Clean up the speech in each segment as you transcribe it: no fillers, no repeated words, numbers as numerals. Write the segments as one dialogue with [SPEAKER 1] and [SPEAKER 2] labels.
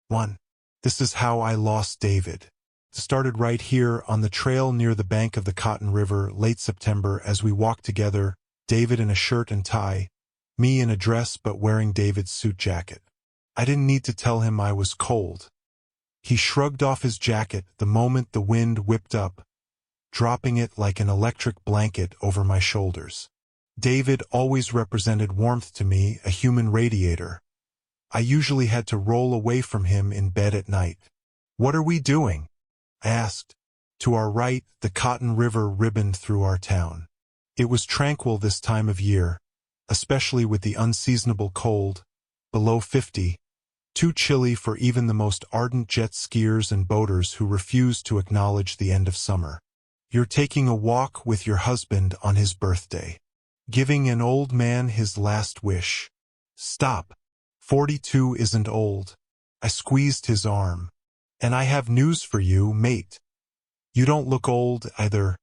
[SPEAKER 1] 1. This is how I lost David. It started right here on the trail near the bank of the Cotton River, late September, as we walked together, David in a shirt and tie, me in a dress but wearing David's suit jacket. I didn't need to tell him I was cold. He shrugged off his jacket the moment the wind whipped up, dropping it like an electric blanket over my shoulders. David always represented warmth to me, a human radiator. I usually had to roll away from him in bed at night. "What are we doing?" I asked. To our right, the Cotton River ribboned through our town. It was tranquil this time of year, especially with the unseasonable cold, below 50, too chilly for even the most ardent jet skiers and boaters who refused to acknowledge the end of summer. "You're taking a walk with your husband on his birthday. Giving an old man his last wish." "Stop. 42 isn't old." I squeezed his arm. "And I have news for you, mate. You don't look old, either."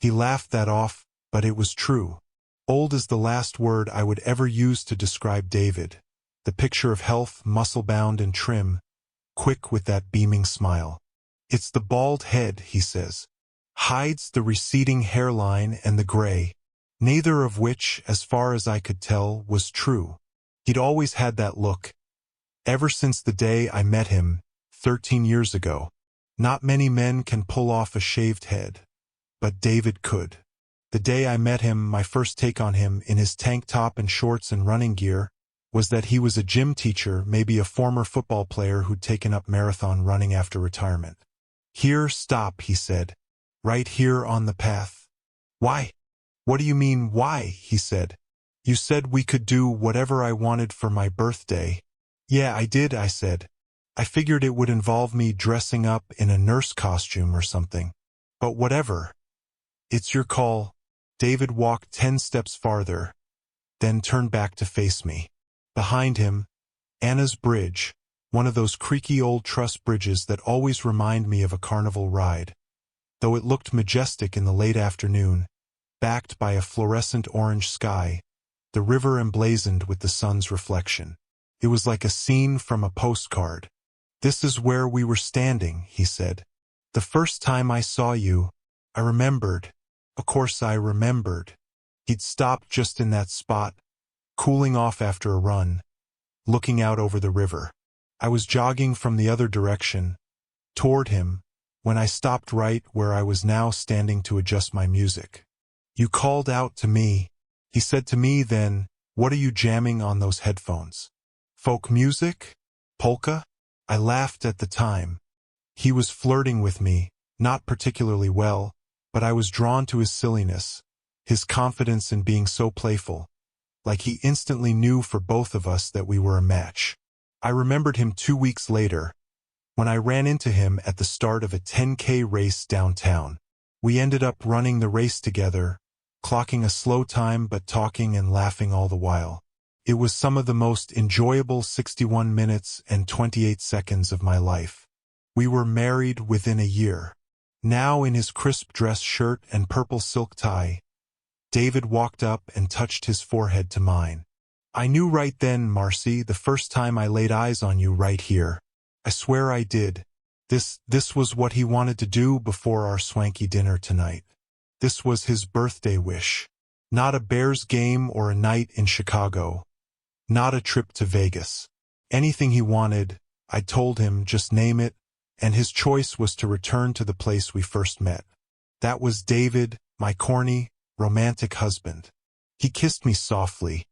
[SPEAKER 1] He laughed that off, but it was true. Old is the last word I would ever use to describe David, the picture of health, muscle-bound and trim, quick with that beaming smile. "It's the bald head," he says. "Hides the receding hairline and the gray." Neither of which, as far as I could tell, was true. He'd always had that look. Ever since the day I met him, 13 years ago. Not many men can pull off a shaved head, but David could. The day I met him, my first take on him, in his tank top and shorts and running gear, was that he was a gym teacher, maybe a former football player who'd taken up marathon running after retirement. "Here, stop," he said. "Right here on the path." "Why?" "What do you mean, why?" he said. "You said we could do whatever I wanted for my birthday." "Yeah, I did," I said. "I figured it would involve me dressing up in a nurse costume or something. But whatever. It's your call." David walked 10 steps farther, then turned back to face me. Behind him, Anna's Bridge, one of those creaky old truss bridges that always remind me of a carnival ride. Though it looked majestic in the late afternoon, backed by a fluorescent orange sky, the river emblazoned with the sun's reflection. It was like a scene from a postcard. "This is where we were standing," he said. "The first time I saw you, I remembered. Of course I remembered." He'd stopped just in that spot, cooling off after a run, looking out over the river. I was jogging from the other direction, toward him, when I stopped right where I was now standing to adjust my music. "You called out to me," he said to me then. "What are you jamming on those headphones? Folk music? Polka?" I laughed at the time. He was flirting with me, not particularly well, but I was drawn to his silliness, his confidence in being so playful, like he instantly knew for both of us that we were a match. I remembered him 2 weeks later, when I ran into him at the start of a 10K race downtown. We ended up running the race together, clocking a slow time but talking and laughing all the while. It was some of the most enjoyable 61 minutes and 28 seconds of my life. We were married within a year. Now in his crisp dress shirt and purple silk tie, David walked up and touched his forehead to mine. "I knew right then, Marcy, the first time I laid eyes on you right here. I swear I did. This was what he wanted to do before our swanky dinner tonight. This was his birthday wish. Not a Bears game or a night in Chicago. Not a trip to Vegas. Anything he wanted, I told him, just name it, and his choice was to return to the place we first met. That was David, my corny, romantic husband. He kissed me softly,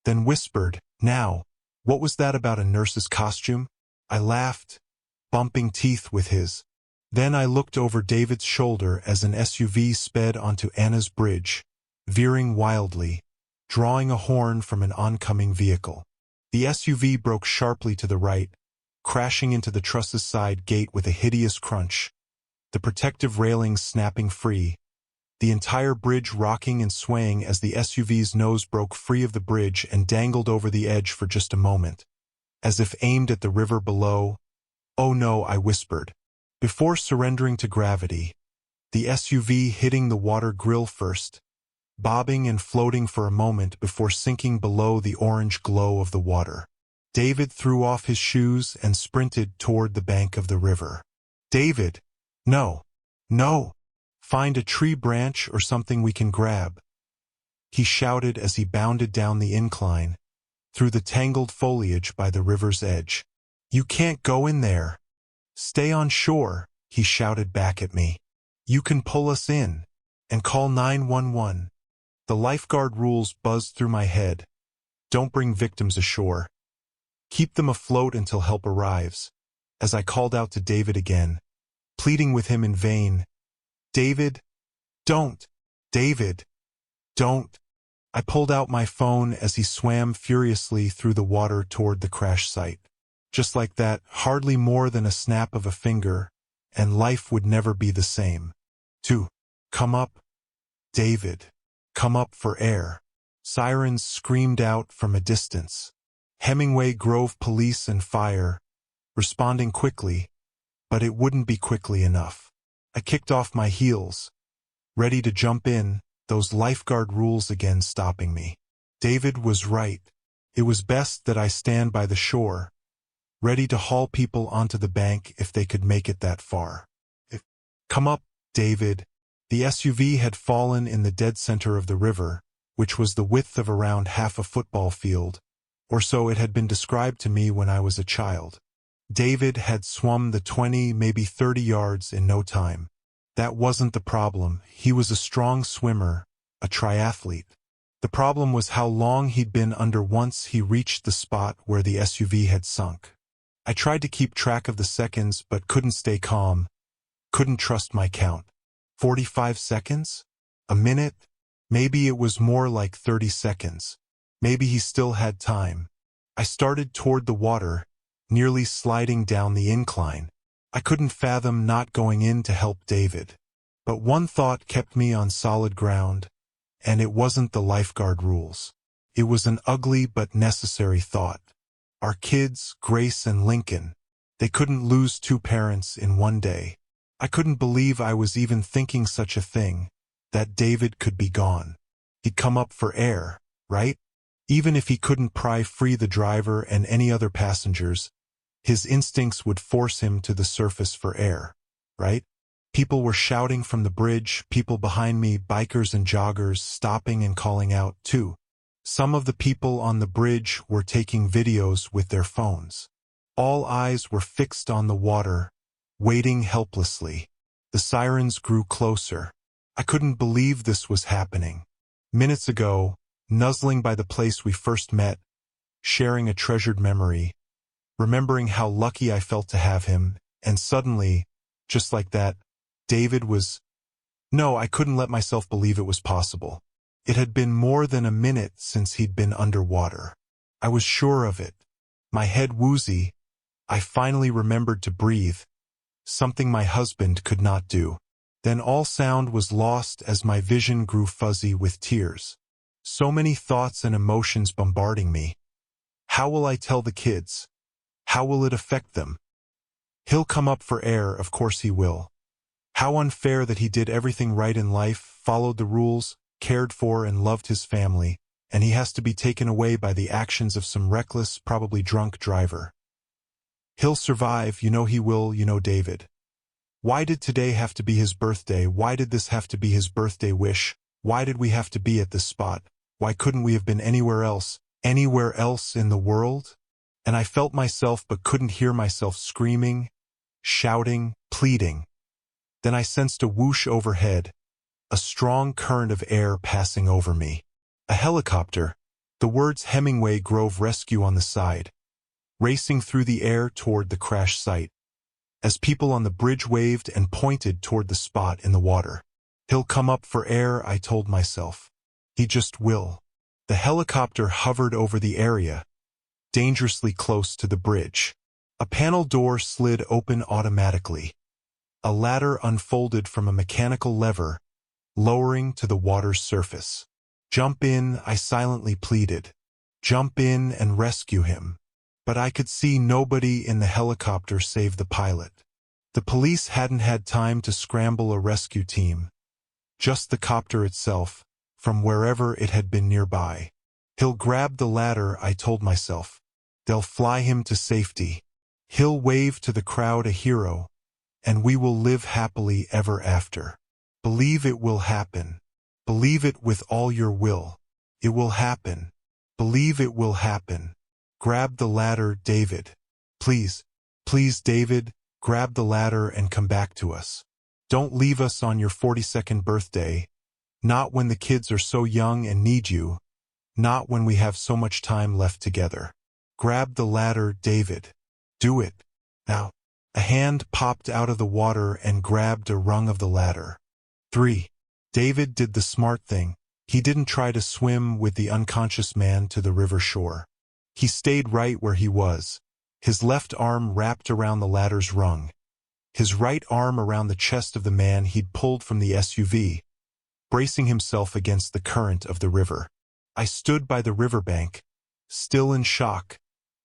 [SPEAKER 1] then whispered, "Now, what was that about a nurse's costume?" I laughed, bumping teeth with his. Then I looked over David's shoulder as an SUV sped onto Anna's Bridge, veering wildly, drawing a horn from an oncoming vehicle. The SUV broke sharply to the right, crashing into the truss's side gate with a hideous crunch, the protective railings snapping free, the entire bridge rocking and swaying as the SUV's nose broke free of the bridge and dangled over the edge for just a moment, as if aimed at the river below. "Oh no," I whispered. Before surrendering to gravity, the SUV hitting the water grill first, bobbing and floating for a moment before sinking below the orange glow of the water. David threw off his shoes and sprinted toward the bank of the river. David! No! No! Find a tree branch or something we can grab, he shouted as he bounded down the incline, through the tangled foliage by the river's edge. You can't go in there. Stay on shore, he shouted back at me. You can pull us in, and call 911. The lifeguard rules buzzed through my head. Don't bring victims ashore. Keep them afloat until help arrives. As I called out to David again, pleading with him in vain. David, don't! David, don't! I pulled out my phone as he swam furiously through the water toward the crash site. Just like that, hardly more than a snap of a finger, and life would never be the same. 2. Come up, David. Come up for air. Sirens screamed out from a distance. Hemingway Grove police and fire, responding quickly, but it wouldn't be quickly enough. I kicked off my heels, ready to jump in, those lifeguard rules again stopping me. David was right. It was best that I stand by the shore, ready to haul people onto the bank if they could make it that far. Come up, David. The SUV had fallen in the dead center of the river, which was the width of around half a football field, or so it had been described to me when I was a child. David had swum the 20, maybe 30 yards in no time. That wasn't the problem. He was a strong swimmer, a triathlete. The problem was how long he'd been under once he reached the spot where the SUV had sunk. I tried to keep track of the seconds but couldn't stay calm. Couldn't trust my count. 45 seconds? A minute? Maybe it was more like 30 seconds. Maybe he still had time. I started toward the water, nearly sliding down the incline. I couldn't fathom not going in to help David. But one thought kept me on solid ground, and it wasn't the lifeguard rules. It was an ugly but necessary thought. Our kids, Grace and Lincoln, they couldn't lose 2 parents in one day. I couldn't believe I was even thinking such a thing, that David could be gone. He'd come up for air, right? Even if he couldn't pry free the driver and any other passengers, his instincts would force him to the surface for air, right? People were shouting from the bridge, people behind me, bikers and joggers, stopping and calling out, too. Some of the people on the bridge were taking videos with their phones. All eyes were fixed on the water, waiting helplessly. The sirens grew closer. I couldn't believe this was happening. Minutes ago, nuzzling by the place we first met, sharing a treasured memory, remembering how lucky I felt to have him, and suddenly, just like that, David was... No, I couldn't let myself believe it was possible. It had been more than a minute since he'd been underwater. I was sure of it. My head woozy, I finally remembered to breathe, something my husband could not do. Then all sound was lost as my vision grew fuzzy with tears. So many thoughts and emotions bombarding me. How will I tell the kids? How will it affect them? He'll come up for air, of course he will. How unfair that he did everything right in life, followed the rules, cared for and loved his family, and he has to be taken away by the actions of some reckless, probably drunk driver. He'll survive, you know he will, you know David. Why did today have to be his birthday? Why did this have to be his birthday wish? Why did we have to be at this spot? Why couldn't we have been anywhere else in the world? And I felt myself but couldn't hear myself screaming, shouting, pleading. Then I sensed a whoosh overhead, a strong current of air passing over me. A helicopter, the words Hemingway Grove Rescue on the side, racing through the air toward the crash site, as people on the bridge waved and pointed toward the spot in the water. He'll come up for air, I told myself. He just will. The helicopter hovered over the area, dangerously close to the bridge. A panel door slid open automatically. A ladder unfolded from a mechanical lever, lowering to the water's surface. Jump in, I silently pleaded. Jump in and rescue him. But I could see nobody in the helicopter save the pilot. The police hadn't had time to scramble a rescue team. Just the copter itself, from wherever it had been nearby. He'll grab the ladder, I told myself. They'll fly him to safety. He'll wave to the crowd a hero, and we will live happily ever after. Believe it will happen. Believe it with all your will. It will happen. Believe it will happen. Grab the ladder, David. Please, please, David, grab the ladder and come back to us. Don't leave us on your 42nd birthday. Not when the kids are so young and need you. Not when we have so much time left together. Grab the ladder, David. Do it. Now. A hand popped out of the water and grabbed a rung of the ladder. 3. David did the smart thing. He didn't try to swim with the unconscious man to the river shore. He stayed right where he was, his left arm wrapped around the ladder's rung, his right arm around the chest of the man he'd pulled from the SUV, bracing himself against the current of the river. I stood by the riverbank, still in shock,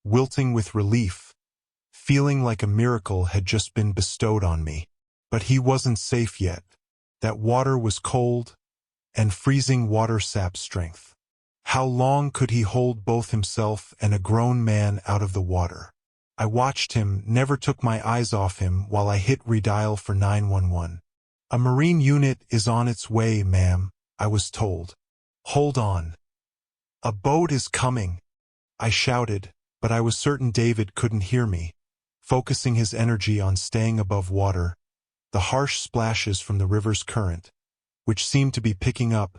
[SPEAKER 1] wilting with relief, feeling like a miracle had just been bestowed on me. But he wasn't safe yet. That water was cold, and freezing water sapped strength. How long could he hold both himself and a grown man out of the water? I watched him, never took my eyes off him while I hit redial for 911. A Marine unit is on its way, ma'am, I was told. Hold on. A boat is coming, I shouted, but I was certain David couldn't hear me. Focusing his energy on staying above water, the harsh splashes from the river's current, which seemed to be picking up,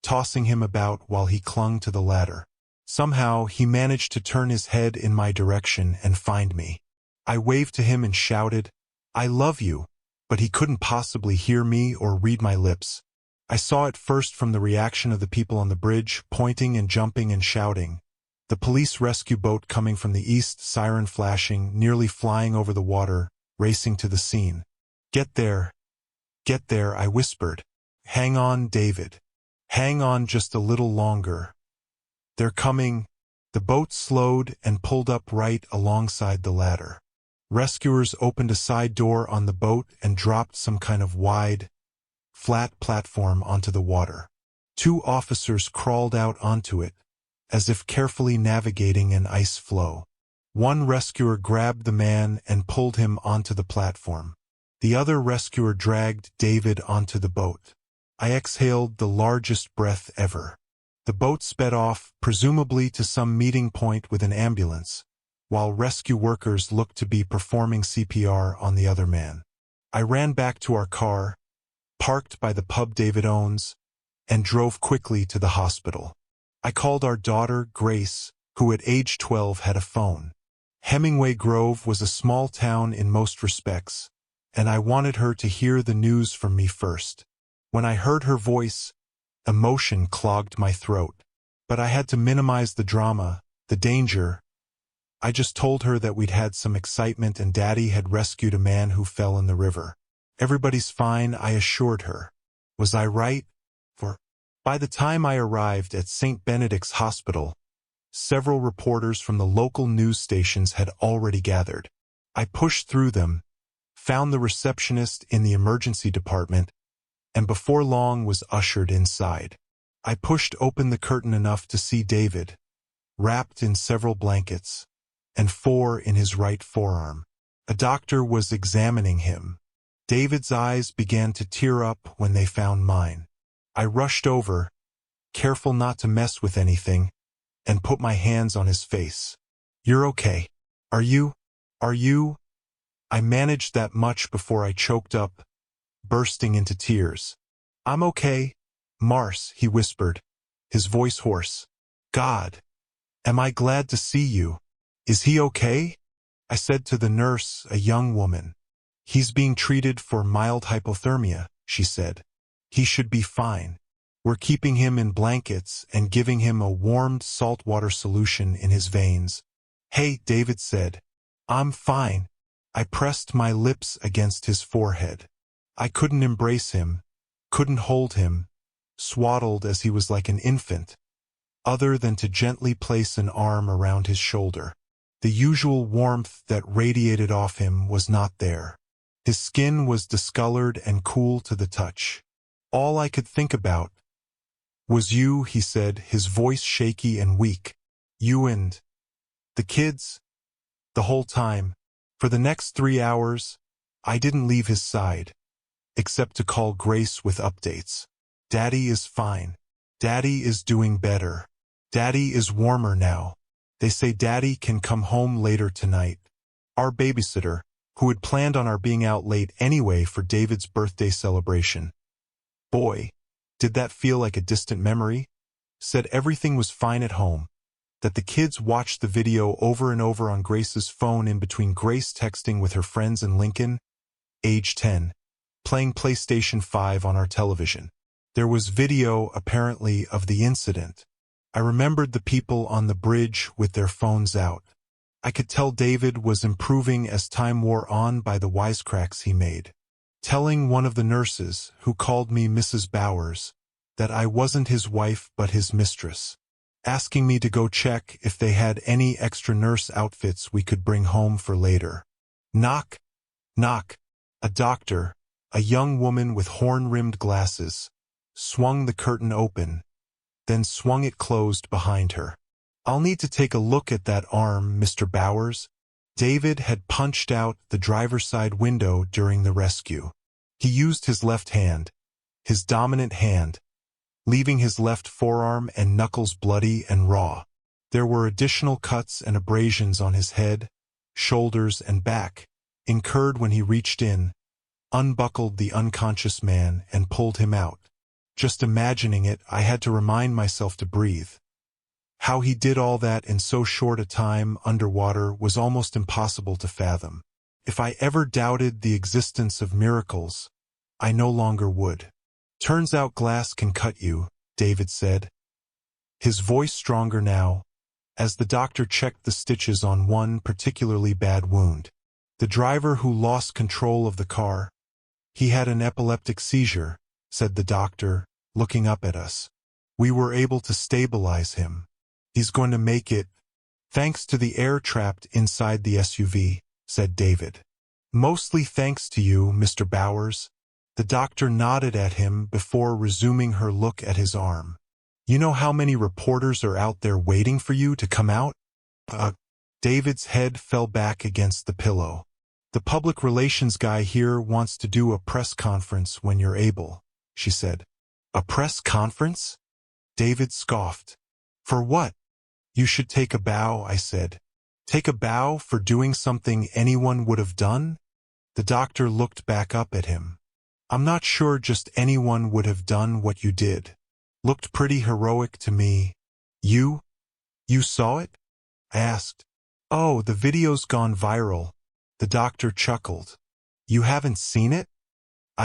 [SPEAKER 1] tossing him about while he clung to the ladder. Somehow, he managed to turn his head in my direction and find me. I waved to him and shouted, "I love you," but he couldn't possibly hear me or read my lips. I saw it first from the reaction of the people on the bridge, pointing and jumping and shouting. The police rescue boat coming from the east, siren flashing, nearly flying over the water, racing to the scene. Get there, I whispered. Hang on, David. Hang on just a little longer. They're coming. The boat slowed and pulled up right alongside the ladder. Rescuers opened a side door on the boat and dropped some kind of wide, flat platform onto the water. 2 officers crawled out onto it, as if carefully navigating an ice floe. One rescuer grabbed the man and pulled him onto the platform. The other rescuer dragged David onto the boat. I exhaled the largest breath ever. The boat sped off, presumably to some meeting point with an ambulance, while rescue workers looked to be performing CPR on the other man. I ran back to our car, parked by the pub David owns, and drove quickly to the hospital. I called our daughter, Grace, who at age 12 had a phone. Hemingway Grove was a small town in most respects, and I wanted her to hear the news from me first. When I heard her voice, emotion clogged my throat. But I had to minimize the drama, the danger. I just told her that we'd had some excitement and Daddy had rescued a man who fell in the river. Everybody's fine, I assured her. Was I right? For by the time I arrived at St. Benedict's Hospital, several reporters from the local news stations had already gathered. I pushed through them, found the receptionist in the emergency department, and before long was ushered inside. I pushed open the curtain enough to see David, wrapped in several blankets, and 4 in his right forearm. A doctor was examining him. David's eyes began to tear up when they found mine. I rushed over, careful not to mess with anything, and put my hands on his face. You're okay. Are you? I managed that much before I choked up, bursting into tears. I'm okay, Mars, he whispered, his voice hoarse. God, am I glad to see you. Is he okay? I said to the nurse, a young woman. He's being treated for mild hypothermia, she said. He should be fine. We're keeping him in blankets and giving him a warmed saltwater solution in his veins. Hey, David said. I'm fine. I pressed my lips against his forehead. I couldn't embrace him, couldn't hold him, swaddled as he was like an infant, other than to gently place an arm around his shoulder. The usual warmth that radiated off him was not there. His skin was discolored and cool to the touch. All I could think about was you, he said, his voice shaky and weak. You and The kids, the whole time, for the next 3 hours, I didn't leave his side, except to call Grace with updates. Daddy is fine. Daddy is doing better. Daddy is warmer now. They say Daddy can come home later tonight. Our babysitter, who had planned on our being out late anyway for David's birthday celebration. Boy, did that feel like a distant memory? Said everything was fine at home, that the kids watched the video over and over on Grace's phone in between Grace texting with her friends in Lincoln, age 10, playing PlayStation 5 on our television. There was video, apparently, of the incident. I remembered the people on the bridge with their phones out. I could tell David was improving as time wore on by the wisecracks he made. Telling one of the nurses, who called me Mrs. Bowers, that I wasn't his wife but his mistress. Asking me to go check if they had any extra nurse outfits we could bring home for later. Knock, knock. A doctor, a young woman with horn-rimmed glasses, swung the curtain open, then swung it closed behind her. I'll need to take a look at that arm, Mr. Bowers. David had punched out the driver's side window during the rescue. He used his left hand, his dominant hand, leaving his left forearm and knuckles bloody and raw. There were additional cuts and abrasions on his head, shoulders, and back, incurred when he reached in, unbuckled the unconscious man, and pulled him out. Just imagining it, I had to remind myself to breathe. How he did all that in so short a time underwater was almost impossible to fathom. If I ever doubted the existence of miracles, I no longer would. Turns out glass can cut you, David said. His voice stronger now, as the doctor checked the stitches on one particularly bad wound. The driver who lost control of the car. He had an epileptic seizure, said the doctor, looking up at us. We were able to stabilize him. He's going to make it, thanks to the air trapped inside the SUV, said David. Mostly thanks to you, Mr. Bowers. The doctor nodded at him before resuming her look at his arm. You know how many reporters are out there waiting for you to come out? David's head fell back against the pillow. The public relations guy here wants to do a press conference when you're able, she said. A press conference? David scoffed. For what? You should take a bow, I said. Take a bow for doing something anyone would have done? The doctor looked back up at him. I'm not sure just anyone would have done what you did. Looked pretty heroic to me. You saw it? I asked. Oh, the video's gone viral. The doctor chuckled. You haven't seen it?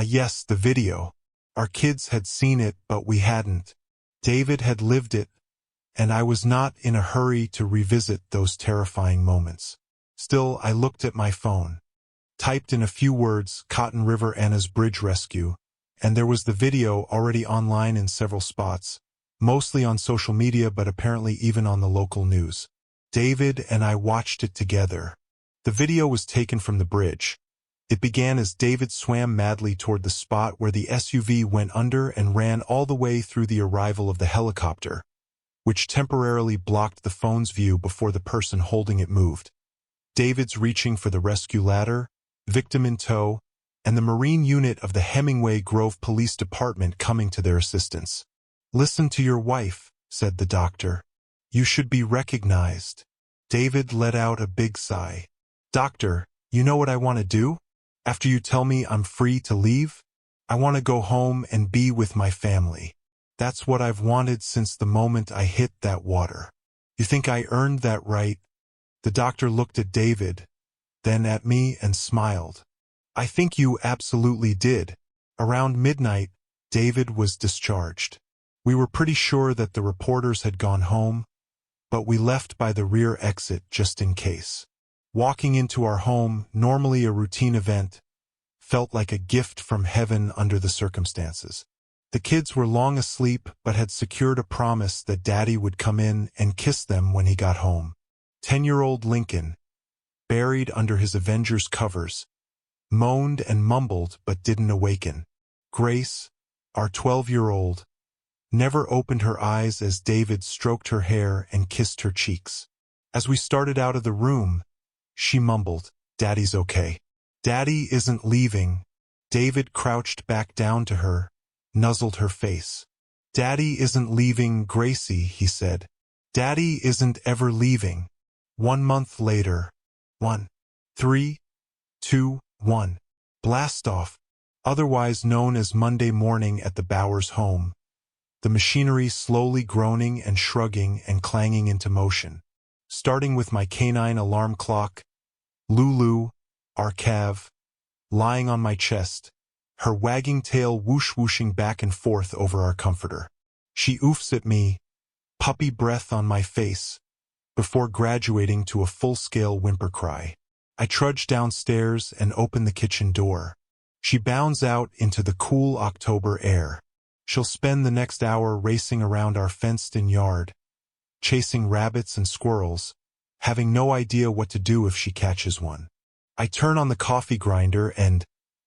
[SPEAKER 1] Yes, the video. Our kids had seen it, but we hadn't. David had lived it, and I was not in a hurry to revisit those terrifying moments. Still, I looked at my phone. Typed in a few words, Cotton River Anna's Bridge Rescue, and there was the video already online in several spots, mostly on social media but apparently even on the local news. David and I watched it together. The video was taken from the bridge. It began as David swam madly toward the spot where the SUV went under and ran all the way through the arrival of the helicopter, which temporarily blocked the phone's view before the person holding it moved. David's reaching for the rescue ladder, victim in tow, and the Marine unit of the Hemingway Grove Police Department coming to their assistance. Listen to your wife, said the doctor. You should be recognized. David let out a big sigh. Doctor, you know what I want to do? After you tell me I'm free to leave? I want to go home and be with my family. That's what I've wanted since the moment I hit that water. You think I earned that right? The doctor looked at David, then at me and smiled. I think you absolutely did. Around midnight, David was discharged. We were pretty sure that the reporters had gone home, but we left by the rear exit just in case. Walking into our home, normally a routine event, felt like a gift from heaven under the circumstances. The kids were long asleep but had secured a promise that Daddy would come in and kiss them when he got home. 10-year-old Lincoln, buried under his Avengers covers, moaned and mumbled but didn't awaken. Grace, our 12-year-old, never opened her eyes as David stroked her hair and kissed her cheeks. As we started out of the room, she mumbled, "Daddy's okay." "Daddy isn't leaving." David crouched back down to her, nuzzled her face. "Daddy isn't leaving, Gracie," he said. "Daddy isn't ever leaving." 1 month later. 1, 3, 2, 1. Blast off, otherwise known as Monday morning at the Bowers home. The machinery slowly groaning and shrugging and clanging into motion. Starting with my canine alarm clock, Lulu, our cav, lying on my chest, her wagging tail whoosh-whooshing back and forth over our comforter. She oofs at me, puppy breath on my face, before graduating to a full-scale whimper cry. I trudge downstairs and open the kitchen door. She bounds out into the cool October air. She'll spend the next hour racing around our fenced-in yard, chasing rabbits and squirrels, having no idea what to do if she catches one. I turn on the coffee grinder and,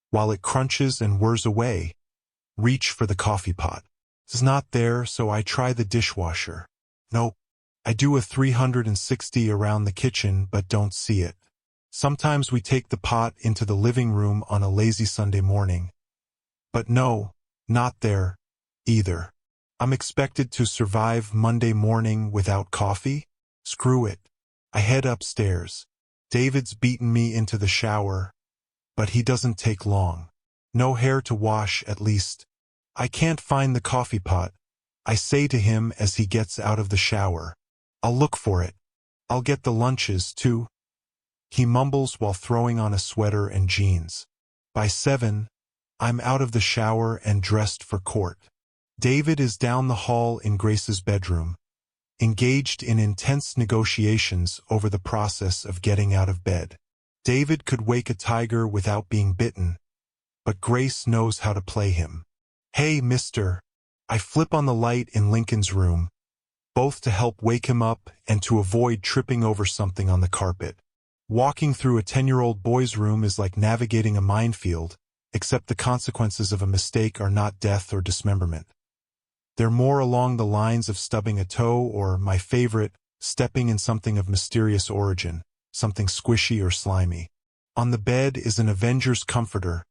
[SPEAKER 1] while it crunches and whirs away, reach for the coffee pot. It's not there, so I try the dishwasher. Nope. I do a 360 around the kitchen but don't see it. Sometimes we take the pot into the living room on a lazy Sunday morning. But no, not there, either. I'm expected to survive Monday morning without coffee? Screw it. I head upstairs. David's beaten me into the shower, but he doesn't take long. No hair to wash, at least. I can't find the coffee pot, I say to him as he gets out of the shower. I'll look for it. I'll get the lunches, too. He mumbles while throwing on a sweater and jeans. By 7, I'm out of the shower and dressed for court. David is down the hall in Grace's bedroom, engaged in intense negotiations over the process of getting out of bed. David could wake a tiger without being bitten, but Grace knows how to play him. "Hey, mister." I flip on the light in Lincoln's room, both to help wake him up and to avoid tripping over something on the carpet. Walking through a 10-year-old boy's room is like navigating a minefield, except the consequences of a mistake are not death or dismemberment. They're more along the lines of stubbing a toe or, my favorite, stepping in something of mysterious origin, something squishy or slimy. On the bed is an Avenger's comforter,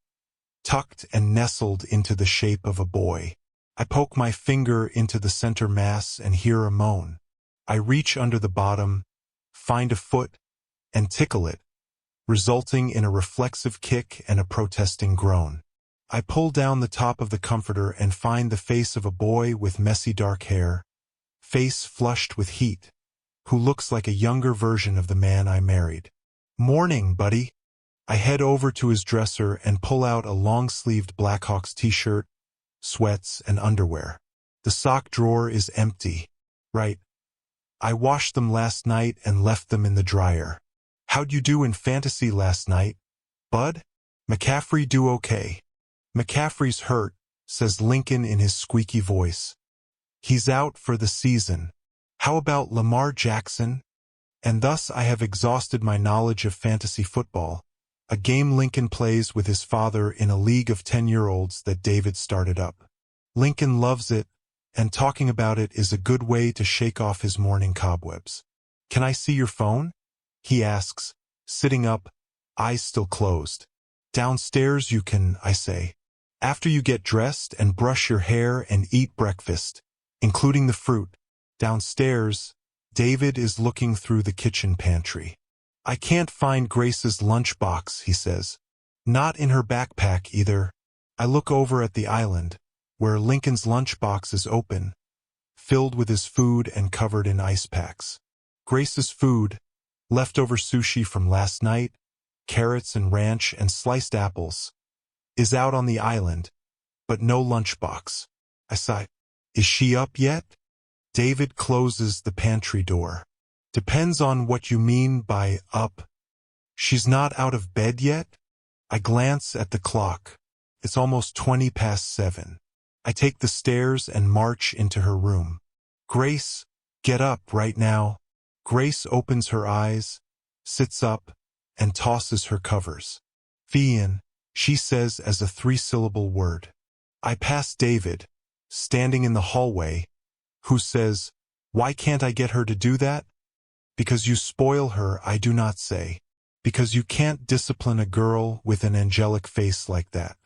[SPEAKER 1] tucked and nestled into the shape of a boy. I poke my finger into the center mass and hear a moan. I reach under the bottom, find a foot, and tickle it, resulting in a reflexive kick and a protesting groan. I pull down the top of the comforter and find the face of a boy with messy dark hair, face flushed with heat, who looks like a younger version of the man I married. "Morning, buddy." I head over to his dresser and pull out a long-sleeved Blackhawks t-shirt, sweats, and underwear. The sock drawer is empty. Right. I washed them last night and left them in the dryer. "How'd you do in fantasy last night, bud?" "McCaffrey do okay." "McCaffrey's hurt," says Lincoln in his squeaky voice. "He's out for the season." "How about Lamar Jackson?" And thus I have exhausted my knowledge of fantasy football, a game Lincoln plays with his father in a league of 10-year-olds that David started up. Lincoln loves it, and talking about it is a good way to shake off his morning cobwebs. "Can I see your phone?" he asks, sitting up, eyes still closed. "Downstairs you can," I say. "After you get dressed and brush your hair and eat breakfast, including the fruit." Downstairs, David is looking through the kitchen pantry. "I can't find Grace's lunchbox," he says. "Not in her backpack, either." I look over at the island, where Lincoln's lunchbox is open, filled with his food and covered in ice packs. Grace's food, leftover sushi from last night, carrots and ranch and sliced apples, is out on the island, but no lunchbox. I sigh. "Is she up yet?" David closes the pantry door. "Depends on what you mean by up. She's not out of bed yet?" I glance at the clock. It's almost 20 past 7. I take the stairs and march into her room. "Grace, get up right now." Grace opens her eyes, sits up, and tosses her covers. "Fian," she says as a 3-syllable word. I pass David, standing in the hallway, who says, "Why can't I get her to do that?" Because you spoil her, I do not say. Because you can't discipline a girl with an angelic face like that.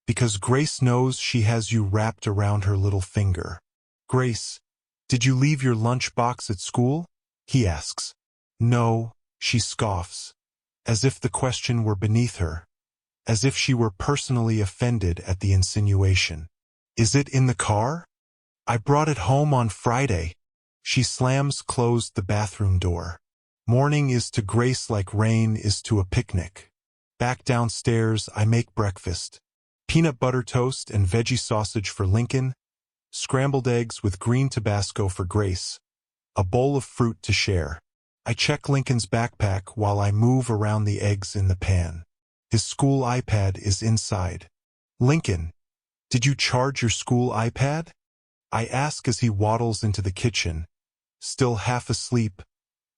[SPEAKER 1] Because Grace knows she has you wrapped around her little finger. Grace, did you leave your lunchbox at school? He asks. No, she scoffs. As if the question were beneath her. As if she were personally offended at the insinuation. Is it in the car? I brought it home on Friday. She slams closed the bathroom door. Morning is to Grace like rain is to a picnic. Back downstairs, I make breakfast. Peanut butter toast and veggie sausage for Lincoln. Scrambled eggs with green Tabasco for Grace. A bowl of fruit to share. I check Lincoln's backpack while I move around the eggs in the pan. His school iPad is inside. Lincoln, did you charge your school iPad? I ask as he waddles into the kitchen, still half asleep,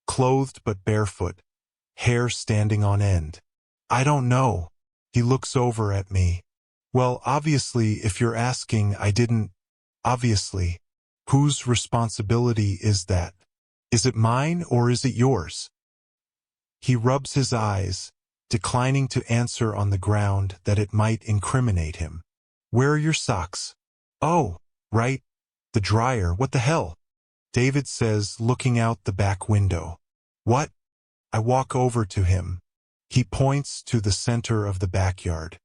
[SPEAKER 1] clothed but barefoot, hair standing on end. I don't know. He looks over at me. Well, obviously, if you're asking, I didn't. Obviously. Whose responsibility is that? Is it mine or is it yours? He rubs his eyes, declining to answer on the ground that it might incriminate him. Where are your socks? Oh, right. The dryer, what the hell? David says, looking out the back window. What? I walk over to him. He points to the center of the backyard.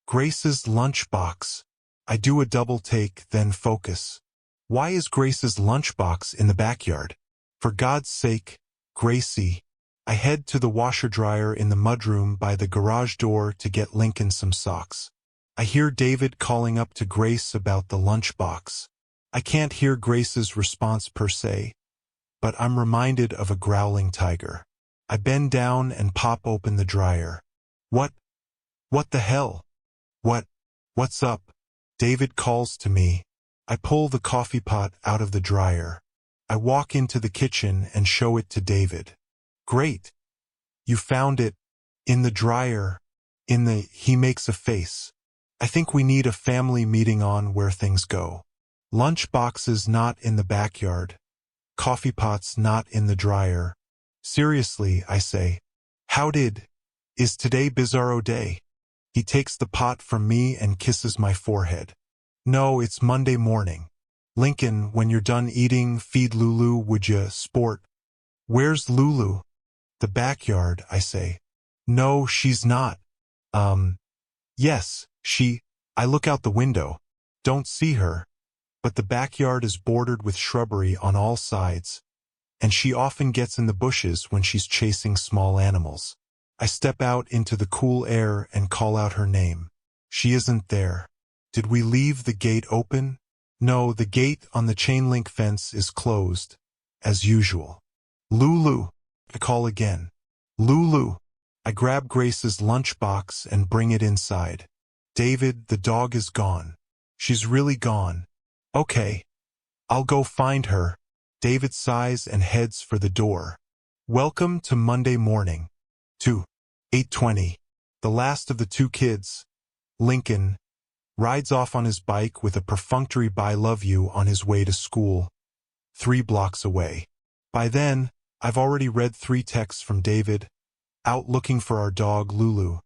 [SPEAKER 1] Grace's lunchbox. I do a double take, then focus. Why is Grace's lunchbox in the backyard? For God's sake, Gracie. I head to the washer-dryer in the mudroom by the garage door to get Lincoln some socks. I hear David calling up to Grace about the lunchbox. I can't hear Grace's response per se, but I'm reminded of a growling tiger. I bend down and pop open the dryer. What the hell? What's up? David calls to me. I pull the coffee pot out of the dryer. I walk into the kitchen and show it to David. Great. You found it. In the dryer. He makes a face. I think we need a family meeting on where things go. Lunch boxes not in the backyard. Coffee pots not in the dryer. Seriously, I say. Is today bizarro day? He takes the pot from me and kisses my forehead. No, it's Monday morning. Lincoln, when you're done eating, feed Lulu, would ya, sport? Where's Lulu? The backyard, I say. No, she's not. Yes, I look out the window. Don't see her. But the backyard is bordered with shrubbery on all sides, and she often gets in the bushes when she's chasing small animals. I step out into the cool air and call out her name. She isn't there. Did we leave the gate open? No, the gate on the chain-link fence is closed, as usual. Lulu, I call again. Lulu. I grab Grace's lunchbox and bring it inside. David, the dog is gone. She's really gone. Okay. I'll go find her. David sighs and heads for the door. Welcome to Monday morning. 8:20. The last of the two kids, Lincoln, rides off on his bike with a perfunctory "I love you" on his way to school, 3 blocks away. By then, I've already read 3 texts from David, out looking for our dog Lulu.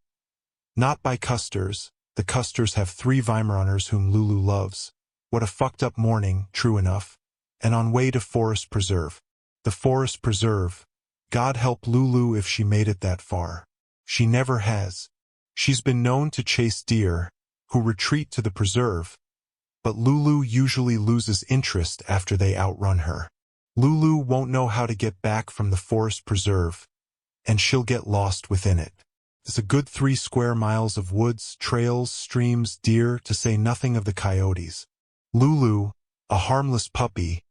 [SPEAKER 1] Not by Custers. The Custers have 3 Weimaraners whom Lulu loves. What a fucked up morning, true enough. And on way to Forest Preserve. The Forest Preserve. God help Lulu if she made it that far. She never has. She's been known to chase deer, who retreat to the preserve, but Lulu usually loses interest after they outrun her. Lulu won't know how to get back from the Forest Preserve, and she'll get lost within it. There's a good 3 square miles of woods, trails, streams, deer, to say nothing of the coyotes. Lulu, a harmless puppy,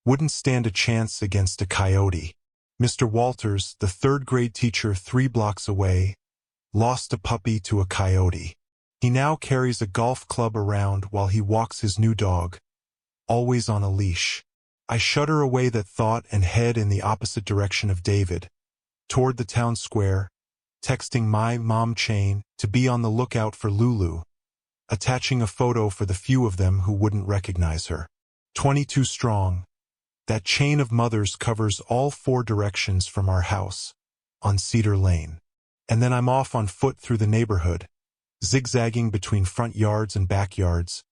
[SPEAKER 1] wouldn't stand a chance against a coyote. Mr. Walters, the 3rd-grade teacher 3 blocks away, lost a puppy to a coyote. He now carries a golf club around while he walks his new dog, always on a leash. I shudder away that thought and head in the opposite direction of David, toward the town square, texting my mom Chain to be on the lookout for Lulu, attaching a photo for the few of them who wouldn't recognize her. 22 strong. That chain of mothers covers all 4 directions from our house, on Cedar Lane. And then I'm off on foot through the neighborhood, zigzagging between front yards and backyards,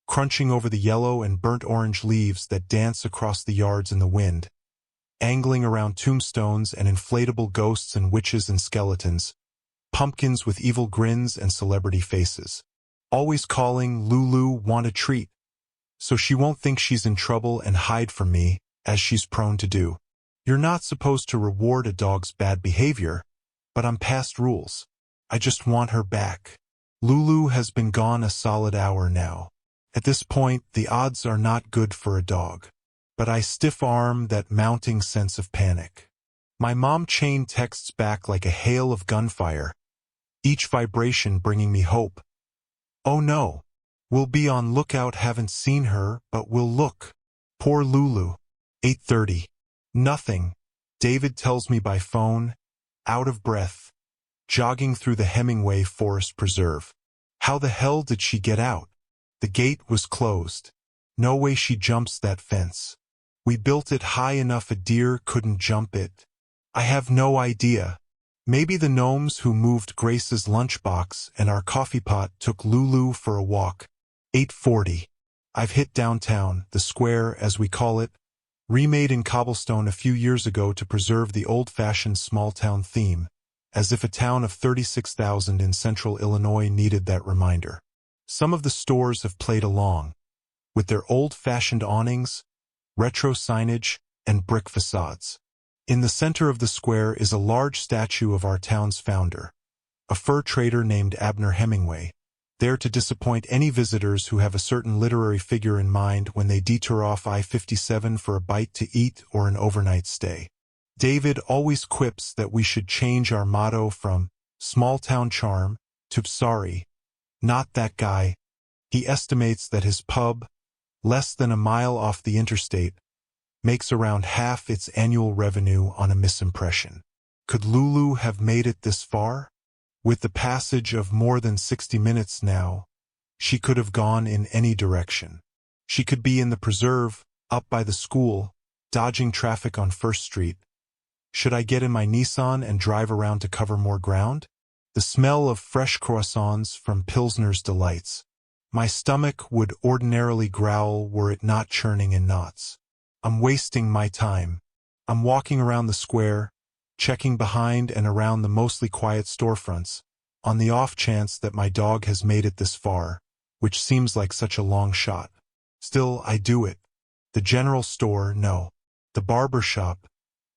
[SPEAKER 1] crunching over the yellow and burnt orange leaves that dance across the yards in the wind, angling around tombstones and inflatable ghosts and witches and skeletons, pumpkins with evil grins and celebrity faces. Always calling Lulu want a treat, so she won't think she's in trouble and hide from me, as she's prone to do. You're not supposed to reward a dog's bad behavior, but I'm past rules. I just want her back. Lulu has been gone a solid hour now. At this point, the odds are not good for a dog. But I stiff-arm that mounting sense of panic. My mom chain texts back like a hail of gunfire, each vibration bringing me hope. Oh no. We'll be on lookout, haven't seen her, but we'll look. Poor Lulu. 8:30. Nothing. David tells me by phone, out of breath, jogging through the Hemingway Forest Preserve. How the hell did she get out? The gate was closed. No way she jumps that fence. We built it high enough a deer couldn't jump it. I have no idea. Maybe the gnomes who moved Grace's lunchbox and our coffee pot took Lulu for a walk. 8:40. I've hit downtown, the square as we call it, remade in cobblestone a few years ago to preserve the old-fashioned small-town theme, as if a town of 36,000 in central Illinois needed that reminder. Some of the stores have played along, with their old-fashioned awnings, retro signage, and brick facades. In the center of the square is a large statue of our town's founder, a fur trader named Abner Hemingway, there to disappoint any visitors who have a certain literary figure in mind when they detour off I-57 for a bite to eat or an overnight stay. David always quips that we should change our motto from small-town charm to sorry, not that guy. He estimates that his pub, less than a mile off the interstate, makes around half its annual revenue on a misimpression. Could Lulu have made it this far? With the passage of more than 60 minutes now, she could have gone in any direction. She could be in the preserve, up by the school, dodging traffic on First Street. Should I get in my Nissan and drive around to cover more ground? The smell of fresh croissants from Pilsner's Delights. My stomach would ordinarily growl were it not churning in knots. I'm wasting my time. I'm walking around the square, checking behind and around the mostly quiet storefronts, on the off chance that my dog has made it this far, which seems like such a long shot. Still, I do it. The general store, no. The barber shop,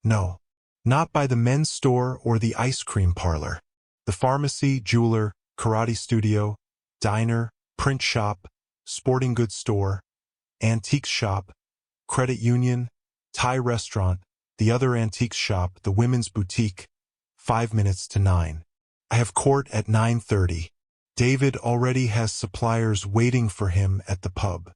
[SPEAKER 1] no. Not by the men's store or the ice cream parlor. The pharmacy, jeweler, karate studio, diner, print shop, sporting goods store, antiques shop, credit union, Thai restaurant, the other antiques shop, the women's boutique, 5 minutes to 9. I have court at 9:30. David already has suppliers waiting for him at the pub.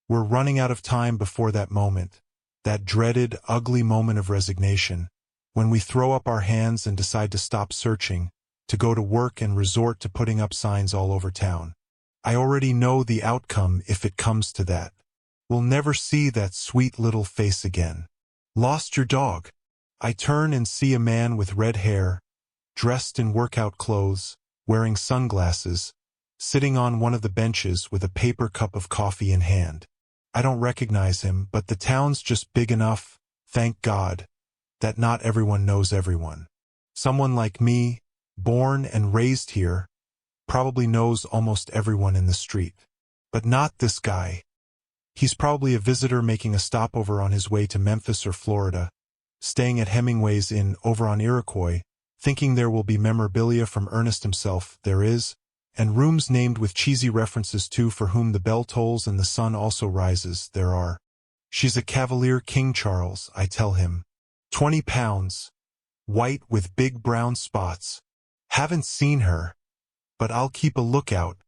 [SPEAKER 1] We're running out of time before that moment, that dreaded, ugly moment of resignation, when we throw up our hands and decide to stop searching, to go to work and resort to putting up signs all over town. I already know the outcome if it comes to that. We'll never see that sweet little face again. Lost your dog. I turn and see a man with red hair, dressed in workout clothes, wearing sunglasses, sitting on one of the benches with a paper cup of coffee in hand. I don't recognize him, but the town's just big enough, thank God, that not everyone knows everyone. Someone like me, born and raised here, probably knows almost everyone in the street. But not this guy. He's probably a visitor making a stopover on his way to Memphis or Florida, staying at Hemingway's Inn over on Iroquois, thinking there will be memorabilia from Ernest himself, there is, and rooms named with cheesy references to For Whom the Bell Tolls and the Sun Also Rises, there are. She's a Cavalier King Charles, I tell him. 20 pounds, white with big brown spots. Haven't seen her, but I'll keep a lookout.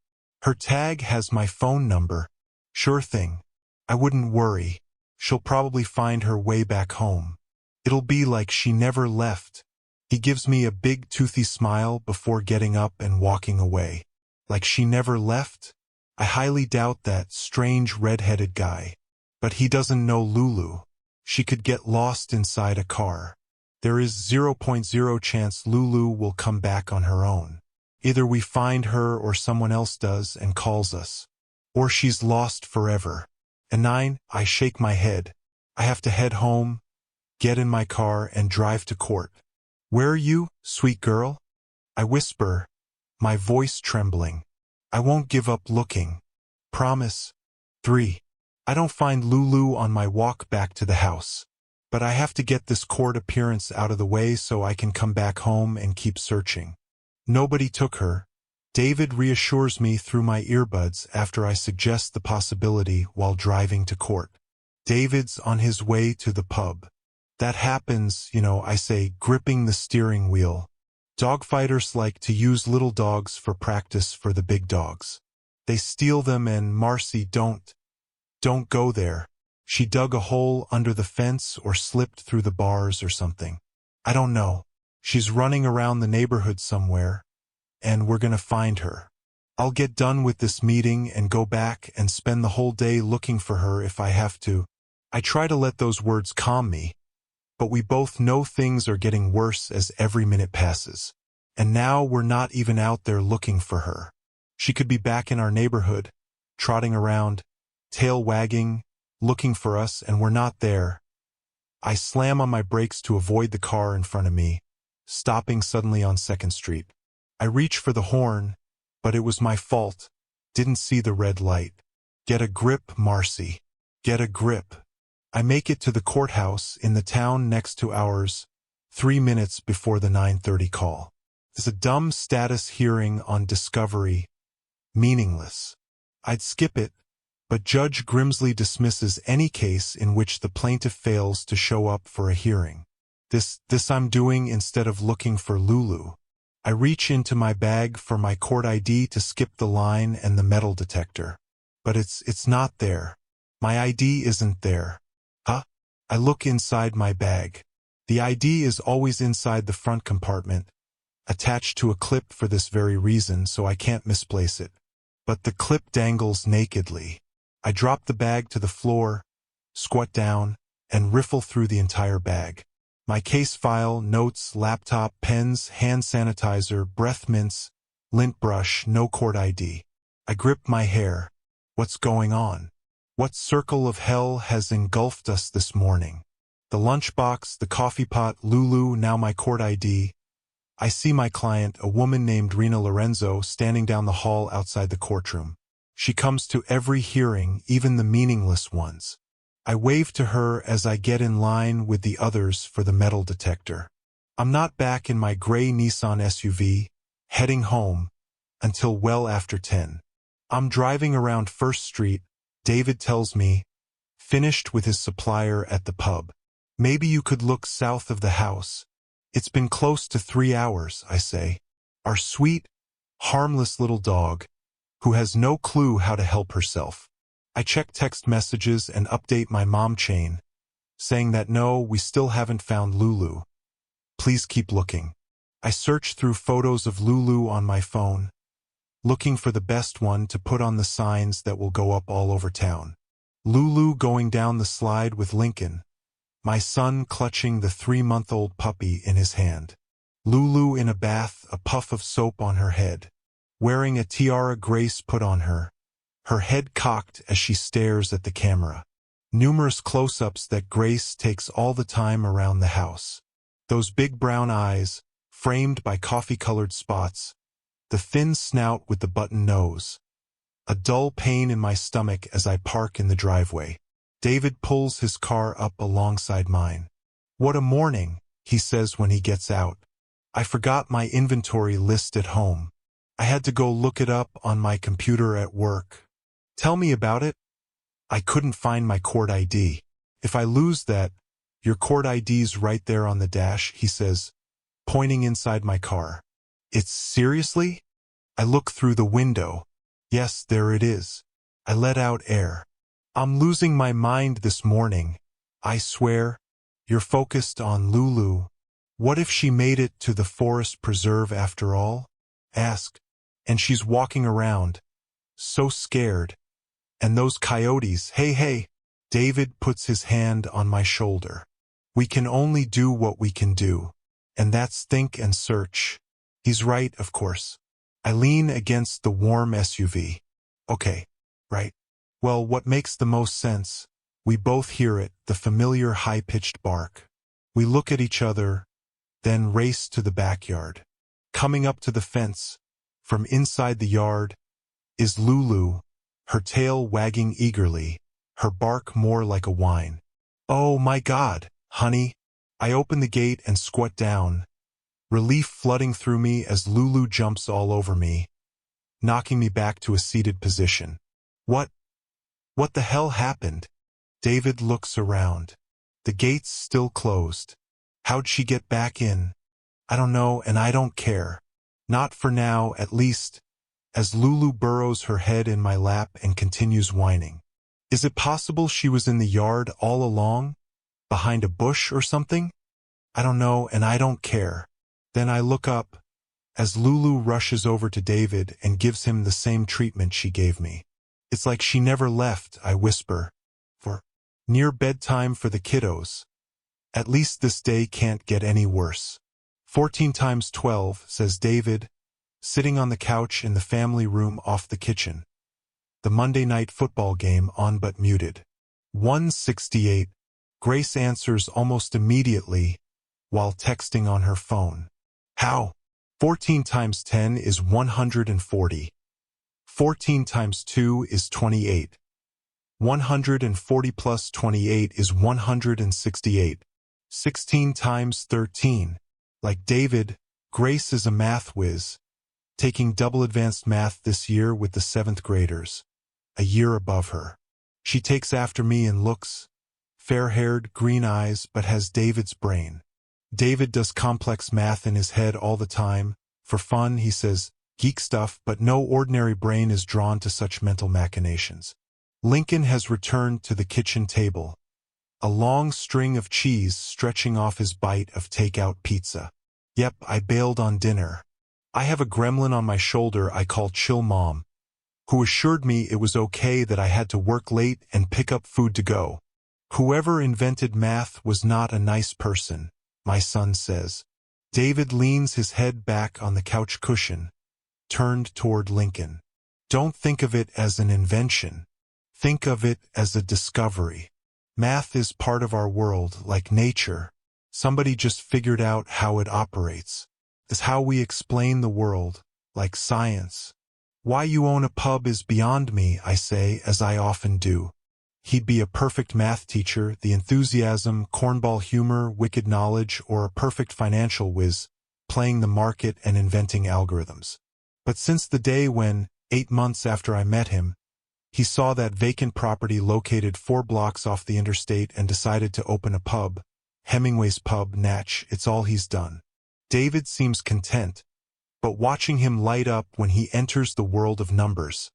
[SPEAKER 1] Her tag has my phone number. Sure thing. I wouldn't worry. She'll probably find her way back home. It'll be like she never left. He gives me a big toothy smile before getting up and walking away. Like she never left? I highly doubt that strange red-headed guy. But he doesn't know Lulu. She could get lost inside a car. There is 0.0 chance Lulu will come back on her own. Either we find her or someone else does and calls us. Or she's lost forever. And 9, I shake my head. I have to head home, get in my car, and drive to court. Where are you, sweet girl? I whisper, my voice trembling. I won't give up looking. Promise. 3. I don't find Lulu on my walk back to the house. But I have to get this court appearance out of the way so I can come back home and keep searching. Nobody took her. David reassures me through my earbuds after I suggest the possibility while driving to court. David's on his way to the pub. That happens, I say, gripping the steering wheel. Dogfighters like to use little dogs for practice for the big dogs. They steal them and Marcy, don't go there. She dug a hole under the fence or slipped through the bars or something. I don't know. She's running around the neighborhood somewhere, and we're gonna find her. I'll get done with this meeting and go back and spend the whole day looking for her if I have to. I try to let those words calm me, but we both know things are getting worse as every minute passes. And now we're not even out there looking for her. She could be back in our neighborhood, trotting around, tail wagging, looking for us, and we're not there. I slam on my brakes to avoid the car in front of me, stopping suddenly on 2nd Street. I reach for the horn, but it was my fault. Didn't see the red light. Get a grip, Marcy. Get a grip. I make it to the courthouse in the town next to ours, 3 minutes before the 9:30 call. It's a dumb status hearing on discovery. Meaningless. I'd skip it, but Judge Grimsley dismisses any case in which the plaintiff fails to show up for a hearing. This I'm doing instead of looking for Lulu. I reach into my bag for my court ID to skip the line and the metal detector. But it's not there. My ID isn't there. Huh? I look inside my bag. The ID is always inside the front compartment, attached to a clip for this very reason, so I can't misplace it. But the clip dangles nakedly. I drop the bag to the floor, squat down, and riffle through the entire bag. My case file, notes, laptop, pens, hand sanitizer, breath mints, lint brush, no court ID. I grip my hair. What's going on? What circle of hell has engulfed us this morning? The lunchbox, the coffee pot, Lulu, now my court ID. I see my client, a woman named Rena Lorenzo, standing down the hall outside the courtroom. She comes to every hearing, even the meaningless ones. I wave to her as I get in line with the others for the metal detector. I'm not back in my gray Nissan SUV, heading home, until well after 10. I'm driving around 1st Street, David tells me, finished with his supplier at the pub. Maybe you could look south of the house. It's been close to 3 hours, I say. Our sweet, harmless little dog, who has no clue how to help herself. I check text messages and update my mom chain, saying that no, we still haven't found Lulu. Please keep looking. I search through photos of Lulu on my phone, looking for the best one to put on the signs that will go up all over town. Lulu going down the slide with Lincoln, my son clutching the 3-month-old puppy in his hand. Lulu in a bath, a puff of soap on her head, wearing a tiara Grace put on her head cocked as she stares at the camera. Numerous close-ups that Grace takes all the time around the house. Those big brown eyes, framed by coffee-colored spots, the thin snout with the button nose. A dull pain in my stomach as I park in the driveway. David pulls his car up alongside mine. What a morning, he says when he gets out. I forgot my inventory list at home. I had to go look it up on my computer at work. Tell me about it. I couldn't find my court ID. If I lose that, your court ID's right there on the dash, he says, pointing inside my car. It's seriously? I look through the window. Yes, there it is. I let out air. I'm losing my mind this morning. I swear. You're focused on Lulu. What if she made it to the forest preserve after all? Ask. And she's walking around, so scared. And those coyotes, hey, David puts his hand on my shoulder. We can only do what we can do. And that's think and search. He's right, of course. I lean against the warm SUV. Okay, right. Well, what makes the most sense? We both hear it, the familiar high-pitched bark. We look at each other, then race to the backyard. Coming up to the fence, from inside the yard, is Lulu, her tail wagging eagerly, her bark more like a whine. Oh my God, honey. I open the gate and squat down, relief flooding through me as Lulu jumps all over me, knocking me back to a seated position. What the hell happened? David looks around. The gate's still closed. How'd she get back in? I don't know, and I don't care. Not for now, at least, as Lulu burrows her head in my lap and continues whining. Is it possible she was in the yard all along? Behind a bush or something? I don't know, and I don't care. Then I look up, as Lulu rushes over to David and gives him the same treatment she gave me. It's like she never left, I whisper. For near bedtime for the kiddos. At least this day can't get any worse. 14 times 12, says David, sitting on the couch in the family room off the kitchen. The Monday night football game on but muted. 168. Grace answers almost immediately while texting on her phone. How? 14 times 10 is 140. 14 times 2 is 28. 140 plus 28 is 168. 16 times 13. Like David, Grace is a math whiz, taking double advanced math this year with the 7th graders, a year above her. She takes after me and looks, fair-haired, green eyes, but has David's brain. David does complex math in his head all the time. For fun, he says, geek stuff, but no ordinary brain is drawn to such mental machinations. Lincoln has returned to the kitchen table, a long string of cheese stretching off his bite of takeout pizza. Yep, I bailed on dinner. I have a gremlin on my shoulder I call Chill Mom, who assured me it was okay that I had to work late and pick up food to go. Whoever invented math was not a nice person, my son says. David leans his head back on the couch cushion, turned toward Lincoln. Don't think of it as an invention. Think of it as a discovery. Math is part of our world, like nature. Somebody just figured out how it operates. It's how we explain the world, like science. Why you own a pub is beyond me, I say, as I often do. He'd be a perfect math teacher, the enthusiasm, cornball humor, wicked knowledge, or a perfect financial whiz, playing the market and inventing algorithms. But since the day when, 8 months after I met him, he saw that vacant property located 4 blocks off the interstate and decided to open a pub, Hemingway's Pub, Natch, it's all he's done. David seems content, but watching him light up when he enters the world of numbers,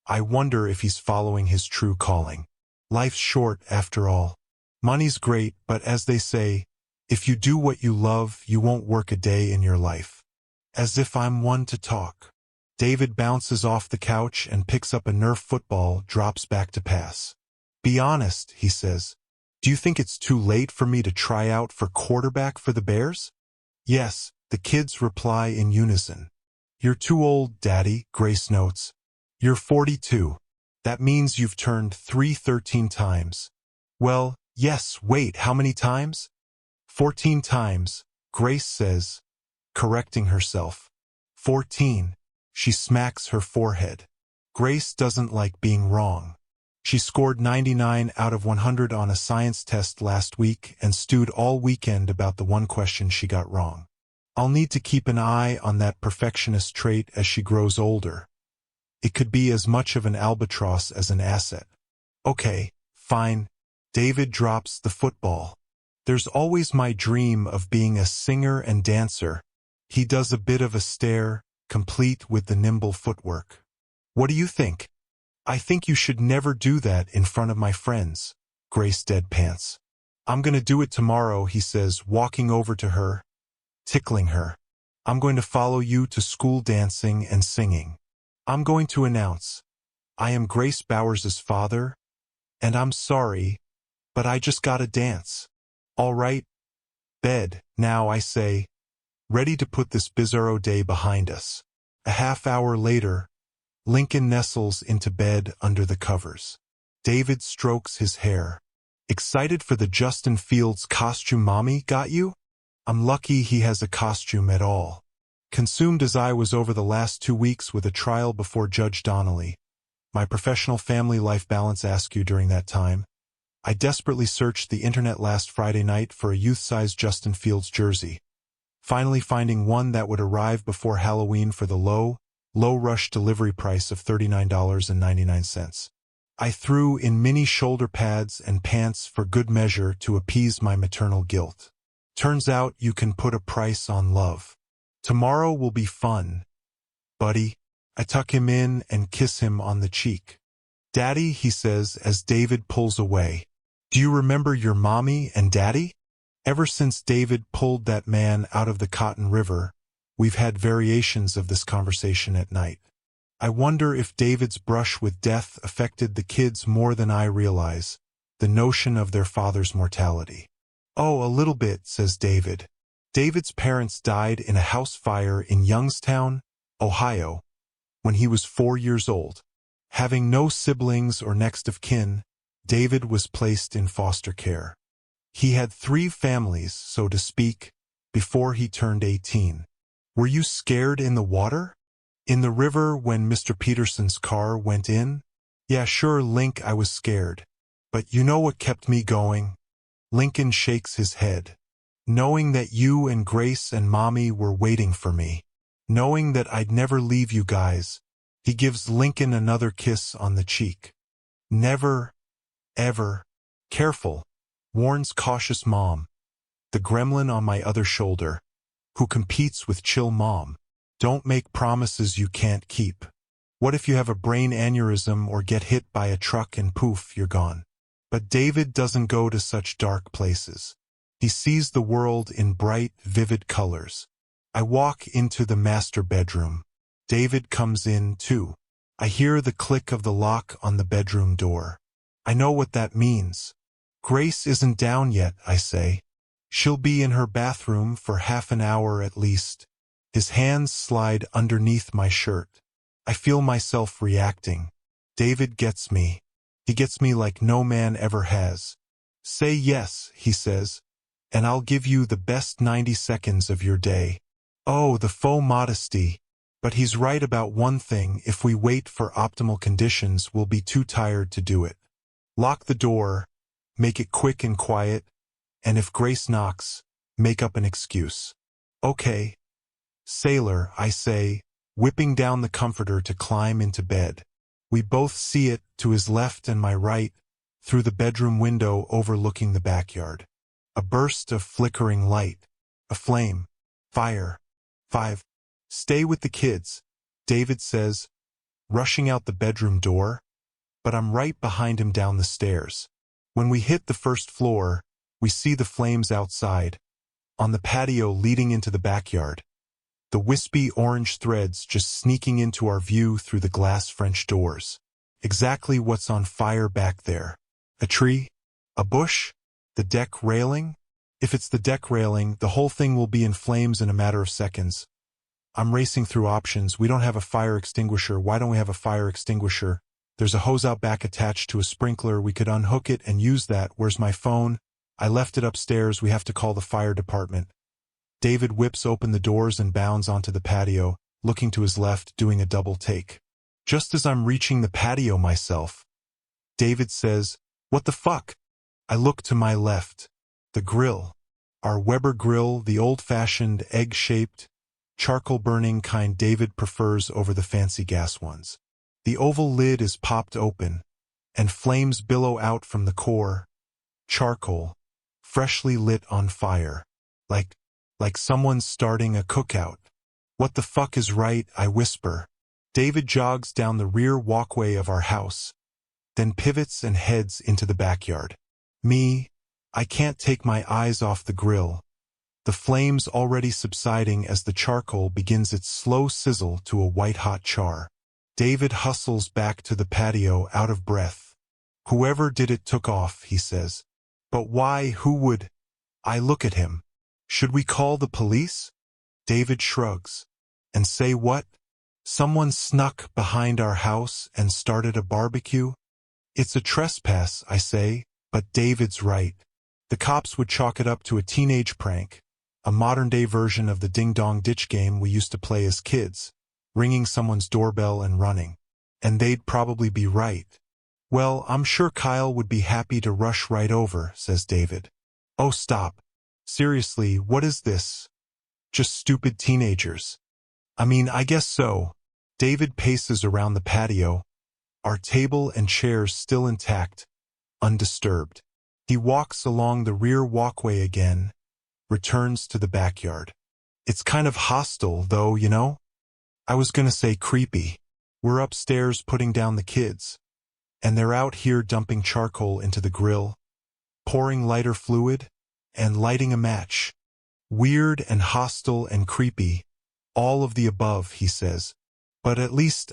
[SPEAKER 1] I wonder if he's following his true calling. Life's short, after all. Money's great, but as they say, if you do what you love, you won't work a day in your life. As if I'm one to talk. David bounces off the couch and picks up a Nerf football, drops back to pass. Be honest, he says. Do you think it's too late for me to try out for quarterback for the Bears? Yes, the kids reply in unison. You're too old, Daddy, Grace notes. You're 42. That means you've turned 13 times. Well, yes, wait, how many times? 14 times, Grace says, correcting herself. 14. She smacks her forehead. Grace doesn't like being wrong. She scored 99 out of 100 on a science test last week and stewed all weekend about the one question she got wrong. I'll need to keep an eye on that perfectionist trait as she grows older. It could be as much of an albatross as an asset. Okay, fine. David drops the football. There's always my dream of being a singer and dancer. He does a bit of a stare, complete with the nimble footwork. What do you think? I think you should never do that in front of my friends, Grace deadpants. I'm going to do it tomorrow, he says, walking over to her, tickling her. I'm going to follow you to school dancing and singing. I'm going to announce, I am Grace Bowers's father, And I'm sorry, but I just gotta dance. All right, bed, now I say, ready to put this bizarro day behind us. A half hour later, Lincoln nestles into bed under the covers. David strokes his hair. Excited for the Justin Fields costume mommy got you? I'm lucky he has a costume at all. Consumed as I was over the last 2 weeks with a trial before Judge Donnelly, my professional family life balance askew during that time, I desperately searched the internet last Friday night for a youth-sized Justin Fields jersey, finally finding one that would arrive before Halloween for the low rush delivery price of $39.99. I threw in mini shoulder pads and pants for good measure to appease my maternal guilt. Turns out you can put a price on love. Tomorrow will be fun, buddy. I tuck him in and kiss him on the cheek. Daddy, he says as David pulls away. Do you remember your mommy and daddy? Ever since David pulled that man out of the Cotton River, we've had variations of this conversation at night. I wonder if David's brush with death affected the kids more than I realize, the notion of their father's mortality. Oh, a little bit, says David. David's parents died in a house fire in Youngstown, Ohio, when he was 4 years old. Having no siblings or next of kin, David was placed in foster care. He had 3 families, so to speak, before he turned 18. Were you scared in the water? In the river when Mr. Peterson's car went in? Yeah, sure, Link, I was scared. But you know what kept me going? Lincoln shakes his head. Knowing that you and Grace and Mommy were waiting for me. Knowing that I'd never leave you guys. He gives Lincoln another kiss on the cheek. Never, ever. Careful, warns cautious Mom, the gremlin on my other shoulder, who competes with chill Mom. Don't make promises you can't keep. What if you have a brain aneurysm or get hit by a truck and poof, you're gone? But David doesn't go to such dark places. He sees the world in bright, vivid colors. I walk into the master bedroom. David comes in, too. I hear the click of the lock on the bedroom door. I know what that means. Grace isn't down yet, I say. She'll be in her bathroom for half an hour at least. His hands slide underneath my shirt. I feel myself reacting. David gets me. He gets me like no man ever has. Say yes, he says, and I'll give you the best 90 seconds of your day. Oh, the faux modesty. But he's right about one thing: if we wait for optimal conditions, we'll be too tired to do it. Lock the door, make it quick and quiet, and if Grace knocks, make up an excuse. Okay. Sailor, I say, whipping down the comforter to climb into bed. We both see it, to his left and my right, through the bedroom window overlooking the backyard. A burst of flickering light. A flame. Fire. 5. Stay with the kids, David says, rushing out the bedroom door, but I'm right behind him down the stairs. When we hit the first floor, we see the flames outside, on the patio leading into the backyard. The wispy orange threads just sneaking into our view through the glass French doors. Exactly what's on fire back there. A tree? A bush? The deck railing? If it's the deck railing, the whole thing will be in flames in a matter of seconds. I'm racing through options. We don't have a fire extinguisher. Why don't we have a fire extinguisher? There's a hose out back attached to a sprinkler. We could unhook it and use that. Where's my phone? I left it upstairs. We have to call the fire department. David whips open the doors and bounds onto the patio, looking to his left, doing a double take. Just as I'm reaching the patio myself, David says, "What the fuck?" I look to my left. The grill. Our Weber grill, the old-fashioned, egg-shaped, charcoal-burning kind David prefers over the fancy gas ones. The oval lid is popped open, and flames billow out from the core. Charcoal, freshly lit on fire. Like someone's starting a cookout. What the fuck is right, I whisper. David jogs down the rear walkway of our house, then pivots and heads into the backyard. I can't take my eyes off the grill. The flames already subsiding as the charcoal begins its slow sizzle to a white-hot char. David hustles back to the patio out of breath. Whoever did it took off, he says. But why, who would? I look at him. Should we call the police? David shrugs. And say what? Someone snuck behind our house and started a barbecue? It's a trespass, I say, but David's right. The cops would chalk it up to a teenage prank, a modern-day version of the ding-dong ditch game we used to play as kids, ringing someone's doorbell and running. And they'd probably be right. Well, I'm sure Kyle would be happy to rush right over, says David. Oh, stop. Seriously, what is this? Just stupid teenagers. I mean, I guess so. David paces around the patio, our table and chairs still intact, undisturbed. He walks along the rear walkway again, returns to the backyard. It's kind of hostile, though, you know? I was gonna say creepy. We're upstairs putting down the kids, and they're out here dumping charcoal into the grill, pouring lighter fluid, and lighting a match. Weird and hostile and creepy, all of the above, he says. But at least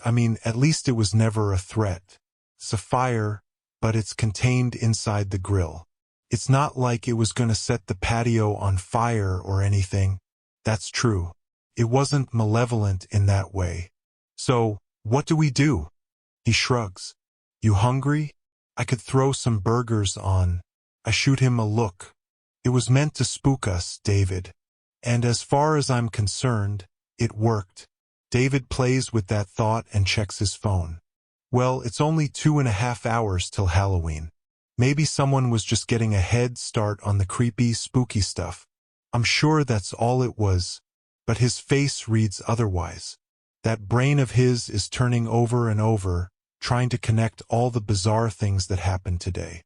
[SPEAKER 1] it was never a threat. It's a fire, but it's contained inside the grill. It's not like it was gonna set the patio on fire or anything. That's true. It wasn't malevolent in that way. So, what do we do? He shrugs. You hungry? I could throw some burgers on. I shoot him a look. It was meant to spook us, David. And as far as I'm concerned, it worked. David plays with that thought and checks his phone. Well, it's only 2.5 hours till Halloween. Maybe someone was just getting a head start on the creepy, spooky stuff. I'm sure that's all it was, but his face reads otherwise. That brain of his is turning over and over, trying to connect all the bizarre things that happened today.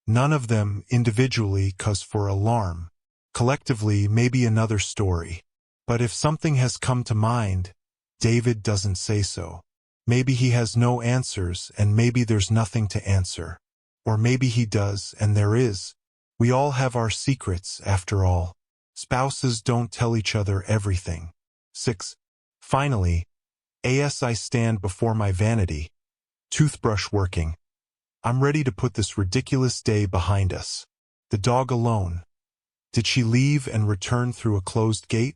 [SPEAKER 1] None of them individually cause for alarm. Collectively, maybe another story. But if something has come to mind, David doesn't say so. Maybe he has no answers and maybe there's nothing to answer. Or maybe he does and there is. We all have our secrets, after all. Spouses don't tell each other everything. 6. Finally, I stand before my vanity, toothbrush working. I'm ready to put this ridiculous day behind us. The dog alone. Did she leave and return through a closed gate?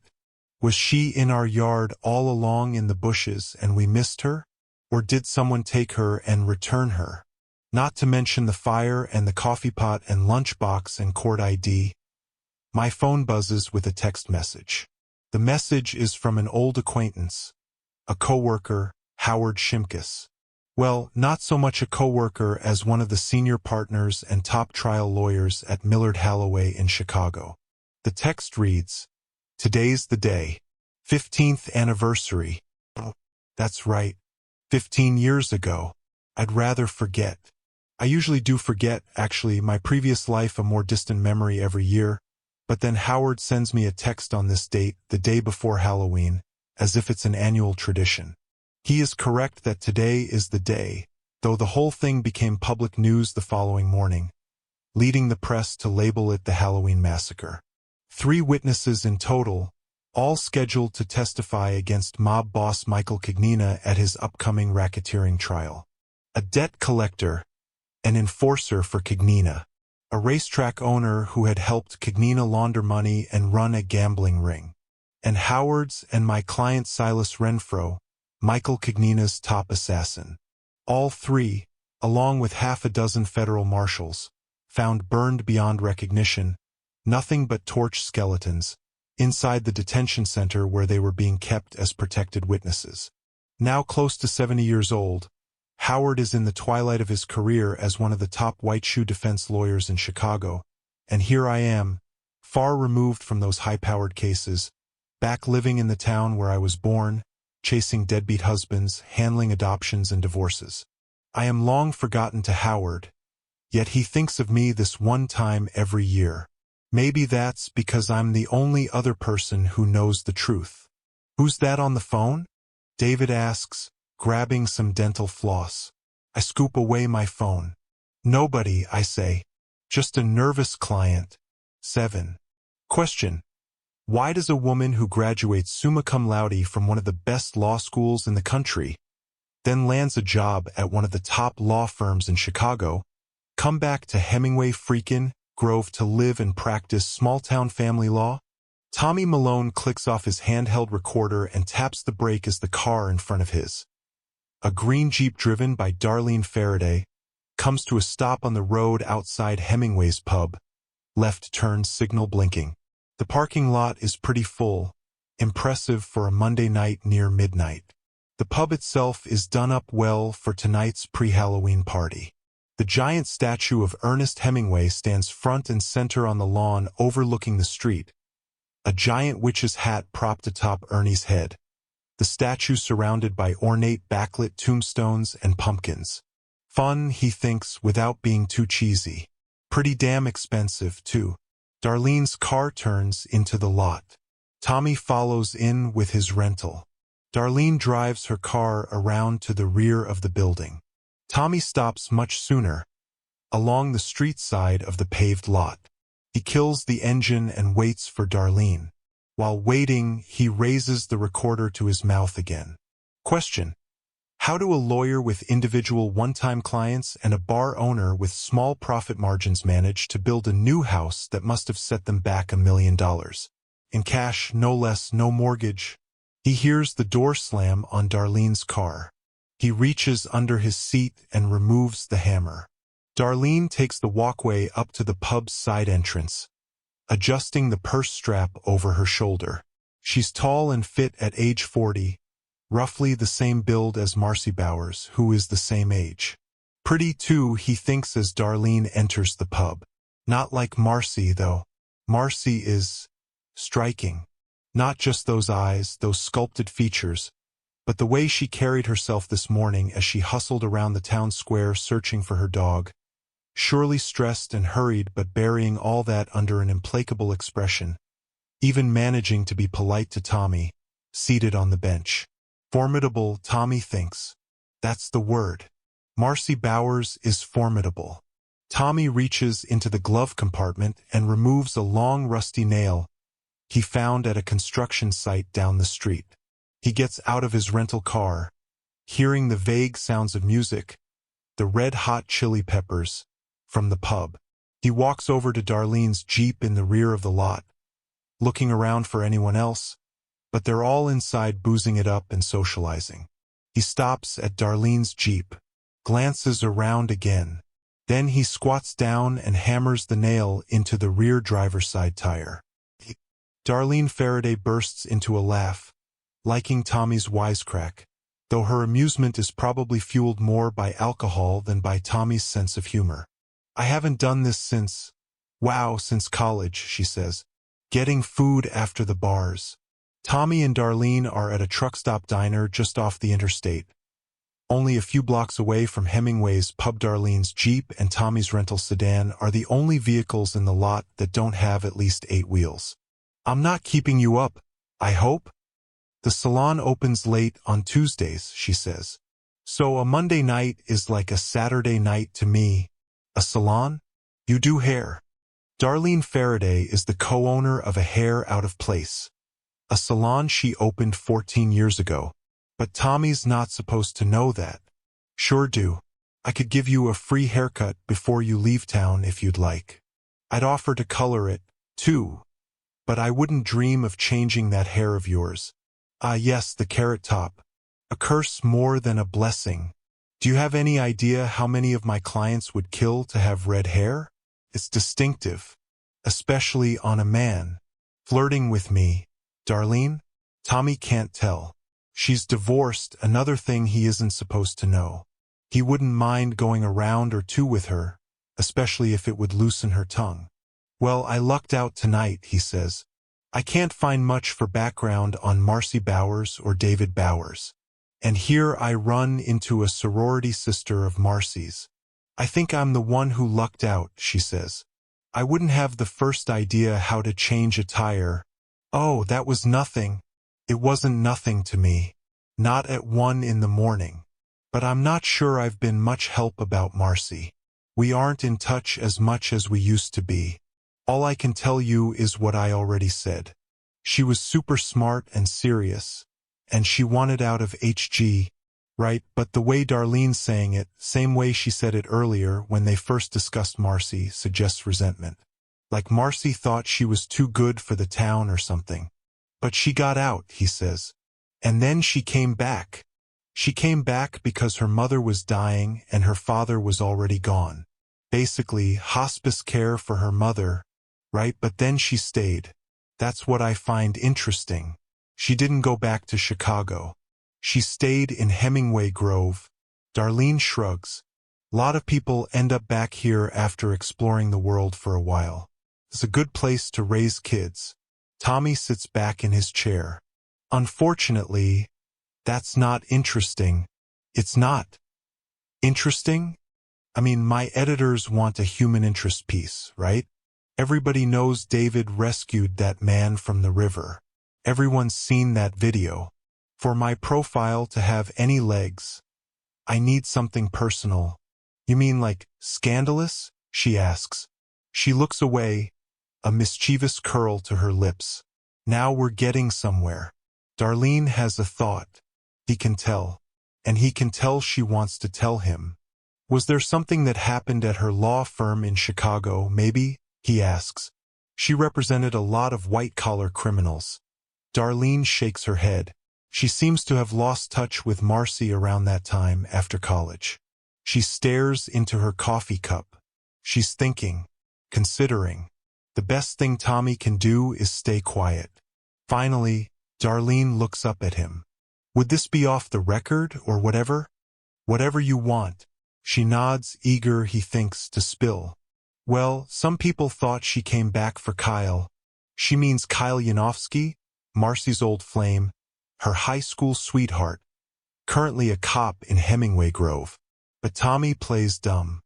[SPEAKER 1] Was she in our yard all along in the bushes and we missed her? Or did someone take her and return her? Not to mention the fire and the coffee pot and lunchbox and court ID. My phone buzzes with a text message. The message is from an old acquaintance, a coworker, Howard Shimkus. Well, not so much a coworker as one of the senior partners and top trial lawyers at Millard Holloway in Chicago. The text reads, "Today's the day. 15th anniversary." Oh, that's right. 15 years ago. I'd rather forget. I usually do forget, actually, my previous life a more distant memory every year, but then Howard sends me a text on this date, the day before Halloween, as if it's an annual tradition. He is correct that today is the day, though the whole thing became public news the following morning, leading the press to label it the Halloween massacre. 3 witnesses in total, all scheduled to testify against mob boss Michael Cagnina at his upcoming racketeering trial. A debt collector, an enforcer for Cagnina, a racetrack owner who had helped Cagnina launder money and run a gambling ring, and Howard's and my client Silas Renfro, Michael Cagnina's top assassin. All 3, along with half a dozen federal marshals, found burned beyond recognition, nothing but torch skeletons, inside the detention center where they were being kept as protected witnesses. Now close to 70 years old, Howard is in the twilight of his career as one of the top white shoe defense lawyers in Chicago, and here I am, far removed from those high-powered cases, back living in the town where I was born, chasing deadbeat husbands, handling adoptions and divorces. I am long forgotten to Howard, yet he thinks of me this one time every year. Maybe that's because I'm the only other person who knows the truth. Who's that on the phone? David asks, grabbing some dental floss. I scoop away my phone. Nobody, I say. Just a nervous client. 7. Question. Why does a woman who graduates summa cum laude from one of the best law schools in the country, then lands a job at one of the top law firms in Chicago, Come back to Hemingway freakin' Grove to live and practice small-town family law? Tommy Malone clicks off his handheld recorder and taps the brake as the car in front of his, a green Jeep driven by Darlene Faraday, comes to a stop on the road outside Hemingway's pub, left turn signal blinking. The parking lot is pretty full, impressive for a Monday night near midnight. The pub itself is done up well for tonight's pre-Halloween party. The giant statue of Ernest Hemingway stands front and center on the lawn overlooking the street, a giant witch's hat propped atop Ernie's head. The statue surrounded by ornate backlit tombstones and pumpkins. Fun, he thinks, without being too cheesy. Pretty damn expensive, too. Darlene's car turns into the lot. Tommy follows in with his rental. Darlene drives her car around to the rear of the building. Tommy stops much sooner, along the street side of the paved lot. He kills the engine and waits for Darlene. While waiting, he raises the recorder to his mouth again. Question: how do a lawyer with individual one-time clients and a bar owner with small profit margins manage to build a new house that must have set them back $1 million? In cash, no less, no mortgage. He hears the door slam on Darlene's car. He reaches under his seat and removes the hammer. Darlene takes the walkway up to the pub's side entrance, adjusting the purse strap over her shoulder. She's tall and fit at age 40, roughly the same build as Marcy Bowers, who is the same age. Pretty too, he thinks as Darlene enters the pub. Not like Marcy, though. Marcy is striking. Not just those eyes, those sculpted features, but the way she carried herself this morning as she hustled around the town square searching for her dog, surely stressed and hurried but burying all that under an implacable expression, even managing to be polite to Tommy, seated on the bench. Formidable, Tommy thinks. That's the word. Marcy Bowers is formidable. Tommy reaches into the glove compartment and removes a long rusty nail he found at a construction site down the street. He gets out of his rental car, hearing the vague sounds of music, the Red Hot Chili Peppers, from the pub. He walks over to Darlene's Jeep in the rear of the lot, looking around for anyone else, but they're all inside boozing it up and socializing. He stops at Darlene's Jeep, glances around again. Then he squats down and hammers the nail into the rear driver's side tire. Darlene Faraday bursts into a laugh, liking Tommy's wisecrack, though her amusement is probably fueled more by alcohol than by Tommy's sense of humor. I haven't done this since college, she says, getting food after the bars. Tommy and Darlene are at a truck stop diner just off the interstate, only a few blocks away from Hemingway's pub. Darlene's Jeep and Tommy's rental sedan are the only vehicles in the lot that don't have at least 8 wheels. I'm not keeping you up, I hope? The salon opens late on Tuesdays, she says. So a Monday night is like a Saturday night to me. A salon? You do hair. Darlene Faraday is the co-owner of a Hair Out of Place, a salon she opened 14 years ago. But Tommy's not supposed to know that. Sure do. I could give you a free haircut before you leave town if you'd like. I'd offer to color it, too. But I wouldn't dream of changing that hair of yours. Ah yes, the carrot top. A curse more than a blessing. Do you have any idea how many of my clients would kill to have red hair? It's distinctive, especially on a man. Flirting with me, Darlene? Tommy can't tell. She's divorced, another thing he isn't supposed to know. He wouldn't mind going a round or two with her, especially if it would loosen her tongue. Well, I lucked out tonight, he says. I can't find much for background on Marcy Bowers or David Bowers. And here I run into a sorority sister of Marcy's. I think I'm the one who lucked out, she says. I wouldn't have the first idea how to change a tire. Oh, that was nothing. It wasn't nothing to me. Not at 1 in the morning. But I'm not sure I've been much help about Marcy. We aren't in touch as much as we used to be. All I can tell you is what I already said. She was super smart and serious, and she wanted out of HG, Right, but the way Darlene's saying it, same way she said it earlier when they first discussed Marcy, suggests resentment. Like Marcy thought she was too good for the town or something. But she got out, he says. And then she came back. She came back because her mother was dying and her father was already gone. Basically, hospice care for her mother, right? But then she stayed. That's what I find interesting. She didn't go back to Chicago. She stayed in Hemingway Grove. Darlene shrugs. Lot of people end up back here after exploring the world for a while. It's a good place to raise kids. Tommy sits back in his chair. Unfortunately, that's not interesting. It's not. Interesting? I mean, my editors want a human interest piece, right? Everybody knows David rescued that man from the river. Everyone's seen that video. For my profile to have any legs, I need something personal. You mean like scandalous? She asks. She looks away, a mischievous curl to her lips. Now we're getting somewhere. Darlene has a thought. He can tell. And he can tell she wants to tell him. Was there something that happened at her law firm in Chicago, maybe? He asks. She represented a lot of white-collar criminals. Darlene shakes her head. She seems to have lost touch with Marcy around that time after college. She stares into her coffee cup. She's thinking, considering. The best thing Tommy can do is stay quiet. Finally, Darlene looks up at him. Would this be off the record or whatever? Whatever you want. She nods, eager, he thinks, to spill. Well, some people thought she came back for Kyle. She means Kyle Yanofsky, Marcy's old flame, her high school sweetheart, currently a cop in Hemingway Grove. But Tommy plays dumb.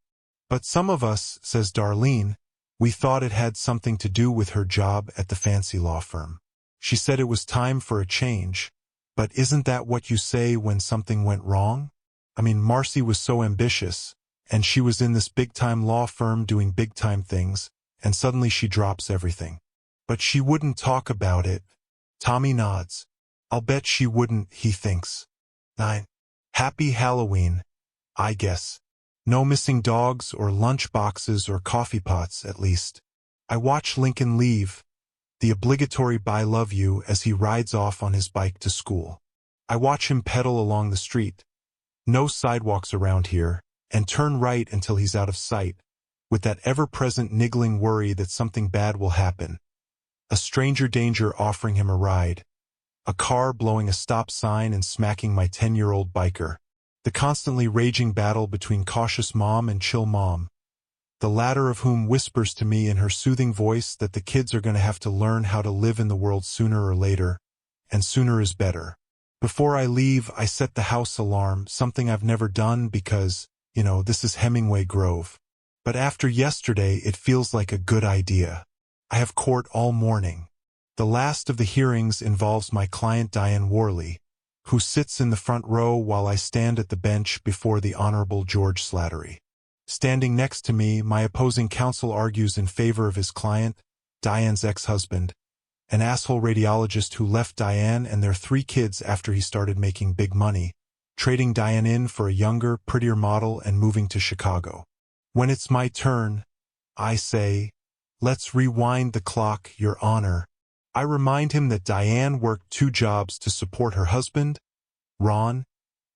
[SPEAKER 1] But some of us, says Darlene, we thought it had something to do with her job at the fancy law firm. She said it was time for a change. But isn't that what you say when something went wrong? I mean, Marcy was so ambitious, and she was in this big-time law firm doing big-time things, and suddenly she drops everything. But she wouldn't talk about it. Tommy nods. I'll bet she wouldn't, he thinks. 9. Happy Halloween, I guess. No missing dogs or lunch boxes or coffee pots, at least. I watch Lincoln leave, the obligatory "bye love you" as he rides off on his bike to school. I watch him pedal along the street. No sidewalks around here, and turn right until he's out of sight, with that ever-present niggling worry that something bad will happen. A stranger danger offering him a ride. A car blowing a stop sign and smacking my 10-year-old biker. The constantly raging battle between cautious mom and chill mom. The latter of whom whispers to me in her soothing voice that the kids are going to have to learn how to live in the world sooner or later, and sooner is better. Before I leave, I set the house alarm, something I've never done because, this is Hemingway Grove. But after yesterday, it feels like a good idea. I have court all morning. The last of the hearings involves my client Diane Worley, who sits in the front row while I stand at the bench before the Honorable George Slattery. Standing next to me, my opposing counsel argues in favor of his client, Diane's ex-husband, an asshole radiologist who left Diane and their 3 kids after he started making big money, trading Diane in for a younger, prettier model and moving to Chicago. When it's my turn, I say, "Let's rewind the clock, Your Honor." I remind him that Diane worked 2 jobs to support her husband, Ron,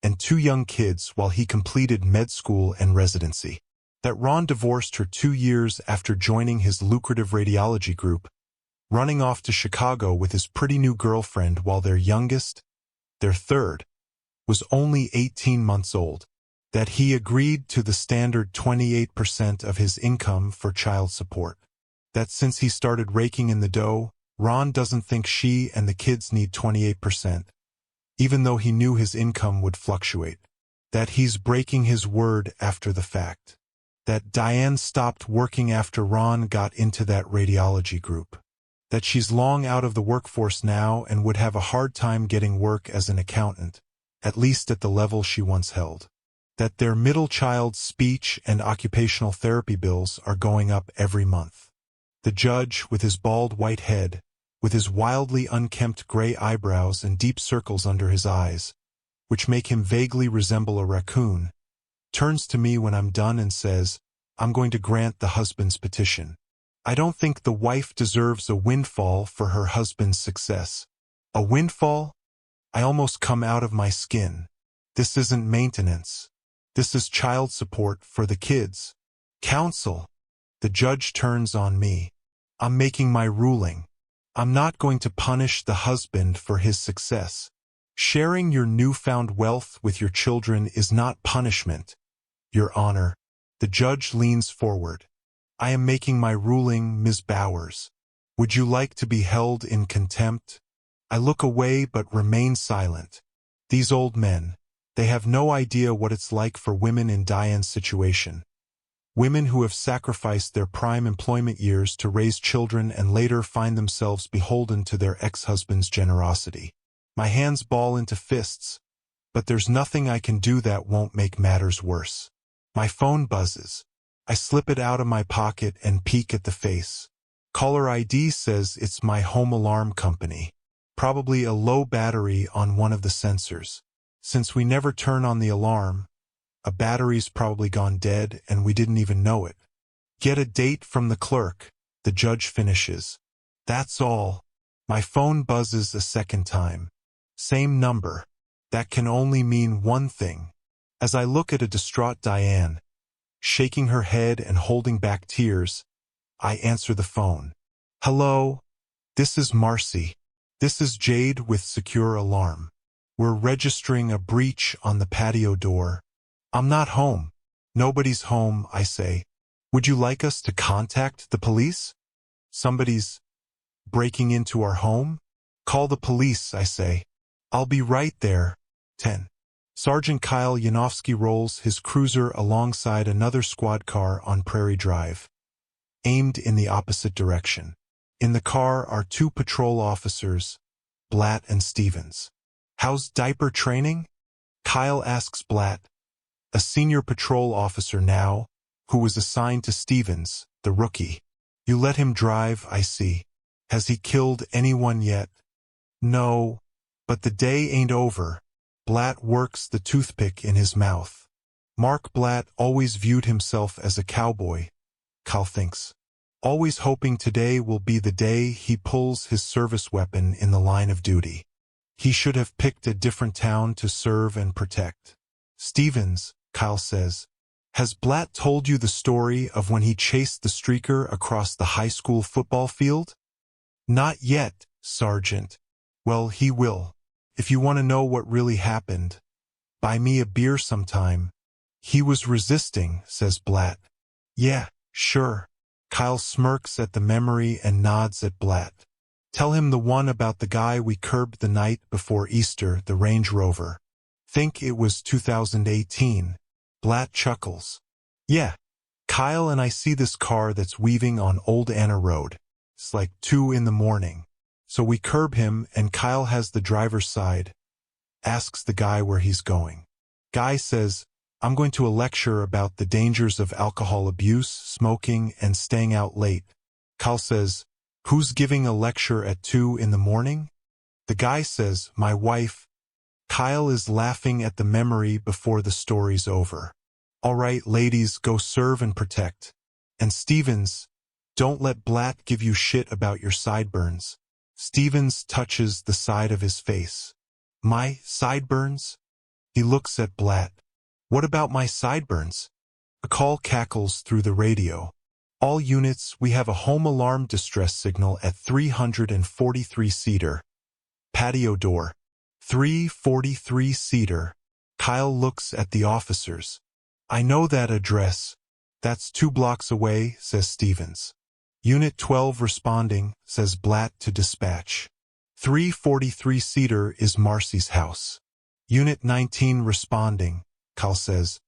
[SPEAKER 1] and 2 young kids while he completed med school and residency. That Ron divorced her 2 years after joining his lucrative radiology group, running off to Chicago with his pretty new girlfriend while their youngest, their third, was only 18 months old. That he agreed to the standard 28% of his income for child support. That since he started raking in the dough, Ron doesn't think she and the kids need 28%, even though he knew his income would fluctuate. That he's breaking his word after the fact. That Diane stopped working after Ron got into that radiology group. That she's long out of the workforce now and would have a hard time getting work as an accountant, at least at the level she once held. That their middle child's speech and occupational therapy bills are going up every month. The judge, with his bald white head, with his wildly unkempt gray eyebrows and deep circles under his eyes, which make him vaguely resemble a raccoon, turns to me when I'm done and says, I'm going to grant the husband's petition. I don't think the wife deserves a windfall for her husband's success. A windfall? I almost come out of my skin. This isn't maintenance. This is child support for the kids. Counsel. The judge turns on me. I'm making my ruling. I'm not going to punish the husband for his success. Sharing your newfound wealth with your children is not punishment, Your Honor. The judge leans forward. I am making my ruling, Ms. Bowers. Would you like to be held in contempt? I look away but remain silent. These old men, they have no idea what it's like for women in Diane's situation. Women who have sacrificed their prime employment years to raise children and later find themselves beholden to their ex-husband's generosity. My hands ball into fists, but there's nothing I can do that won't make matters worse. My phone buzzes. I slip it out of my pocket and peek at the face. Caller ID says it's my home alarm company. Probably a low battery on one of the sensors. Since we never turn on the alarm, a battery's probably gone dead and we didn't even know it. Get a date from the clerk, the judge finishes. That's all. My phone buzzes a second time. Same number. That can only mean one thing. As I look at a distraught Diane, shaking her head and holding back tears, I answer the phone. Hello? This is Marcy. This is Jade with Secure Alarm. We're registering a breach on the patio door. I'm not home. Nobody's home, I say. Would you like us to contact the police? Somebody's breaking into our home? Call the police, I say. I'll be right there. 10. Sergeant Kyle Yanofsky rolls his cruiser alongside another squad car on Prairie Drive, aimed in the opposite direction. In the car are two patrol officers, Blatt and Stevens. How's diaper training? Kyle asks Blatt, a senior patrol officer now, who was assigned to Stevens, the rookie. You let him drive, I see. Has he killed anyone yet? No, but the day ain't over. Blatt works the toothpick in his mouth. Mark Blatt always viewed himself as a cowboy, Kyle thinks, always hoping today will be the day he pulls his service weapon in the line of duty. He should have picked a different town to serve and protect. Stevens, Kyle says, has Blatt told you the story of when he chased the streaker across the high school football field? Not yet, Sergeant. Well, he will. If you want to know what really happened, buy me a beer sometime. He was resisting, says Blatt. Yeah, sure. Kyle smirks at the memory and nods at Blatt. Tell him the one about the guy we curbed the night before Easter, the Range Rover. Think it was 2018. Blatt chuckles. Yeah. Kyle and I see this car that's weaving on Old Anna Road. It's like 2 in the morning. So we curb him and Kyle has the driver's side. Asks the guy where he's going. Guy says, I'm going to a lecture about the dangers of alcohol abuse, smoking, and staying out late. Kyle says, who's giving a lecture at 2 in the morning? The guy says, my wife. Kyle is laughing at the memory before the story's over. All right, ladies, go serve and protect. And Stevens, don't let Blatt give you shit about your sideburns. Stevens touches the side of his face. My sideburns? He looks at Blatt. What about my sideburns? A call cackles through the radio. All units, we have a home alarm distress signal at 343 Cedar. Patio door. 343 Cedar. Kyle looks at the officers. I know that address. That's 2 blocks away, says Stevens. Unit 12 responding, says Blatt to dispatch. 343 Cedar is Marcy's house. Unit 19 responding, Kyle says.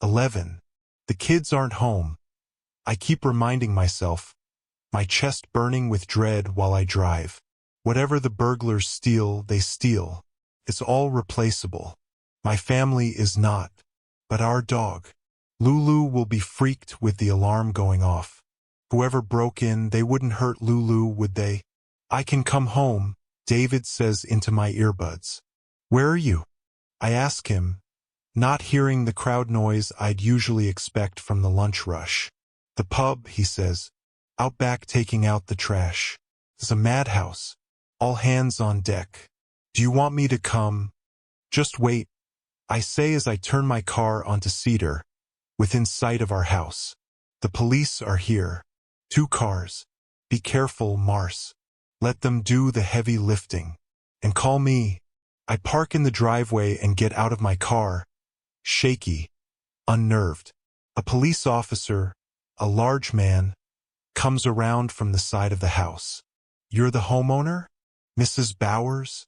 [SPEAKER 1] 11. The kids aren't home. I keep reminding myself, my chest burning with dread while I drive. Whatever the burglars steal, they steal. It's all replaceable. My family is not. But our dog. Lulu will be freaked with the alarm going off. Whoever broke in, they wouldn't hurt Lulu, would they? I can come home, David says into my earbuds. Where are you? I ask him, not hearing the crowd noise I'd usually expect from the lunch rush. The pub, he says, out back taking out the trash. It's a madhouse. All hands on deck. Do you want me to come? Just wait, I say as I turn my car onto Cedar, within sight of our house. The police are here. 2 cars. Be careful, Mars. Let them do the heavy lifting. And call me. I park in the driveway and get out of my car, shaky, unnerved. A police officer, a large man, comes around from the side of the house. You're the homeowner? Mrs. Bowers?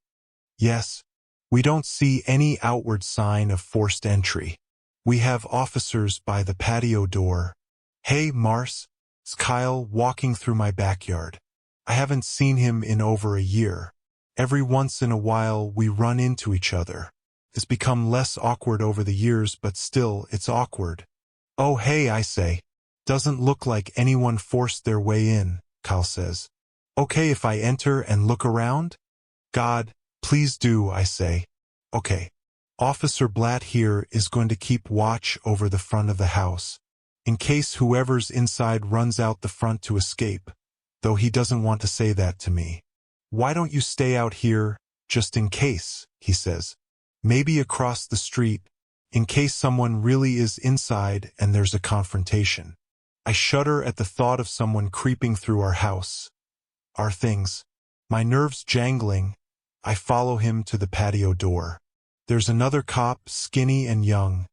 [SPEAKER 1] Yes. We don't see any outward sign of forced entry. We have officers by the patio door. Hey, Mars. It's Kyle walking through my backyard. I haven't seen him in over a year. Every once in a while we run into each other. It's become less awkward over the years, but still, it's awkward. Oh, hey, I say. Doesn't look like anyone forced their way in, Kyle says. Okay if I enter and look around? God, please do, I say. Okay. Officer Blatt here is going to keep watch over the front of the house, in case whoever's inside runs out the front to escape, though he doesn't want to say that to me. Why don't you stay out here, just in case, he says. Maybe across the street, in case someone really is inside and there's a confrontation. I shudder at the thought of someone creeping through our house. Our things. My nerves jangling, I follow him to the patio door. There's another cop, skinny and young,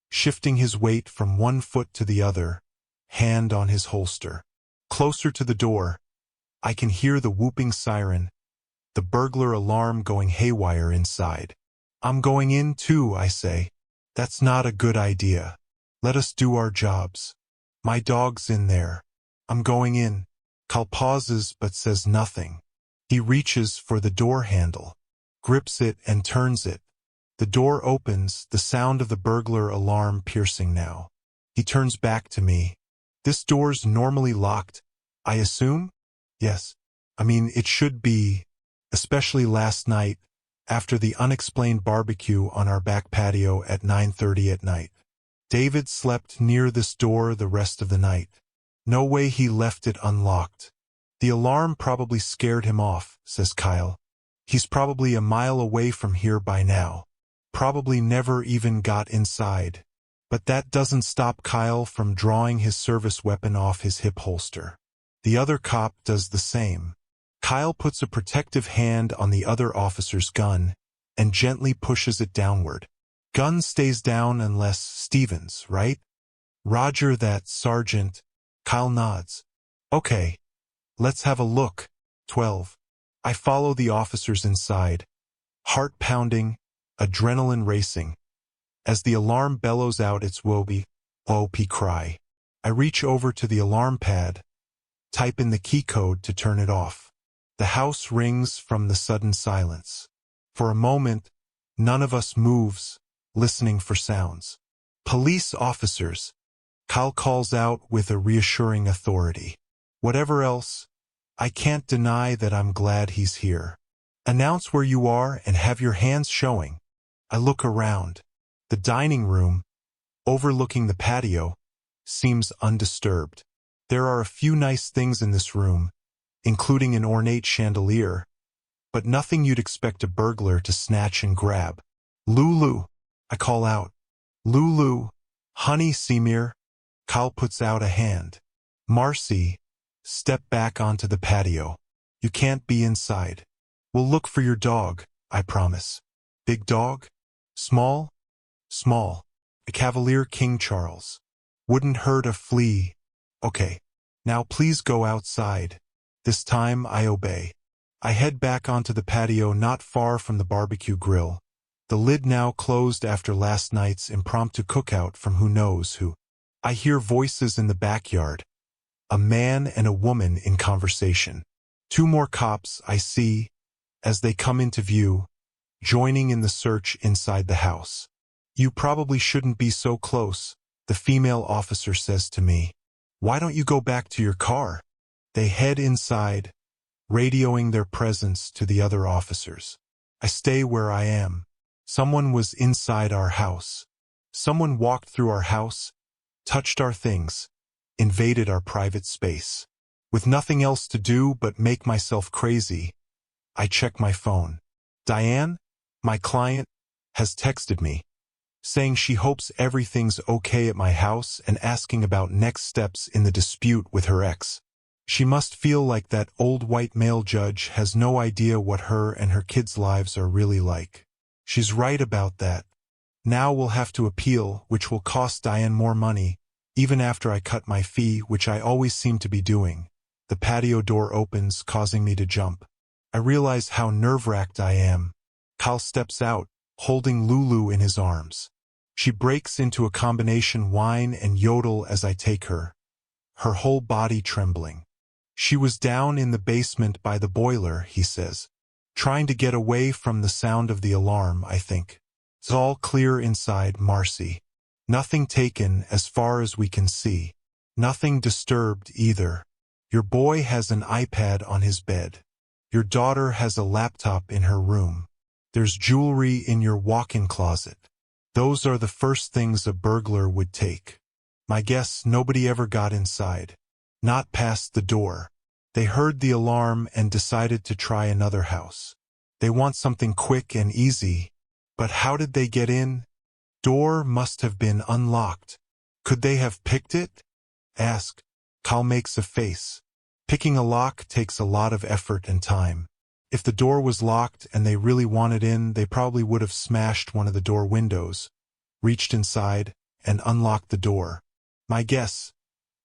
[SPEAKER 1] shifting his weight from one foot to the other, hand on his holster. Closer to the door, I can hear the whooping siren, the burglar alarm going haywire inside. I'm going in too, I say. That's not a good idea. Let us do our jobs. My dog's in there. I'm going in. Cal pauses but says nothing. He reaches for the door handle, grips it and turns it. The door opens, the sound of the burglar alarm piercing now. He turns back to me. This door's normally locked, I assume? Yes. I mean, it should be, especially last night, after the unexplained barbecue on our back patio at 9:30 at night. David slept near this door the rest of the night. No way he left it unlocked. The alarm probably scared him off, says Kyle. He's probably a mile away from here by now. Probably never even got inside. But that doesn't stop Kyle from drawing his service weapon off his hip holster. The other cop does the same. Kyle puts a protective hand on the other officer's gun and gently pushes it downward. Gun stays down unless Stevens, right? Roger that, Sergeant. Kyle nods. Okay. Let's have a look. 12. I follow the officers inside. Heart pounding, adrenaline racing. As the alarm bellows out its whoopee cry, I reach over to the alarm pad, type in the key code to turn it off. The house rings from the sudden silence. For a moment, none of us moves, listening for sounds. Police officers, Kyle calls out with a reassuring authority. Whatever else, I can't deny that I'm glad he's here. Announce where you are and have your hands showing. I look around. The dining room, overlooking the patio, seems undisturbed. There are a few nice things in this room, including an ornate chandelier, but nothing you'd expect a burglar to snatch and grab. Lulu, I call out. Lulu, honey, Semir. Kyle puts out a hand. Marcy, step back onto the patio. You can't be inside. We'll look for your dog, I promise. Big dog? Small? Small. A Cavalier King Charles. Wouldn't hurt a flea. Okay. Now please go outside. This time I obey. I head back onto the patio not far from the barbecue grill, the lid now closed after last night's impromptu cookout from who knows who. I hear voices in the backyard. A man and a woman in conversation. 2 more cops I see, as they come into view, joining in the search inside the house. You probably shouldn't be so close, the female officer says to me. Why don't you go back to your car? They head inside, radioing their presence to the other officers. I stay where I am, Someone was inside our house. Someone walked through our house, touched our things, invaded our private space. With nothing else to do but make myself crazy, I check my phone. Diane, my client, has texted me, saying she hopes everything's okay at my house and asking about next steps in the dispute with her ex. She must feel like that old white male judge has no idea what her and her kids' lives are really like. She's right about that. Now we'll have to appeal, which will cost Diane more money, even after I cut my fee, which I always seem to be doing. The patio door opens, causing me to jump. I realize how nerve-wracked I am. Kyle steps out, holding Lulu in his arms. She breaks into a combination whine and yodel as I take her, her whole body trembling. She was down in the basement by the boiler, he says, trying to get away from the sound of the alarm, I think. It's all clear inside, Marcy. Nothing taken as far as we can see. Nothing disturbed either. Your boy has an iPad on his bed. Your daughter has a laptop in her room. There's jewelry in your walk-in closet. Those are the first things a burglar would take. My guess, nobody ever got inside. Not past the door. They heard the alarm and decided to try another house. They want something quick and easy. But how did they get in? Door must have been unlocked. Could they have picked it? Ask. Kyle makes a face. Picking a lock takes a lot of effort and time. If the door was locked and they really wanted in, they probably would have smashed one of the door windows, reached inside, and unlocked the door. My guess,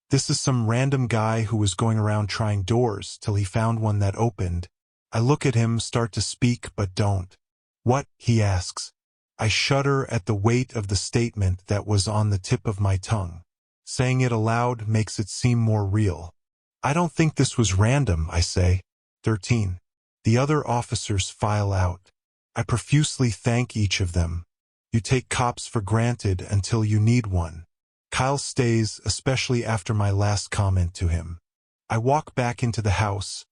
[SPEAKER 1] this is some random guy who was going around trying doors till he found one that opened. I look at him, start to speak, but don't. What? He asks. I shudder at the weight of the statement that was on the tip of my tongue. Saying it aloud makes it seem more real. I don't think this was random, I say. 13. The other officers file out. I profusely thank each of them. You take cops for granted until you need one. Kyle stays, especially after my last comment to him. I walk back into the house,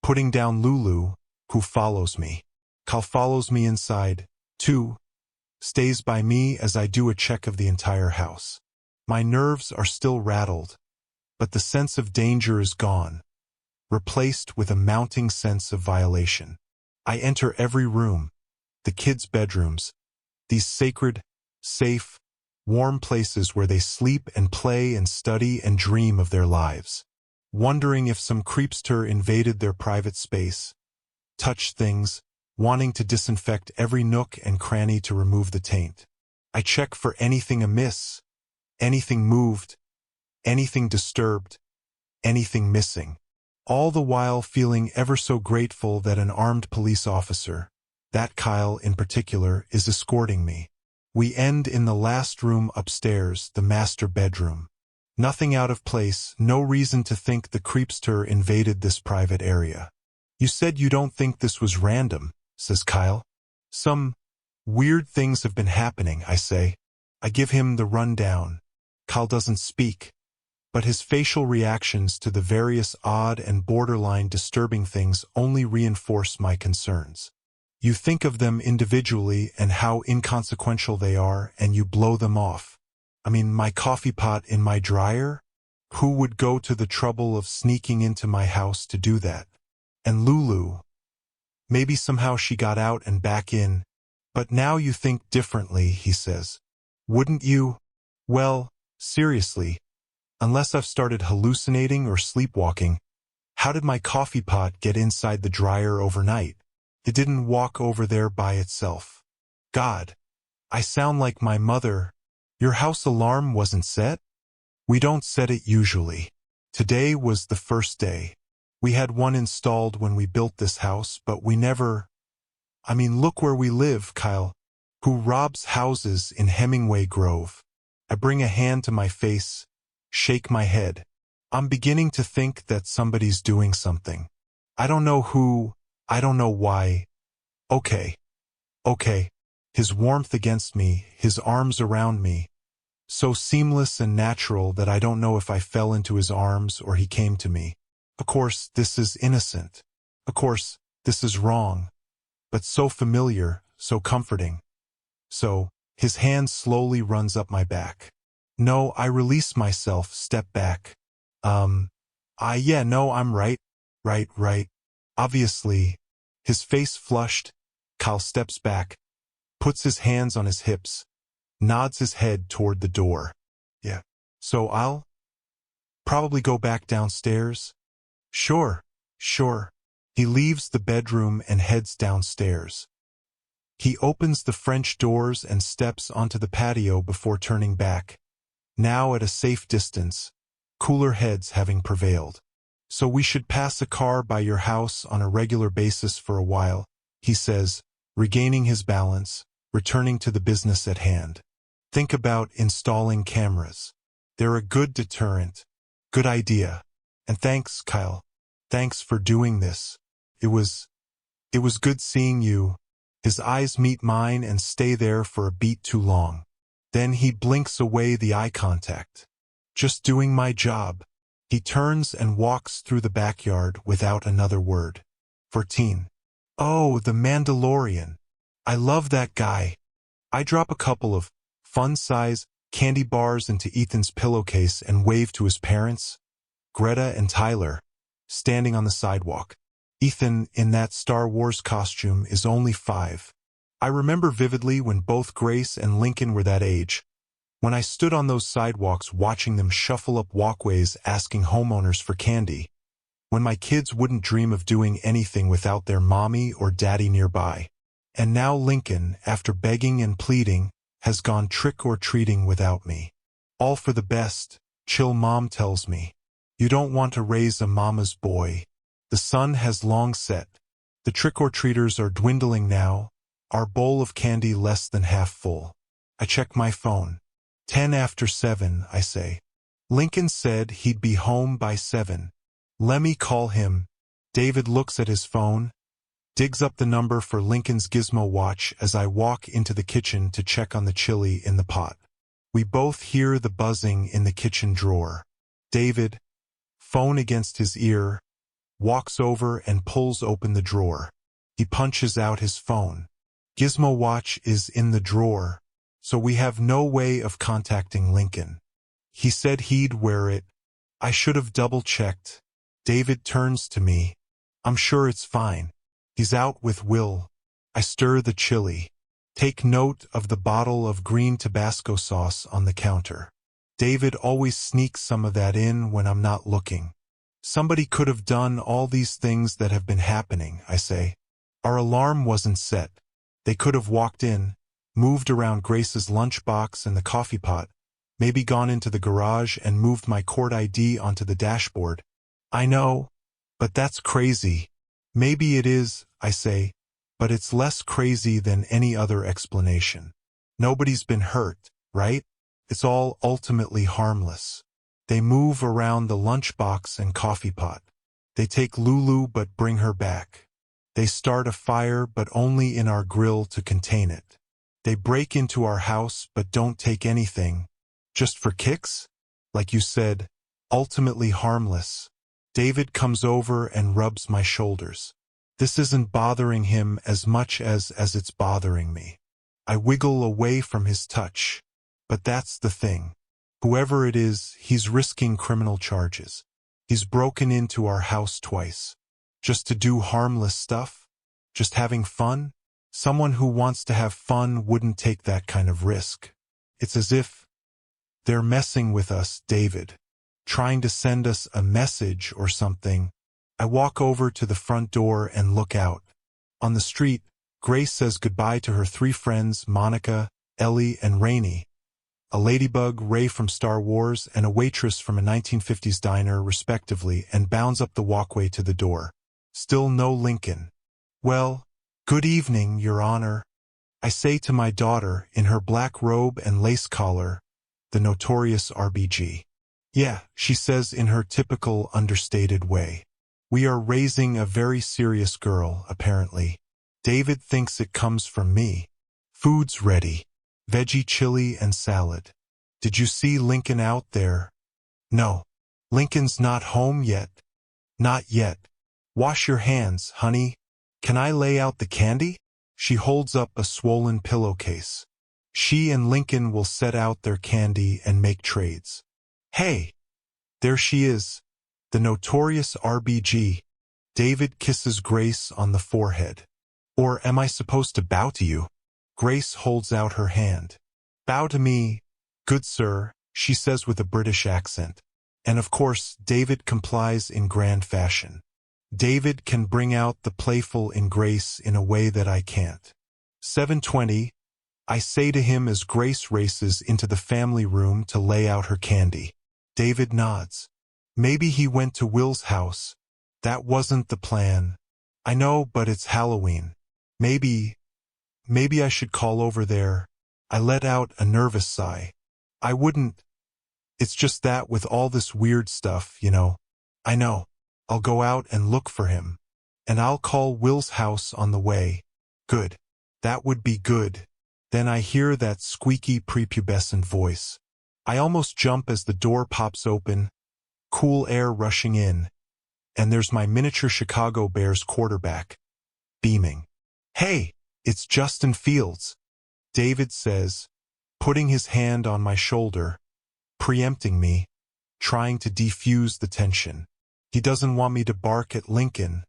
[SPEAKER 1] putting down Lulu, who follows me. Kyle follows me inside, too, stays by me as I do a check of the entire house. My nerves are still rattled, but the sense of danger is gone, replaced with a mounting sense of violation. I enter every room, the kids' bedrooms, these sacred, safe, warm places where they sleep and play and study and dream of their lives, wondering if some creepster invaded their private space, touched things, wanting to disinfect every nook and cranny to remove the taint. I check for anything amiss, anything moved, anything disturbed, anything missing. All the while feeling ever so grateful that an armed police officer, that Kyle in particular, is escorting me. We end in the last room upstairs, the master bedroom. Nothing out of place, no reason to think the creepster invaded this private area. You said you don't think this was random, says Kyle. Some weird things have been happening, I say. I give him the rundown. Kyle doesn't speak, but his facial reactions to the various odd and borderline disturbing things only reinforce my concerns. You think of them individually and how inconsequential they are, and you blow them off. I mean, my coffee pot in my dryer? Who would go to the trouble of sneaking into my house to do that? And Lulu? Maybe somehow she got out and back in. But now you think differently, he says. Wouldn't you? Well, seriously, unless I've started hallucinating or sleepwalking, how did my coffee pot get inside the dryer overnight? It didn't walk over there by itself. God, I sound like my mother. Your house alarm wasn't set? We don't set it usually. Today was the first day. We had one installed when we built this house, but we never... I mean, look where we live, Kyle. Who robs houses in Hemingway Grove? I bring a hand to my face, shake my head. I'm beginning to think that somebody's doing something. I don't know who, I don't know why. Okay. His warmth against me, his arms around me. So seamless and natural that I don't know if I fell into his arms or he came to me. Of course, this is innocent. Of course, this is wrong. But so familiar, so comforting. So, his hand slowly runs up my back. No, I release myself, step back. Yeah, no, I'm right. Right. Obviously. His face flushed. Kyle steps back, puts his hands on his hips, nods his head toward the door. Yeah. So I'll probably go back downstairs? Sure. He leaves the bedroom and heads downstairs. He opens the French doors and steps onto the patio before turning back, now at a safe distance, cooler heads having prevailed. So we should pass a car by your house on a regular basis for a while, he says, regaining his balance, returning to the business at hand. Think about installing cameras. They're a good deterrent. Good idea. And thanks, Kyle. Thanks for doing this. It was good seeing you. His eyes meet mine and stay there for a beat too long. Then he blinks away the eye contact. Just doing my job. He turns and walks through the backyard without another word. 14. Oh, the Mandalorian. I love that guy. I drop a couple of fun-size candy bars into Ethan's pillowcase and wave to his parents, Greta and Tyler, standing on the sidewalk. Ethan, in that Star Wars costume, is only 5. I remember vividly when both Grace and Lincoln were that age, when I stood on those sidewalks watching them shuffle up walkways asking homeowners for candy, when my kids wouldn't dream of doing anything without their mommy or daddy nearby. And now Lincoln, after begging and pleading, has gone trick-or-treating without me. All for the best, chill mom tells me. You don't want to raise a mama's boy. The sun has long set. The trick-or-treaters are dwindling now, our bowl of candy less than half full. I check my phone. 10 after 7, I say. Lincoln said he'd be home by 7. Lemme call him. David looks at his phone, digs up the number for Lincoln's gizmo watch as I walk into the kitchen to check on the chili in the pot. We both hear the buzzing in the kitchen drawer. David, phone against his ear, walks over and pulls open the drawer. He punches out his phone. Gizmo watch is in the drawer, so we have no way of contacting Lincoln. He said he'd wear it. I should have double-checked. David turns to me. I'm sure it's fine. He's out with Will. I stir the chili. Take note of the bottle of green Tabasco sauce on the counter. David always sneaks some of that in when I'm not looking. Somebody could have done all these things that have been happening, I say. Our alarm wasn't set. They could have walked in, moved around Grace's lunchbox and the coffee pot, maybe gone into the garage and moved my court ID onto the dashboard. I know, but that's crazy. Maybe it is, I say, but it's less crazy than any other explanation. Nobody's been hurt, right? It's all ultimately harmless. They move around the lunchbox and coffee pot. They take Lulu but bring her back. They start a fire but only in our grill to contain it. They break into our house but don't take anything. Just for kicks? Like you said, ultimately harmless. David comes over and rubs my shoulders. This isn't bothering him as much as it's bothering me. I wiggle away from his touch. But that's the thing. Whoever it is, he's risking criminal charges. He's broken into our house twice. Just to do harmless stuff? Just having fun? Someone who wants to have fun wouldn't take that kind of risk. It's as if they're messing with us, David. Trying to send us a message or something. I walk over to the front door and look out. On the street, Grace says goodbye to her 3 friends, Monica, Ellie, and Rainey. A ladybug, Ray from Star Wars, and a waitress from a 1950s diner, respectively, and bounds up the walkway to the door. Still no Lincoln. Well, good evening, Your Honor. I say to my daughter, in her black robe and lace collar, the notorious RBG. Yeah, she says in her typical understated way. We are raising a very serious girl, apparently. David thinks it comes from me. Food's ready. Veggie chili and salad. Did you see Lincoln out there? No. Lincoln's not home yet. Not yet. Wash your hands, honey. Can I lay out the candy? She holds up a swollen pillowcase. She and Lincoln will set out their candy and make trades. Hey, there she is, the notorious RBG. David kisses Grace on the forehead. Or am I supposed to bow to you? Grace holds out her hand. Bow to me, good sir, she says with a British accent. And of course, David complies in grand fashion. David can bring out the playful in Grace in a way that I can't. 7:20, I say to him as Grace races into the family room to lay out her candy. David nods. Maybe he went to Will's house. That wasn't the plan. I know, but it's Halloween. Maybe I should call over there. I let out a nervous sigh. I wouldn't. It's just that with all this weird stuff, you know. I know. I'll go out and look for him. And I'll call Will's house on the way. Good. That would be good. Then I hear that squeaky prepubescent voice. I almost jump as the door pops open, cool air rushing in, and there's my miniature Chicago Bears quarterback, beaming. Hey, it's Justin Fields, David says, putting his hand on my shoulder, preempting me, trying to defuse the tension. He doesn't want me to bark at Lincoln,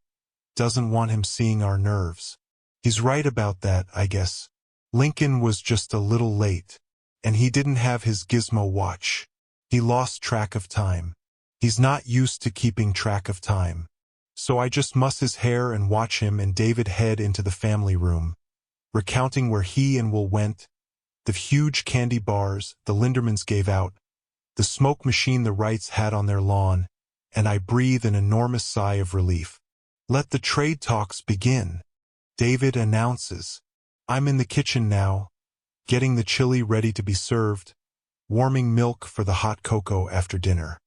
[SPEAKER 1] doesn't want him seeing our nerves. He's right about that, I guess. Lincoln was just a little late, and he didn't have his gizmo watch. He lost track of time. He's not used to keeping track of time. So I just muss his hair and watch him and David head into the family room, recounting where he and Will went, the huge candy bars the Lindermans gave out, the smoke machine the Wrights had on their lawn, and I breathe an enormous sigh of relief. Let the trade talks begin, David announces. I'm in the kitchen now, getting the chili ready to be served, warming milk for the hot cocoa after dinner.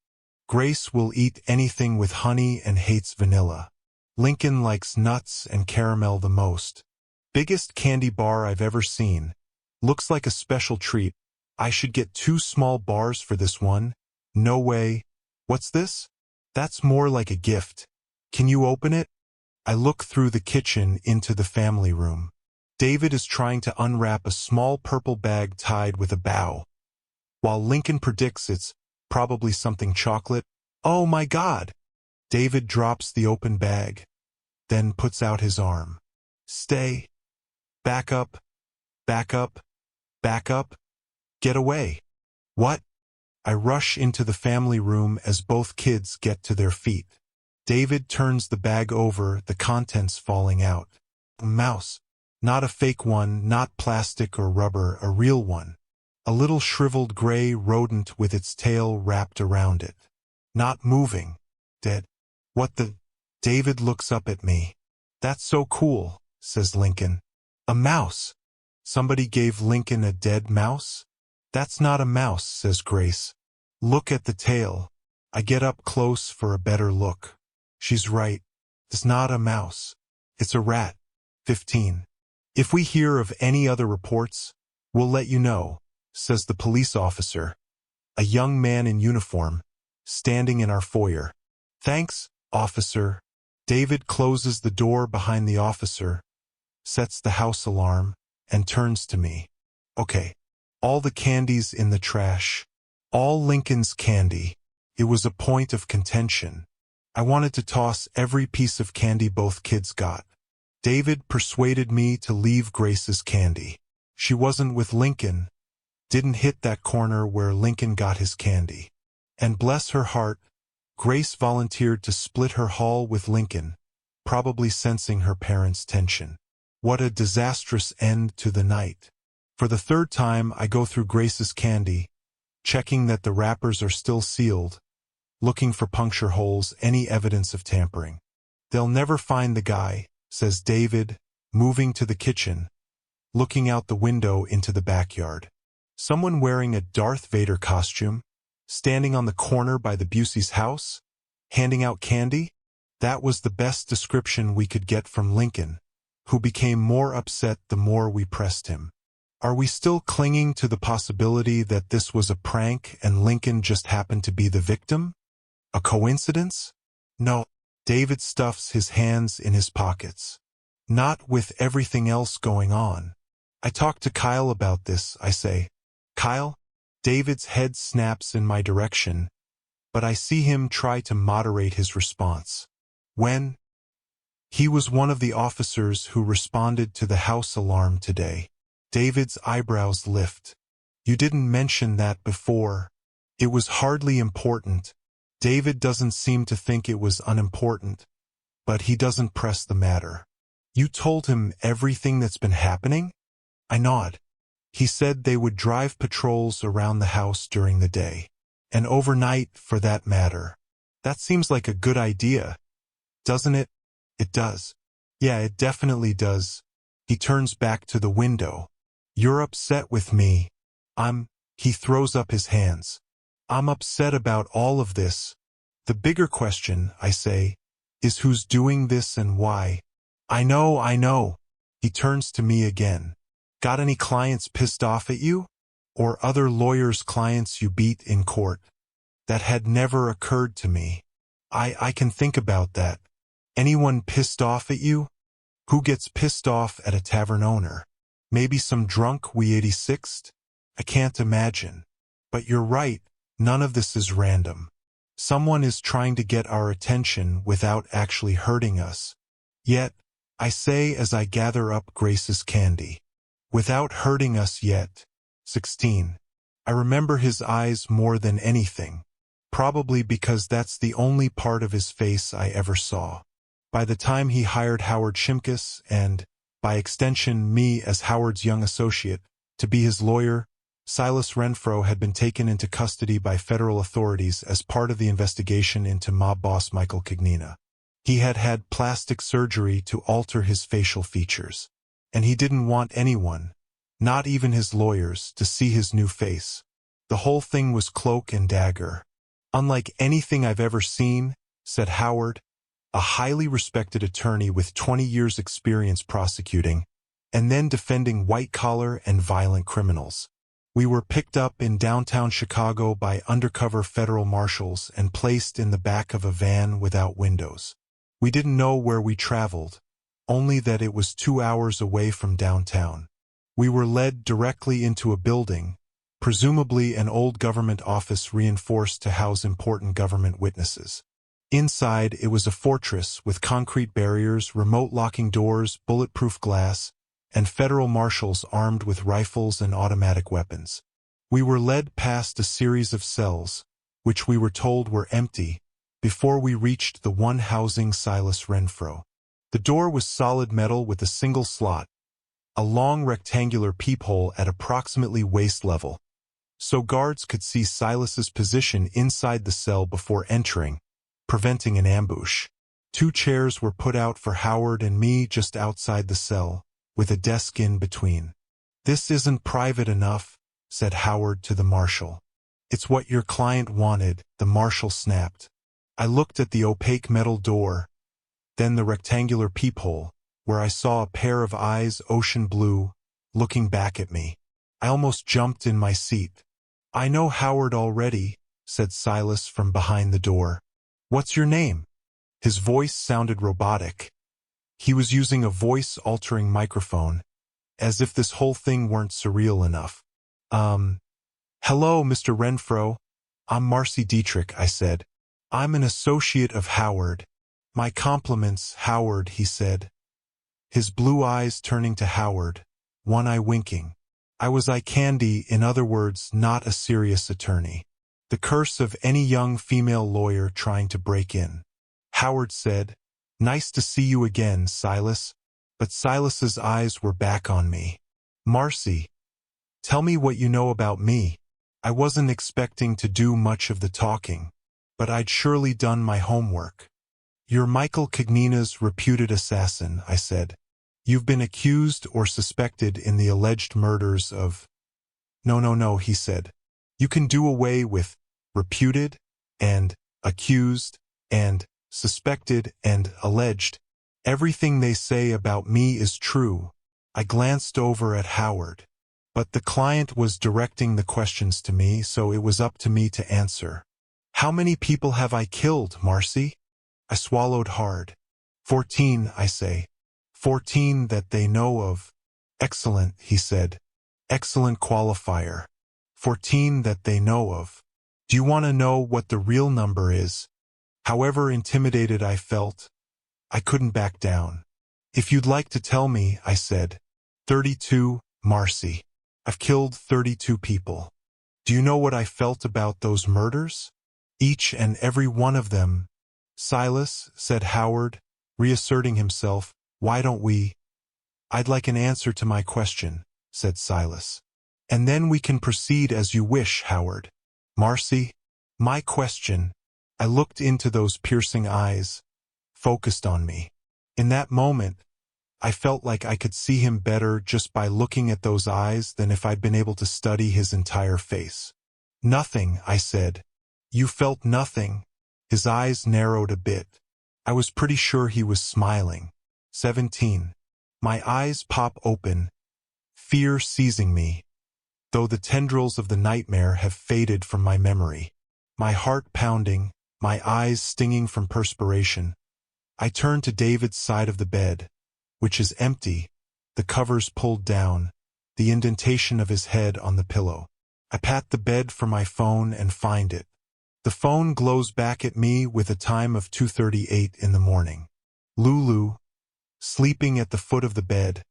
[SPEAKER 1] Grace will eat anything with honey and hates vanilla. Lincoln likes nuts and caramel the most. Biggest candy bar I've ever seen. Looks like a special treat. I should get 2 small bars for this one. No way. What's this? That's more like a gift. Can you open it? I look through the kitchen into the family room. David is trying to unwrap a small purple bag tied with a bow, while Lincoln predicts it's probably something chocolate. Oh my God! David drops the open bag, then puts out his arm. Stay. Back up. Back up. Back up. Get away. What? I rush into the family room as both kids get to their feet. David turns the bag over, the contents falling out. A mouse. Not a fake one, not plastic or rubber, a real one. A little shriveled gray rodent with its tail wrapped around it. Not moving. Dead. What the? David looks up at me. That's so cool, says Lincoln. A mouse. Somebody gave Lincoln a dead mouse? That's not a mouse, says Grace. Look at the tail. I get up close for a better look. She's right. It's not a mouse. It's a rat. 15. If we hear of any other reports, we'll let you know, says the police officer, a young man in uniform, standing in our foyer. Thanks, officer. David closes the door behind the officer, sets the house alarm, and turns to me. Okay, all the candy's in the trash. All Lincoln's candy. It was a point of contention. I wanted to toss every piece of candy both kids got. David persuaded me to leave Grace's candy. She wasn't with Lincoln, didn't hit that corner where Lincoln got his candy. And bless her heart, Grace volunteered to split her haul with Lincoln, probably sensing her parents' tension. What a disastrous end to the night. For the 3rd time, I go through Grace's candy, checking that the wrappers are still sealed, looking for puncture holes, any evidence of tampering. They'll never find the guy, says David, moving to the kitchen, looking out the window into the backyard. Someone wearing a Darth Vader costume, standing on the corner by the Busey's house, handing out candy? That was the best description we could get from Lincoln, who became more upset the more we pressed him. Are we still clinging to the possibility that this was a prank and Lincoln just happened to be the victim? A coincidence? No. David stuffs his hands in his pockets. Not with everything else going on. I talked to Kyle about this, I say. Kyle? David's head snaps in my direction, but I see him try to moderate his response. When? He was one of the officers who responded to the house alarm today. David's eyebrows lift. You didn't mention that before. It was hardly important. David doesn't seem to think it was unimportant, but he doesn't press the matter. You told him everything that's been happening? I nod. He said they would drive patrols around the house during the day. And overnight, for that matter. That seems like a good idea, doesn't it? It does. Yeah, it definitely does. He turns back to the window. You're upset with me. He throws up his hands. I'm upset about all of this. The bigger question, I say, is who's doing this and why. I know. He turns to me again. Got any clients pissed off at you? Or other lawyers' clients you beat in court? That had never occurred to me. I can think about that. Anyone pissed off at you? Who gets pissed off at a tavern owner? Maybe some drunk we 86'd? I can't imagine. But you're right, none of this is random. Someone is trying to get our attention without actually hurting us. Yet, I say as I gather up Grace's candy. Without hurting us yet. 16. I remember his eyes more than anything. Probably because that's the only part of his face I ever saw. By the time he hired Howard Shimkus and, by extension me as Howard's young associate, to be his lawyer, Silas Renfro had been taken into custody by federal authorities as part of the investigation into mob boss Michael Cognina. He had had plastic surgery to alter his facial features. And he didn't want anyone, not even his lawyers, to see his new face. The whole thing was cloak and dagger. Unlike anything I've ever seen, said Howard, a highly respected attorney with 20 years' experience prosecuting, and then defending white-collar and violent criminals. We were picked up in downtown Chicago by undercover federal marshals and placed in the back of a van without windows. We didn't know where we traveled, only that it was 2 hours away from downtown. We were led directly into a building, presumably an old government office reinforced to house important government witnesses. Inside, it was a fortress with concrete barriers, remote locking doors, bulletproof glass, and federal marshals armed with rifles and automatic weapons. We were led past a series of cells, which we were told were empty, before we reached the one housing Silas Renfro. The door was solid metal with a single slot, a long rectangular peephole at approximately waist level, so guards could see Silas's position inside the cell before entering, preventing an ambush. 2 chairs were put out for Howard and me just outside the cell, with a desk in between. This isn't private enough, said Howard to the marshal. It's what your client wanted, the marshal snapped. I looked at the opaque metal door, then the rectangular peephole, where I saw a pair of eyes, ocean blue, looking back at me. I almost jumped in my seat. I know Howard already, said Silas from behind the door. What's your name? His voice sounded robotic. He was using a voice-altering microphone, as if this whole thing weren't surreal enough. Hello, Mr. Renfro. I'm Marcy Dietrich, I said. I'm an associate of Howard. My compliments, Howard, he said. His blue eyes turning to Howard, one eye winking. I was eye candy, in other words, not a serious attorney. The curse of any young female lawyer trying to break in. Howard said, Nice to see you again, Silas. But Silas's eyes were back on me. Marcy, tell me what you know about me. I wasn't expecting to do much of the talking, but I'd surely done my homework. You're Michael Cognina's reputed assassin, I said. You've been accused or suspected in the alleged murders of... No, he said. You can do away with reputed and accused and suspected and alleged. Everything they say about me is true. I glanced over at Howard. But the client was directing the questions to me, so it was up to me to answer. How many people have I killed, Marcy? I swallowed hard. 14, I say. 14 that they know of. Excellent, he said. Excellent qualifier. 14 that they know of. Do you want to know what the real number is? However intimidated I felt, I couldn't back down. If you'd like to tell me, I said. 32, Marcy. I've killed 32 people. Do you know what I felt about those murders? Each and every one of them. Silas, said Howard, reasserting himself, why don't we? I'd like an answer to my question, said Silas. And then we can proceed as you wish, Howard. Marcy, my question. I looked into those piercing eyes, focused on me. In that moment, I felt like I could see him better just by looking at those eyes than if I'd been able to study his entire face. Nothing, I said. You felt nothing. His eyes narrowed a bit. I was pretty sure he was smiling. 17. My eyes pop open, fear seizing me, though the tendrils of the nightmare have faded from my memory. My heart pounding, my eyes stinging from perspiration. I turn to David's side of the bed, which is empty, the covers pulled down, the indentation of his head on the pillow. I pat the bed for my phone and find it. The phone glows back at me with a time of 2:38 in the morning. Lulu, sleeping at the foot of the bed,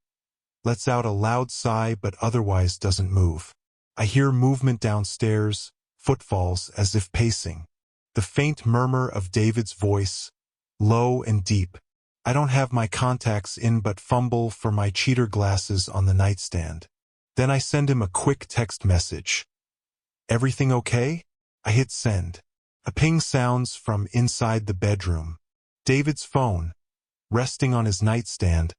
[SPEAKER 1] lets out a loud sigh but otherwise doesn't move. I hear movement downstairs, footfalls as if pacing. The faint murmur of David's voice, low and deep. I don't have my contacts in but fumble for my cheater glasses on the nightstand. Then I send him a quick text message. Everything okay? I hit send. A ping sounds from inside the bedroom. David's phone, resting on his nightstand,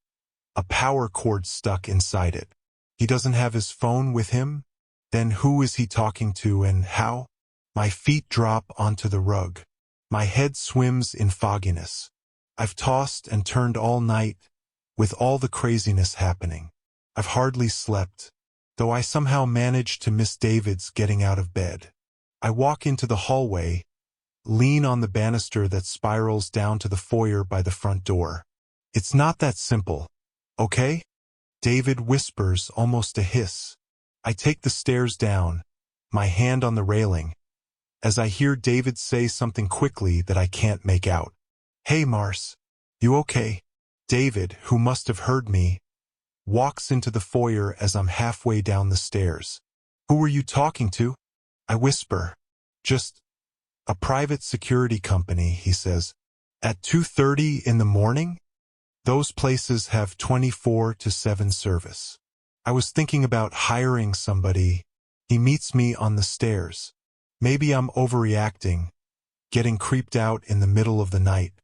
[SPEAKER 1] a power cord stuck inside it. He doesn't have his phone with him? Then who is he talking to and how? My feet drop onto the rug. My head swims in fogginess. I've tossed and turned all night, with all the craziness happening. I've hardly slept, though I somehow managed to miss David's getting out of bed. I walk into the hallway, lean on the banister that spirals down to the foyer by the front door. It's not that simple, okay? David whispers, almost a hiss. I take the stairs down, my hand on the railing, as I hear David say something quickly that I can't make out. Hey Mars, you okay? David, who must have heard me, walks into the foyer as I'm halfway down the stairs. Who were you talking to? I whisper. Just a private security company, he says. At 2:30 in the morning? Those places have 24/7 service. I was thinking about hiring somebody. He meets me on the stairs. Maybe I'm overreacting, getting creeped out in the middle of the night.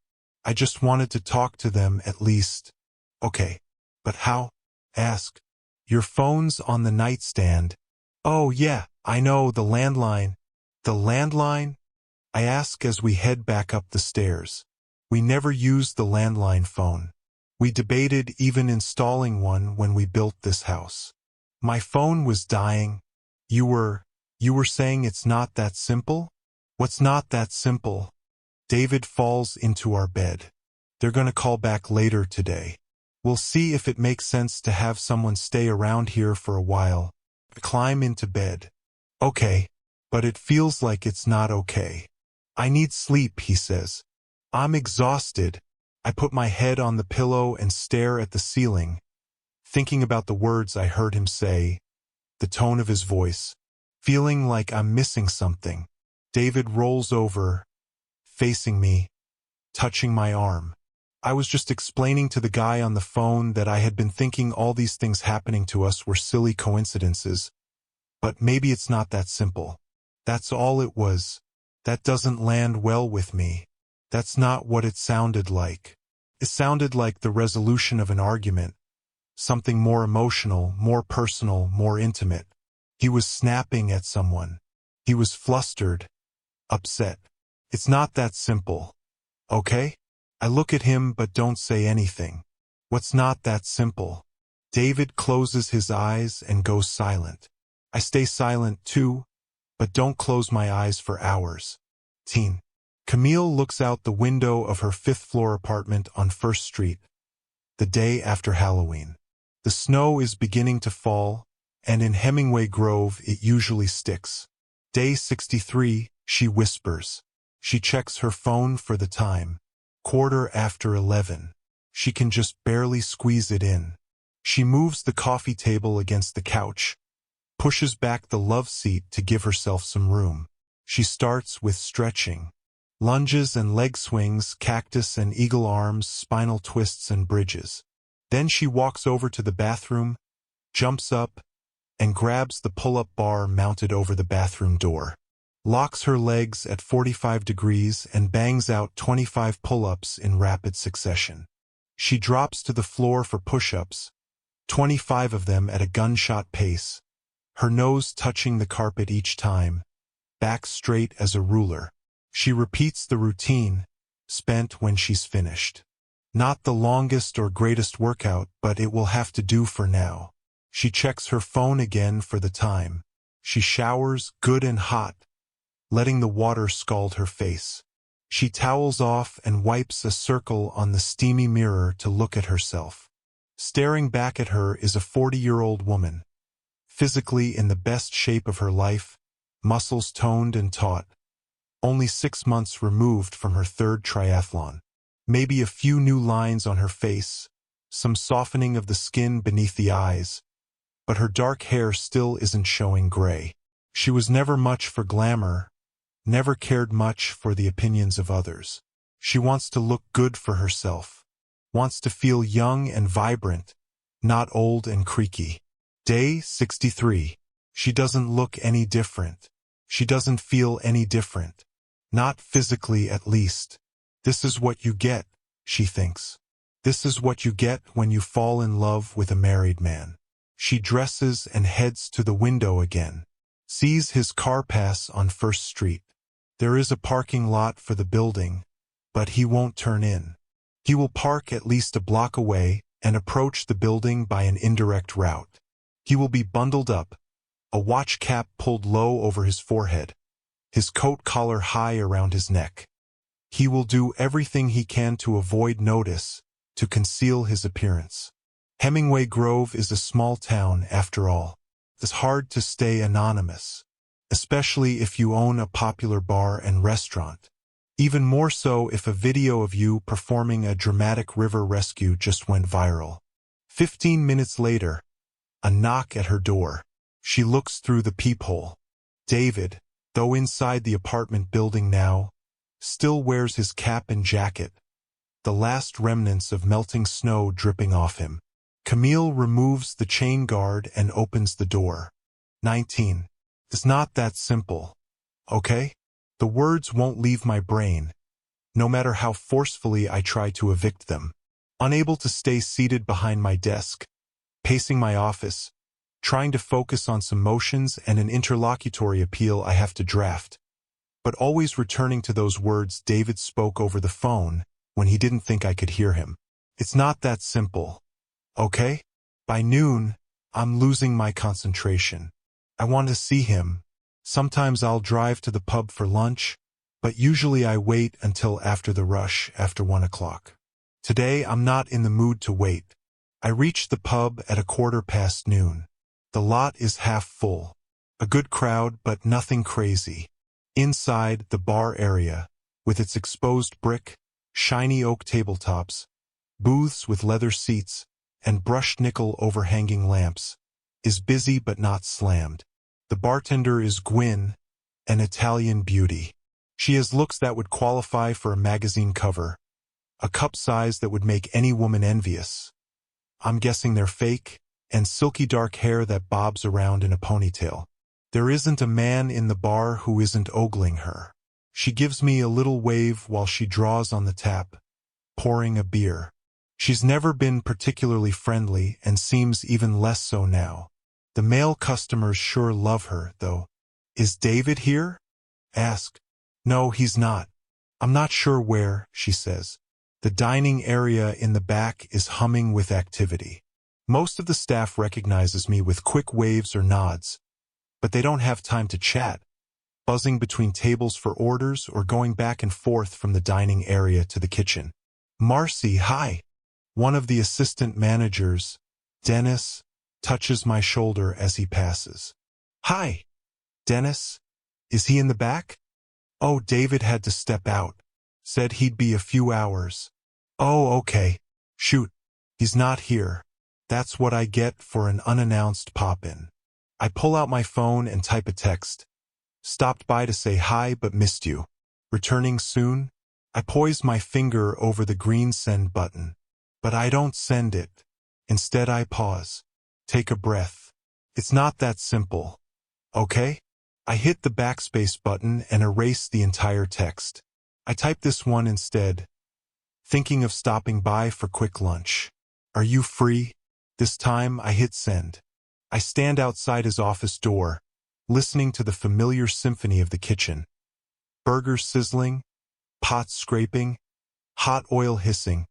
[SPEAKER 1] I just wanted to talk to them at least. Okay, but how? Ask. Your phone's on the nightstand. Oh yeah, I know, the landline. The landline? I ask as we head back up the stairs. We never used the landline phone. We debated even installing one when we built this house. My phone was dying. You were saying it's not that simple? What's not that simple? David falls into our bed. They're gonna call back later today. We'll see if it makes sense to have someone stay around here for a while. Climb into bed. Okay, but it feels like it's not okay. I need sleep, he says. I'm exhausted. I put my head on the pillow and stare at the ceiling, thinking about the words I heard him say, the tone of his voice, feeling like I'm missing something. David rolls over, facing me, touching my arm. I was just explaining to the guy on the phone that I had been thinking all these things happening to us were silly coincidences, but maybe it's not that simple. That's all it was. That doesn't land well with me. That's not what it sounded like. It sounded like the resolution of an argument, something more emotional, more personal, more intimate. He was snapping at someone. He was flustered, upset. It's not that simple. Okay? I look at him but don't say anything. What's not that simple? David closes his eyes and goes silent. I stay silent too, but don't close my eyes for hours. Teen. Camille looks out the window of her fifth-floor apartment on 1st Street, the day after Halloween. The snow is beginning to fall, and in Hemingway Grove it usually sticks. Day 63, she whispers. She checks her phone for the time. 11:15. She can just barely squeeze it in. She moves the coffee table against the couch, pushes back the love seat to give herself some room. She starts with stretching. Lunges and leg swings, cactus and eagle arms, spinal twists and bridges. Then she walks over to the bathroom, jumps up, and grabs the pull-up bar mounted over the bathroom door. Locks her legs at 45 degrees and bangs out 25 pull-ups in rapid succession. She drops to the floor for push-ups, 25 of them at a gunshot pace, her nose touching the carpet each time, back straight as a ruler. She repeats the routine, spent when she's finished. Not the longest or greatest workout, but it will have to do for now. She checks her phone again for the time. She showers, good and hot, letting the water scald her face. She towels off and wipes a circle on the steamy mirror to look at herself. Staring back at her is a 40-year-old woman, physically in the best shape of her life, muscles toned and taut, only 6 months removed from her third triathlon. Maybe a few new lines on her face, some softening of the skin beneath the eyes, but her dark hair still isn't showing gray. She was never much for glamour, never cared much for the opinions of others. She wants to look good for herself, wants to feel young and vibrant, not old and creaky. Day 63. She doesn't look any different. She doesn't feel any different. Not physically, at least. This is what you get, she thinks. This is what you get when you fall in love with a married man. She dresses and heads to the window again. Sees his car pass on First Street. There is a parking lot for the building, but he won't turn in. He will park at least a block away and approach the building by an indirect route. He will be bundled up, a watch cap pulled low over his forehead, his coat collar high around his neck. He will do everything he can to avoid notice, to conceal his appearance. Hemingway Grove is a small town, after all. It's hard to stay anonymous, especially if you own a popular bar and restaurant. Even more so if a video of you performing a dramatic river rescue just went viral. 15 minutes later, a knock at her door. She looks through the peephole. David, though inside the apartment building now, still wears his cap and jacket, the last remnants of melting snow dripping off him. Camille removes the chain guard and opens the door. 19. It's not that simple, okay? The words won't leave my brain, no matter how forcefully I try to evict them. Unable to stay seated behind my desk, pacing my office, trying to focus on some motions and an interlocutory appeal I have to draft, but always returning to those words David spoke over the phone when he didn't think I could hear him. It's not that simple, okay? By noon, I'm losing my concentration. I want to see him. Sometimes I'll drive to the pub for lunch, but usually I wait until after the rush, after 1 o'clock. Today, I'm not in the mood to wait. I reach the pub at 1:15. The lot is half full. A good crowd, but nothing crazy. Inside, the bar area, with its exposed brick, shiny oak tabletops, booths with leather seats, and brushed nickel overhanging lamps, is busy but not slammed. The bartender is Gwyn, an Italian beauty. She has looks that would qualify for a magazine cover, a cup size that would make any woman envious. I'm guessing they're fake, and silky dark hair that bobs around in a ponytail. There isn't a man in the bar who isn't ogling her. She gives me a little wave while she draws on the tap, pouring a beer. She's never been particularly friendly and seems even less so now. The male customers sure love her, though. Is David here? Ask. No, he's not. I'm not sure where, she says. The dining area in the back is humming with activity. Most of the staff recognizes me with quick waves or nods, but they don't have time to chat, buzzing between tables for orders or going back and forth from the dining area to the kitchen. Marcy, hi. One of the assistant managers, Dennis touches my shoulder as he passes. Hi, Dennis. Is he in the back? Oh, David had to step out. Said he'd be a few hours. Oh, okay. Shoot. He's not here. That's what I get for an unannounced pop-in. I pull out my phone and type a text. Stopped by to say hi but missed you. Returning soon? I poise my finger over the green send button. But I don't send it. Instead I pause. Take a breath. It's not that simple. Okay? I hit the backspace button and erase the entire text. I type this one instead. Thinking of stopping by for quick lunch. Are you free? This time I hit send. I stand outside his office door, listening to the familiar symphony of the kitchen. Burgers sizzling, pots scraping, hot oil hissing,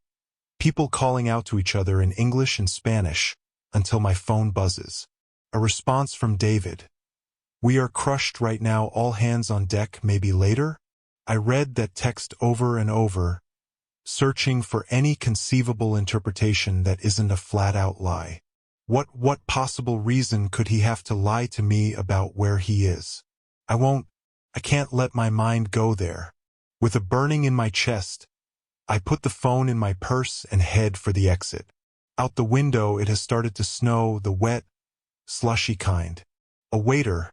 [SPEAKER 1] people calling out to each other in English and Spanish, until my phone buzzes. A response from David. We are crushed right now, all hands on deck, maybe later? I read that text over and over, searching for any conceivable interpretation that isn't a flat-out lie. What possible reason could he have to lie to me about where he is? I can't let my mind go there. With a burning in my chest, I put the phone in my purse and head for the exit. Out the window it has started to snow, the wet, slushy kind. A waiter,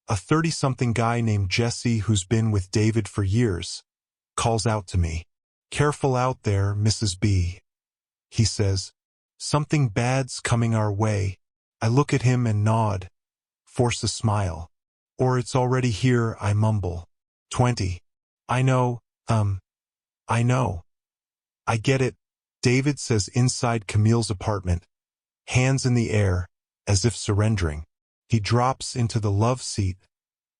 [SPEAKER 1] a 30-something guy named Jesse who's been with David for years, calls out to me. Careful out there, Mrs. B. He says, something bad's coming our way. I look at him and nod, force a smile. Or it's already here, I mumble. 20. I know. I get it, David says inside Camille's apartment, hands in the air, as if surrendering. He drops into the love seat,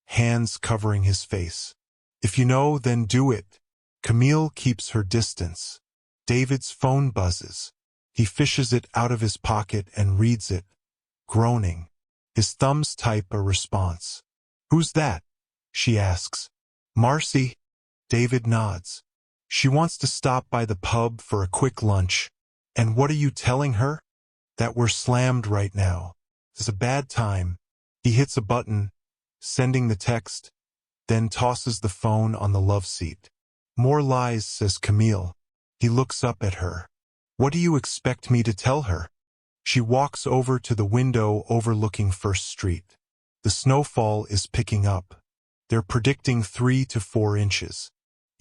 [SPEAKER 1] hands covering his face. If you know, then do it. Camille keeps her distance. David's phone buzzes. He fishes it out of his pocket and reads it, groaning. His thumbs type a response. Who's that? She asks. Marcy. David nods. She wants to stop by the pub for a quick lunch. And what are you telling her? That we're slammed right now. It's a bad time. He hits a button, sending the text, then tosses the phone on the love seat. More lies, says Camille. He looks up at her. What do you expect me to tell her? She walks over to the window overlooking First Street. The snowfall is picking up. They're predicting 3 to 4 inches.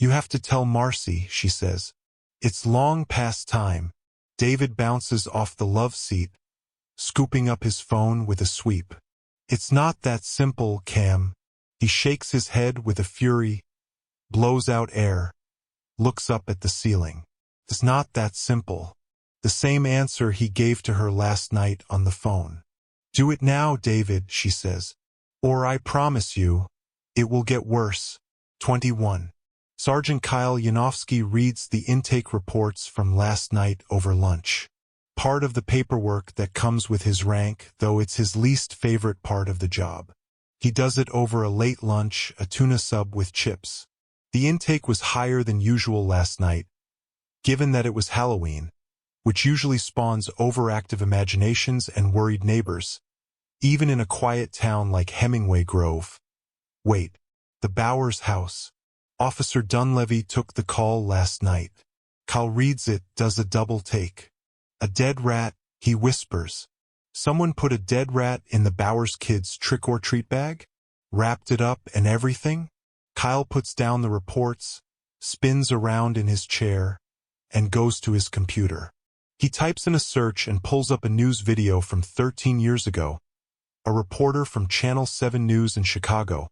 [SPEAKER 1] You have to tell Marcy, she says. It's long past time. David bounces off the love seat, scooping up his phone with a sweep. It's not that simple, Cam. He shakes his head with a fury, blows out air, looks up at the ceiling. It's not that simple. The same answer he gave to her last night on the phone. Do it now, David, she says. Or I promise you, it will get worse. 21. Sergeant Kyle Yanofsky reads the intake reports from last night over lunch. Part of the paperwork that comes with his rank, though it's his least favorite part of the job. He does it over a late lunch, a tuna sub with chips. The intake was higher than usual last night, given that it was Halloween, which usually spawns overactive imaginations and worried neighbors, even in a quiet town like Hemingway Grove. Wait, the Bowers house. Officer Dunleavy took the call last night. Kyle reads it, does a double take. A dead rat, he whispers. Someone put a dead rat in the Bowers kids' trick-or-treat bag? Wrapped it up and everything? Kyle puts down the reports, spins around in his chair, and goes to his computer. He types in a search and pulls up a news video from 13 years ago. A reporter from Channel 7 News in Chicago.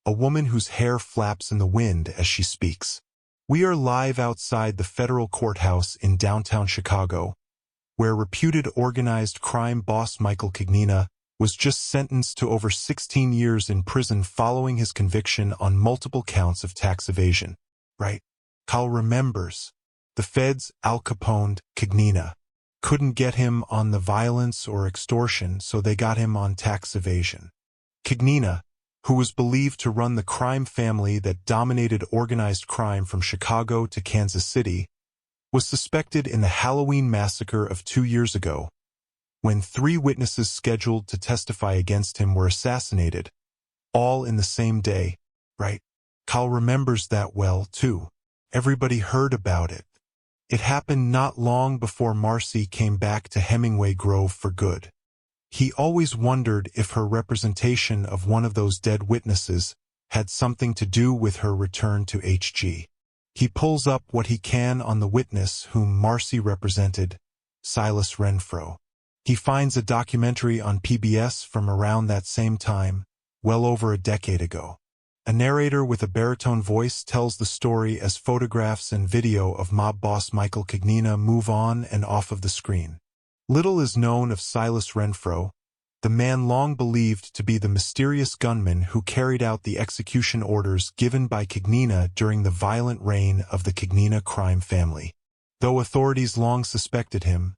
[SPEAKER 1] A woman whose hair flaps in the wind as she speaks. We are live outside the federal courthouse in downtown Chicago, where reputed organized crime boss Michael Kignina was just sentenced to over 16 years in prison following his conviction on multiple counts of tax evasion. Right? Kyle remembers. The feds Al Caponed Kignina. Couldn't get him on the violence or extortion, so they got him on tax evasion. Kignina, who was believed to run the crime family that dominated organized crime from Chicago to Kansas City, was suspected in the Halloween massacre of 2 years ago, when 3 witnesses scheduled to testify against him were assassinated, all in the same day, right? Cal remembers that well, too. Everybody heard about it. It happened not long before Marcy came back to Hemingway Grove for good. He always wondered if her representation of one of those dead witnesses had something to do with her return to HG. He pulls up what he can on the witness whom Marcy represented, Silas Renfro. He finds a documentary on PBS from around that same time, well over a decade ago. A narrator with a baritone voice tells the story as photographs and video of mob boss Michael Cagnina move on and off of the screen. Little is known of Silas Renfro, the man long believed to be the mysterious gunman who carried out the execution orders given by Cagnina during the violent reign of the Cagnina crime family. Though authorities long suspected him,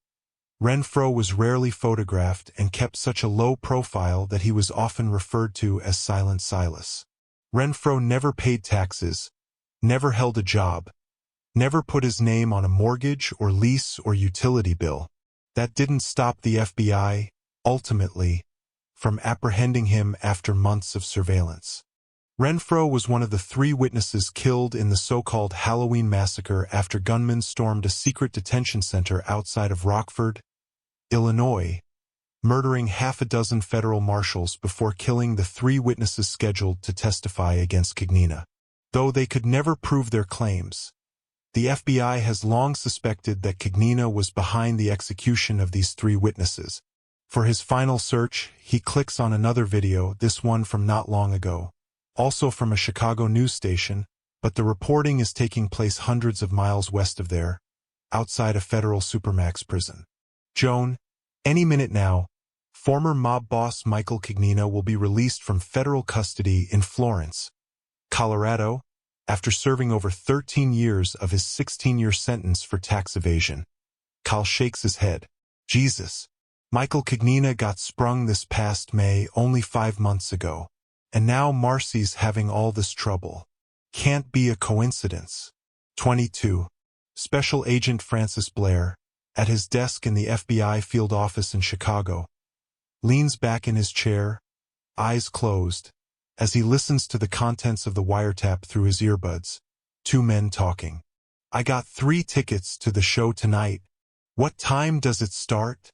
[SPEAKER 1] Renfro was rarely photographed and kept such a low profile that he was often referred to as Silent Silas. Renfro never paid taxes, never held a job, never put his name on a mortgage or lease or utility bill. That didn't stop the FBI, ultimately, from apprehending him after months of surveillance. Renfro was one of the 3 witnesses killed in the so-called Halloween massacre after gunmen stormed a secret detention center outside of Rockford, Illinois, murdering half a dozen federal marshals before killing the 3 witnesses scheduled to testify against Cagnina. Though they could never prove their claims, the FBI has long suspected that Cagnina was behind the execution of these 3 witnesses. For his final search, he clicks on another video, this one from not long ago, also from a Chicago news station, but the reporting is taking place hundreds of miles west of there, outside a federal supermax prison. Joan, any minute now, former mob boss Michael Cagnina will be released from federal custody in Florence, Colorado, after serving over 13 years of his 16-year sentence for tax evasion. Cal shakes his head. Jesus. Michael Cagnina got sprung this past May, only 5 months ago. And now Marcy's having all this trouble. Can't be a coincidence. 22. Special Agent Francis Blair, at his desk in the FBI field office in Chicago, leans back in his chair, eyes closed, as he listens to the contents of the wiretap through his earbuds. 2 men talking. I got 3 tickets to the show tonight. What time does it start?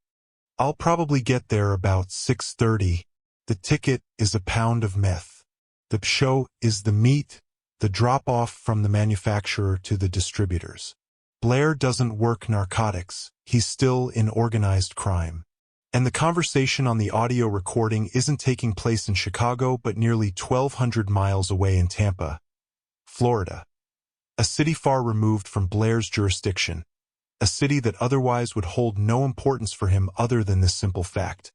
[SPEAKER 1] I'll probably get there about 6:30. The ticket is a pound of meth. The show is the meat, the drop-off from the manufacturer to the distributors. Blair doesn't work narcotics. He's still in organized crime. And the conversation on the audio recording isn't taking place in Chicago but nearly 1,200 miles away in Tampa, Florida. A city far removed from Blair's jurisdiction. A city that otherwise would hold no importance for him other than this simple fact.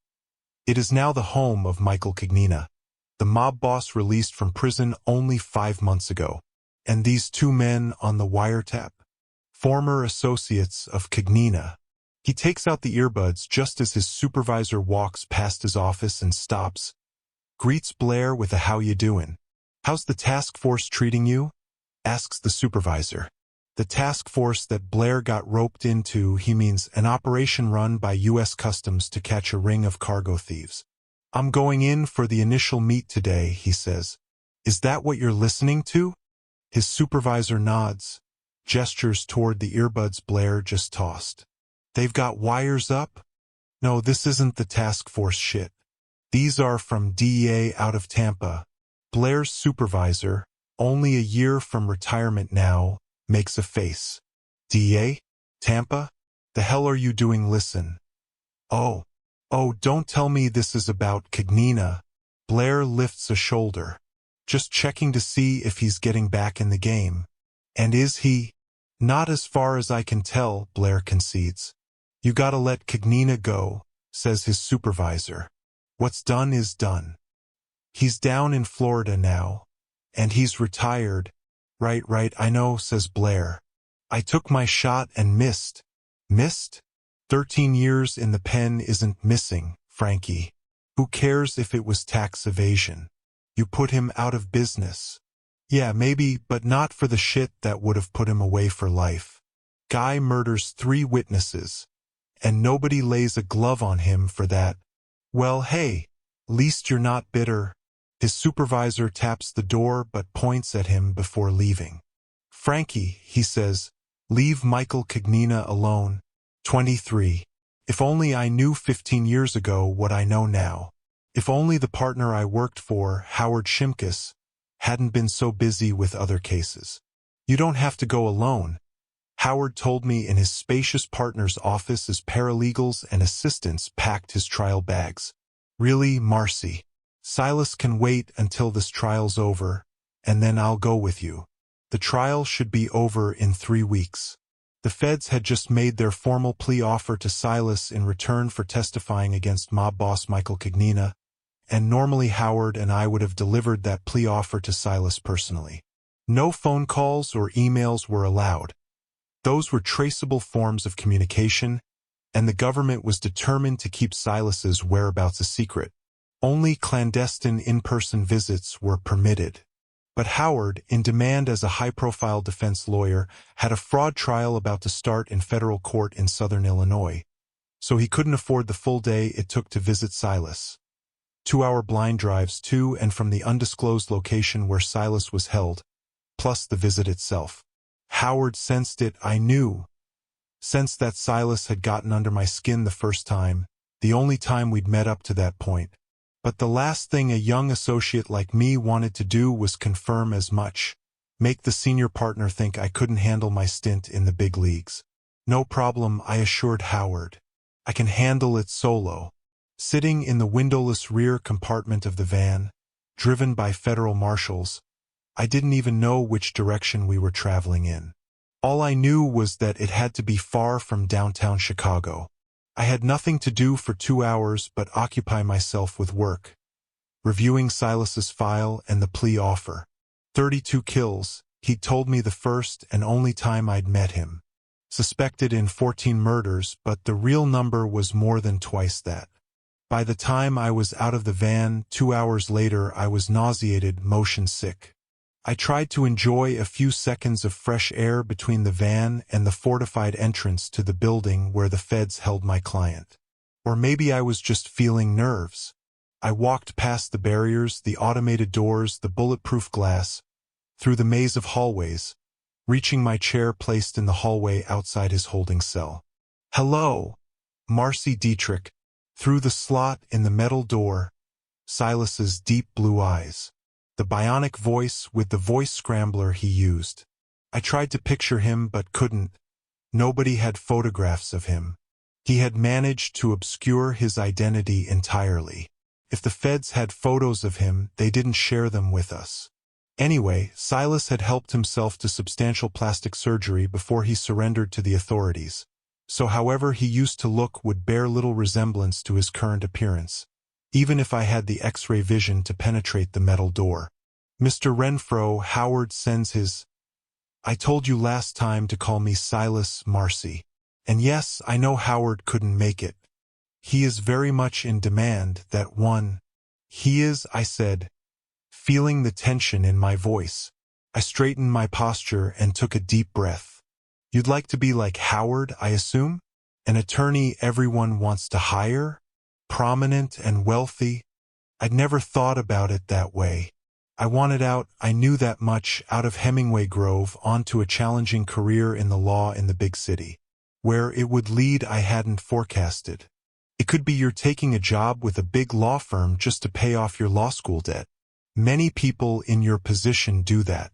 [SPEAKER 1] It is now the home of Michael Cagnina, the mob boss released from prison only 5 months ago. And these 2 men on the wiretap, former associates of Cagnina. He takes out the earbuds just as his supervisor walks past his office and stops, greets Blair with a "How you doing? How's the task force treating you?" asks the supervisor. The task force that Blair got roped into, he means an operation run by U.S. Customs to catch a ring of cargo thieves. I'm going in for the initial meet today, he says. Is that what you're listening to? His supervisor nods, gestures toward the earbuds Blair just tossed. They've got wires up? No, this isn't the task force shit. These are from DEA out of Tampa. Blair's supervisor, only a year from retirement now, makes a face. DEA? Tampa? The hell are you doing? Listen. Oh, don't tell me this is about Cagnina. Blair lifts a shoulder. Just checking to see if he's getting back in the game. And is he? Not as far as I can tell, Blair concedes. You gotta let Cagnina go, says his supervisor. What's done is done. He's down in Florida now. And he's retired. Right, I know, says Blair. I took my shot and missed. Missed? 13 years in the pen isn't missing, Frankie. Who cares if it was tax evasion? You put him out of business. Yeah, maybe, but not for the shit that would have put him away for life. Guy murders 3 witnesses. and nobody lays a glove on him for that. Well, hey, least you're not bitter. His supervisor taps the door but points at him before leaving. Frankie, he says, leave Michael Cagnina alone. 23. If only I knew 15 years ago what I know now. If only the partner I worked for, Howard Shimkus, hadn't been so busy with other cases. You don't have to go alone, Howard told me in his spacious partner's office as paralegals and assistants packed his trial bags. Really, Marcy? Silas can wait until this trial's over, and then I'll go with you. The trial should be over in 3 weeks. The feds had just made their formal plea offer to Silas in return for testifying against mob boss Michael Cagnina, and normally Howard and I would have delivered that plea offer to Silas personally. No phone calls or emails were allowed. Those were traceable forms of communication, and the government was determined to keep Silas's whereabouts a secret. Only clandestine in-person visits were permitted. But Howard, in demand as a high-profile defense lawyer, had a fraud trial about to start in federal court in southern Illinois, so he couldn't afford the full day it took to visit Silas. 2-hour blind drives to and from the undisclosed location where Silas was held, plus the visit itself. Howard sensed it, I knew. Sensed that Silas had gotten under my skin the first time, the only time we'd met up to that point. But the last thing a young associate like me wanted to do was confirm as much, make the senior partner think I couldn't handle my stint in the big leagues. No problem, I assured Howard. I can handle it solo. Sitting in the windowless rear compartment of the van, driven by federal marshals, I didn't even know which direction we were traveling in. All I knew was that it had to be far from downtown Chicago. I had nothing to do for 2 hours but occupy myself with work, reviewing Silas's file and the plea offer. 32 kills, he'd told me the first and only time I'd met him. Suspected in 14 murders, but the real number was more than twice that. By the time I was out of the van, 2 hours later, I was nauseated, motion sick. I tried to enjoy a few seconds of fresh air between the van and the fortified entrance to the building where the feds held my client. Or maybe I was just feeling nerves. I walked past the barriers, the automated doors, the bulletproof glass, through the maze of hallways, reaching my chair placed in the hallway outside his holding cell. Hello, Marcy Dietrich, through the slot in the metal door, Silas's deep blue eyes. The bionic voice with the voice scrambler he used. I tried to picture him but couldn't. Nobody had photographs of him. He had managed to obscure his identity entirely. If the feds had photos of him, they didn't share them with us. Anyway, Silas had helped himself to substantial plastic surgery before he surrendered to the authorities. So however he used to look would bear little resemblance to his current appearance, even if I had the X-ray vision to penetrate the metal door. Mr. Renfro, Howard sends his... I told you last time to call me Silas Marcy. And yes, I know Howard couldn't make it. He is very much in demand, that one. He is, I said, feeling the tension in my voice. I straightened my posture and took a deep breath. You'd like to be like Howard, I assume? An attorney everyone wants to hire? Prominent and wealthy? I'd never thought about it that way. I wanted out, I knew that much, out of Hemingway Grove onto a challenging career in the law in the big city. Where it would lead I hadn't forecasted. It could be you're taking a job with a big law firm just to pay off your law school debt. Many people in your position do that.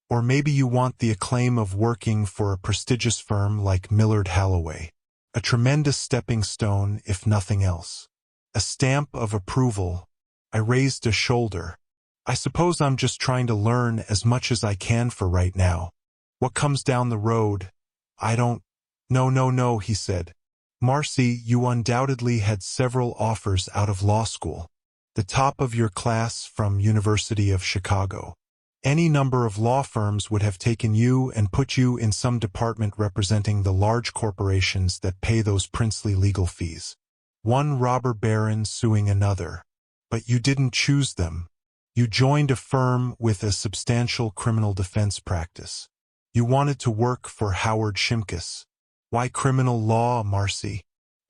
[SPEAKER 1] Or maybe you want the acclaim of working for a prestigious firm like Millard Holloway. A tremendous stepping stone, if nothing else. A stamp of approval. I raised a shoulder. I suppose I'm just trying to learn as much as I can for right now. What comes down the road? I don't... No, he said. Marcy, you undoubtedly had several offers out of law school. The top of your class from University of Chicago. Any number of law firms would have taken you and put you in some department representing the large corporations that pay those princely legal fees. One robber baron suing another. But you didn't choose them. You joined a firm with a substantial criminal defense practice. You wanted to work for Howard Shimkus. Why criminal law, Marcy?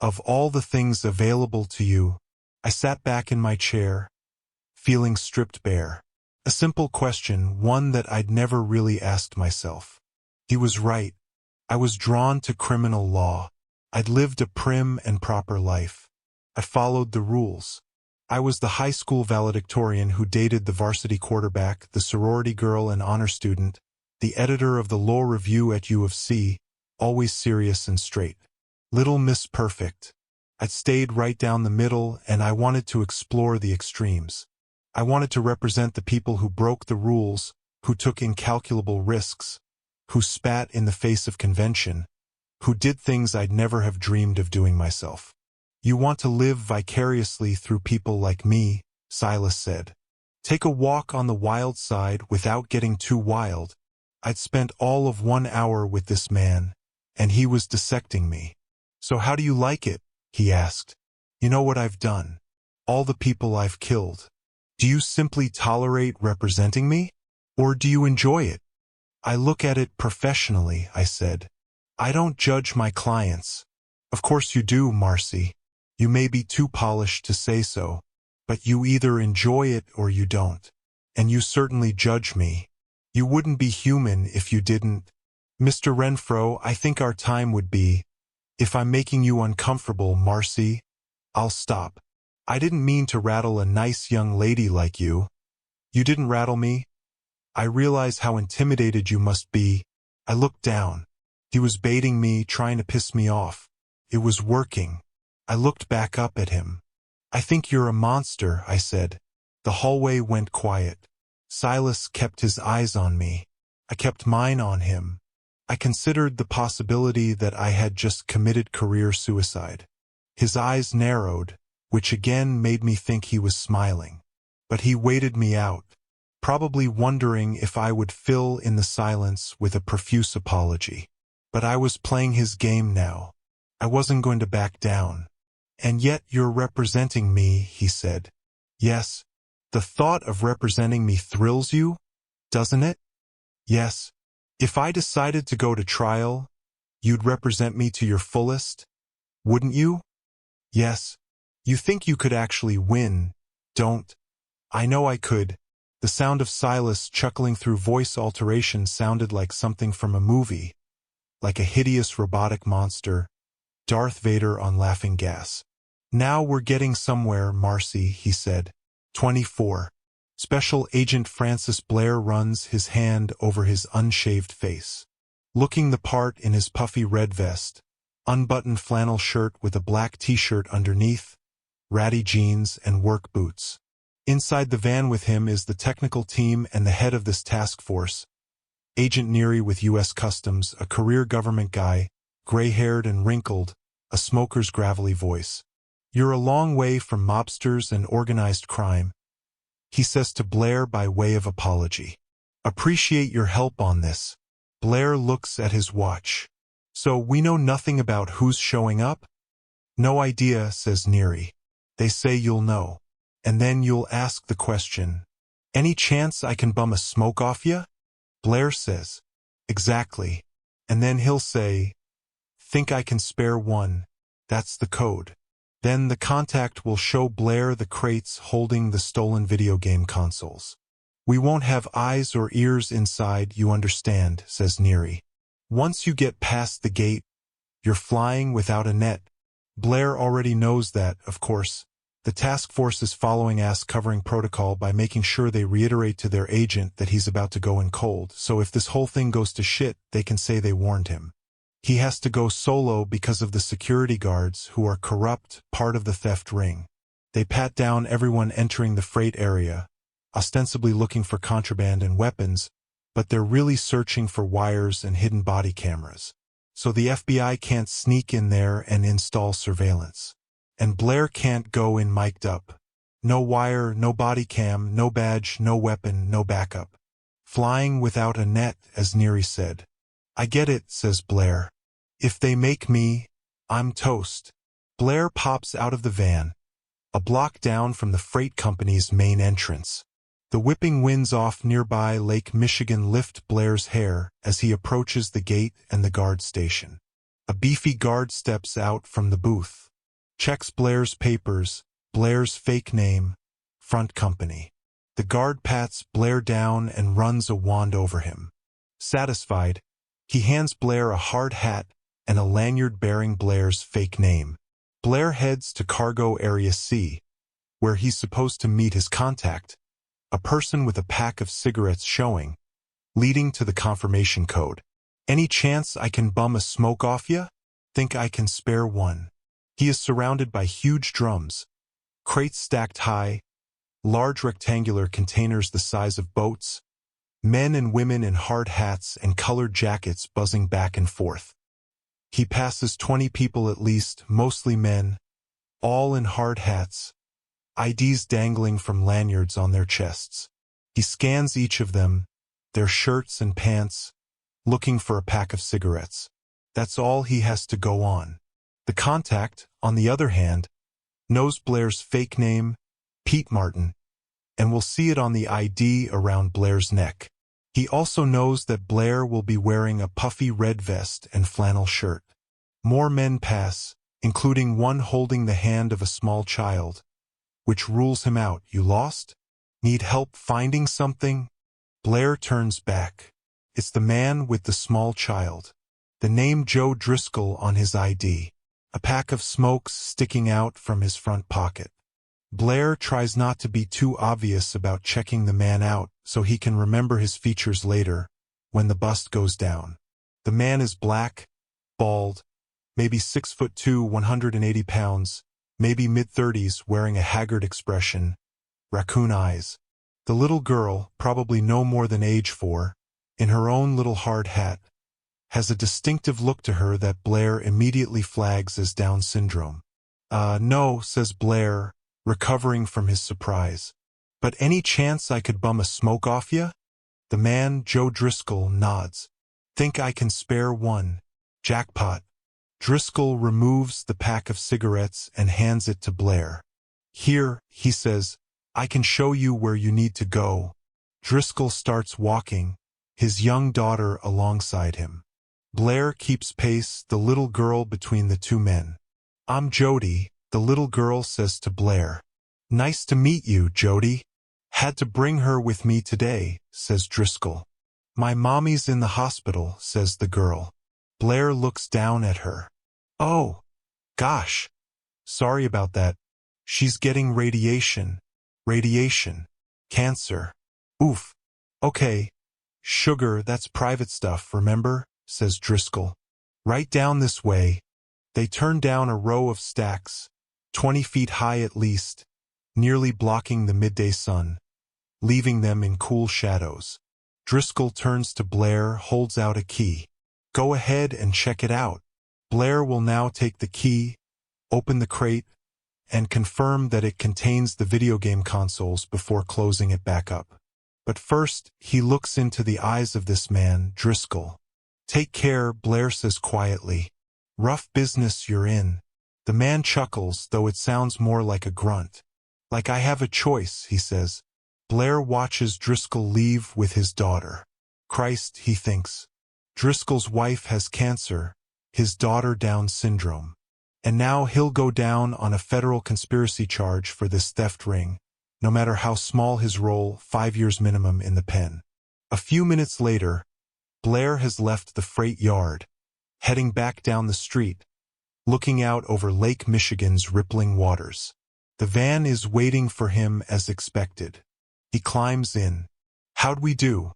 [SPEAKER 1] Of all the things available to you, I sat back in my chair, feeling stripped bare. A simple question, one that I'd never really asked myself. He was right. I was drawn to criminal law. I'd lived a prim and proper life. I followed the rules. I was the high school valedictorian who dated the varsity quarterback, the sorority girl and honor student, the editor of the law review at U of C, always serious and straight. Little Miss Perfect. I'd stayed right down the middle, and I wanted to explore the extremes. I wanted to represent the people who broke the rules, who took incalculable risks, who spat in the face of convention, who did things I'd never have dreamed of doing myself. You want to live vicariously through people like me, Silas said. Take a walk on the wild side without getting too wild. I'd spent all of 1 hour with this man, and he was dissecting me. So how do you like it? He asked. You know what I've done. All the people I've killed. Do you simply tolerate representing me? Or do you enjoy it? I look at it professionally, I said. I don't judge my clients. Of course you do, Marcy. You may be too polished to say so, but you either enjoy it or you don't. And you certainly judge me. You wouldn't be human if you didn't. Mr. Renfro, I think our time would be. If I'm making you uncomfortable, Marcy, I'll stop. I didn't mean to rattle a nice young lady like you. You didn't rattle me. I realize how intimidated you must be. I looked down. He was baiting me, trying to piss me off. It was working. I looked back up at him. I think you're a monster, I said. The hallway went quiet. Silas kept his eyes on me. I kept mine on him. I considered the possibility that I had just committed career suicide. His eyes narrowed, which again made me think he was smiling. But he waited me out, probably wondering if I would fill in the silence with a profuse apology. But I was playing his game now. I wasn't going to back down. And yet you're representing me, he said. Yes. The thought of representing me thrills you, doesn't it? Yes. If I decided to go to trial, you'd represent me to your fullest, wouldn't you? Yes. You think you could actually win, don't? I know I could. The sound of Silas chuckling through voice alteration sounded like something from a movie, like a hideous robotic monster, Darth Vader on laughing gas. Now we're getting somewhere, Marcy, he said. 24. Special Agent Francis Blair runs his hand over his unshaved face. Looking the part in his puffy red vest, unbuttoned flannel shirt with a black t-shirt underneath, ratty jeans and work boots. Inside the van with him is the technical team and the head of this task force, Agent Neary with U.S. Customs, a career government guy, gray-haired and wrinkled, a smoker's gravelly voice. You're a long way from mobsters and organized crime, he says to Blair by way of apology. Appreciate your help on this. Blair looks at his watch. So we know nothing about who's showing up? No idea, says Neary. They say you'll know. And then you'll ask the question, any chance I can bum a smoke off ya? Blair says, exactly. And then he'll say, think I can spare one. That's the code. Then the contact will show Blair the crates holding the stolen video game consoles. We won't have eyes or ears inside, you understand, says Neary. Once you get past the gate, you're flying without a net. Blair already knows that, of course. The task force is following ass-covering protocol by making sure they reiterate to their agent that he's about to go in cold, so if this whole thing goes to shit, they can say they warned him. He has to go solo because of the security guards, who are corrupt, part of the theft ring. They pat down everyone entering the freight area, ostensibly looking for contraband and weapons, but they're really searching for wires and hidden body cameras. So the FBI can't sneak in there and install surveillance. And Blair can't go in mic'd up. No wire, no body cam, no badge, no weapon, no backup. Flying without a net, as Neary said. I get it, says Blair. If they make me, I'm toast. Blair pops out of the van, a block down from the freight company's main entrance. The whipping winds off nearby Lake Michigan lift Blair's hair as he approaches the gate and the guard station. A beefy guard steps out from the booth. Checks Blair's papers, Blair's fake name, front company. The guard pats Blair down and runs a wand over him. Satisfied, he hands Blair a hard hat and a lanyard bearing Blair's fake name. Blair heads to Cargo Area C, where he's supposed to meet his contact, a person with a pack of cigarettes showing, leading to the confirmation code. Any chance I can bum a smoke off ya? Think I can spare one. He is surrounded by huge drums, crates stacked high, large rectangular containers the size of boats, men and women in hard hats and colored jackets buzzing back and forth. He passes 20 people at least, mostly men, all in hard hats, IDs dangling from lanyards on their chests. He scans each of them, their shirts and pants, looking for a pack of cigarettes. That's all he has to go on. The contact, on the other hand, knows Blair's fake name, Pete Martin, and will see it on the ID around Blair's neck. He also knows that Blair will be wearing a puffy red vest and flannel shirt. More men pass, including one holding the hand of a small child, which rules him out. You lost? Need help finding something? Blair turns back. It's the man with the small child. The name Joe Driscoll on his ID. A pack of smokes sticking out from his front pocket. Blair tries not to be too obvious about checking the man out so he can remember his features later, when the bust goes down. The man is black, bald, maybe 6'2", 180 pounds, maybe mid-30s, wearing a haggard expression, raccoon eyes. The little girl, probably no more than age 4, in her own little hard hat, has a distinctive look to her that Blair immediately flags as Down syndrome. No, says Blair, recovering from his surprise. But any chance I could bum a smoke off ya? The man, Joe Driscoll, nods. Think I can spare one. Jackpot. Driscoll removes the pack of cigarettes and hands it to Blair. Here, he says, I can show you where you need to go. Driscoll starts walking, his young daughter alongside him. Blair keeps pace, the little girl between the two men. I'm Jody, the little girl says to Blair. Nice to meet you, Jody. Had to bring her with me today, says Driscoll. My mommy's in the hospital, says the girl. Blair looks down at her. Oh, gosh. Sorry about that. She's getting radiation. Radiation. Cancer. Oof. Okay. Sugar, that's private stuff, remember? Says Driscoll. Right down this way. They turn down a row of stacks, 20 feet high at least, nearly blocking the midday sun, leaving them in cool shadows. Driscoll turns to Blair, holds out a key. Go ahead and check it out. Blair will now take the key, open the crate, and confirm that it contains the video game consoles before closing it back up. But first, he looks into the eyes of this man, Driscoll. Take care, Blair says quietly. Rough business you're in. The man chuckles, though it sounds more like a grunt. Like I have a choice, he says. Blair watches Driscoll leave with his daughter. Christ, he thinks. Driscoll's wife has cancer, his daughter Down syndrome. And now he'll go down on a federal conspiracy charge for this theft ring, no matter how small his role, 5 years minimum in the pen. A few minutes later, Blair has left the freight yard, heading back down the street, looking out over Lake Michigan's rippling waters. The van is waiting for him as expected. He climbs in. How'd we do?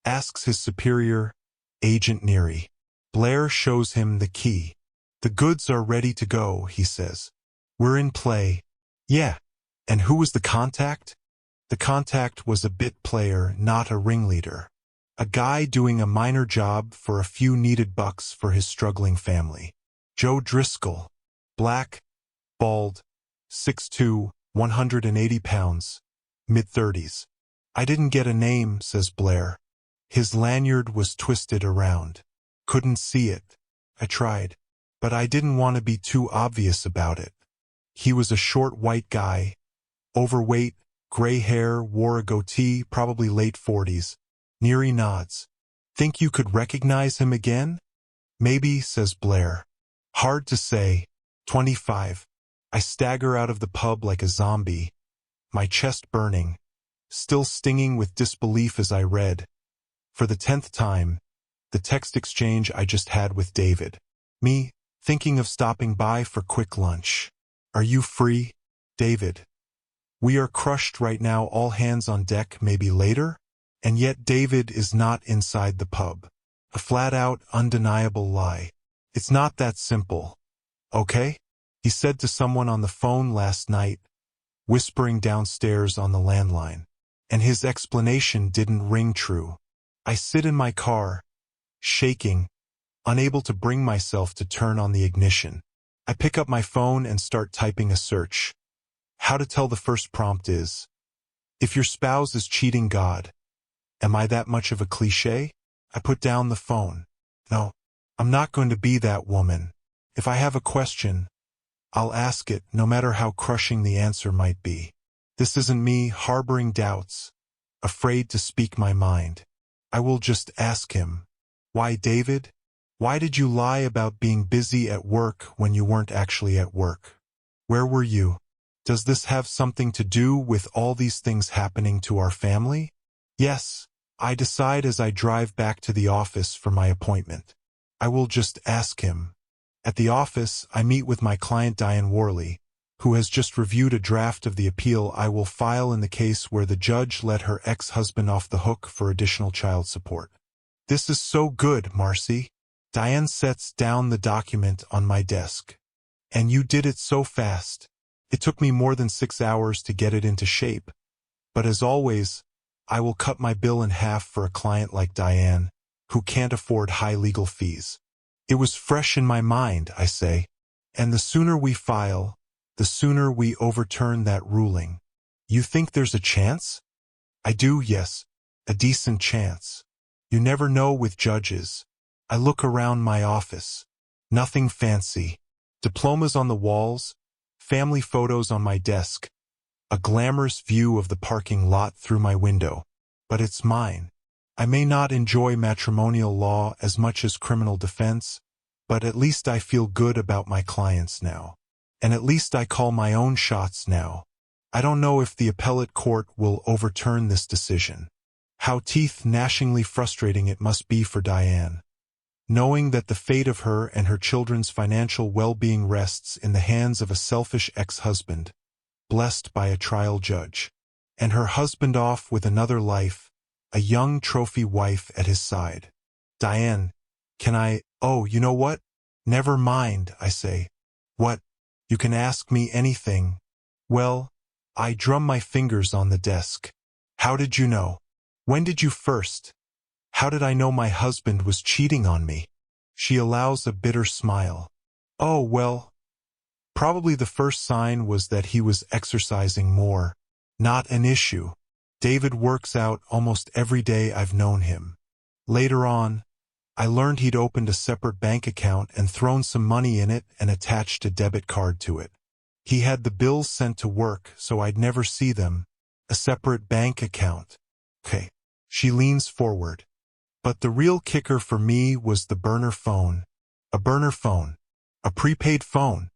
[SPEAKER 1] Asks his superior, Agent Neary. Blair shows him the key. The goods are ready to go, he says. We're in play. Yeah. And who was the contact? The contact was a bit player, not a ringleader. A guy doing a minor job for a few needed bucks for his struggling family. Joe Driscoll. Black, bald, 6'2", 180 pounds, mid-30s. I didn't get a name, says Blair. His lanyard was twisted around. Couldn't see it. I tried. But I didn't want to be too obvious about it. He was a short white guy, overweight, gray hair, wore a goatee, probably late 40s. Neary nods. Think you could recognize him again? Maybe, says Blair. Hard to say. 25. I stagger out of the pub like a zombie, my chest burning, still stinging with disbelief as I read, for the 10th time, the text exchange I just had with David. Me, thinking of stopping by for quick lunch. Are you free? David. We are crushed right now, all hands on deck, maybe later? And yet David is not inside the pub. A flat-out, undeniable lie. It's not that simple. Okay? He said to someone on the phone last night, whispering downstairs on the landline. And his explanation didn't ring true. I sit in my car, shaking, unable to bring myself to turn on the ignition. I pick up my phone and start typing a search. How to tell. The first prompt is, if your spouse is cheating, God. Am I that much of a cliché? I put down the phone. No, I'm not going to be that woman. If I have a question, I'll ask it, no matter how crushing the answer might be. This isn't me harboring doubts, afraid to speak my mind. I will just ask him. Why, David? Why did you lie about being busy at work when you weren't actually at work? Where were you? Does this have something to do with all these things happening to our family? Yes, I decide as I drive back to the office for my appointment. I will just ask him. At the office, I meet with my client Diane Worley, who has just reviewed a draft of the appeal I will file in the case where the judge let her ex-husband off the hook for additional child support. This is so good, Marcy. Diane sets down the document on my desk. And you did it so fast. It took me more than 6 hours to get it into shape. But as always, I will cut my bill in half for a client like Diane, who can't afford high legal fees. It was fresh in my mind, I say. And the sooner we file, the sooner we overturn that ruling. You think there's a chance? I do, yes. A decent chance. You never know with judges. I look around my office. Nothing fancy. Diplomas on the walls, family photos on my desk, a glamorous view of the parking lot through my window. But it's mine. I may not enjoy matrimonial law as much as criminal defense, but at least I feel good about my clients now. And at least I call my own shots now. I don't know if the appellate court will overturn this decision. How teeth-gnashingly frustrating it must be for Diane, knowing that the fate of her and her children's financial well-being rests in the hands of a selfish ex-husband, blessed by a trial judge, and her husband off with another life, a young trophy wife at his side. Diane, can I— Oh, you know what? Never mind, I say. What? You can ask me anything. Well, I drum my fingers on the desk. How did you know? When did you first? How did I know my husband was cheating on me? She allows a bitter smile. Oh, well, probably the first sign was that he was exercising more. Not an issue. David works out almost every day I've known him. Later on, I learned he'd opened a separate bank account and thrown some money in it and attached a debit card to it. He had the bills sent to work, so I'd never see them. A separate bank account. Okay. She leans forward. But the real kicker for me was the burner phone. A burner phone. A prepaid phone.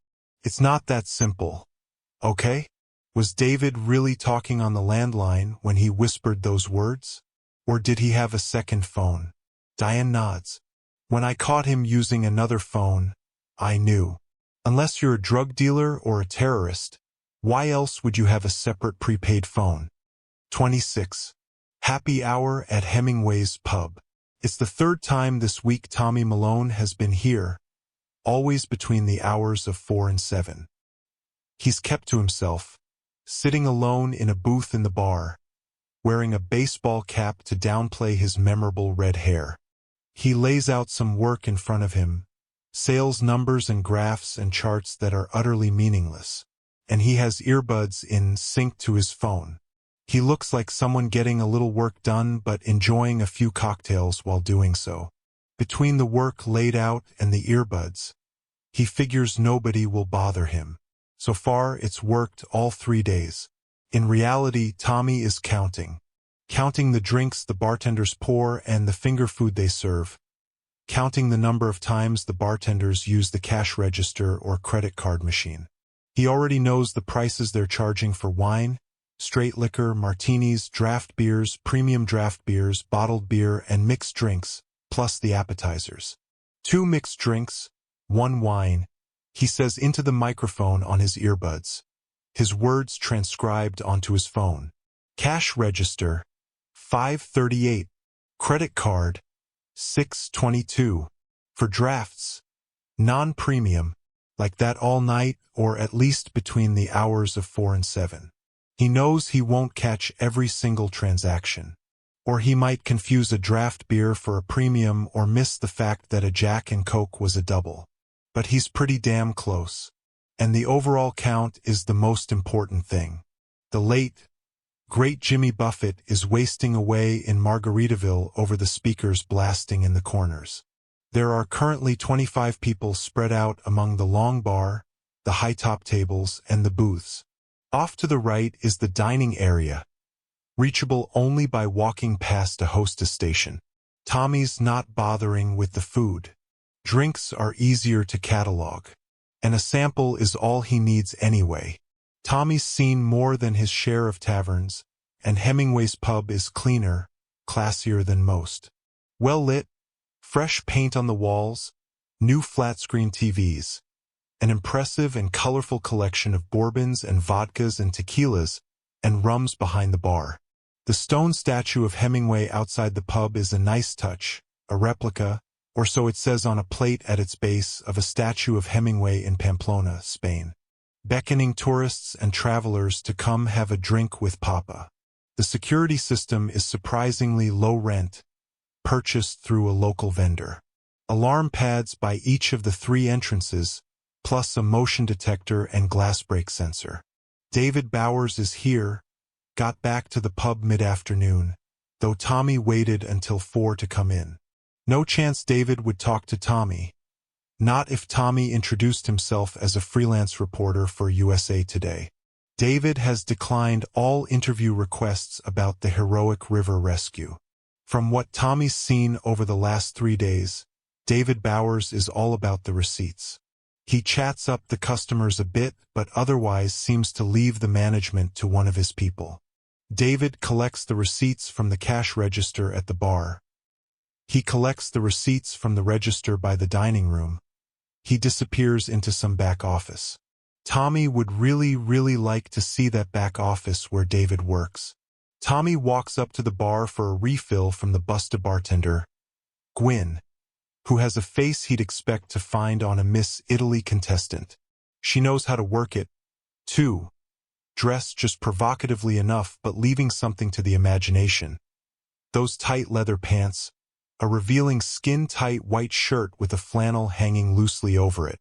[SPEAKER 1] It's not that simple. Okay? Was David really talking on the landline when he whispered those words? Or did he have a second phone? Diane nods. When I caught him using another phone, I knew. Unless you're a drug dealer or a terrorist, why else would you have a separate prepaid phone? 26. Happy hour at Hemingway's pub. It's the third time this week Tommy Malone has been here, always between the hours of 4 and 7. He's kept to himself, sitting alone in a booth in the bar, wearing a baseball cap to downplay his memorable red hair. He lays out some work in front of him, sales numbers and graphs and charts that are utterly meaningless, and he has earbuds in sync to his phone. He looks like someone getting a little work done but enjoying a few cocktails while doing so. Between the work laid out and the earbuds, he figures nobody will bother him. So far, it's worked all 3 days. In reality, Tommy is counting. Counting the drinks the bartenders pour and the finger food they serve. Counting the number of times the bartenders use the cash register or credit card machine. He already knows the prices they're charging for wine, straight liquor, martinis, draft beers, premium draft beers, bottled beer, and mixed drinks, plus the appetizers. 2 mixed drinks, 1 wine, he says into the microphone on his earbuds. His words transcribed onto his phone. Cash register, $5.38. Credit card, $6.22. For drafts, non-premium, like that all night or at least between the hours of 4 and 7. He knows he won't catch every single transaction. Or he might confuse a draft beer for a premium or miss the fact that a Jack and Coke was a double. But he's pretty damn close. And the overall count is the most important thing. The late, great Jimmy Buffett is wasting away in Margaritaville over the speakers blasting in the corners. There are currently 25 people spread out among the long bar, the high-top tables, and the booths. Off to the right is the dining area, reachable only by walking past a hostess station. Tommy's not bothering with the food. Drinks are easier to catalog, and a sample is all he needs anyway. Tommy's seen more than his share of taverns, and Hemingway's pub is cleaner, classier than most. Well lit, fresh paint on the walls, new flat-screen TVs, an impressive and colorful collection of bourbons and vodkas and tequilas and rums behind the bar. The stone statue of Hemingway outside the pub is a nice touch, a replica, or so it says on a plate at its base, of a statue of Hemingway in Pamplona, Spain, beckoning tourists and travelers to come have a drink with Papa. The security system is surprisingly low rent, purchased through a local vendor. Alarm pads by each of the 3 entrances, plus a motion detector and glass break sensor. David Bowers is here, got back to the pub mid-afternoon, though Tommy waited until 4 to come in. No chance David would talk to Tommy. Not if Tommy introduced himself as a freelance reporter for USA Today. David has declined all interview requests about the heroic river rescue. From what Tommy's seen over the last 3 days, David Bowers is all about the receipts. He chats up the customers a bit, but otherwise seems to leave the management to one of his people. David collects the receipts from the cash register at the bar. He collects the receipts from the register by the dining room. He disappears into some back office. Tommy would really like to see that back office where David works. Tommy walks up to the bar for a refill from the busta bartender, Gwyn, who has a face he'd expect to find on a Miss Italy contestant. She knows how to work it, too. Dressed just provocatively enough but leaving something to the imagination. Those tight leather pants, a revealing skin-tight white shirt with a flannel hanging loosely over it.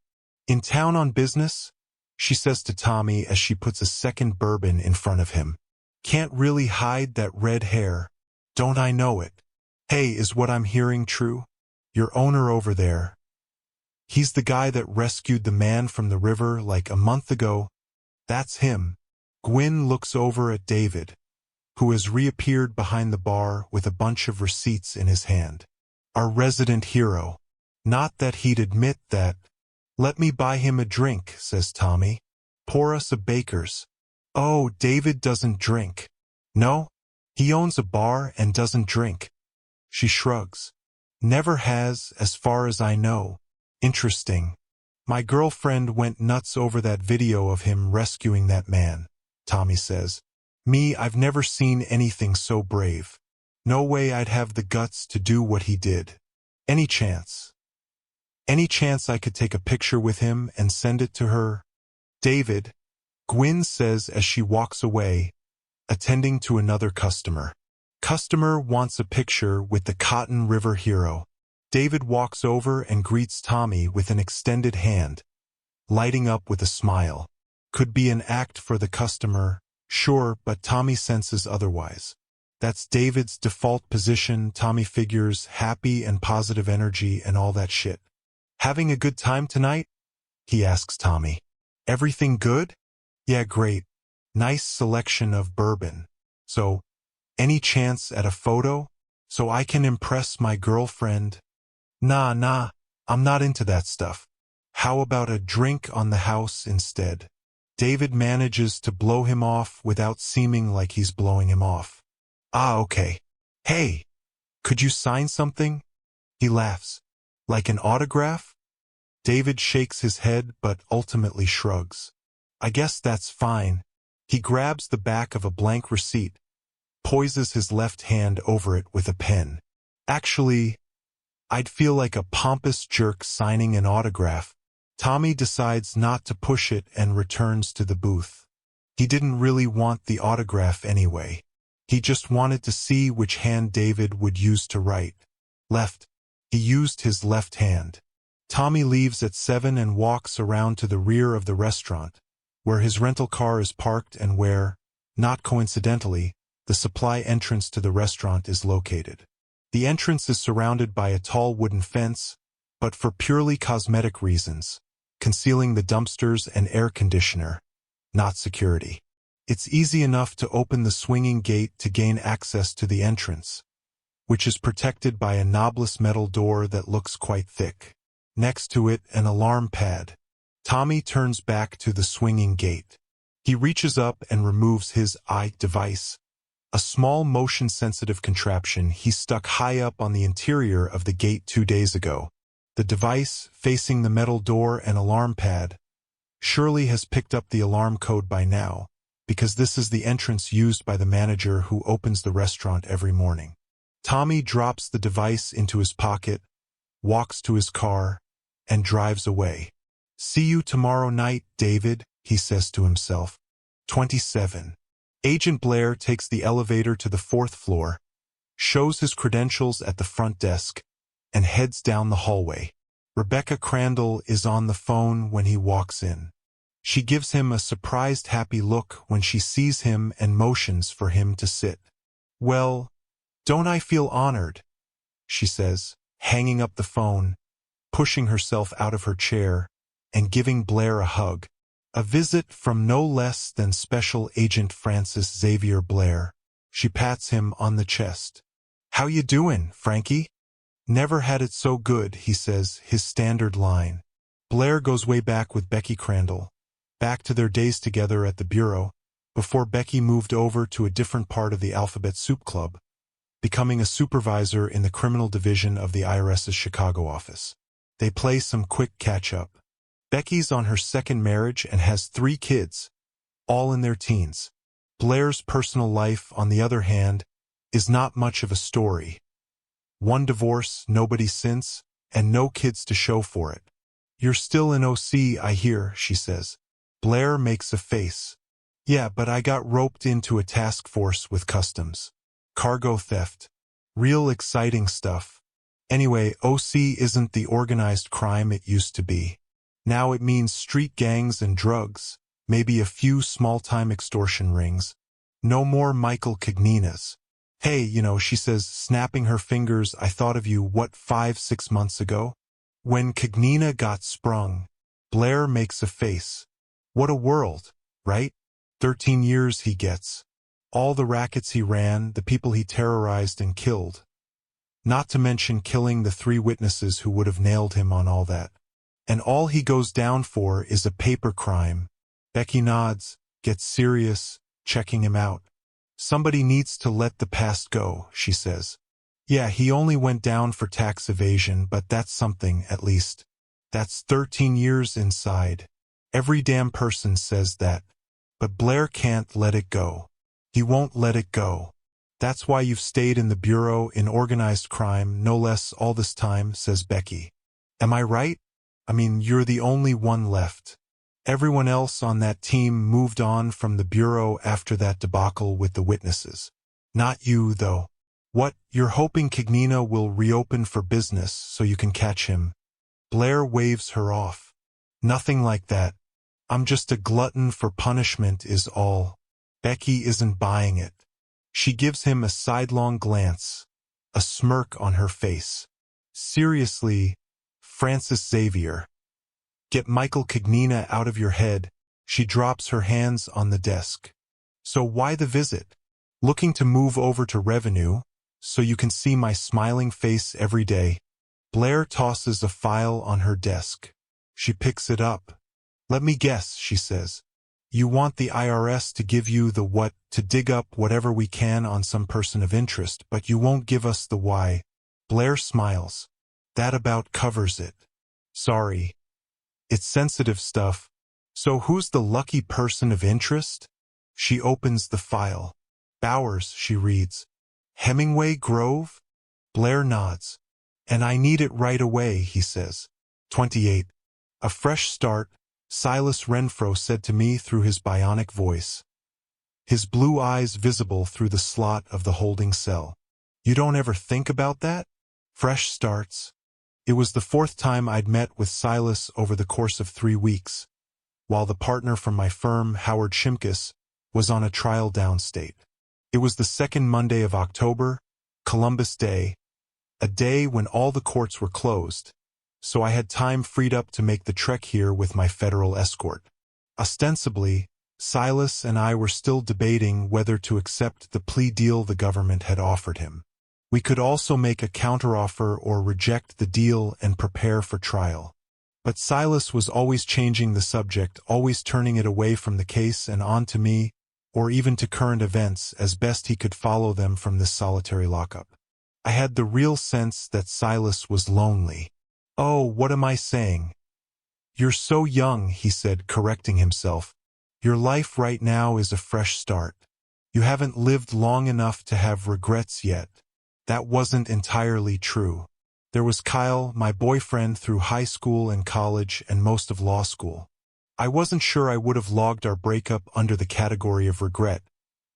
[SPEAKER 1] In town on business? She says to Tommy as she puts a second bourbon in front of him. Can't really hide that red hair. Don't I know it? Hey, is what I'm hearing true? Your owner over there. He's the guy that rescued the man from the river like a month ago. That's him. Gwyn looks over at David, who has reappeared behind the bar with a bunch of receipts in his hand. Our resident hero. Not that he'd admit that. Let me buy him a drink, says Tommy. Pour us a Baker's. Oh, David doesn't drink. No? He owns a bar and doesn't drink. She shrugs. Never has, as far as I know. Interesting. My girlfriend went nuts over that video of him rescuing that man, Tommy says. Me, I've never seen anything so brave. No way I'd have the guts to do what he did. Any chance? Any chance I could take a picture with him and send it to her? David, Gwyn says as she walks away, attending to another customer. Customer wants a picture with the Cotton River hero. David walks over and greets Tommy with an extended hand, lighting up with a smile. Could be an act for the customer, sure, but Tommy senses otherwise. That's David's default position. Tommy figures happy and positive energy and all that shit. Having a good time tonight? He asks Tommy. Everything good? Yeah, great. Nice selection of bourbon. So, any chance at a photo? So I can impress my girlfriend? Nah, I'm not into that stuff. How about a drink on the house instead? David manages to blow him off without seeming like he's blowing him off. Ah, okay. Hey, could you sign something? He laughs. Like an autograph? David shakes his head but ultimately shrugs. I guess that's fine. He grabs the back of a blank receipt, poises his left hand over it with a pen. Actually, I'd feel like a pompous jerk signing an autograph. Tommy decides not to push it and returns to the booth. He didn't really want the autograph anyway. He just wanted to see which hand David would use to write. Left. He used his left hand. Tommy leaves at 7 and walks around to the rear of the restaurant, where his rental car is parked and where, not coincidentally, the supply entrance to the restaurant is located. The entrance is surrounded by a tall wooden fence, but for purely cosmetic reasons, concealing the dumpsters and air conditioner, not security. It's easy enough to open the swinging gate to gain access to the entrance, which is protected by a knobless metal door that looks quite thick. Next to it, an alarm pad. Tommy turns back to the swinging gate. He reaches up and removes his device, a small motion-sensitive contraption he stuck high up on the interior of the gate 2 days ago. The device, facing the metal door and alarm pad, surely has picked up the alarm code by now, because this is the entrance used by the manager who opens the restaurant every morning. Tommy drops the device into his pocket, walks to his car, and drives away. See you tomorrow night, David, he says to himself. 27. Agent Blair takes the elevator to the 4th floor, shows his credentials at the front desk, and heads down the hallway. Rebecca Crandall is on the phone when he walks in. She gives him a surprised happy look when she sees him and motions for him to sit. Well, don't I feel honored? She says, hanging up the phone, pushing herself out of her chair, and giving Blair a hug. A visit from no less than Special Agent Francis Xavier Blair. She pats him on the chest. How you doing, Frankie? Never had it so good, he says, his standard line. Blair goes way back with Becky Crandall, back to their days together at the Bureau, before Becky moved over to a different part of the Alphabet Soup Club, becoming a supervisor in the criminal division of the IRS's Chicago office. They play some quick catch-up. Becky's on her 2nd marriage and has 3 kids, all in their teens. Blair's personal life, on the other hand, is not much of a story. 1 divorce, nobody since, and no kids to show for it. You're still in OC, I hear, she says. Blair makes a face. Yeah, but I got roped into a task force with customs. Cargo theft. Real exciting stuff. Anyway, OC isn't the organized crime it used to be. Now it means street gangs and drugs, maybe a few small-time extortion rings. No more Michael Cagninas. Hey, she says, snapping her fingers, I thought of you, 5-6 months ago? When Cagnina got sprung. Blair makes a face. What a world, right? 13 years he gets. All the rackets he ran, the people he terrorized and killed. Not to mention killing the 3 witnesses who would have nailed him on all that. And all he goes down for is a paper crime. Becky nods, gets serious, checking him out. Somebody needs to let the past go, she says. Yeah, he only went down for tax evasion, but that's something, at least. That's 13 years inside. Every damn person says that. But Blair can't let it go. He won't let it go. That's why you've stayed in the Bureau in organized crime, no less, all this time, says Becky. Am I right? I mean, you're the only one left. Everyone else on that team moved on from the Bureau after that debacle with the witnesses. Not you, though. What, you're hoping Cagnina will reopen for business so you can catch him? Blair waves her off. Nothing like that. I'm just a glutton for punishment is all. Becky isn't buying it. She gives him a sidelong glance, a smirk on her face. Seriously, Francis Xavier. Get Michael Cagnina out of your head. She drops her hands on the desk. So why the visit? Looking to move over to revenue, so you can see my smiling face every day. Blair tosses a file on her desk. She picks it up. Let me guess, she says. You want the IRS to give you the what, to dig up whatever we can on some person of interest, but you won't give us the why. Blair smiles. That about covers it. Sorry. It's sensitive stuff. So who's the lucky person of interest? She opens the file. Bowers, she reads. Hemingway Grove? Blair nods. And I need it right away, he says. 28. A fresh start, Silas Renfro said to me through his bionic voice. His blue eyes visible through the slot of the holding cell. You don't ever think about that? Fresh starts. It was the fourth time I'd met with Silas over the course of 3 weeks, while the partner from my firm, Howard Shimkus, was on a trial downstate. It was the second Monday of October, Columbus Day, a day when all the courts were closed, so I had time freed up to make the trek here with my federal escort. Ostensibly, Silas and I were still debating whether to accept the plea deal the government had offered him. We could also make a counteroffer or reject the deal and prepare for trial. But Silas was always changing the subject, always turning it away from the case and on to me, or even to current events as best he could follow them from this solitary lockup. I had the real sense that Silas was lonely. Oh, what am I saying? You're so young, he said, correcting himself. Your life right now is a fresh start. You haven't lived long enough to have regrets yet. That wasn't entirely true. There was Kyle, my boyfriend through high school and college and most of law school. I wasn't sure I would have logged our breakup under the category of regret,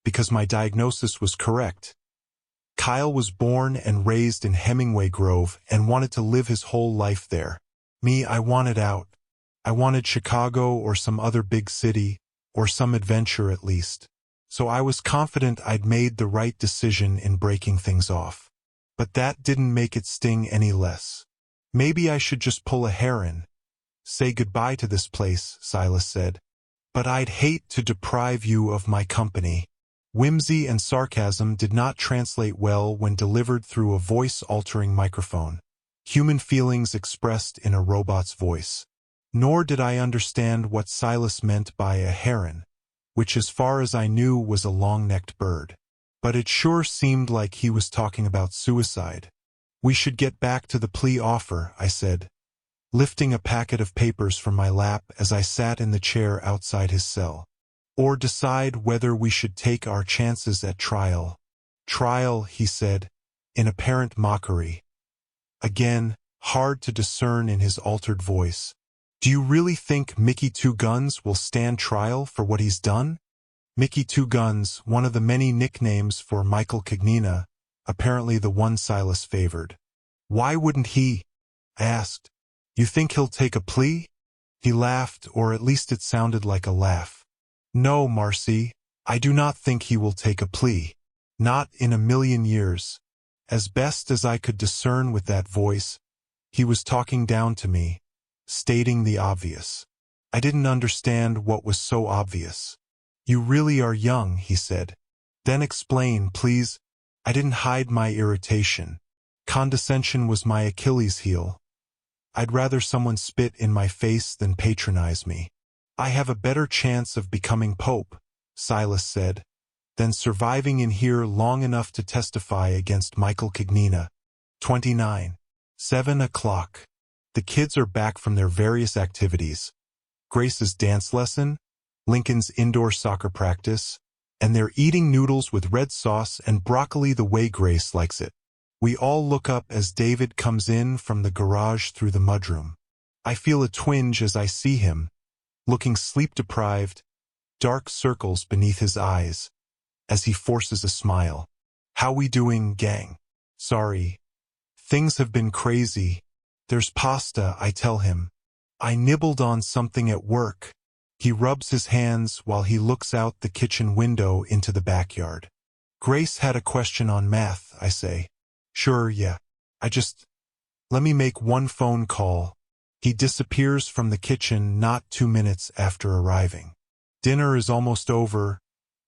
[SPEAKER 1] because my diagnosis was correct. Kyle was born and raised in Hemingway Grove and wanted to live his whole life there. Me, I wanted out. I wanted Chicago or some other big city, or some adventure at least. So I was confident I'd made the right decision in breaking things off. But that didn't make it sting any less. Maybe I should just pull a Heron. Say goodbye to this place, Silas said. But I'd hate to deprive you of my company. Whimsy and sarcasm did not translate well when delivered through a voice-altering microphone. Human feelings expressed in a robot's voice. Nor did I understand what Silas meant by a heron, which as far as I knew was a long-necked bird. But it sure seemed like he was talking about suicide. We should get back to the plea offer, I said, lifting a packet of papers from my lap as I sat in the chair outside his cell. Or decide whether we should take our chances at trial. Trial, he said, in apparent mockery. Again, hard to discern in his altered voice. Do you really think Mickey Two Guns will stand trial for what he's done? Mickey Two Guns, one of the many nicknames for Michael Cagnina, apparently the one Silas favored. Why wouldn't he? I asked. You think he'll take a plea? He laughed, or at least it sounded like a laugh. No, Marcy, I do not think he will take a plea. Not in a million years. As best as I could discern with that voice, he was talking down to me, stating the obvious. I didn't understand what was so obvious. You really are young, he said. Then explain, please. I didn't hide my irritation. Condescension was my Achilles heel. I'd rather someone spit in my face than patronize me. I have a better chance of becoming Pope, Silas said, than surviving in here long enough to testify against Michael Cagnina. 29. 7 o'clock. The kids are back from their various activities. Grace's dance lesson, Lincoln's indoor soccer practice, and they're eating noodles with red sauce and broccoli the way Grace likes it. We all look up as David comes in from the garage through the mudroom. I feel a twinge as I see him, looking sleep-deprived, dark circles beneath his eyes, as he forces a smile. How we doing, gang? Sorry. Things have been crazy. There's pasta, I tell him. I nibbled on something at work. He rubs his hands while he looks out the kitchen window into the backyard. Grace had a question on math, I say. Sure, yeah. Let me make one phone call. He disappears from the kitchen not 2 minutes after arriving. Dinner is almost over,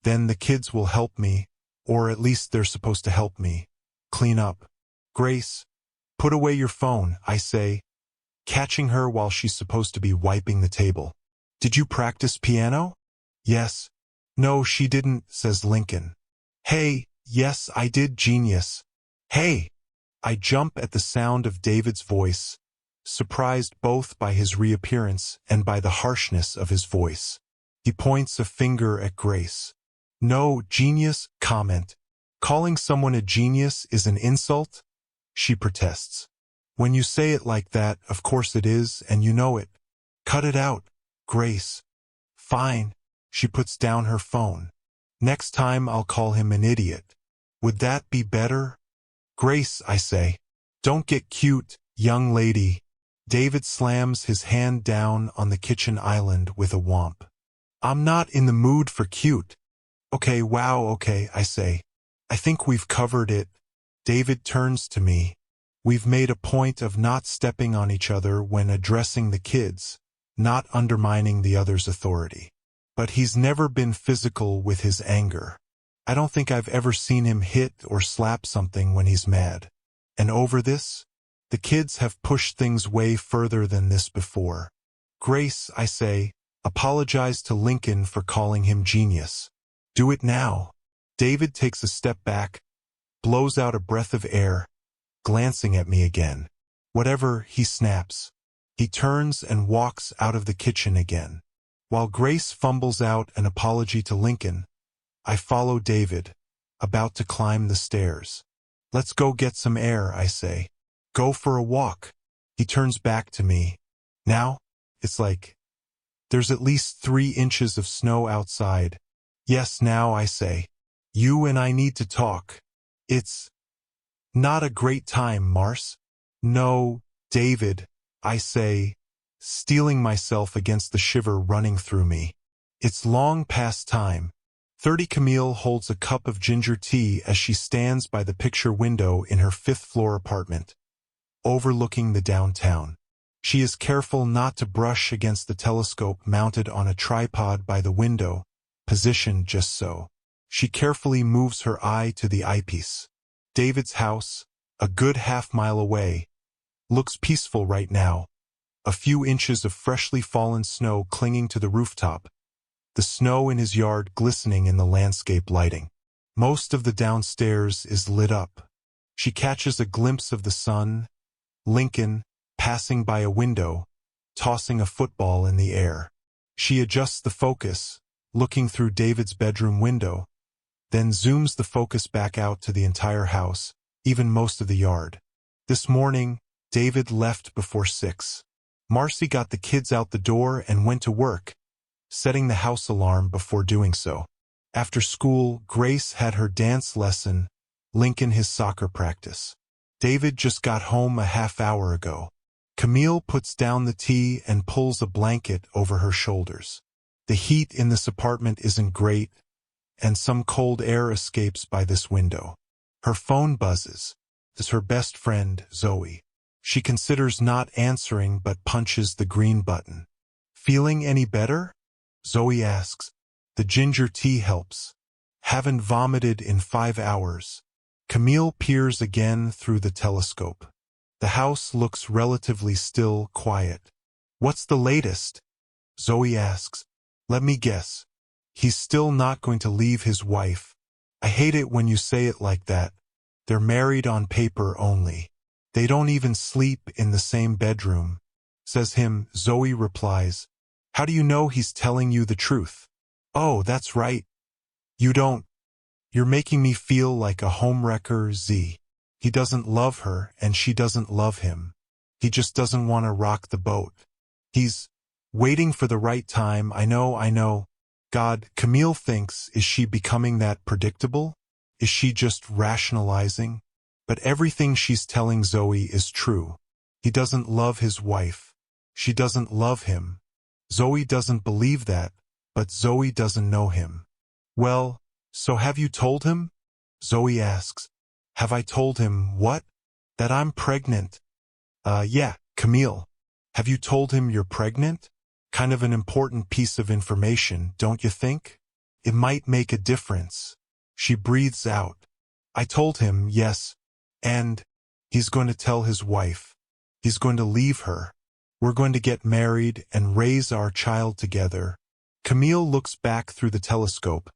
[SPEAKER 1] then the kids will help me, or at least they're supposed to help me, clean up. Grace, put away your phone, I say, catching her while she's supposed to be wiping the table. Did you practice piano? Yes. No, she didn't, says Lincoln. Hey, yes, I did, genius. Hey! I jump at the sound of David's voice, surprised both by his reappearance and by the harshness of his voice. He points a finger at Grace. No, genius, comment. Calling someone a genius is an insult? She protests. When you say it like that, of course it is, and you know it. Cut it out, Grace. Fine. She puts down her phone. Next time I'll call him an idiot. Would that be better? Grace, I say. Don't get cute, young lady. David slams his hand down on the kitchen island with a whomp. I'm not in the mood for cute. Okay, wow, okay, I say. I think we've covered it. David turns to me. We've made a point of not stepping on each other when addressing the kids, not undermining the other's authority. But he's never been physical with his anger. I don't think I've ever seen him hit or slap something when he's mad. And over this? The kids have pushed things way further than this before. Grace, I say, apologize to Lincoln for calling him genius. Do it now. David takes a step back, blows out a breath of air, glancing at me again. Whatever, he snaps. He turns and walks out of the kitchen again. While Grace fumbles out an apology to Lincoln, I follow David, about to climb the stairs. Let's go get some air, I say. Go for a walk. He turns back to me. Now, it's like, there's at least 3 inches of snow outside. Yes, now, I say. You and I need to talk. It's not a great time, Mars. No, David, I say, steeling myself against the shiver running through me. It's long past time. 30 Camille holds a cup of ginger tea as she stands by the picture window in her 5th-floor apartment, overlooking the downtown. She is careful not to brush against the telescope mounted on a tripod by the window, positioned just so. She carefully moves her eye to the eyepiece. David's house, a good half-mile away, looks peaceful right now. A few inches of freshly fallen snow clinging to the rooftop, the snow in his yard glistening in the landscape lighting. Most of the downstairs is lit up. She catches a glimpse of the sun, Lincoln, passing by a window, tossing a football in the air. She adjusts the focus, looking through David's bedroom window, then zooms the focus back out to the entire house, even most of the yard. This morning, David left before 6. Marcy got the kids out the door and went to work, setting the house alarm before doing so. After school, Grace had her dance lesson, Lincoln his soccer practice. David just got home a half hour ago. Camille puts down the tea and pulls a blanket over her shoulders. The heat in this apartment isn't great, and some cold air escapes by this window. Her phone buzzes. It's her best friend, Zoe. She considers not answering but punches the green button. Feeling any better? Zoe asks. The ginger tea helps. Haven't vomited in 5 hours. Camille peers again through the telescope. The house looks relatively still, quiet. What's the latest? Zoe asks. Let me guess. He's still not going to leave his wife. I hate it when you say it like that. They're married on paper only. They don't even sleep in the same bedroom. Says him, Zoe replies. How do you know he's telling you the truth? Oh, that's right. You don't. You're making me feel like a homewrecker, Z. He doesn't love her and she doesn't love him. He just doesn't want to rock the boat. He's waiting for the right time. I know. God, Camille thinks, is she becoming that predictable? Is she just rationalizing? But everything she's telling Zoe is true. He doesn't love his wife. She doesn't love him. Zoe doesn't believe that, but Zoe doesn't know him. Well, so have you told him? Zoe asks. Have I told him what? That I'm pregnant. Yeah, Camille. Have you told him you're pregnant? Kind of an important piece of information, don't you think? It might make a difference. She breathes out. I told him, yes. And he's going to tell his wife. He's going to leave her. We're going to get married and raise our child together. Camille looks back through the telescope,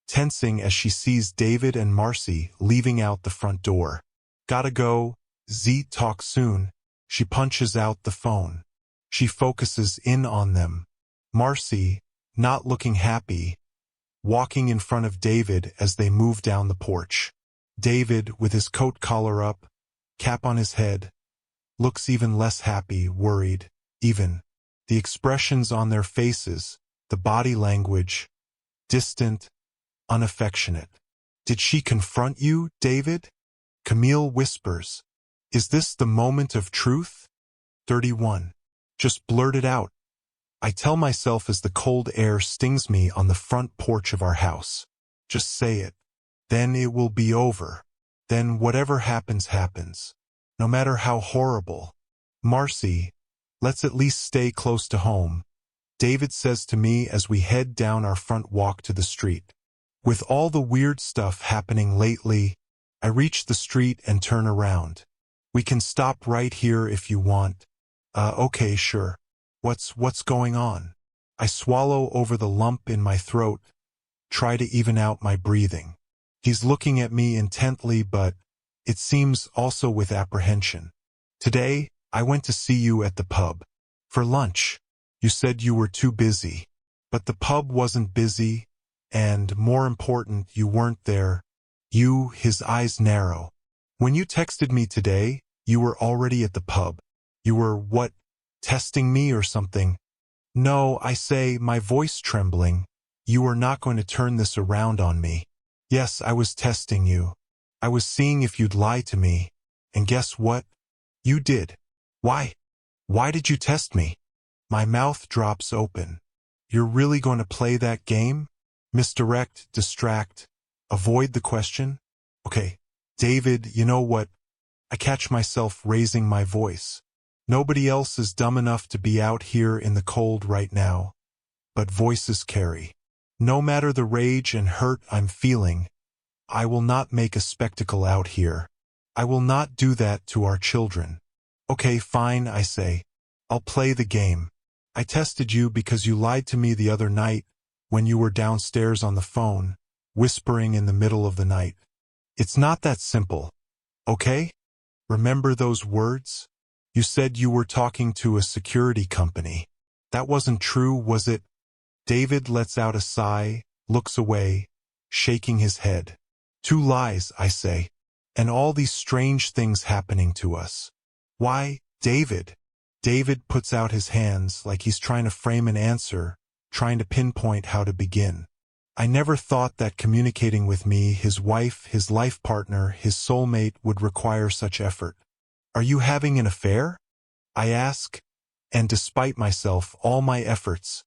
[SPEAKER 1] tensing as she sees David and Marcy leaving out the front door. Gotta go, Z, talk soon. She punches out the phone. She focuses in on them. Marcy, not looking happy, walking in front of David as they move down the porch. David, with his coat collar up, cap on his head, looks even less happy, worried, even. The expressions on their faces, the body language, distant, unaffectionate. Did she confront you, David? Camille whispers. Is this the moment of truth? 31. Just blurt it out. I tell myself as the cold air stings me on the front porch of our house. Just say it. Then it will be over. Then whatever happens, happens. No matter how horrible. Marcy, let's at least stay close to home, David says to me as we head down our front walk to the street. With all the weird stuff happening lately, I reach the street and turn around. We can stop right here if you want. Okay, sure. What's going on? I swallow over the lump in my throat, try to even out my breathing. He's looking at me intently, but it seems also with apprehension. Today, I went to see you at the pub. For lunch. You said you were too busy. But the pub wasn't busy, and more important, you weren't there. You, his eyes narrow. When you texted me today, you were already at the pub. You were, what, testing me or something? No, I say, my voice trembling. You are not going to turn this around on me. Yes, I was testing you. I was seeing if you'd lie to me. And guess what? You did. Why? Why did you test me? My mouth drops open. You're really going to play that game? Misdirect, distract, avoid the question? Okay, David, you know what? I catch myself raising my voice. Nobody else is dumb enough to be out here in the cold right now. But voices carry. No matter the rage and hurt I'm feeling, I will not make a spectacle out here. I will not do that to our children. Okay, fine, I say. I'll play the game. I tested you because you lied to me the other night when you were downstairs on the phone, whispering in the middle of the night. It's not that simple. Okay? Remember those words? You said you were talking to a security company. That wasn't true, was it? David lets out a sigh, looks away, shaking his head. 2 lies, I say. And all these strange things happening to us. Why, David? David puts out his hands like he's trying to frame an answer, trying to pinpoint how to begin. I never thought that communicating with me, his wife, his life partner, his soulmate, would require such effort. Are you having an affair? I ask, and despite myself, all my efforts,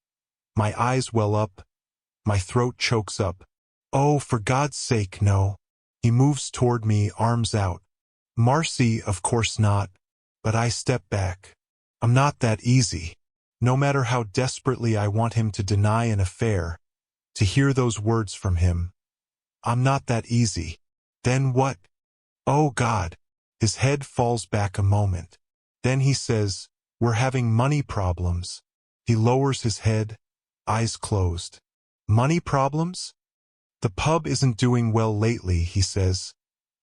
[SPEAKER 1] my eyes well up, my throat chokes up. Oh, for God's sake, no. He moves toward me, arms out. Marcy, of course not, but I step back. I'm not that easy. No matter how desperately I want him to deny an affair, to hear those words from him, I'm not that easy. Then what? Oh God. His head falls back a moment. Then he says, we're having money problems. He lowers his head, eyes closed. Money problems? The pub isn't doing well lately, he says,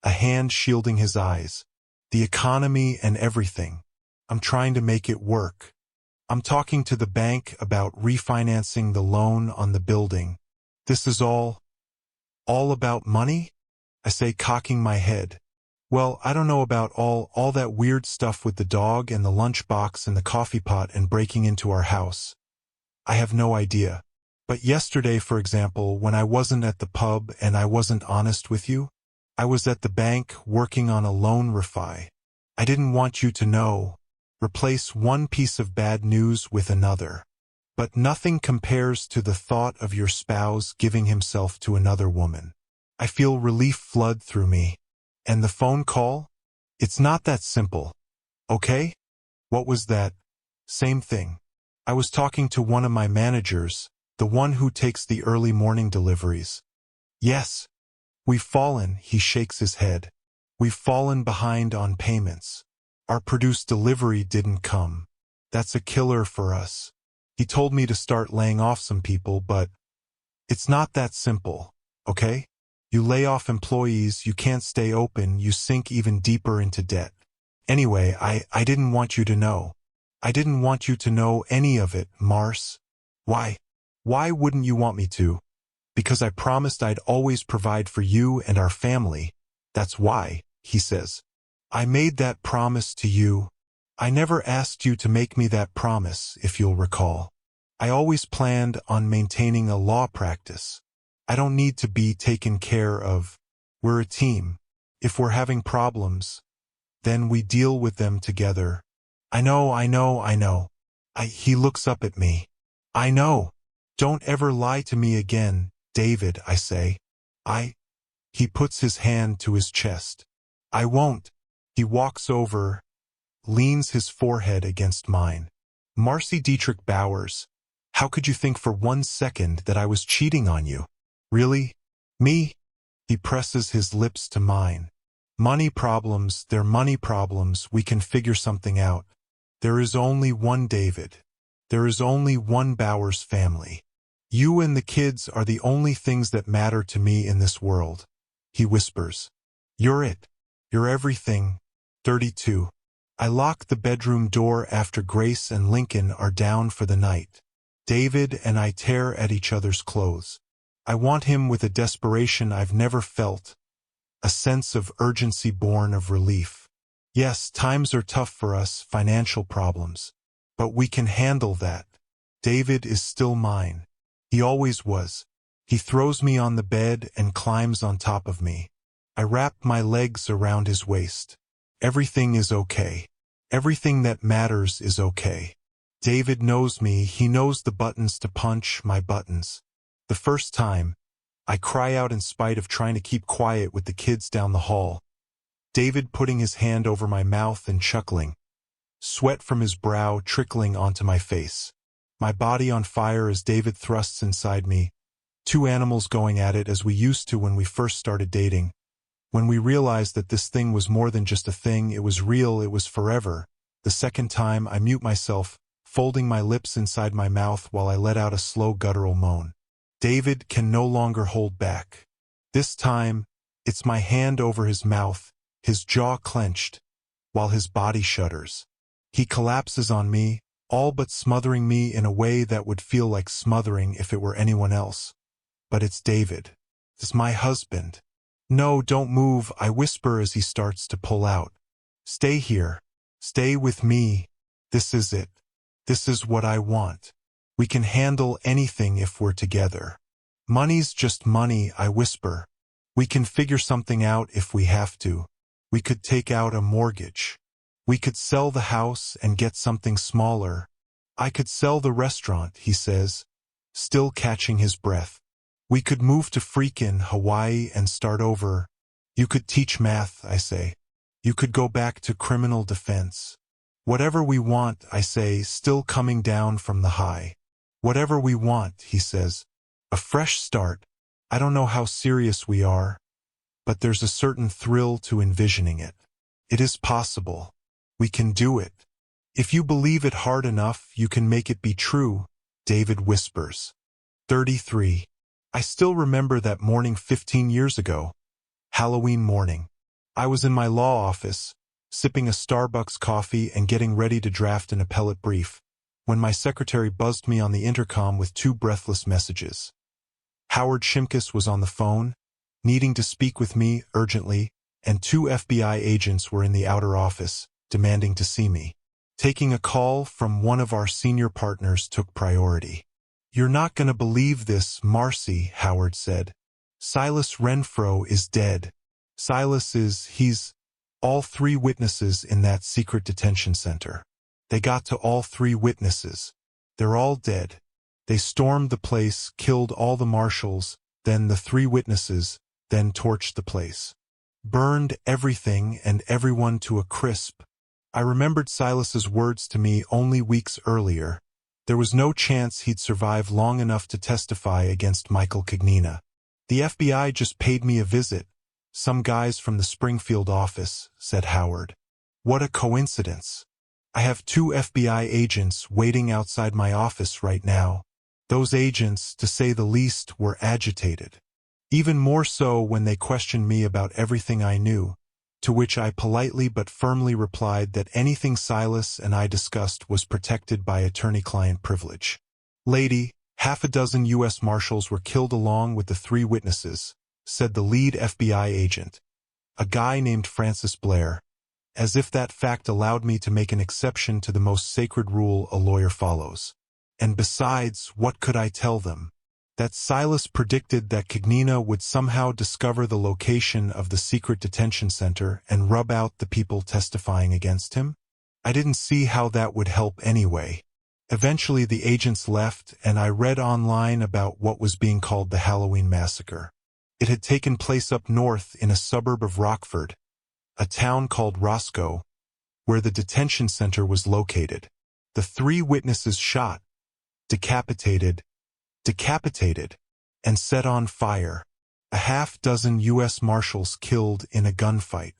[SPEAKER 1] a hand shielding his eyes. The economy and everything. I'm trying to make it work. I'm talking to the bank about refinancing the loan on the building. This is all about money? I say, cocking my head. Well, I don't know about all that weird stuff with the dog and the lunchbox and the coffee pot and breaking into our house. I have no idea. But yesterday, for example, when I wasn't at the pub and I wasn't honest with you, I was at the bank working on a loan refi. I didn't want you to know. Replace one piece of bad news with another. But nothing compares to the thought of your spouse giving himself to another woman. I feel relief flood through me. And the phone call? It's not that simple. Okay? What was that? Same thing. I was talking to one of my managers, the one who takes the early morning deliveries. Yes. We've fallen, he shakes his head. We've fallen behind on payments. Our produced delivery didn't come. That's a killer for us. He told me to start laying off some people, but it's not that simple, okay? You lay off employees, you can't stay open, you sink even deeper into debt. Anyway, I didn't want you to know. I didn't want you to know any of it, Mars. Why? Why wouldn't you want me to? Because I promised I'd always provide for you and our family. That's why, he says. I made that promise to you. I never asked you to make me that promise, if you'll recall. I always planned on maintaining a law practice. I don't need to be taken care of. We're a team. If we're having problems, then we deal with them together. I know. He looks up at me. I know. Don't ever lie to me again, David, I say. He puts his hand to his chest. I won't. He walks over, leans his forehead against mine. Marcy Dietrich Bowers, how could you think for 1 second that I was cheating on you? Really? Me? He presses his lips to mine. Money problems, they're money problems, we can figure something out. There is only one David. There is only one Bowers family. You and the kids are the only things that matter to me in this world. He whispers. You're it. You're everything. 32. I lock the bedroom door after Grace and Lincoln are down for the night. David and I tear at each other's clothes. I want him with a desperation I've never felt, a sense of urgency born of relief. Yes, times are tough for us, financial problems. But we can handle that. David is still mine. He always was. He throws me on the bed and climbs on top of me. I wrap my legs around his waist. Everything is okay. Everything that matters is okay. David knows me. He knows the buttons to punch, my buttons. The first time, I cry out in spite of trying to keep quiet with the kids down the hall. David putting his hand over my mouth and chuckling. Sweat from his brow trickling onto my face. My body on fire as David thrusts inside me. Two animals going at it as we used to when we first started dating. When we realized that this thing was more than just a thing, it was real, it was forever. The second time, I mute myself, folding my lips inside my mouth while I let out a slow guttural moan. David can no longer hold back. This time, it's my hand over his mouth, his jaw clenched, while his body shudders. He collapses on me, all but smothering me in a way that would feel like smothering if it were anyone else. But it's David. It's my husband. No, don't move, I whisper as he starts to pull out. Stay here. Stay with me. This is it. This is what I want. We can handle anything if we're together. Money's just money, I whisper. We can figure something out if we have to. We could take out a mortgage. We could sell the house and get something smaller. I could sell the restaurant, he says, still catching his breath. We could move to freakin' Hawaii and start over. You could teach math, I say. You could go back to criminal defense. Whatever we want, I say, still coming down from the high. Whatever we want, he says. A fresh start. I don't know how serious we are, but there's a certain thrill to envisioning it. It is possible. We can do it. If you believe it hard enough, you can make it be true, David whispers. 33. I still remember that morning 15 years ago. Halloween morning. I was in my law office, sipping a Starbucks coffee and getting ready to draft an appellate brief, when my secretary buzzed me on the intercom with 2 breathless messages. Howard Shimkus was on the phone, needing to speak with me urgently, and 2 FBI agents were in the outer office, demanding to see me. Taking a call from one of our senior partners took priority. You're not going to believe this, Marcy, Howard said. Silas Renfro is dead. He's all 3 witnesses in that secret detention center. They got to all 3 witnesses. They're all dead. They stormed the place, killed all the marshals, then the 3 witnesses, then torched the place. Burned everything and everyone to a crisp. I remembered Silas's words to me only weeks earlier. There was no chance he'd survive long enough to testify against Michael Cognina. The FBI just paid me a visit. Some guys from the Springfield office, said Howard. What a coincidence. I have 2 FBI agents waiting outside my office right now. Those agents, to say the least, were agitated. Even more so when they questioned me about everything I knew, to which I politely but firmly replied that anything Silas and I discussed was protected by attorney-client privilege. Lady, 6 U.S. Marshals were killed along with the 3 witnesses, said the lead FBI agent, a guy named Francis Blair, as if that fact allowed me to make an exception to the most sacred rule a lawyer follows. And besides, what could I tell them? That Silas predicted that Cognina would somehow discover the location of the secret detention center and rub out the people testifying against him? I didn't see how that would help anyway. Eventually the agents left and I read online about what was being called the Halloween Massacre. It had taken place up north in a suburb of Rockford, a town called Roscoe, where the detention center was located. The 3 witnesses shot, decapitated, and set on fire. A 6 U.S. Marshals killed in a gunfight.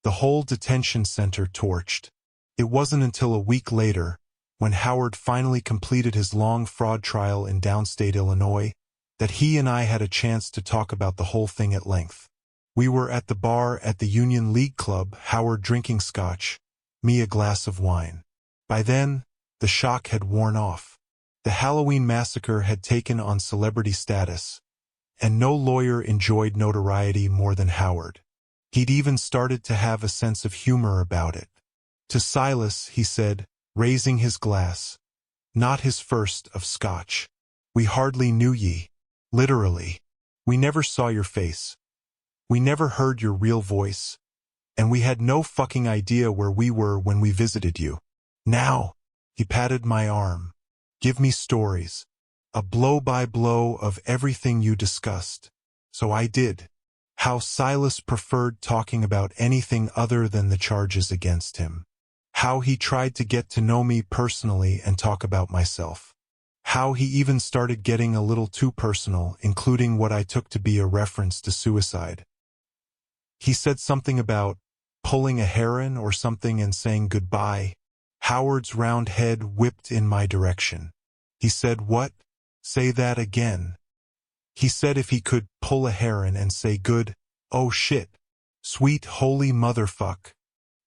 [SPEAKER 1] The whole detention center torched. It wasn't until a week later, when Howard finally completed his long fraud trial in downstate Illinois, that he and I had a chance to talk about the whole thing at length. We were at the bar at the Union League Club, Howard drinking scotch, me a glass of wine. By then, the shock had worn off. The Halloween Massacre had taken on celebrity status, and no lawyer enjoyed notoriety more than Howard. He'd even started to have a sense of humor about it. To Silas, he said, raising his glass, "Not his first of scotch. We hardly knew ye. Literally. We never saw your face. We never heard your real voice. And we had no fucking idea where we were when we visited you. Now," he patted my arm, "give me stories. A blow-by-blow of everything you discussed." So I did. How Silas preferred talking about anything other than the charges against him. How he tried to get to know me personally and talk about myself. How he even started getting a little too personal, including what I took to be a reference to suicide. He said something about pulling a heron or something and saying goodbye. Howard's round head whipped in my direction. He said, "What? Say that again." He said if he could pull a heron and say good, oh shit, sweet holy motherfuck.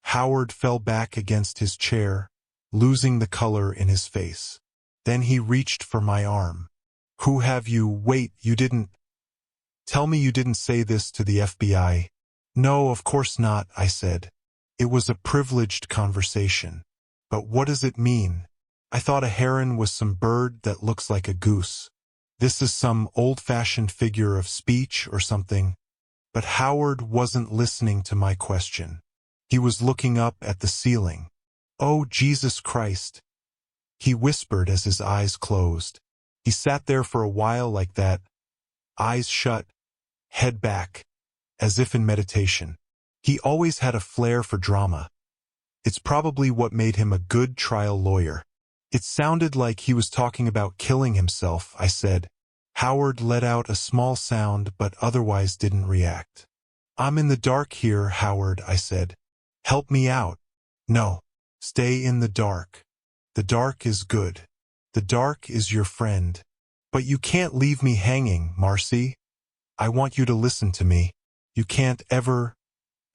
[SPEAKER 1] Howard fell back against his chair, losing the color in his face. Then he reached for my arm. "Who have you? Wait, you didn't. Tell me you didn't say this to the FBI. "No, of course not," I said. "It was a privileged conversation. But what does it mean? I thought a heron was some bird that looks like a goose. This is some old-fashioned figure of speech or something." But Howard wasn't listening to my question. He was looking up at the ceiling. "Oh, Jesus Christ," he whispered as his eyes closed. He sat there for a while like that, eyes shut, head back, as if in meditation. He always had a flair for drama. It's probably what made him a good trial lawyer. It sounded like he was talking about killing himself, I said. Howard let out a small sound but otherwise didn't react. "I'm in the dark here, Howard," I said. "Help me out." "No. Stay in the dark. The dark is good. The dark is your friend. But you can't leave me hanging, Marcy. I want you to listen to me. You can't ever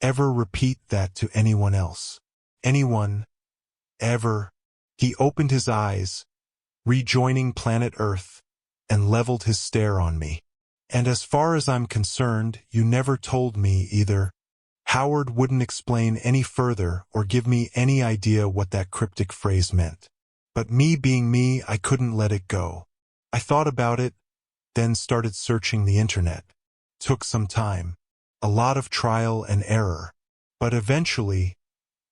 [SPEAKER 1] repeat that to anyone else. Anyone, ever." He opened his eyes, rejoining planet Earth, and leveled his stare on me. "And as far as I'm concerned, you never told me either." Howard wouldn't explain any further or give me any idea what that cryptic phrase meant. But me being me, I couldn't let it go. I thought about it, then started searching the internet. Took some time. A lot of trial and error. But eventually,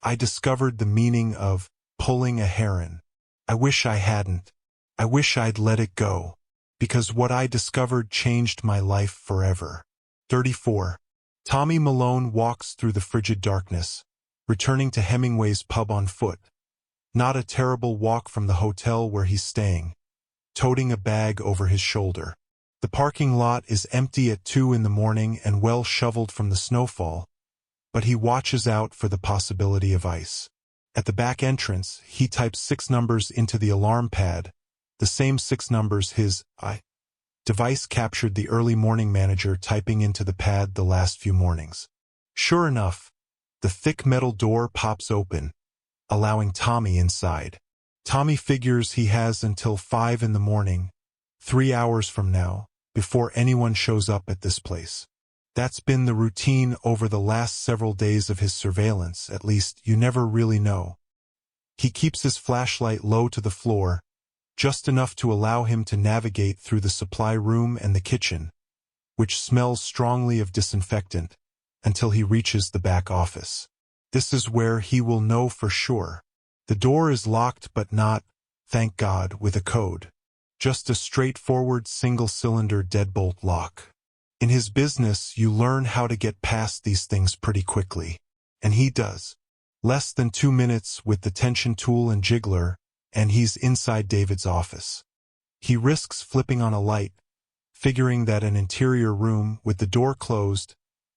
[SPEAKER 1] I discovered the meaning of pulling a heron. I wish I hadn't. I wish I'd let it go. Because what I discovered changed my life forever. 34. Tommy Malone walks through the frigid darkness, returning to Hemingway's pub on foot. Not a terrible walk from the hotel where he's staying, toting a bag over his shoulder. The parking lot is empty at 2 in the morning and well shoveled from the snowfall, but he watches out for the possibility of ice. At the back entrance, he types 6 numbers into the alarm pad, the same 6 numbers his device captured the early morning manager typing into the pad the last few mornings. Sure enough, the thick metal door pops open, allowing Tommy inside. Tommy figures he has until 5 in the morning, 3 hours from now, before anyone shows up at this place. That's been the routine over the last several days of his surveillance, at least you never really know. He keeps his flashlight low to the floor, just enough to allow him to navigate through the supply room and the kitchen, which smells strongly of disinfectant, until he reaches the back office. This is where he will know for sure. The door is locked but not, thank God, with a code. Just a straightforward single-cylinder deadbolt lock. In his business, you learn how to get past these things pretty quickly. And he does. Less than 2 minutes with the tension tool and jiggler, and he's inside David's office. He risks flipping on a light, figuring that an interior room, with the door closed,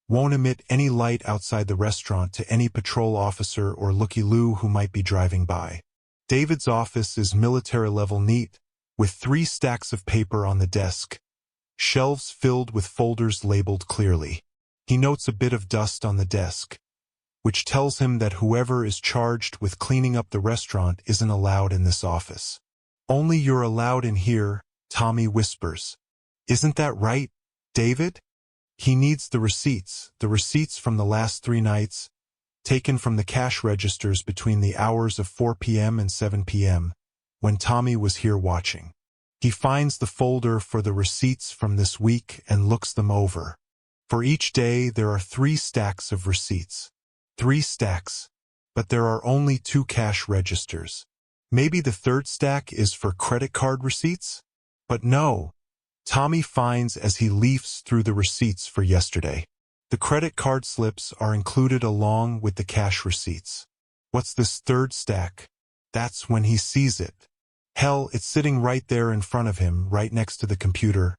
[SPEAKER 1] won't emit any light outside the restaurant to any patrol officer or looky-loo who might be driving by. David's office is military-level neat, with 3 stacks of paper on the desk, shelves filled with folders labeled clearly. He notes a bit of dust on the desk, which tells him that whoever is charged with cleaning up the restaurant isn't allowed in this office. Only you're allowed in here, Tommy whispers. Isn't that right, David? He needs the receipts from the last 3 nights, taken from the cash registers between the hours of 4 p.m. and 7 p.m., when Tommy was here watching. He finds the folder for the receipts from this week and looks them over. For each day, there are 3 stacks of receipts. 3 stacks, but there are only 2 cash registers. Maybe the 3rd stack is for credit card receipts? But no, Tommy finds as he leafs through the receipts for yesterday. The credit card slips are included along with the cash receipts. What's this 3rd stack? That's when he sees it. Hell, it's sitting right there in front of him, right next to the computer.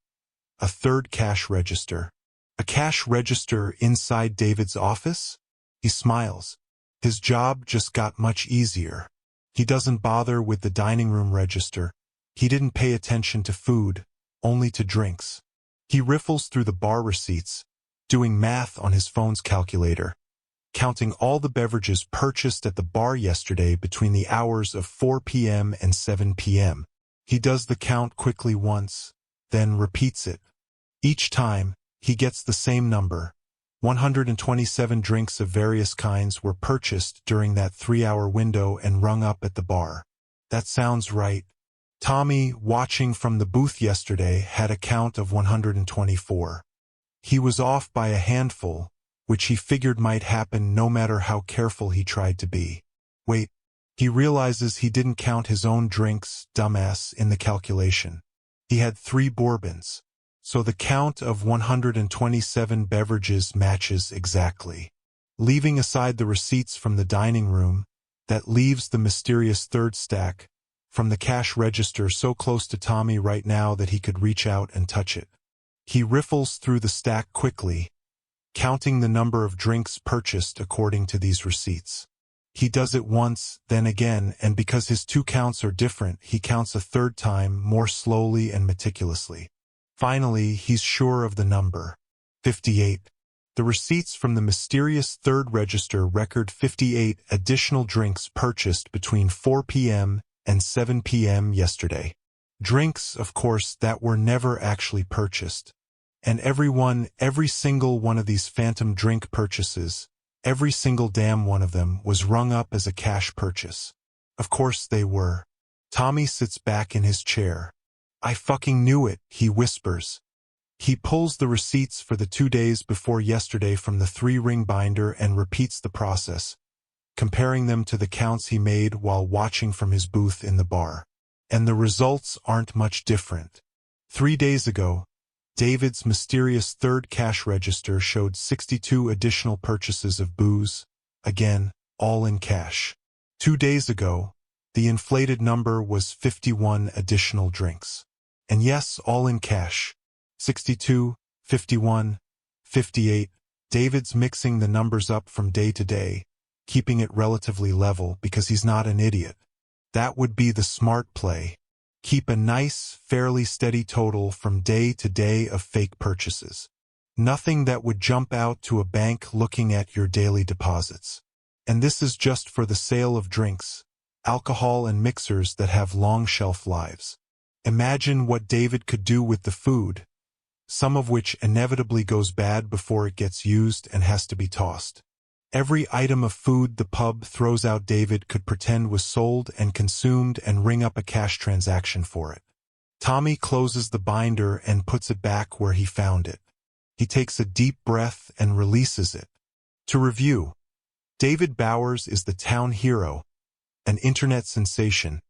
[SPEAKER 1] A 3rd cash register. A cash register inside David's office? He smiles. His job just got much easier. He doesn't bother with the dining room register. He didn't pay attention to food, only to drinks. He riffles through the bar receipts, doing math on his phone's calculator, counting all the beverages purchased at the bar yesterday between the hours of 4 p.m. and 7 p.m. He does the count quickly once, then repeats it. Each time, he gets the same number. 127 drinks of various kinds were purchased during that 3-hour window and rung up at the bar. That sounds right. Tommy, watching from the booth yesterday, had a count of 124. He was off by a handful, which he figured might happen no matter how careful he tried to be. Wait, he realizes he didn't count his own drinks, dumbass, in the calculation. He had 3 bourbons. So the count of 127 beverages matches exactly. Leaving aside the receipts from the dining room, that leaves the mysterious 3rd stack, from the cash register so close to Tommy right now that he could reach out and touch it. He riffles through the stack quickly, counting the number of drinks purchased according to these receipts. He does it once, then again, and because his 2 counts are different, he counts a 3rd time more slowly and meticulously. Finally, he's sure of the number. 58. The receipts from the mysterious 3rd register record 58 additional drinks purchased between 4 p.m. and 7 p.m. yesterday. Drinks, of course, that were never actually purchased. And every single one of these phantom drink purchases, every single damn one of them was rung up as a cash purchase. Of course they were. Tommy sits back in his chair. I fucking knew it, he whispers. He pulls the receipts for the 2 days before yesterday from the 3-ring binder and repeats the process, comparing them to the counts he made while watching from his booth in the bar. And the results aren't much different. 3 days ago, David's mysterious 3rd cash register showed 62 additional purchases of booze, again, all in cash. 2 days ago, the inflated number was 51 additional drinks. And yes, all in cash. 62, 51, 58. David's mixing the numbers up from day to day, keeping it relatively level because he's not an idiot. That would be the smart play. Keep a nice, fairly steady total from day to day of fake purchases. Nothing that would jump out to a bank looking at your daily deposits. And this is just for the sale of drinks, alcohol and mixers that have long shelf lives. Imagine what David could do with the food, some of which inevitably goes bad before it gets used and has to be tossed. Every item of food the pub throws out David could pretend was sold and consumed and ring up a cash transaction for it. Tommy closes the binder and puts it back where he found it. He takes a deep breath and releases it. To review, David Bowers is the town hero, an internet sensation,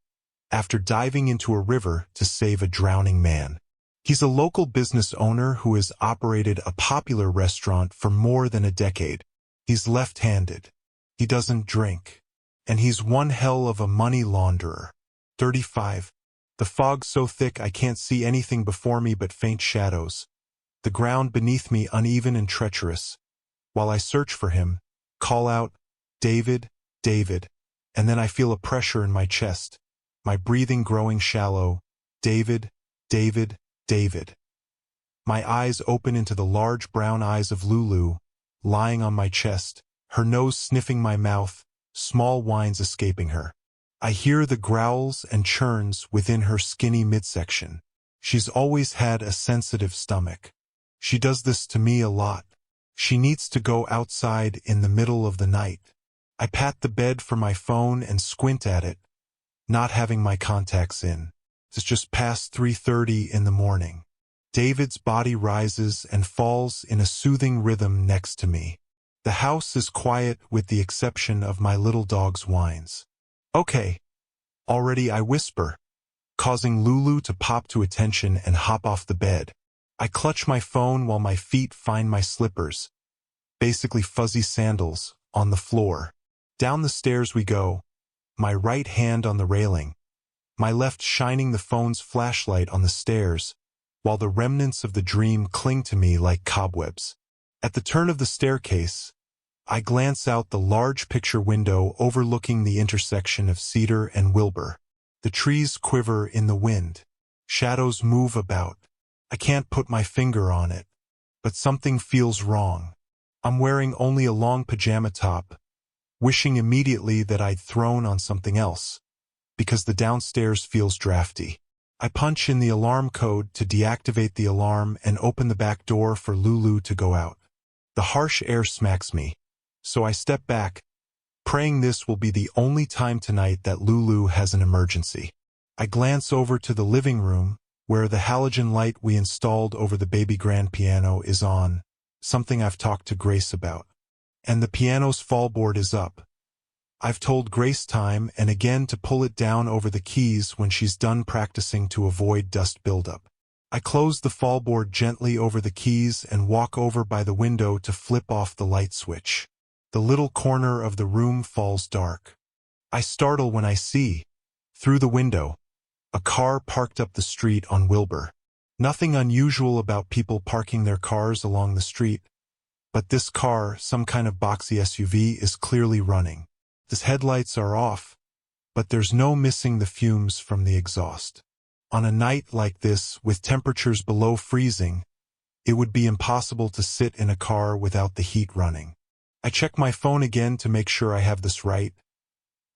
[SPEAKER 1] after diving into a river to save a drowning man. He's a local business owner who has operated a popular restaurant for more than a decade. He's left-handed. He doesn't drink. And he's one hell of a money launderer. 35. The fog's so thick I can't see anything before me but faint shadows. The ground beneath me uneven and treacherous. While I search for him, call out, David, David, and then I feel a pressure in my chest, my breathing growing shallow. David, David, David. My eyes open into the large brown eyes of Lulu, lying on my chest, her nose sniffing my mouth, small whines escaping her. I hear the growls and churns within her skinny midsection. She's always had a sensitive stomach. She does this to me a lot. She needs to go outside in the middle of the night. I pat the bed for my phone and squint at it, not having my contacts in. It's just past 3:30 in the morning. David's body rises and falls in a soothing rhythm next to me. The house is quiet with the exception of my little dog's whines. Okay. Already I whisper, causing Lulu to pop to attention and hop off the bed. I clutch my phone while my feet find my slippers, basically fuzzy sandals, on the floor. Down the stairs we go, my right hand on the railing, my left shining the phone's flashlight on the stairs, while the remnants of the dream cling to me like cobwebs. At the turn of the staircase, I glance out the large picture window overlooking the intersection of Cedar and Wilbur. The trees quiver in the wind. Shadows move about. I can't put my finger on it, but something feels wrong. I'm wearing only a long pajama top, wishing immediately that I'd thrown on something else, because the downstairs feels drafty. I punch in the alarm code to deactivate the alarm and open the back door for Lulu to go out. The harsh air smacks me, so I step back, praying this will be the only time tonight that Lulu has an emergency. I glance over to the living room, where the halogen light we installed over the baby grand piano is on, something I've talked to Grace about. And the piano's fallboard is up. I've told Grace time and again to pull it down over the keys when she's done practicing to avoid dust buildup. I close the fallboard gently over the keys and walk over by the window to flip off the light switch. The little corner of the room falls dark. I startle when I see, through the window, a car parked up the street on Wilbur. Nothing unusual about people parking their cars along the street, but this car, some kind of boxy SUV, is clearly running. Its headlights are off, but there's no missing the fumes from the exhaust. On a night like this, with temperatures below freezing, it would be impossible to sit in a car without the heat running. I check my phone again to make sure I have this right.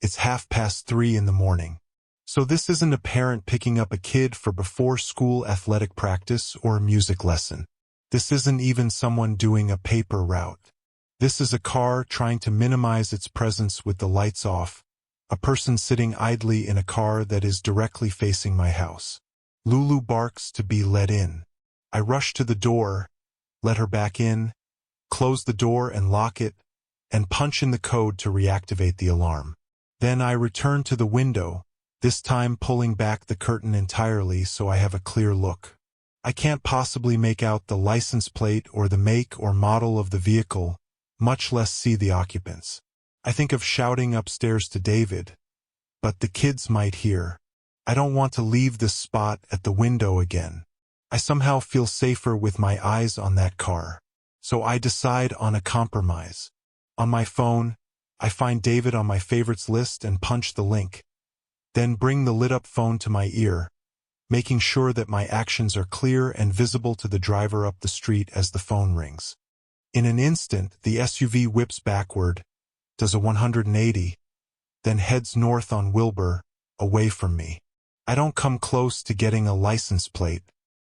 [SPEAKER 1] It's 3:30 in the morning. So this isn't a parent picking up a kid for before-school athletic practice or a music lesson. This isn't even someone doing a paper route. This is a car trying to minimize its presence with the lights off, a person sitting idly in a car that is directly facing my house. Lulu barks to be let in. I rush to the door, let her back in, close the door and lock it, and punch in the code to reactivate the alarm. Then I return to the window, this time pulling back the curtain entirely so I have a clear look. I can't possibly make out the license plate or the make or model of the vehicle, much less see the occupants. I think of shouting upstairs to David, but the kids might hear. I don't want to leave this spot at the window again. I somehow feel safer with my eyes on that car. So I decide on a compromise. On my phone, I find David on my favorites list and punch the link. Then bring the lit-up phone to my ear, making sure that my actions are clear and visible to the driver up the street as the phone rings. In an instant, the SUV whips backward, does a 180, then heads north on Wilbur, away from me. I don't come close to getting a license plate.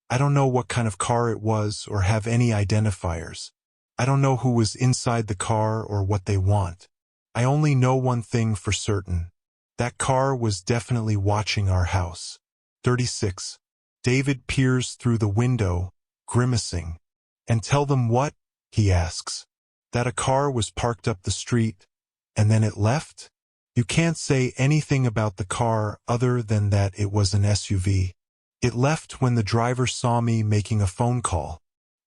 [SPEAKER 1] I don't know what kind of car it was or have any identifiers. I don't know who was inside the car or what they want. I only know one thing for certain. That car was definitely watching our house. 36. David peers through the window, grimacing. And tell them what? He asks. That a car was parked up the street, and then it left? You can't say anything about the car other than that it was an SUV. It left when the driver saw me making a phone call.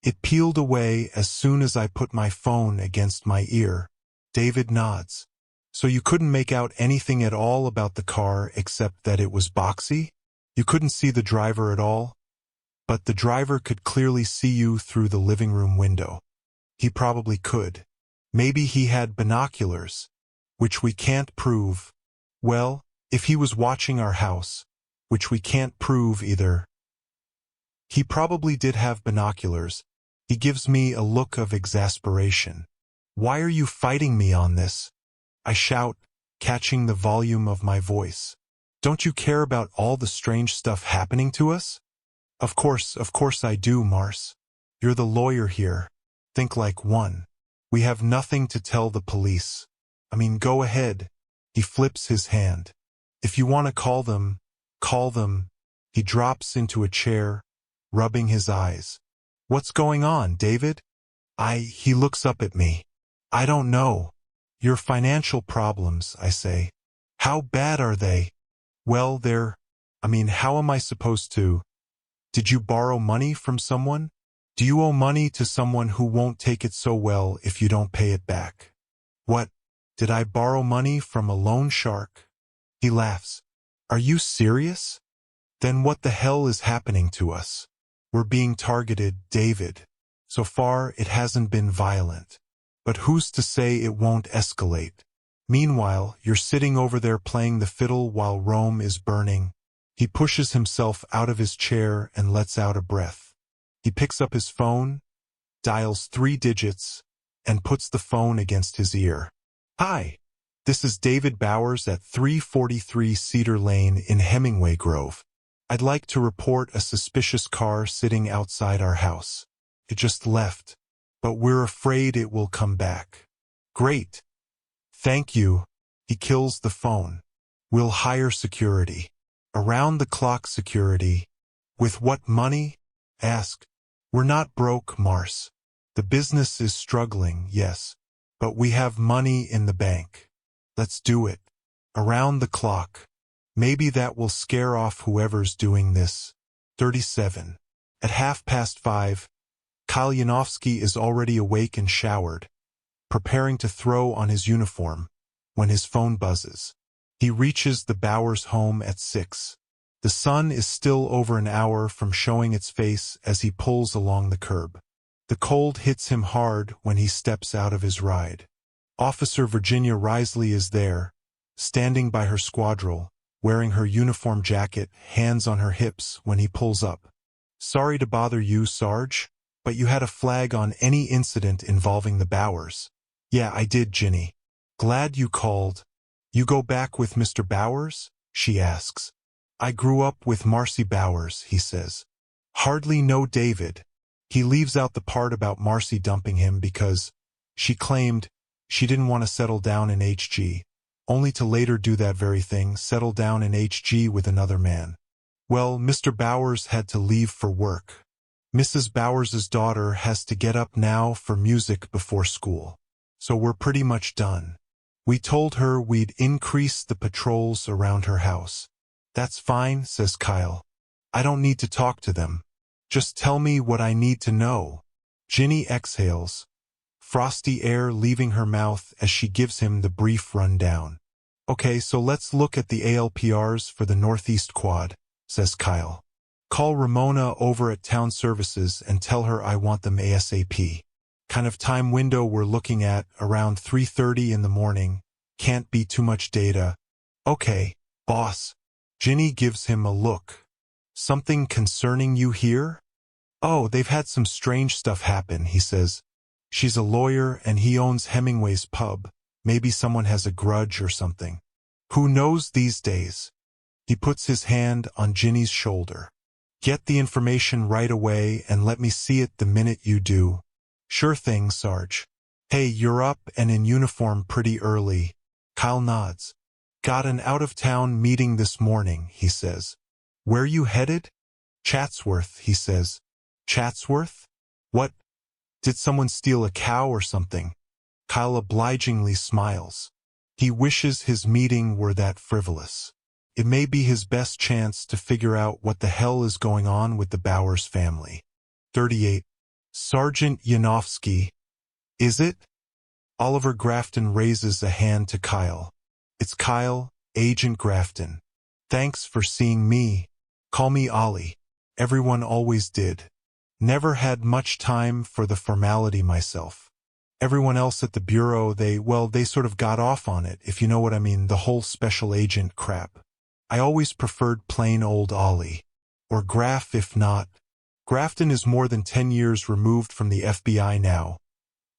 [SPEAKER 1] It peeled away as soon as I put my phone against my ear. David nods. So you couldn't make out anything at all about the car except that it was boxy? You couldn't see the driver at all? But the driver could clearly see you through the living room window. He probably could. Maybe he had binoculars, which we can't prove. Well, if he was watching our house, which we can't prove either. He probably did have binoculars. He gives me a look of exasperation. Why are you fighting me on this? I shout, catching the volume of my voice. Don't you care about all the strange stuff happening to us? Of course I do, Mars. You're the lawyer here. Think like one. We have nothing to tell the police. I mean, go ahead. He flips his hand. If you want to call them, call them. He drops into a chair, rubbing his eyes. What's going on, David? He looks up at me. I don't know. Your financial problems, I say. How bad are they? Well, how am I supposed to? Did you borrow money from someone? Do you owe money to someone who won't take it so well if you don't pay it back? What? Did I borrow money from a loan shark? He laughs. Are you serious? Then what the hell is happening to us? We're being targeted, David. So far, it hasn't been violent. But who's to say it won't escalate? Meanwhile, you're sitting over there playing the fiddle while Rome is burning. He pushes himself out of his chair and lets out a breath. He picks up his phone, dials 3 digits, and puts the phone against his ear. Hi, this is David Bowers at 343 Cedar Lane in Hemingway Grove. I'd like to report a suspicious car sitting outside our house. It just left, but we're afraid it will come back. Great. Thank you. He kills the phone. We'll hire security. Around-the-clock security. With what money? Ask. We're not broke, Mars. The business is struggling, yes, but we have money in the bank. Let's do it. Around the clock. Maybe that will scare off whoever's doing this. 37. At 5:30, Kalyanovsky is already awake and showered, preparing to throw on his uniform, when his phone buzzes. He reaches the Bowers home at 6. The sun is still over an hour from showing its face as he pulls along the curb. The cold hits him hard when he steps out of his ride. Officer Virginia Risley is there, standing by her squadrol, wearing her uniform jacket, hands on her hips when he pulls up. Sorry to bother you, Sarge, but you had a flag on any incident involving the Bowers. Yeah, I did, Ginny. Glad you called. You go back with Mr. Bowers? She asks. I grew up with Marcy Bowers, he says. Hardly know David. He leaves out the part about Marcy dumping him because she claimed she didn't want to settle down in HG, only to later do that very thing, settle down in HG with another man. Well, Mr. Bowers had to leave for work. Mrs. Bowers's daughter has to get up now for music before school. So we're pretty much done. We told her we'd increase the patrols around her house. That's fine, says Kyle. I don't need to talk to them. Just tell me what I need to know. Ginny exhales, frosty air leaving her mouth as she gives him the brief rundown. Okay, so let's look at the ALPRs for the Northeast Quad, says Kyle. Call Ramona over at Town Services and tell her I want them ASAP. Kind of time window we're looking at, around 3:30 in the morning, Can't be too much data. Okay, boss. Ginny gives him a look. Something concerning you here? Oh, they've had some strange stuff happen, he says. She's a lawyer and he owns Hemingway's pub. Maybe someone has a grudge or something. Who knows these days? He puts his hand on Ginny's shoulder. Get the information right away and let me see it the minute you do. Sure thing, Sarge. Hey, you're up and in uniform pretty early. Kyle nods. Got an out-of-town meeting this morning, he says. Where you headed? Chatsworth, he says. Chatsworth? What? Did someone steal a cow or something? Kyle obligingly smiles. He wishes his meeting were that frivolous. It may be his best chance to figure out what the hell is going on with the Bowers family. 38. Sergeant Yanofsky. Is it? Oliver Grafton raises a hand to Kyle. It's Kyle, Agent Grafton. Thanks for seeing me. Call me Ollie. Everyone always did. Never had much time for the formality myself. Everyone else at the bureau, they sort of got off on it, if you know what I mean, the whole special agent crap. I always preferred plain old Ollie. Or Graf if not. Grafton is more than 10 years removed from the FBI now.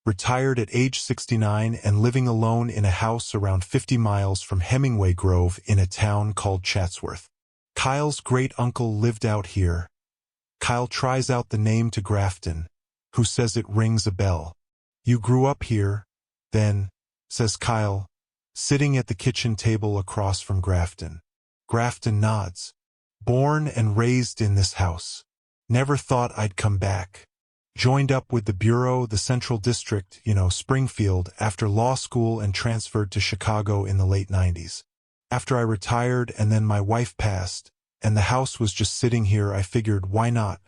[SPEAKER 1] Retired at age 69 and living alone in a house around 50 miles from Hemingway Grove in a town called Chatsworth. Kyle's great-uncle lived out here. Kyle tries out the name to Grafton, who says it rings a bell. You grew up here, then, says Kyle, sitting at the kitchen table across from Grafton. Grafton nods. Born and raised in this house. Never thought I'd come back. Joined up with the bureau, the Central District, Springfield, after law school and transferred to Chicago in the late 90s. After I retired and then my wife passed, and the house was just sitting here, I figured, why not?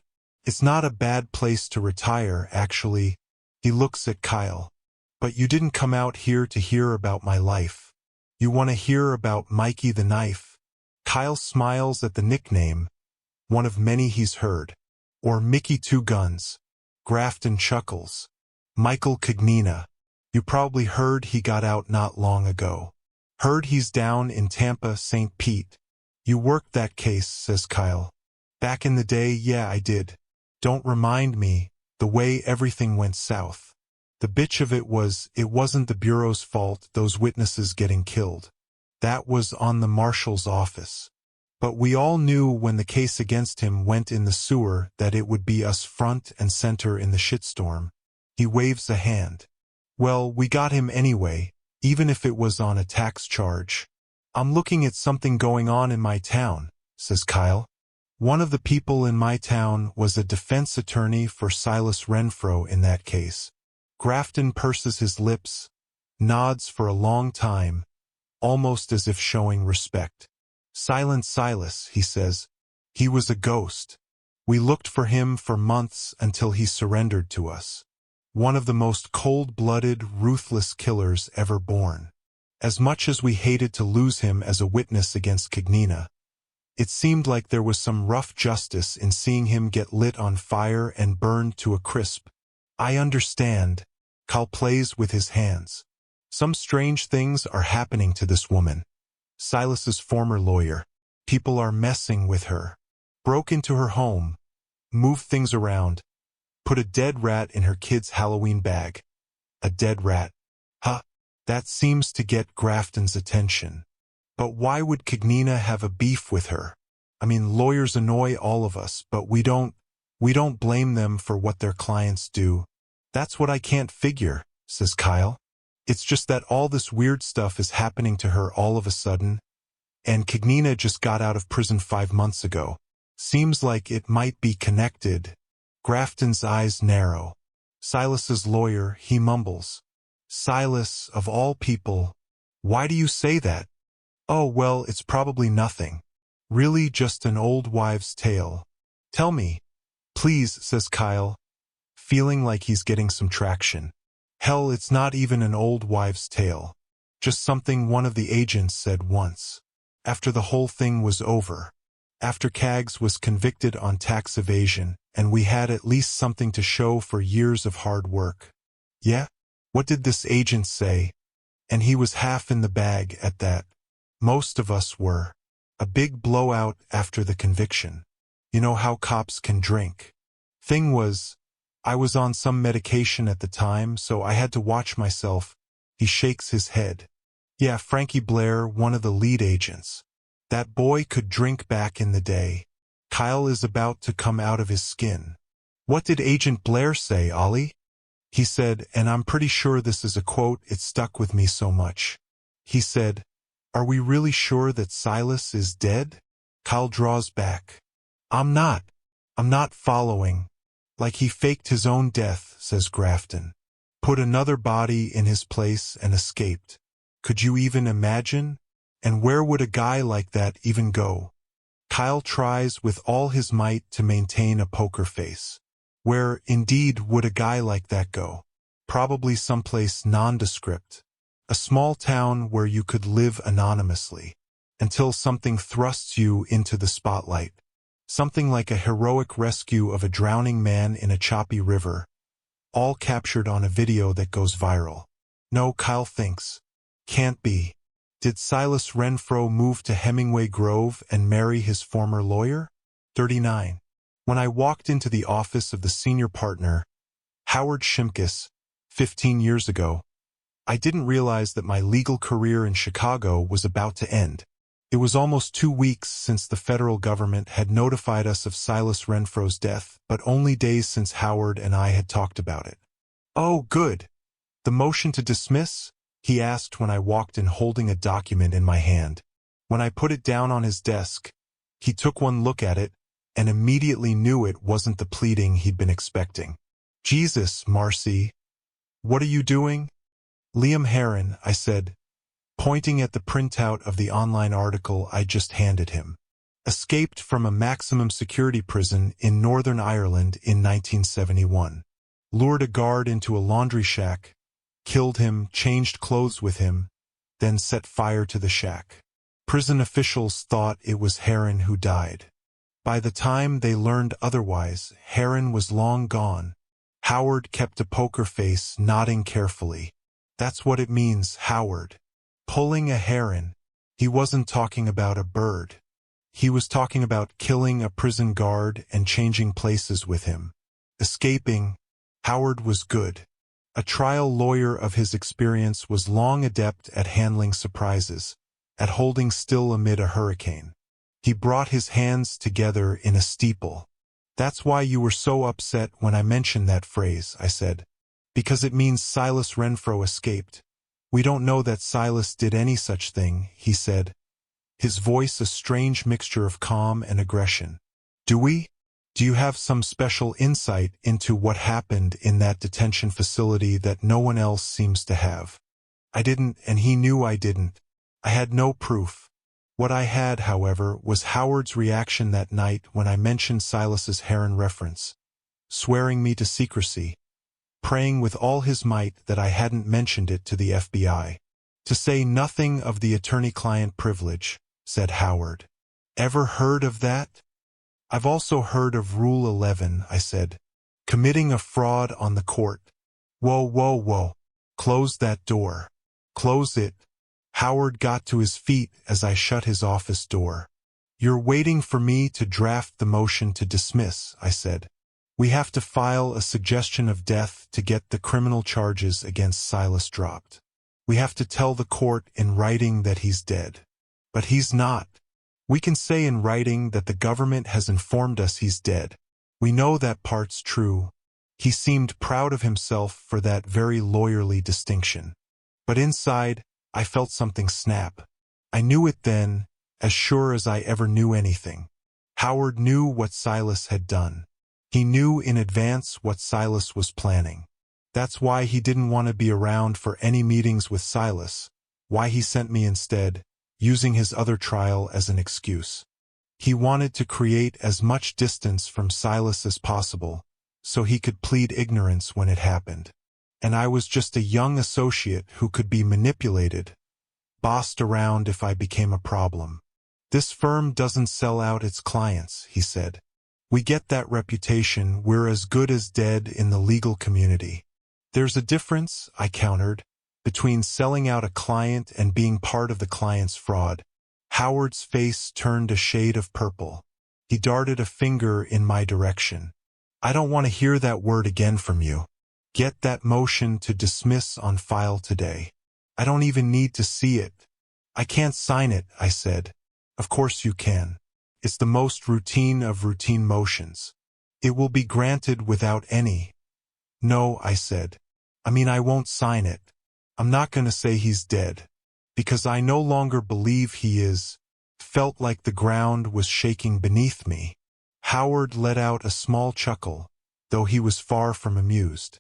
[SPEAKER 1] It's not a bad place to retire, actually. He looks at Kyle. But you didn't come out here to hear about my life. You want to hear about Mikey the Knife? Kyle smiles at the nickname, one of many he's heard. Or Mickey Two Guns. Grafton chuckles. Michael Cognina. You probably heard he got out not long ago. Heard he's down in Tampa, St. Pete. You worked that case, says Kyle. Back in the day, yeah, I did. Don't remind me, the way everything went south. The bitch of it wasn't the bureau's fault, those witnesses getting killed. That was on the marshal's office. But we all knew when the case against him went in the sewer that it would be us front and center in the shitstorm. He waves a hand. Well, we got him anyway, even if it was on a tax charge. I'm looking at something going on in my town, says Kyle. One of the people in my town was a defense attorney for Silas Renfro in that case. Grafton purses his lips, nods for a long time, almost as if showing respect. Silent Silas, he says. He was a ghost. We looked for him for months until he surrendered to us. One of the most cold-blooded, ruthless killers ever born. As much as we hated to lose him as a witness against Cognina, it seemed like there was some rough justice in seeing him get lit on fire and burned to a crisp. I understand. Kyle plays with his hands. Some strange things are happening to this woman. Silas's former lawyer. People are messing with her. Broke into her home. Moved things around. Put a dead rat in her kid's Halloween bag. A dead rat. Huh. That seems to get Grafton's attention. But why would Cognina have a beef with her? I mean, lawyers annoy all of us, but we don't blame them for what their clients do. That's what I can't figure, says Kyle. It's just that all this weird stuff is happening to her all of a sudden, and Cognina just got out of prison 5 months ago. Seems like it might be connected. Grafton's eyes narrow. Silas's lawyer, he mumbles. Silas, of all people. Why do you say that? Oh, well, it's probably nothing. Really just an old wives' tale. Tell me. Please, says Kyle, feeling like he's getting some traction. Hell, it's not even an old wives' tale. Just something one of the agents said once. After the whole thing was over. After Kaggs was convicted on tax evasion, and we had at least something to show for years of hard work. Yeah? What did this agent say? And he was half in the bag at that. Most of us were. A big blowout after the conviction. You know how cops can drink. Thing was, I was on some medication at the time, so I had to watch myself. He shakes his head. Yeah, Frankie Blair, one of the lead agents. That boy could drink back in the day. Kyle is about to come out of his skin. What did Agent Blair say, Ollie? He said, and I'm pretty sure this is a quote, it stuck with me so much. He said, "Are we really sure that Silas is dead?" Kyle draws back. I'm not following. Like he faked his own death, says Grafton. Put another body in his place and escaped. Could you even imagine? And where would a guy like that even go? Kyle tries with all his might to maintain a poker face. Where, indeed, would a guy like that go? Probably someplace nondescript. A small town where you could live anonymously. Until something thrusts you into the spotlight. Something like a heroic rescue of a drowning man in a choppy river. All captured on a video that goes viral. No, Kyle thinks. Can't be. Did Silas Renfro move to Hemingway Grove and marry his former lawyer? 39. When I walked into the office of the senior partner, Howard Shimkus, 15 years ago, I didn't realize that my legal career in Chicago was about to end. It was almost 2 weeks since the federal government had notified us of Silas Renfro's death, but only days since Howard and I had talked about it. Oh, good. The motion to dismiss? He asked when I walked in holding a document in my hand. When I put it down on his desk, he took one look at it and immediately knew it wasn't the pleading he'd been expecting. Jesus, Marcy. What are you doing? Liam Heron, I said, pointing at the printout of the online article I just handed him. Escaped from a maximum security prison in Northern Ireland in 1971. Lured a guard into a laundry shack, killed him, changed clothes with him, then set fire to the shack. Prison officials thought it was Heron who died. By the time they learned otherwise, Heron was long gone. Howard kept a poker face, nodding carefully. That's what it means, Howard. Pulling a heron. He wasn't talking about a bird. He was talking about killing a prison guard and changing places with him. Escaping. Howard was good. A trial lawyer of his experience was long adept at handling surprises, at holding still amid a hurricane. He brought his hands together in a steeple. That's why you were so upset when I mentioned that phrase, I said. Because it means Silas Renfro escaped. We don't know that Silas did any such thing, he said. His voice a strange mixture of calm and aggression. Do we? Do you have some special insight into what happened in that detention facility that no one else seems to have? I didn't, and he knew I didn't. I had no proof. What I had, however, was Howard's reaction that night when I mentioned Silas's Heron reference, swearing me to secrecy, praying with all his might that I hadn't mentioned it to the FBI. To say nothing of the attorney-client privilege, said Howard. Ever heard of that? I've also heard of Rule 11, I said. Committing a fraud on the court. Whoa, whoa, whoa. Close that door. Close it. Howard got to his feet as I shut his office door. You're waiting for me to draft the motion to dismiss, I said. We have to file a suggestion of death to get the criminal charges against Silas dropped. We have to tell the court in writing that he's dead. But he's not. We can say in writing that the government has informed us he's dead. We know that part's true. He seemed proud of himself for that very lawyerly distinction. But inside, I felt something snap. I knew it then, as sure as I ever knew anything. Howard knew what Silas had done. He knew in advance what Silas was planning. That's why he didn't want to be around for any meetings with Silas, why he sent me instead, using his other trial as an excuse. He wanted to create as much distance from Silas as possible, so he could plead ignorance when it happened. And I was just a young associate who could be manipulated, bossed around if I became a problem. This firm doesn't sell out its clients, he said. We get that reputation, we're as good as dead in the legal community. There's a difference, I countered. between selling out a client and being part of the client's fraud. Howard's face turned a shade of purple. He darted a finger in my direction. I don't want to hear that word again from you. Get that motion to dismiss on file today. I don't even need to see it. I can't sign it, I said. Of course you can. It's the most routine of routine motions. It will be granted without any. No, I said. I won't sign it. I'm not going to say he's dead. Because I no longer believe he is. Felt like the ground was shaking beneath me. Howard let out a small chuckle, though he was far from amused.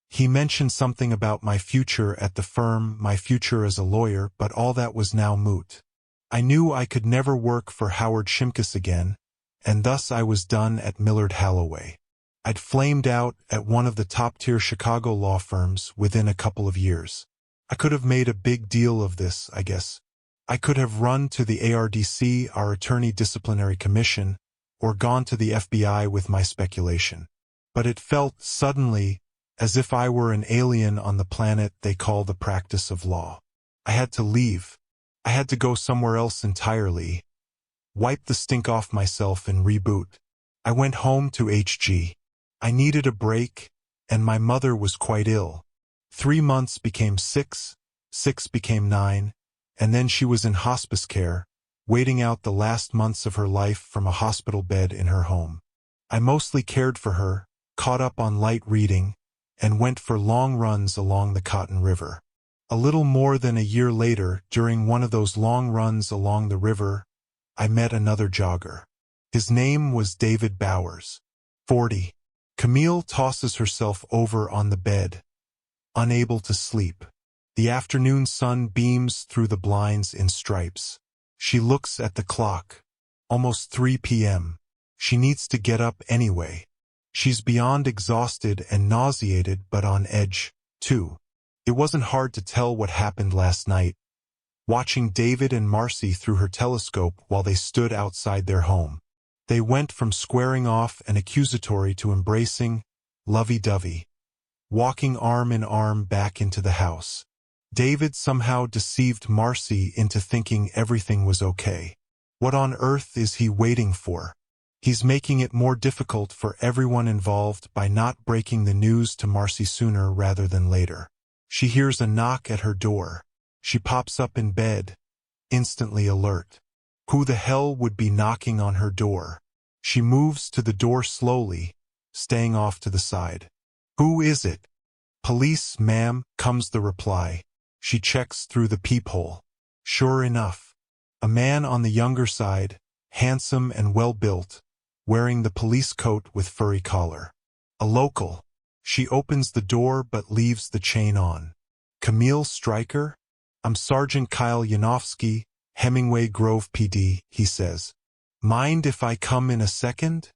[SPEAKER 1] He mentioned something about my future at the firm, my future as a lawyer, but all that was now moot. I knew I could never work for Howard Shimkus again, and thus I was done at Millard Halloway. I'd flamed out at one of the top-tier Chicago law firms within a couple of years. I could have made a big deal of this, I guess. I could have run to the ARDC, our Attorney Disciplinary Commission, or gone to the FBI with my speculation. But it felt, suddenly, as if I were an alien on the planet they call the practice of law. I had to leave. I had to go somewhere else entirely. Wipe the stink off myself and reboot. I went home to HG. I needed a break, and my mother was quite ill. 3 months became 6, 6 became 9, and then she was in hospice care, waiting out the last months of her life from a hospital bed in her home. I mostly cared for her, caught up on light reading, and went for long runs along the Cotton River. A little more than a year later, during one of those long runs along the river, I met another jogger. His name was David Bowers, 40. Camille tosses herself over on the bed, unable to sleep. The afternoon sun beams through the blinds in stripes. She looks at the clock. Almost 3 p.m. She needs to get up anyway. She's beyond exhausted and nauseated, but on edge, too. It wasn't hard to tell what happened last night, watching David and Marcy through her telescope while they stood outside their home. They went from squaring off and accusatory to embracing, lovey-dovey, walking arm in arm back into the house. David somehow deceived Marcy into thinking everything was okay. What on earth is he waiting for? He's making it more difficult for everyone involved by not breaking the news to Marcy sooner rather than later. She hears a knock at her door. She pops up in bed, instantly alert. Who the hell would be knocking on her door? She moves to the door slowly, staying off to the side. Who is it? Police, ma'am, comes the reply. She checks through the peephole. Sure enough, a man on the younger side, handsome and well-built, wearing the police coat with furry collar. A local. She opens the door but leaves the chain on. Camille Stryker? I'm Sergeant Kyle Yanofsky, Hemingway Grove PD, he says. Mind if I come in a second?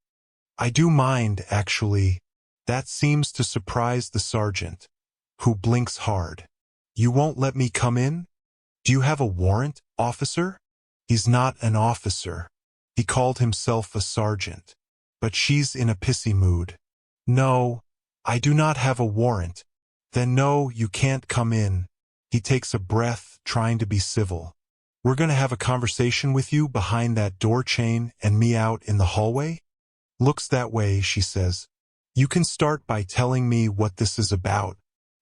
[SPEAKER 1] I do mind, actually. That seems to surprise the sergeant, who blinks hard. You won't let me come in? Do you have a warrant, officer? He's not an officer. He called himself a sergeant. But she's in a pissy mood. No, I do not have a warrant. Then no, you can't come in. He takes a breath, trying to be civil. We're going to have a conversation with you behind that door chain and me out in the hallway? Looks that way, she says. You can start by telling me what this is about.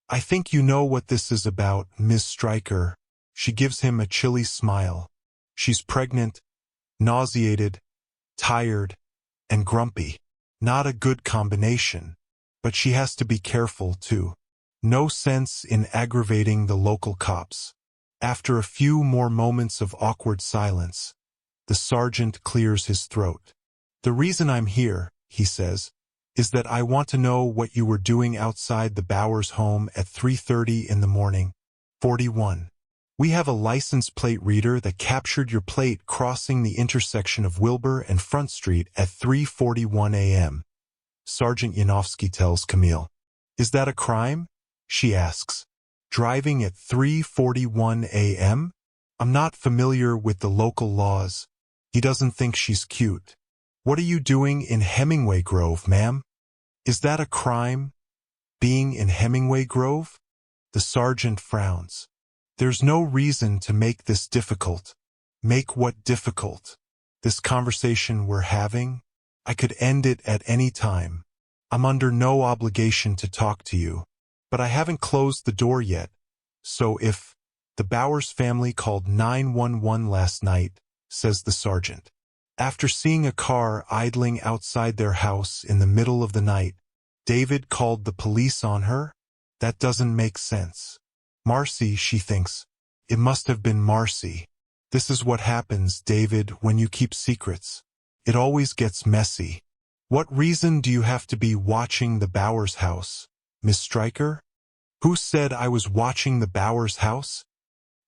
[SPEAKER 1] I think you know what this is about, Miss Stryker. She gives him a chilly smile. She's pregnant, nauseated, tired, and grumpy. Not a good combination. But she has to be careful, too. No sense in aggravating the local cops. After a few more moments of awkward silence, the sergeant clears his throat. The reason I'm here, he says, is that I want to know what you were doing outside the Bowers home at 3:30 in the morning. 41. We have a license plate reader that captured your plate crossing the intersection of Wilbur and Front Street at 3:41 a.m. Sergeant Yanofsky tells Camille. Is that a crime? She asks. Driving at 3:41 a.m.? I'm not familiar with the local laws. He doesn't think she's cute. What are you doing in Hemingway Grove, ma'am? Is that a crime? Being in Hemingway Grove? The sergeant frowns. There's no reason to make this difficult. Make what difficult? This conversation we're having? I could end it at any time. I'm under no obligation to talk to you. But I haven't closed the door yet. So if the Bowers family called 911 last night, says the sergeant. After seeing a car idling outside their house in the middle of the night, David called the police on her? That doesn't make sense. Marcy, she thinks. It must have been Marcy. This is what happens, David, when you keep secrets. It always gets messy. What reason do you have to be watching the Bowers house, Miss Stryker? Who said I was watching the Bowers house?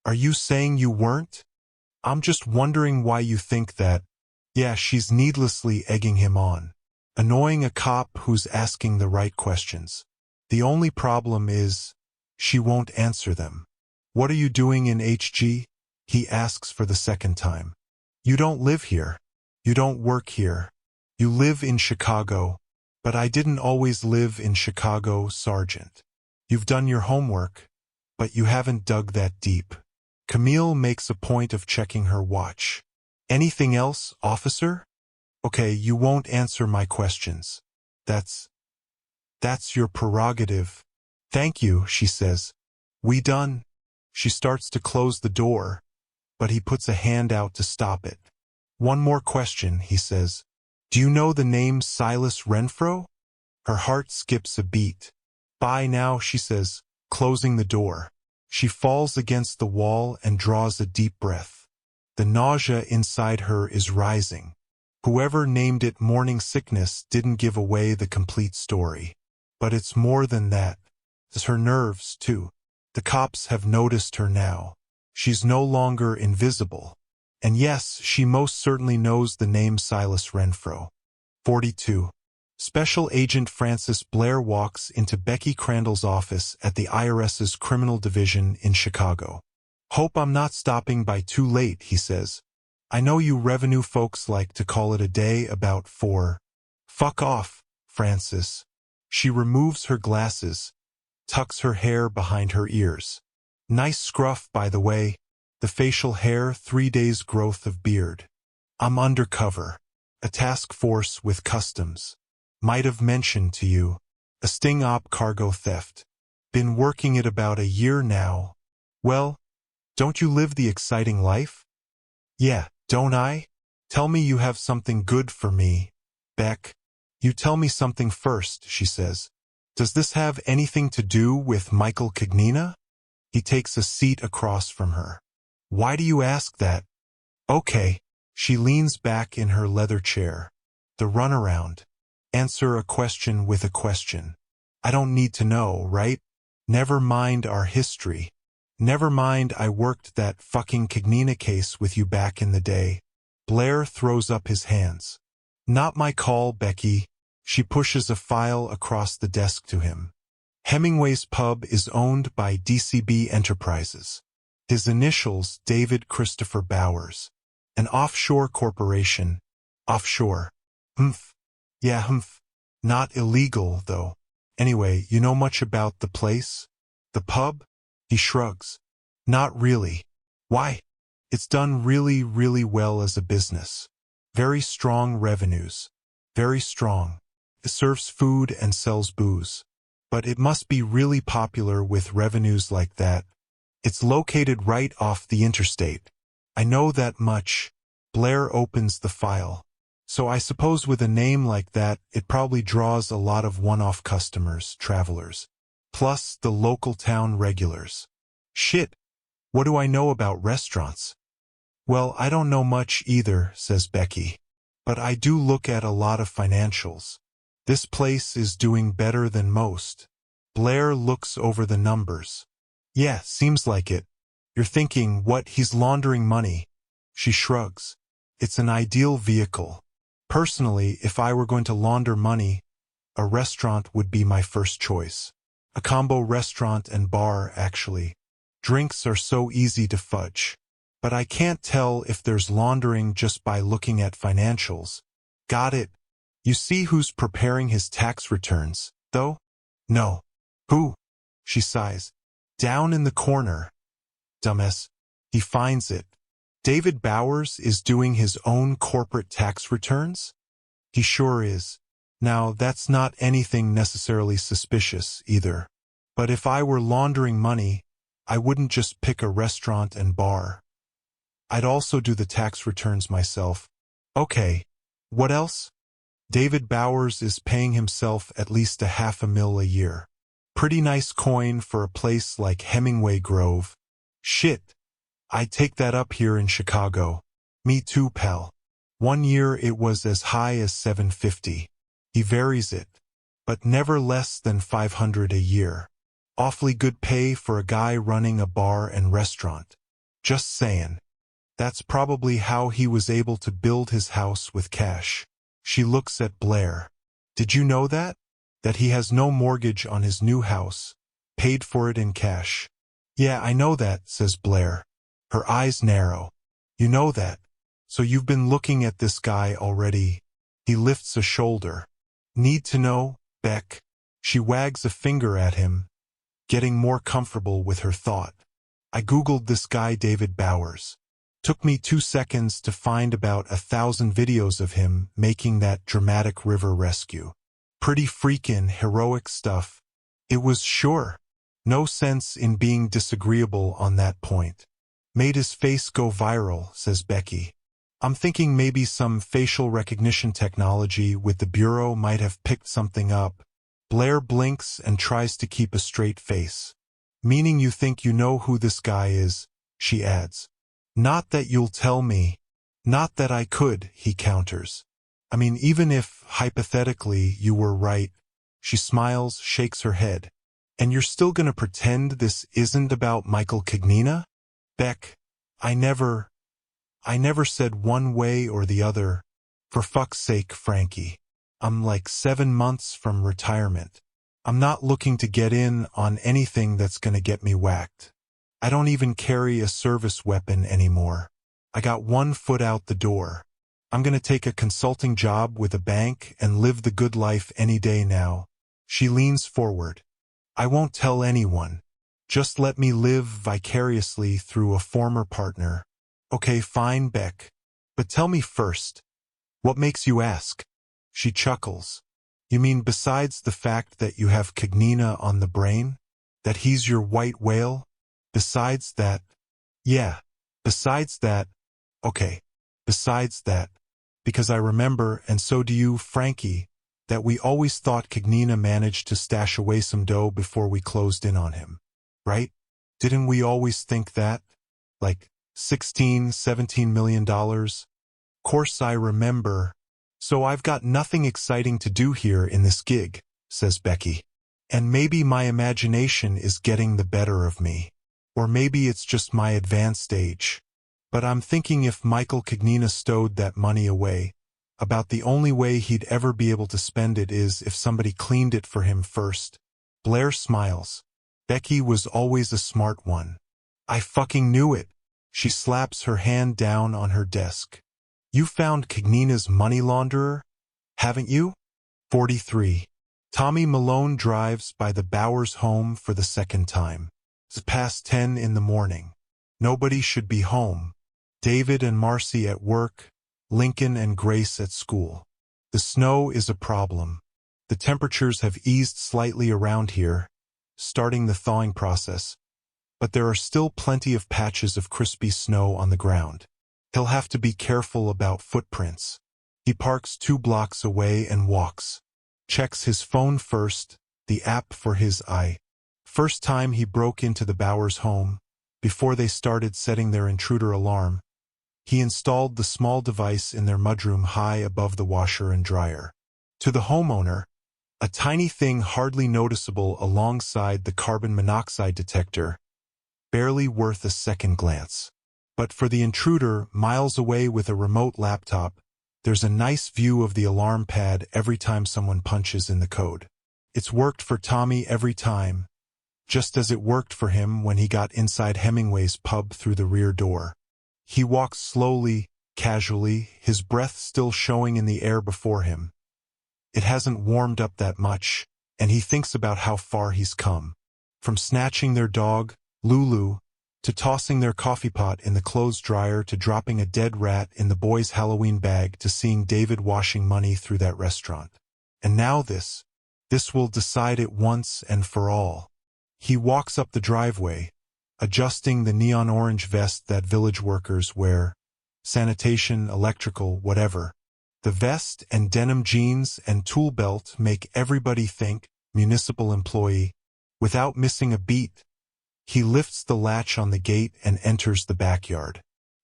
[SPEAKER 1] Are you saying you weren't? I'm just wondering why you think that. Yeah, she's needlessly egging him on. Annoying a cop who's asking the right questions. The only problem is, she won't answer them. What are you doing in HG? He asks for the second time. You don't live here. You don't work here. You live in Chicago. But I didn't always live in Chicago, Sergeant. You've done your homework, but you haven't dug that deep. Camille makes a point of checking her watch. Anything else, officer? Okay, you won't answer my questions. That's your prerogative. Thank you, she says. We done? She starts to close the door, but he puts a hand out to stop it. One more question, he says. Do you know the name Silas Renfro? Her heart skips a beat. Bye now, she says, closing the door. She falls against the wall and draws a deep breath. The nausea inside her is rising. Whoever named it morning sickness didn't give away the complete story. But it's more than that. It's her nerves, too. The cops have noticed her now. She's no longer invisible. And yes, she most certainly knows the name Silas Renfro. 42. Special Agent Francis Blair walks into Becky Crandall's office at the IRS's Criminal Division in Chicago. Hope I'm not stopping by too late, he says. I know you revenue folks like to call it a day about 4. Fuck off, Francis. She removes her glasses, tucks her hair behind her ears. Nice scruff, by the way. The facial hair, 3 days' growth of beard. I'm undercover. A task force with customs. Might have mentioned to you. A sting op cargo theft. Been working it about a year now. Well, don't you live the exciting life? Yeah, don't I? Tell me you have something good for me. Beck. You tell me something first, she says. Does this have anything to do with Michael Cagnina? He takes a seat across from her. Why do you ask that? Okay. She leans back in her leather chair. The runaround. Answer a question with a question. I don't need to know, right? Never mind our history. Never mind I worked that fucking Cagnina case with you back in the day. Blair throws up his hands. Not my call, Becky. She pushes a file across the desk to him. Hemingway's Pub is owned by DCB Enterprises. His initials, David Christopher Bowers. An offshore corporation. Offshore. Humph. Yeah, humph. Not illegal, though. Anyway, you know much about the place? The pub? He shrugs. Not really. Why? It's done really, really well as a business. Very strong revenues. Very strong. It serves food and sells booze. But it must be really popular with revenues like that. It's located right off the interstate. I know that much. Blair opens the file. So I suppose with a name like that, it probably draws a lot of one-off customers, travelers. Plus the local town regulars. Shit. What do I know about restaurants? Well, I don't know much either, says Becky. But I do look at a lot of financials. This place is doing better than most. Blair looks over the numbers. Yeah, seems like it. You're thinking, what, he's laundering money? She shrugs. It's an ideal vehicle. Personally, if I were going to launder money, a restaurant would be my first choice. A combo restaurant and bar, actually. Drinks are so easy to fudge. But I can't tell if there's laundering just by looking at financials. Got it. You see who's preparing his tax returns, though? No. Who? She sighs. Down in the corner. Dumbass. He finds it. David Bowers is doing his own corporate tax returns? He sure is. Now, that's not anything necessarily suspicious, either. But if I were laundering money, I wouldn't just pick a restaurant and bar. I'd also do the tax returns myself. Okay. What else? David Bowers is paying himself at least $500,000 a year. Pretty nice coin for a place like Hemingway Grove. Shit. I'd take that up here in Chicago. Me too, pal. One year it was as high as $750. He varies it, but never less than $500 a year. Awfully good pay for a guy running a bar and restaurant. Just saying. That's probably how he was able to build his house with cash. She looks at Blair. Did you know that? That he has no mortgage on his new house. Paid for it in cash. Yeah, I know that, says Blair. Her eyes narrow. You know that. So you've been looking at this guy already. He lifts a shoulder. Need to know, Beck? She wags a finger at him, getting more comfortable with her thought. I googled this guy David Bowers. Took me 2 seconds to find about 1,000 videos of him making that dramatic river rescue. Pretty freakin' heroic stuff. It was sure. No sense in being disagreeable on that point. Made his face go viral, says Becky. I'm thinking maybe some facial recognition technology with the Bureau might have picked something up. Blair blinks and tries to keep a straight face. Meaning you think you know who this guy is, she adds. Not that you'll tell me. Not that I could, he counters. I mean, even if, hypothetically, you were right. She smiles, shakes her head. And you're still gonna pretend this isn't about Michael Cognina? Beck, I never said one way or the other. For fuck's sake, Frankie. I'm like 7 months from retirement. I'm not looking to get in on anything that's gonna get me whacked. I don't even carry a service weapon anymore. I got 1 foot out the door. I'm gonna take a consulting job with a bank and live the good life any day now. She leans forward. I won't tell anyone. Just let me live vicariously through a former partner. Okay, fine, Beck. But tell me first. What makes you ask? She chuckles. You mean besides the fact that you have Cognina on the brain? That he's your white whale? Besides that? Yeah. Besides that? Okay. Besides that. Because I remember, and so do you, Frankie, that we always thought Cognina managed to stash away some dough before we closed in on him. Right? Didn't we always think that? Like $16, $17 million? Course I remember. So I've got nothing exciting to do here in this gig, says Becky. And maybe my imagination is getting the better of me. Or maybe it's just my advanced age. But I'm thinking if Michael Cognina stowed that money away, about the only way he'd ever be able to spend it is if somebody cleaned it for him first. Blair smiles. Becky was always a smart one. I fucking knew it. She slaps her hand down on her desk. You found Cognina's money launderer, haven't you? 43. Tommy Malone drives by the Bowers home for the second time. It's past 10 in the morning. Nobody should be home. David and Marcy at work, Lincoln and Grace at school. The snow is a problem. The temperatures have eased slightly around here, starting the thawing process, but there are still plenty of patches of crispy snow on the ground. He'll have to be careful about footprints. He parks 2 blocks away and walks. Checks his phone first, the app for his eye. First time he broke into the Bowers home, before they started setting their intruder alarm, he installed the small device in their mudroom high above the washer and dryer. To the homeowner, a tiny thing hardly noticeable alongside the carbon monoxide detector, barely worth a second glance. But for the intruder, miles away with a remote laptop, there's a nice view of the alarm pad every time someone punches in the code. It's worked for Tommy every time, just as it worked for him when he got inside Hemingway's pub through the rear door. He walks slowly, casually, his breath still showing in the air before him. It hasn't warmed up that much, and he thinks about how far he's come. From snatching their dog, Lulu, to tossing their coffee pot in the clothes dryer to dropping a dead rat in the boys' Halloween bag to seeing David washing money through that restaurant. And now this will decide it once and for all. He walks up the driveway, adjusting the neon orange vest that village workers wear, sanitation, electrical, whatever. The vest and denim jeans and tool belt make everybody think municipal employee. Without missing a beat, he lifts the latch on the gate and enters the backyard.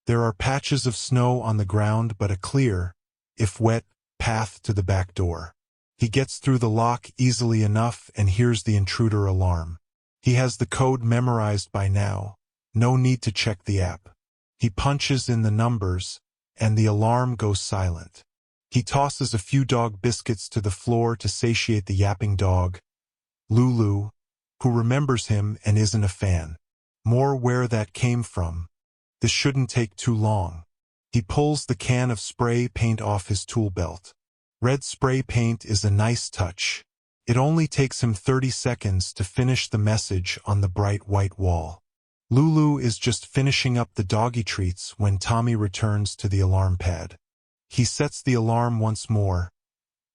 [SPEAKER 1] There are patches of snow on the ground but a clear, if wet, path to the back door. He gets through the lock easily enough and hears the intruder alarm. He has the code memorized by now. No need to check the app. He punches in the numbers, and the alarm goes silent. He tosses a few dog biscuits to the floor to satiate the yapping dog, Lulu, who remembers him and isn't a fan. More where that came from. This shouldn't take too long. He pulls the can of spray paint off his tool belt. Red spray paint is a nice touch. It only takes him 30 seconds to finish the message on the bright white wall. Lulu is just finishing up the doggy treats when Tommy returns to the alarm pad. He sets the alarm once more,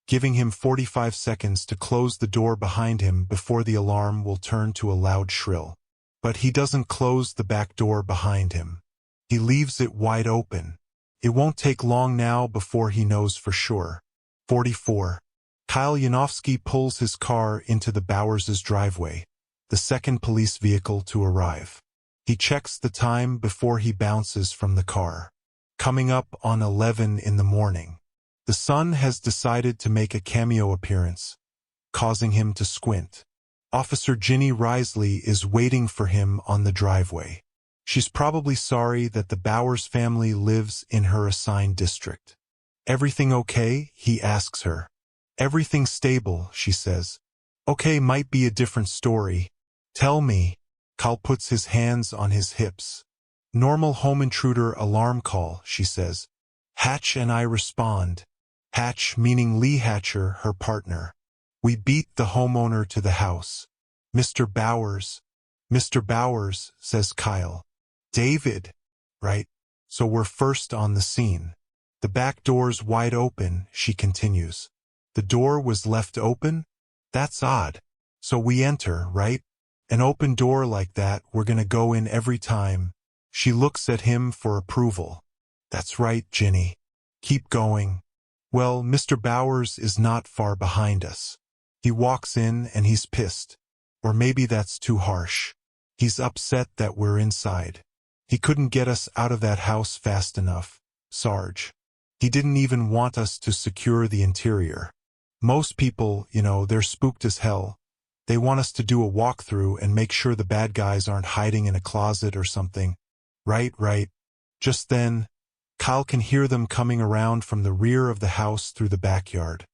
[SPEAKER 1] giving him 45 seconds to close the door behind him before the alarm will turn to a loud shrill. But he doesn't close the back door behind him. He leaves it wide open. It won't take long now before he knows for sure. 44. Kyle Yanofsky pulls his car into the Bowers' driveway, the second police vehicle to arrive. He checks the time before he bounces from the car. Coming up on 11 in the morning. The sun has decided to make a cameo appearance, causing him to squint. Officer Ginny Risley is waiting for him on the driveway. She's probably sorry that the Bowers family lives in her assigned district. "Everything okay?" he asks her. "Everything stable," she says. "Okay might be a different story. Tell me." Kyle puts his hands on his hips. "Normal home intruder alarm call," she says. Hatch and I respond. Hatch meaning Lee Hatcher, her partner. "We beat the homeowner to the house." Mr. Bowers, says Kyle. "David, right? So we're first on the scene." "The back door's wide open," she continues. "The door was left open? That's odd. So we enter, right? An open door like that, we're gonna go in every time." She looks at him for approval. "That's right, Ginny. Keep going." "Well, Mr. Bowers is not far behind us. He walks in and he's pissed. Or maybe that's too harsh. He's upset that we're inside. He couldn't get us out of that house fast enough, Sarge. He didn't even want us to secure the interior. Most people, they're spooked as hell. They want us to do a walkthrough and make sure the bad guys aren't hiding in a closet or something." Right. Just then, Kyle can hear them coming around from the rear of the house through the backyard.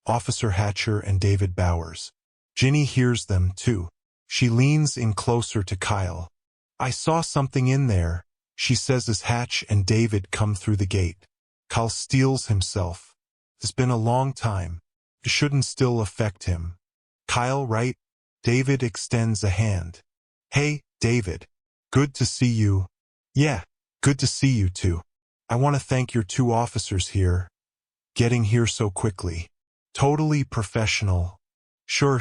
[SPEAKER 1] Officer Hatcher and David Bowers. Ginny hears them, too. She leans in closer to Kyle. "I saw something in there," she says as Hatch and David come through the gate. Kyle steels himself. "It's been a long time. It shouldn't still affect him." "Kyle, right?" David extends a hand. "Hey, David. Good to see you." "Yeah, good to see you too. I want to thank your two officers here. Getting here so quickly. Totally professional." Sure.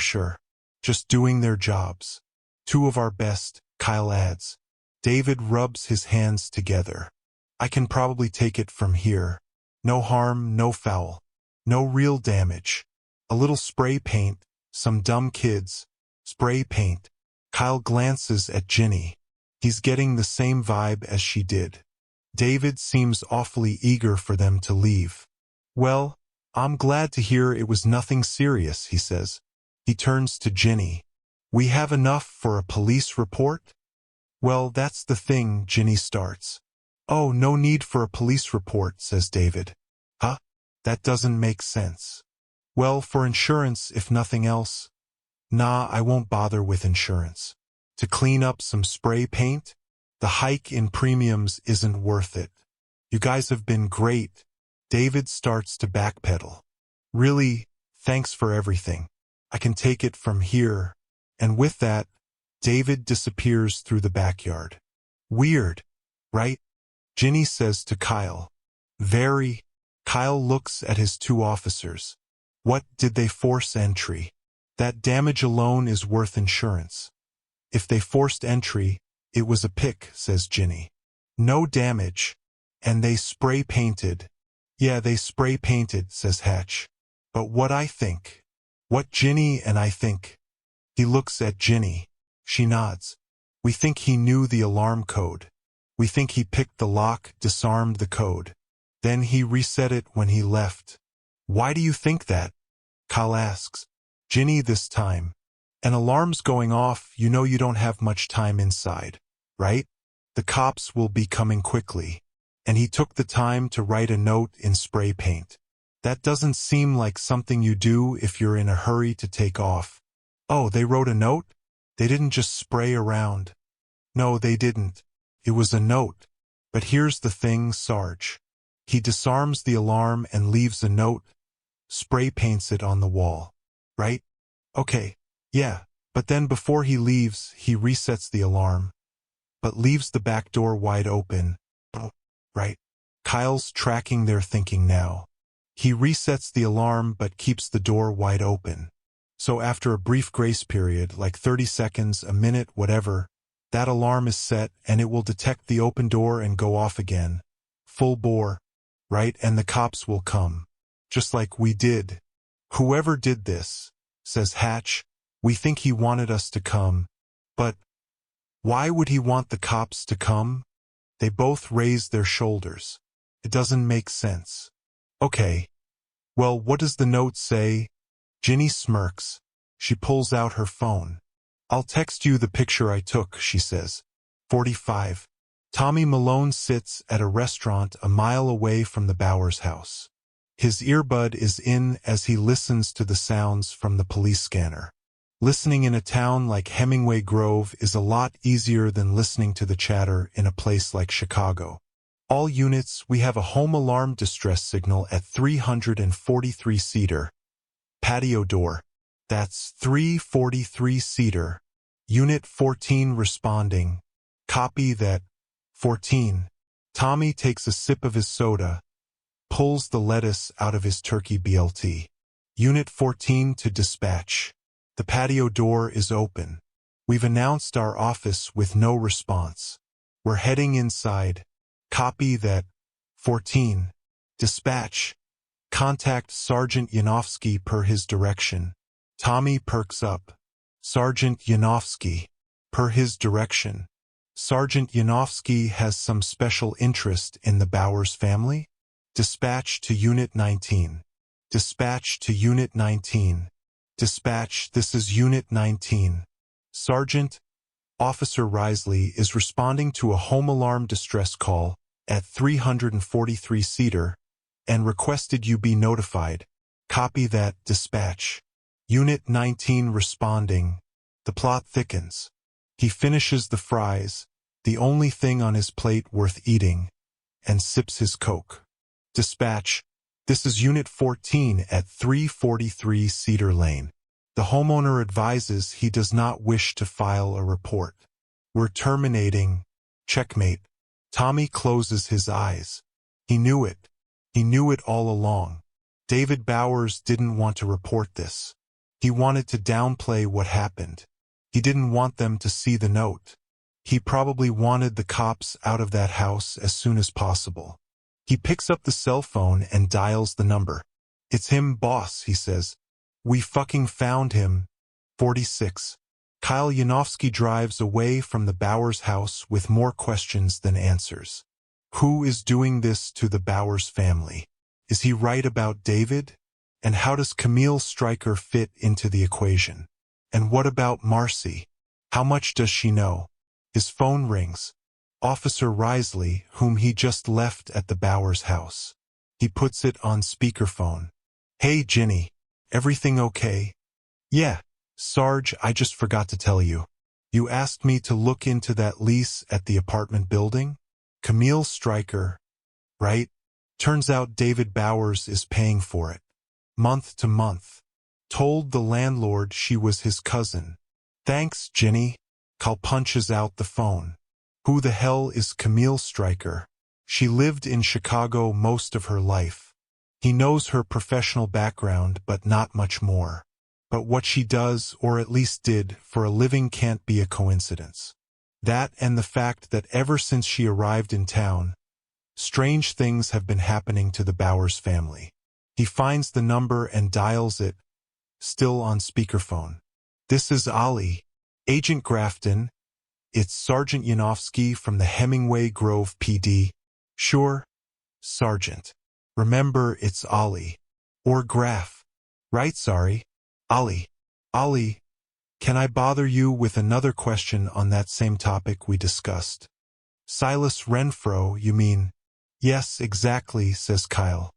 [SPEAKER 1] Just doing their jobs. "Two of our best," Kyle adds. David rubs his hands together. "I can probably take it from here. No harm, no foul. No real damage. A little spray paint, some dumb kids. Spray paint." Kyle glances at Ginny. He's getting the same vibe as she did. David seems awfully eager for them to leave. "Well, I'm glad to hear it was nothing serious," he says. He turns to Ginny. "We have enough for a police report?" "Well, that's the thing," Ginny starts. "Oh, no need for a police report," says David. "Huh? That doesn't make sense." "Well, for insurance, if nothing else." "Nah, I won't bother with insurance. To clean up some spray paint? The hike in premiums isn't worth it. You guys have been great." David starts to backpedal. "Really, thanks for everything. I can take it from here." And with that, David disappears through the backyard. Weird, right? Ginny says to Kyle. Very. Kyle looks at his two officers. What, did they force entry? That damage alone is worth insurance. If they forced entry, it was a pick, says Ginny. No damage. And they spray painted. Yeah, they spray painted, says Hatch. But what I think. What Ginny and I think. He looks at Ginny. She nods. We think he knew the alarm code. We think he picked the lock, disarmed the code. Then he reset it when he left. Why do you think that? Kyle asks. Ginny this time. An alarm's going off, you know you don't have much time inside, right? The cops will be coming quickly. And he took the time to write a note in spray paint. That doesn't seem like something you do if you're in a hurry to take off. Oh, they wrote a note? They didn't just spray around. No, they didn't. It was a note. But here's the thing, Sarge. He disarms the alarm and leaves a note. Spray paints it on the wall. Right? Okay. Yeah. But then before he leaves, he resets the alarm. But leaves the back door wide open. Right. Kyle's tracking their thinking now. He resets the alarm but keeps the door wide open. So after a brief grace period, like 30 seconds, a minute, whatever, that alarm is set and it will detect the open door and go off again. Full bore. Right? And the cops will come. Just like we did. Whoever did this, says Hatch, we think he wanted us to come. But why would he want the cops to come? They both raise their shoulders. It doesn't make sense. Okay. Well, what does the note say? Ginny smirks. She pulls out her phone. I'll text you the picture I took, she says. 45. Tommy Malone sits at a restaurant a mile away from the Bowers house. His earbud is in as he listens to the sounds from the police scanner. Listening in a town like Hemingway Grove is a lot easier than listening to the chatter in a place like Chicago. All units, we have a home alarm distress signal at 343 Cedar. Patio door. That's 343 Cedar. Unit 14 responding. Copy that. 14. Tommy takes a sip of his soda. Pulls the lettuce out of his turkey BLT. Unit 14 to dispatch. The patio door is open. We've announced our office with no response. We're heading inside. Copy that. 14. Dispatch. Contact Sergeant Yanofsky per his direction. Tommy perks up. Sergeant Yanofsky. Per his direction. Sergeant Yanofsky has some special interest in the Bowers family? Dispatch to Unit 19. Dispatch to Unit 19. Dispatch, this is Unit 19. Sergeant, Officer Risley is responding to a home alarm distress call at 343 Cedar and requested you be notified. Copy that, dispatch. Unit 19 responding. The plot thickens. He finishes the fries, the only thing on his plate worth eating, and sips his Coke. Dispatch, this is Unit 14 at 343 Cedar Lane. The homeowner advises he does not wish to file a report. We're terminating. Checkmate. Tommy closes his eyes. He knew it. He knew it all along. David Bowers didn't want to report this. He wanted to downplay what happened. He didn't want them to see the note. He probably wanted the cops out of that house as soon as possible. He picks up the cell phone and dials the number. It's him, boss, he says. We fucking found him. 46. Kyle Yanofsky drives away from the Bowers house with more questions than answers. Who is doing this to the Bowers family? Is he right about David? And how does Camille Stryker fit into the equation? And what about Marcy? How much does she know? His phone rings. Officer Risley, whom he just left at the Bowers house. He puts it on speakerphone. Hey, Ginny. Everything okay? Yeah, Sarge, I just forgot to tell you. You asked me to look into that lease at the apartment building? Camille Stryker, right? Turns out David Bowers is paying for it. Month to month. Told the landlord she was his cousin. Thanks, Ginny. Cal punches out the phone. Who the hell is Camille Stryker? She lived in Chicago most of her life. He knows her professional background, but not much more. But what she does, or at least did, for a living can't be a coincidence. That and the fact that ever since she arrived in town, strange things have been happening to the Bowers family. He finds the number and dials it, still on speakerphone. This is Ollie. Agent Grafton. It's Sergeant Yanofsky from the Hemingway Grove PD. Sure, Sergeant. Remember, it's Ollie. Or Graf. Right, sorry. Ollie. Ollie, can I bother you with another question on that same topic we discussed? Silas Renfro, you mean? Yes, exactly, says Kyle.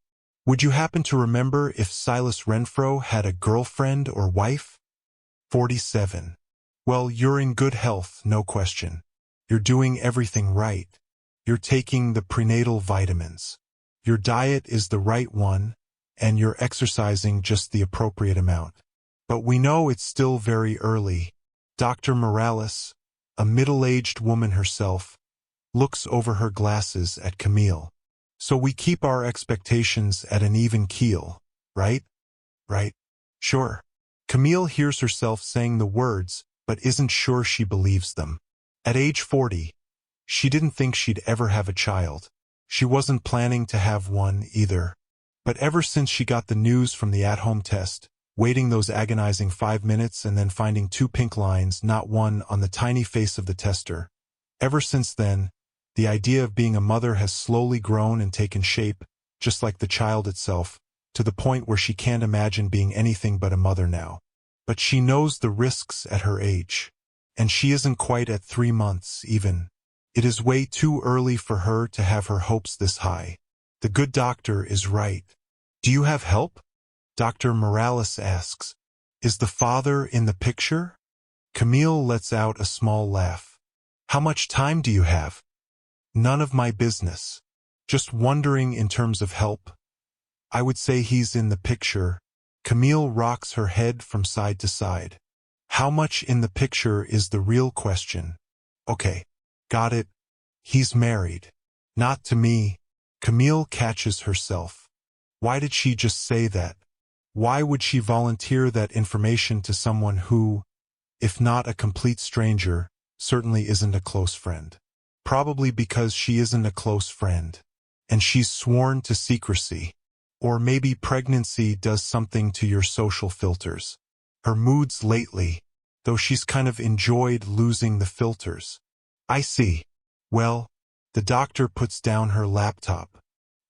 [SPEAKER 1] Would you happen to remember if Silas Renfro had a girlfriend or wife? 47. Well, you're in good health, no question. You're doing everything right. You're taking the prenatal vitamins. Your diet is the right one, and you're exercising just the appropriate amount. But we know it's still very early. Dr. Morales, a middle-aged woman herself, looks over her glasses at Camille. So we keep our expectations at an even keel, right? Right? Sure. Camille hears herself saying the words, but isn't sure she believes them. At age 40, she didn't think she'd ever have a child. She wasn't planning to have one either. But ever since she got the news from the at-home test, waiting those agonizing 5 minutes and then finding 2 pink lines, not one, on the tiny face of the tester, ever since then, the idea of being a mother has slowly grown and taken shape, just like the child itself, to the point where she can't imagine being anything but a mother now. But she knows the risks at her age. And she isn't quite at 3 months, even. It is way too early for her to have her hopes this high. The good doctor is right. Do you have help? Dr. Morales asks. Is the father in the picture? Camille lets out a small laugh. How much time do you have? None of my business. Just wondering in terms of help. I would say he's in the picture. Camille rocks her head from side to side. How much in the picture is the real question. Okay. Got it. He's married. Not to me. Camille catches herself. Why did she just say that? Why would she volunteer that information to someone who, if not a complete stranger, certainly isn't a close friend? Probably because she isn't a close friend. And she's sworn to secrecy. Or maybe pregnancy does something to your social filters. Her moods lately, though she's kind of enjoyed losing the filters. I see. Well, the doctor puts down her laptop.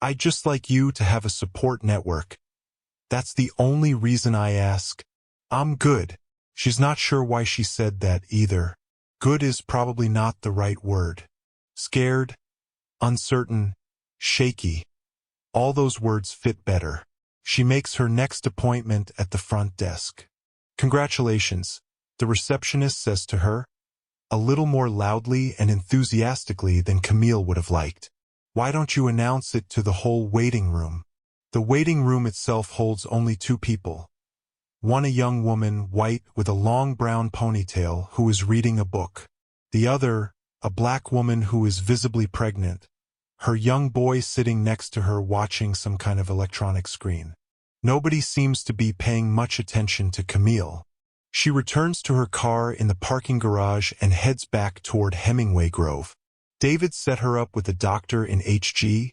[SPEAKER 1] I'd just like you to have a support network. That's the only reason I ask. I'm good. She's not sure why she said that either. Good is probably not the right word. Scared, uncertain, shaky. All those words fit better. She makes her next appointment at the front desk. Congratulations, the receptionist says to her, a little more loudly and enthusiastically than Camille would have liked. Why don't you announce it to the whole waiting room? The waiting room itself holds only 2 people. One a young woman, white, with a long brown ponytail, who is reading a book. The other, a black woman who is visibly pregnant. Her young boy sitting next to her watching some kind of electronic screen. Nobody seems to be paying much attention to Camille. She returns to her car in the parking garage and heads back toward Hemingway Grove. David set her up with a doctor in HG,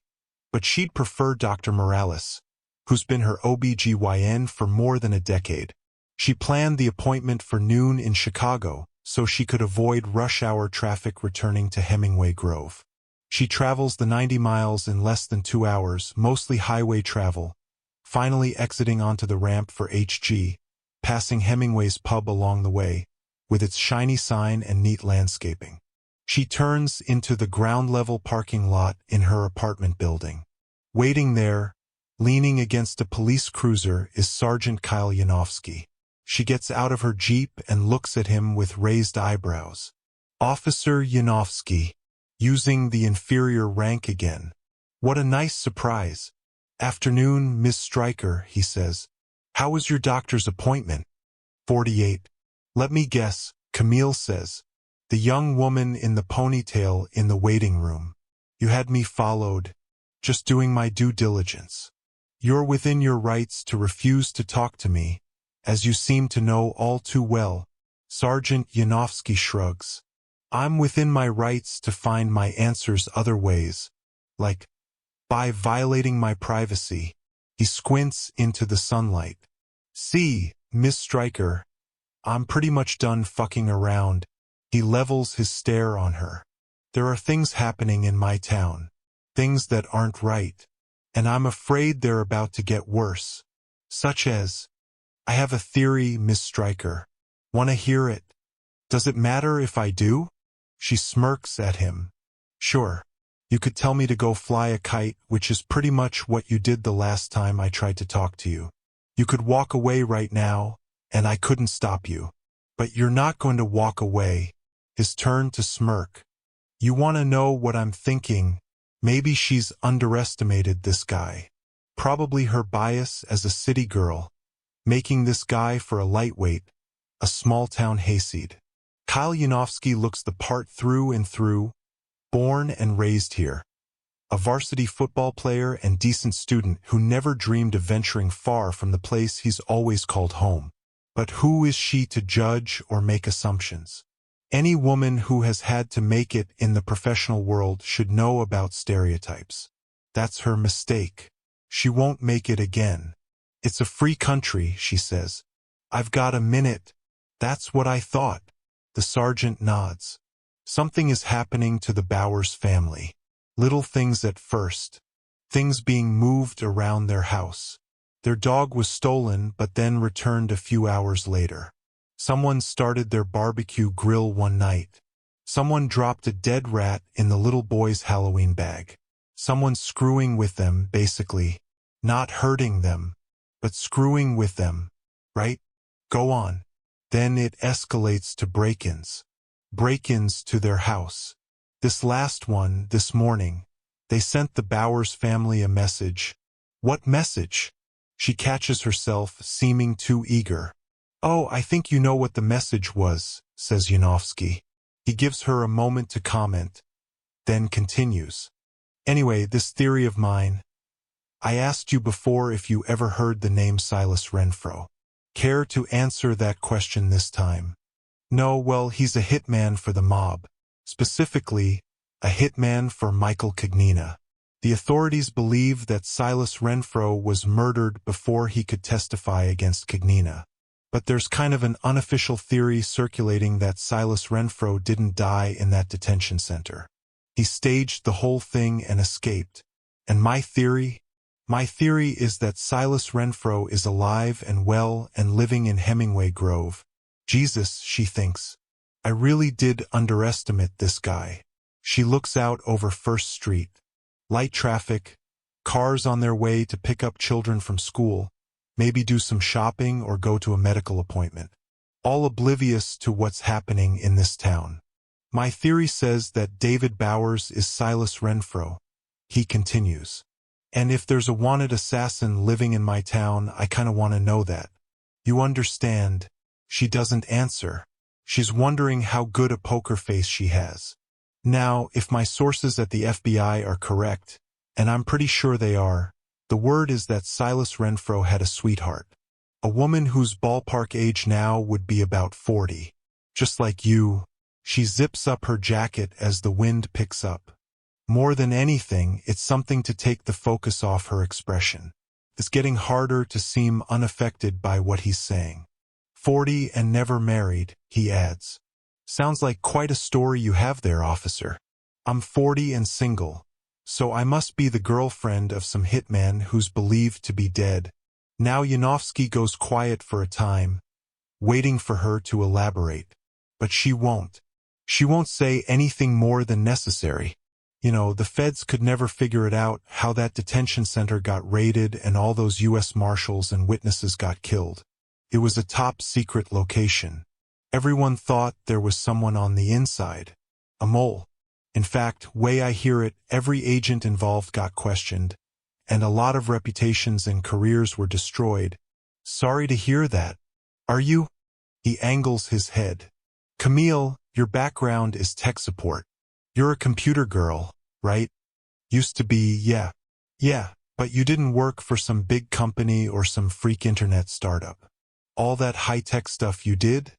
[SPEAKER 1] but she'd prefer Dr. Morales, who's been her OBGYN for more than a decade. She planned the appointment for noon in Chicago so she could avoid rush hour traffic returning to Hemingway Grove. She travels the 90 miles in less than 2 hours, mostly highway travel, finally exiting onto the ramp for HG, passing Hemingway's pub along the way, with its shiny sign and neat landscaping. She turns into the ground-level parking lot in her apartment building. Waiting there, leaning against a police cruiser, is Sergeant Kyle Yanofsky. She gets out of her Jeep and looks at him with raised eyebrows. Officer Yanofsky, using the inferior rank again. What a nice surprise. Afternoon, Miss Stryker, he says. How was your doctor's appointment? 48. Let me guess, Camille says. The young woman in the ponytail in the waiting room. You had me followed, just doing my due diligence. You're within your rights to refuse to talk to me, as you seem to know all too well. Sergeant Yanofsky shrugs. I'm within my rights to find my answers other ways, like by violating my privacy. He squints into the sunlight. See, Miss Stryker, I'm pretty much done fucking around. He levels his stare on her. There are things happening in my town, things that aren't right, and I'm afraid they're about to get worse. Such as, I have a theory, Miss Stryker. Wanna hear it? Does it matter if I do? She smirks at him. Sure. You could tell me to go fly a kite, which is pretty much what you did the last time I tried to talk to you. You could walk away right now, and I couldn't stop you. But you're not going to walk away. His turn to smirk. You want to know what I'm thinking? Maybe she's underestimated this guy. Probably her bias as a city girl, making this guy for a lightweight, a small-town hayseed. Kyle Yanofsky looks the part through and through, born and raised here. A varsity football player and decent student who never dreamed of venturing far from the place he's always called home. But who is she to judge or make assumptions? Any woman who has had to make it in the professional world should know about stereotypes. That's her mistake. She won't make it again. It's a free country, she says. I've got a minute. That's what I thought. The sergeant nods. Something is happening to the Bowers family. Little things at first. Things being moved around their house. Their dog was stolen but then returned a few hours later. Someone started their barbecue grill one night. Someone dropped a dead rat in the little boy's Halloween bag. Someone screwing with them, basically. Not hurting them, but screwing with them. Right? Go on. Then it escalates to break-ins. Break-ins to their house. This last one, this morning, they sent the Bowers family a message. What message? She catches herself, seeming too eager. Oh, I think you know what the message was, says Yanofsky. He gives her a moment to comment, then continues. Anyway, this theory of mine. I asked you before if you ever heard the name Silas Renfro. Care to answer that question this time? No, well, he's a hitman for the mob. Specifically, a hitman for Michael Cognina. The authorities believe that Silas Renfro was murdered before he could testify against Cognina. But there's kind of an unofficial theory circulating that Silas Renfro didn't die in that detention center. He staged the whole thing and escaped. And my theory is that Silas Renfro is alive and well and living in Hemingway Grove. Jesus, she thinks. I really did underestimate this guy. She looks out over First Street. Light traffic, cars on their way to pick up children from school, maybe do some shopping or go to a medical appointment. All oblivious to what's happening in this town. My theory says that David Bowers is Silas Renfro. He continues. And if there's a wanted assassin living in my town, I kinda want to know that. You understand? She doesn't answer. She's wondering how good a poker face she has. Now, if my sources at the FBI are correct, and I'm pretty sure they are, the word is that Silas Renfro had a sweetheart. A woman whose ballpark age now would be about 40. Just like you. She zips up her jacket as the wind picks up. More than anything, it's something to take the focus off her expression. It's getting harder to seem unaffected by what he's saying. 40 and never married, he adds. Sounds like quite a story you have there, officer. I'm 40 and single, so I must be the girlfriend of some hitman who's believed to be dead. Now Yanofsky goes quiet for a time, waiting for her to elaborate. But she won't. She won't say anything more than necessary. You know, the feds could never figure it out how that detention center got raided and all those U.S. Marshals and witnesses got killed. It was a top-secret location. Everyone thought there was someone on the inside. A mole. In fact, way I hear it, every agent involved got questioned, and a lot of reputations and careers were destroyed. Sorry to hear that. Are you? He angles his head. Camille, Your background is tech support. You're a computer girl, right? Used to be, yeah. Yeah, but you didn't work for some big company or some freak internet startup. All that high-tech stuff you did?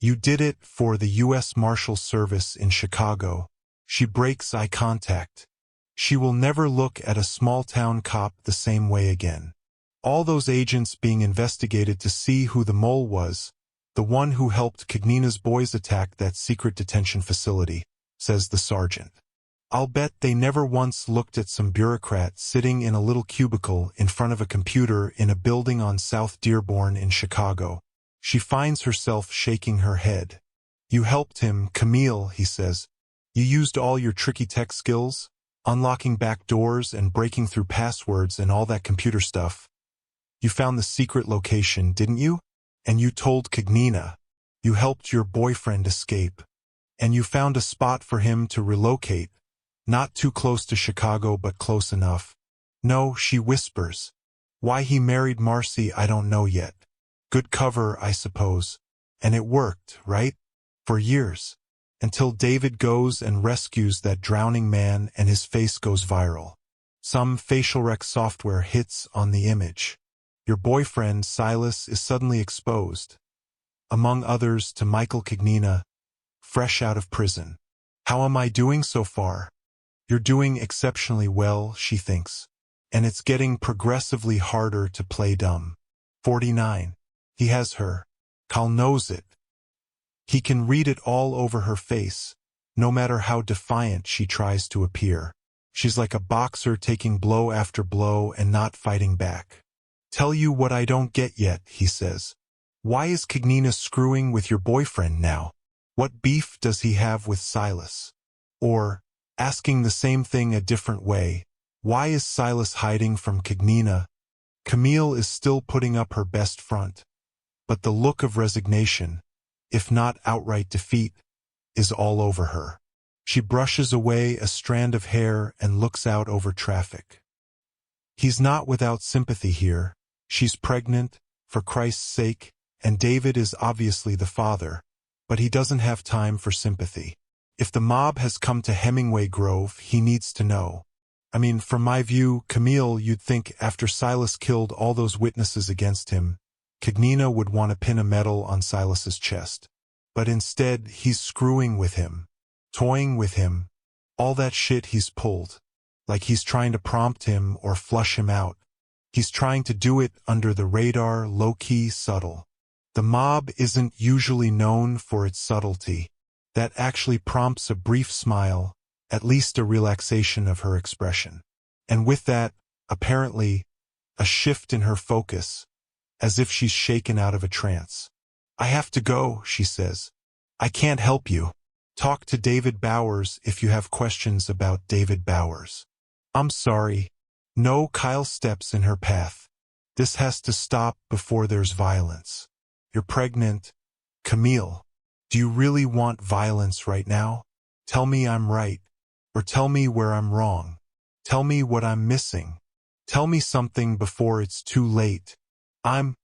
[SPEAKER 1] You did it for the U.S. Marshal Service in Chicago. She breaks eye contact. She will never look at a small-town cop the same way again. All those agents being investigated to see who the mole was, the one who helped Kagnina's boys attack that secret detention facility, says the sergeant. I'll bet they never once looked at some bureaucrat sitting in a little cubicle in front of a computer in a building on South Dearborn in Chicago. She finds herself shaking her head. You helped him, Camille, he says. You used all your tricky tech skills, unlocking back doors and breaking through passwords and all that computer stuff. You found the secret location, didn't you? And you told Kagnina. You helped your boyfriend escape. And you found a spot for him to relocate. Not too close to Chicago, but close enough. No, she whispers. Why he married Marcy, I don't know yet. Good cover, I suppose. And it worked, right? For years. Until David goes and rescues that drowning man and his face goes viral. Some facial rec software hits on the image. Your boyfriend, Silas, is suddenly exposed. Among others to Michael Kagnina, fresh out of prison. How am I doing so far? You're doing exceptionally well, she thinks. And it's getting progressively harder to play dumb. 49. He has her. Cal knows it. He can read it all over her face, no matter how defiant she tries to appear. She's like a boxer taking blow after blow and not fighting back. Tell you what I don't get yet, he says. Why is Kagnina screwing with your boyfriend now? What beef does he have with Silas? Or, asking the same thing a different way, why is Silas hiding from Kagnina? Camille is still putting up her best front. But the look of resignation, if not outright defeat, is all over her. She brushes away a strand of hair and looks out over traffic. He's not without sympathy here. She's pregnant, for Christ's sake, and David is obviously the father, but he doesn't have time for sympathy. If the mob has come to Hemingway Grove, he needs to know. I mean, from my view, Camille, you'd think after Silas killed all those witnesses against him, Kagnina would want to pin a medal on Silas's chest. But instead, he's screwing with him, toying with him, all that shit he's pulled. Like he's trying to prompt him or flush him out. He's trying to do it under the radar, low-key, subtle. The mob isn't usually known for its subtlety. That actually prompts a brief smile, at least a relaxation of her expression. And with that, apparently, a shift in her focus, as if she's shaken out of a trance. I have to go, she says. I can't help you. Talk to David Bowers if you have questions about David Bowers. I'm sorry. No, Kyle steps in her path. This has to stop before there's violence. You're pregnant, Camille. Do you really want violence right now? Tell me I'm right. Or tell me where I'm wrong. Tell me what I'm missing. Tell me something before it's too late. I'm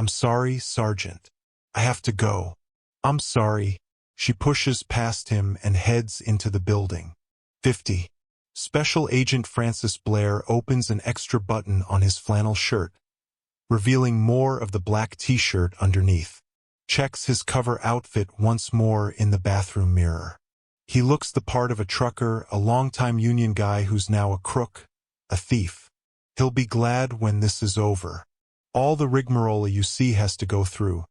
[SPEAKER 1] sorry, Sergeant. I have to go. I'm sorry. She pushes past him and heads into the building. 50. Special Agent Francis Blair opens an extra button on his flannel shirt, revealing more of the black t-shirt underneath. Checks his cover outfit once more in the bathroom mirror. He looks the part of a trucker, a longtime union guy who's now a crook, a thief. He'll be glad when this is over. All the rigmarole you see has to go through.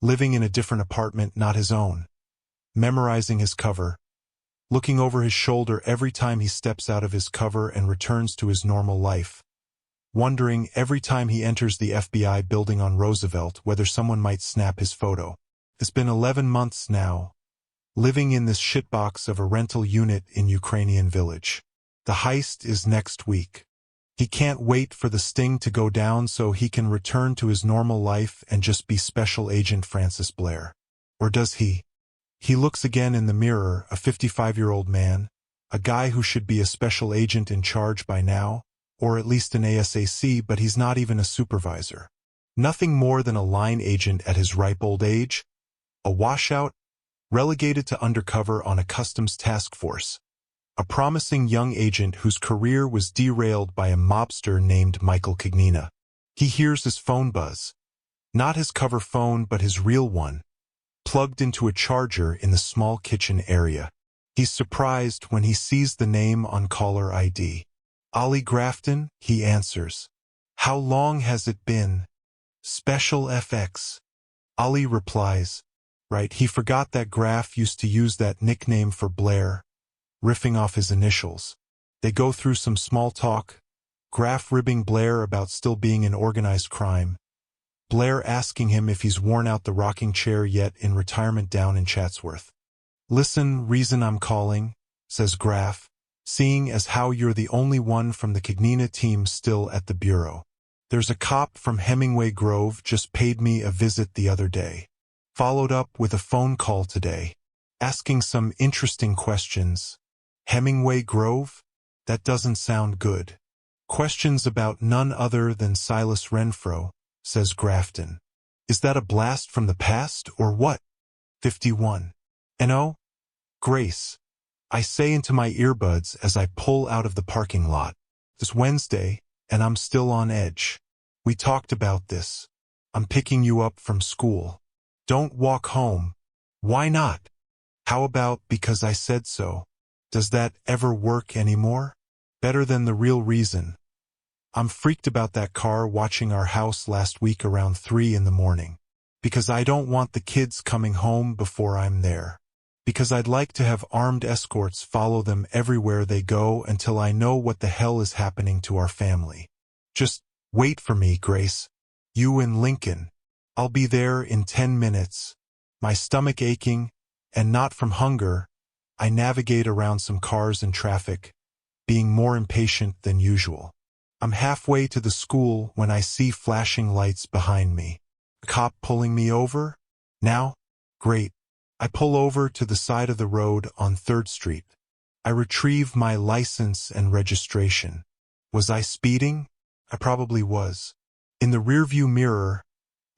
[SPEAKER 1] Living in a different apartment, not his own. Memorizing his cover. Looking over his shoulder every time he steps out of his cover and returns to his normal life. Wondering every time he enters the FBI building on Roosevelt whether someone might snap his photo. It's been 11 months now, living in this shitbox of a rental unit in Ukrainian village. The heist is next week. He can't wait for the sting to go down so he can return to his normal life and just be Special Agent Francis Blair. Or does he? He looks again in the mirror, a 55-year-old man, a guy who should be a special agent in charge by now, or at least an ASAC, but he's not even a supervisor. Nothing more than a line agent at his ripe old age, a washout, relegated to undercover on a customs task force. A promising young agent whose career was derailed by a mobster named Michael Cognina. He hears his phone buzz. Not his cover phone, but his real one, plugged into a charger in the small kitchen area. He's surprised when he sees the name on caller ID. Ollie Grafton, he answers. How long has it been? Special FX. Ollie replies, right, he forgot that Graf used to use that nickname for Blair, riffing off his initials. They go through some small talk, Graf ribbing Blair about still being in organized crime, Blair asking him if he's worn out the rocking chair yet in retirement down in Chatsworth. Listen, reason I'm calling, says Graf, seeing as how you're the only one from the Cognina team still at the bureau. There's a cop from Hemingway Grove just paid me a visit the other day. Followed up with a phone call today, asking some interesting questions. Hemingway Grove? That doesn't sound good. Questions about none other than Silas Renfro, says Grafton. Is that a blast from the past or what? 51. N.O. Grace. I say into my earbuds as I pull out of the parking lot. It's Wednesday, and I'm still on edge. We talked about this. I'm picking you up from school. Don't walk home. Why not? How about because I said so? Does that ever work anymore? Better than the real reason. I'm freaked about that car watching our house last week around 3 in the morning. Because I don't want the kids coming home before I'm there. Because I'd like to have armed escorts follow them everywhere they go until I know what the hell is happening to our family. Just wait for me, Grace. You in Lincoln. I'll be there in 10 minutes. My stomach aching, and not from hunger, I navigate around some cars and traffic, being more impatient than usual. I'm halfway to the school when I see flashing lights behind me. A cop pulling me over? Now? Great. I pull over to the side of the road on 3rd Street. I retrieve my license and registration. Was I speeding? I probably was. In the rearview mirror,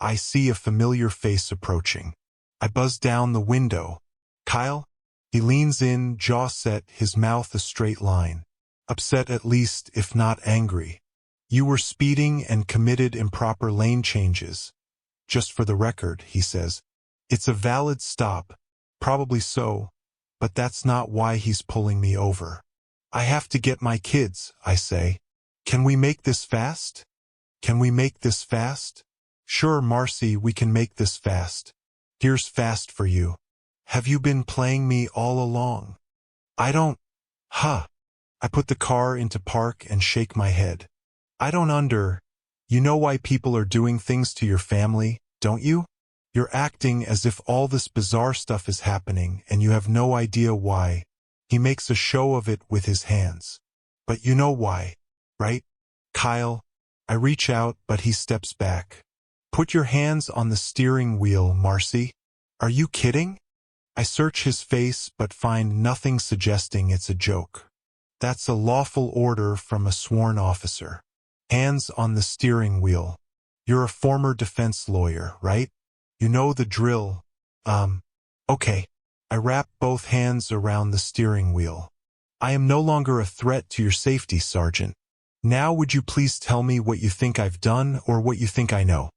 [SPEAKER 1] I see a familiar face approaching. I buzz down the window. Kyle? He leans in, jaw set, his mouth a straight line. Upset at least, if not angry. You were speeding and committed improper lane changes. Just for the record, he says. It's a valid stop. Probably so, but that's not why he's pulling me over. I have to get my kids, I say. Can we make this fast? Can we make this fast? Sure, Marcy, we can make this fast. Here's fast for you. Have you been playing me all along? I don't. Huh. I put the car into park and shake my head. I don't You know why people are doing things to your family, don't you? You're acting as if all this bizarre stuff is happening and you have no idea why. He makes a show of it with his hands. But you know why, right? Kyle. I reach out, but he steps back. Put your hands on the steering wheel, Marcy. Are you kidding? I search his face but find nothing suggesting it's a joke. That's a lawful order from a sworn officer. Hands on the steering wheel. You're a former defense lawyer, right? You know the drill. Okay. I wrap both hands around the steering wheel. I am no longer a threat to your safety, Sergeant. Now would you please tell me what you think I've done or what you think I know?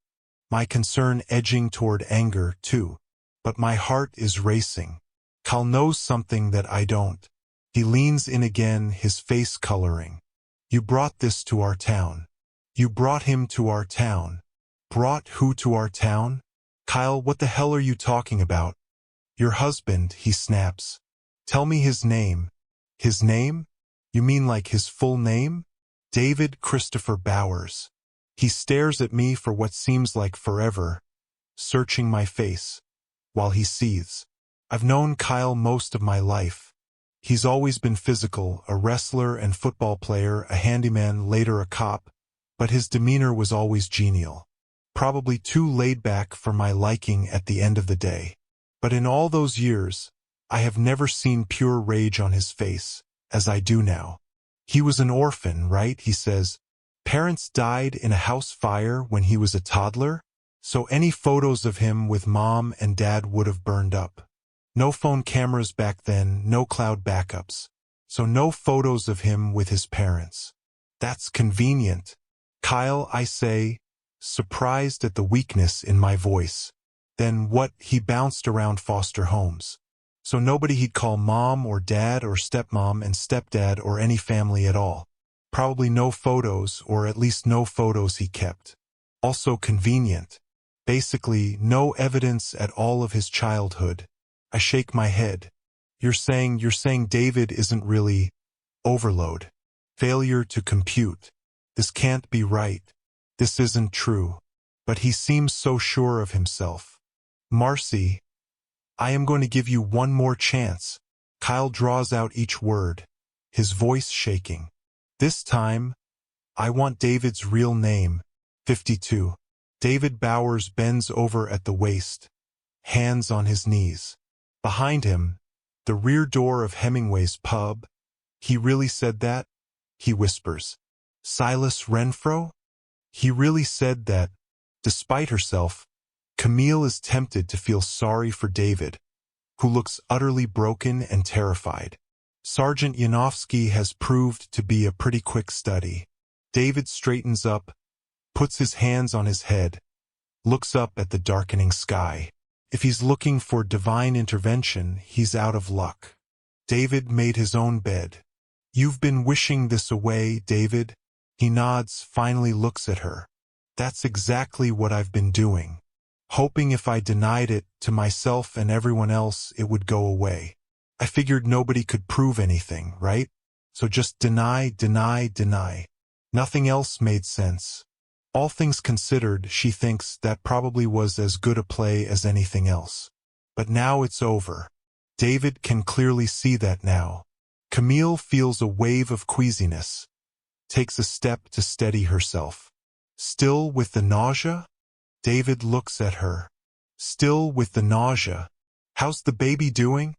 [SPEAKER 1] My concern edging toward anger, too. But my heart is racing. Kyle knows something that I don't. He leans in again, his face coloring. You brought this to our town. You brought him to our town. Brought who to our town? Kyle, what the hell are you talking about? Your husband, he snaps. Tell me his name. His name? You mean like his full name? David Christopher Bowers. He stares at me for what seems like forever, searching my face, while he seethes. I've known Kyle most of my life. He's always been physical, a wrestler and football player, a handyman, later a cop, but his demeanor was always genial. Probably too laid back for my liking at the end of the day. But in all those years, I have never seen pure rage on his face, as I do now. He was an orphan, right? He says. Parents died in a house fire when he was a toddler, so any photos of him with mom and dad would have burned up. No phone cameras back then, no cloud backups. So no photos of him with his parents. That's convenient. Kyle, I say, surprised at the weakness in my voice. Then what, he bounced around foster homes. So nobody he'd call mom or dad or stepmom and stepdad or any family at all. Probably no photos, or at least no photos he kept. Also convenient. Basically, no evidence at all of his childhood. I shake my head. You're saying David isn't really overload. Failure to compute. This can't be right. This isn't true. But he seems so sure of himself. Marcy, I am going to give you one more chance. Kyle draws out each word, his voice shaking. This time, I want David's real name. 52. David Bowers bends over at the waist, hands on his knees. Behind him, the rear door of Hemingway's pub. He really said that? He whispers. Silas Renfro? He really said that. Despite herself, Camille is tempted to feel sorry for David, who looks utterly broken and terrified. Sergeant Yanofsky has proved to be a pretty quick study. David straightens up, puts his hands on his head, looks up at the darkening sky. If he's looking for divine intervention, he's out of luck. David made his own bed. You've been wishing this away, David? He nods, finally looks at her. That's exactly what I've been doing. Hoping if I denied it to myself and everyone else, it would go away. I figured nobody could prove anything, right? So just deny, deny, deny. Nothing else made sense. All things considered, she thinks that probably was as good a play as anything else. But now it's over. David can clearly see that now. Camille feels a wave of queasiness, takes a step to steady herself. Still with the nausea? David looks at her. Still with the nausea. How's the baby doing?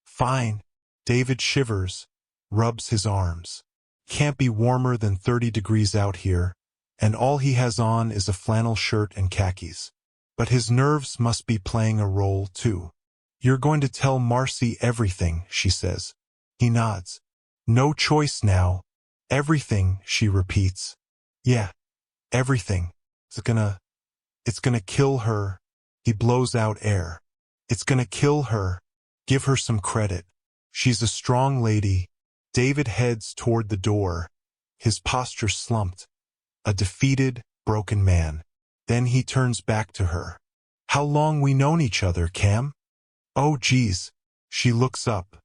[SPEAKER 1] Fine. David shivers, rubs his arms. Can't be warmer than 30 degrees out here, and all he has on is a flannel shirt and khakis. But his nerves must be playing a role too. You're going to tell Marcy everything, she says. He nods. No choice now. Everything, she repeats. Yeah, everything. It's gonna kill her. He blows out air. It's gonna kill her. Give her some credit. She's a strong lady. David heads toward the door, his posture slumped. A defeated, broken man. Then he turns back to her. How long we known each other, Cam? Oh geez. She looks up.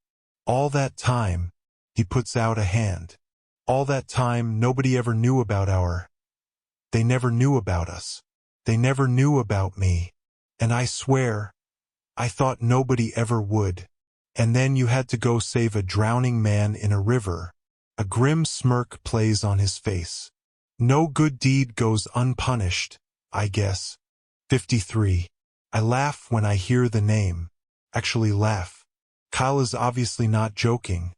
[SPEAKER 1] All that time. He puts out a hand. All that time nobody ever knew about They never knew about us. They never knew about me. And I swear, I thought nobody ever would. And then you had to go save a drowning man in a river. A grim smirk plays on his face. No good deed goes unpunished, I guess. 53. I laugh when I hear the name. Actually laugh. Kyle is obviously not joking,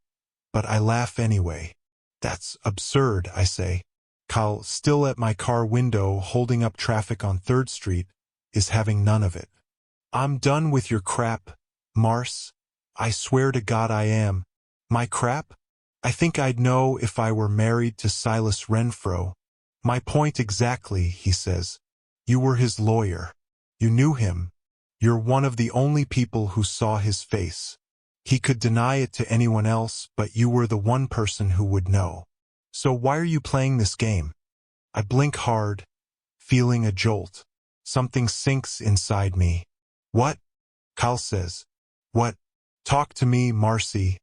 [SPEAKER 1] but I laugh anyway. That's absurd, I say. Kyle, still at my car window holding up traffic on 3rd Street, is having none of it. I'm done with your crap, Mars. I swear to God I am. My crap? I think I'd know if I were married to Silas Renfro. My point exactly, he says. You were his lawyer. You knew him. You're one of the only people who saw his face. He could deny it to anyone else, but you were the one person who would know. So why are you playing this game? I blink hard, feeling a jolt. Something sinks inside me. What? Kyle says. What? Talk to me, Marcy.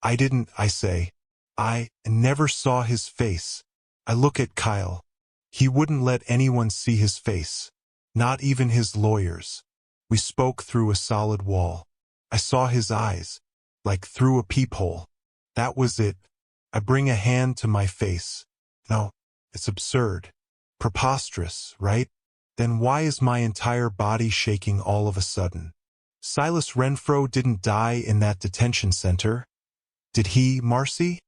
[SPEAKER 1] I didn't, I say. I never saw his face. I look at Kyle. He wouldn't let anyone see his face. Not even his lawyers. We spoke through a solid wall. I saw his eyes, like through a peephole. That was it. I bring a hand to my face. No, it's absurd. Preposterous, right? Then why is my entire body shaking all of a sudden? Silas Renfro didn't die in that detention center. Did he, Marcy?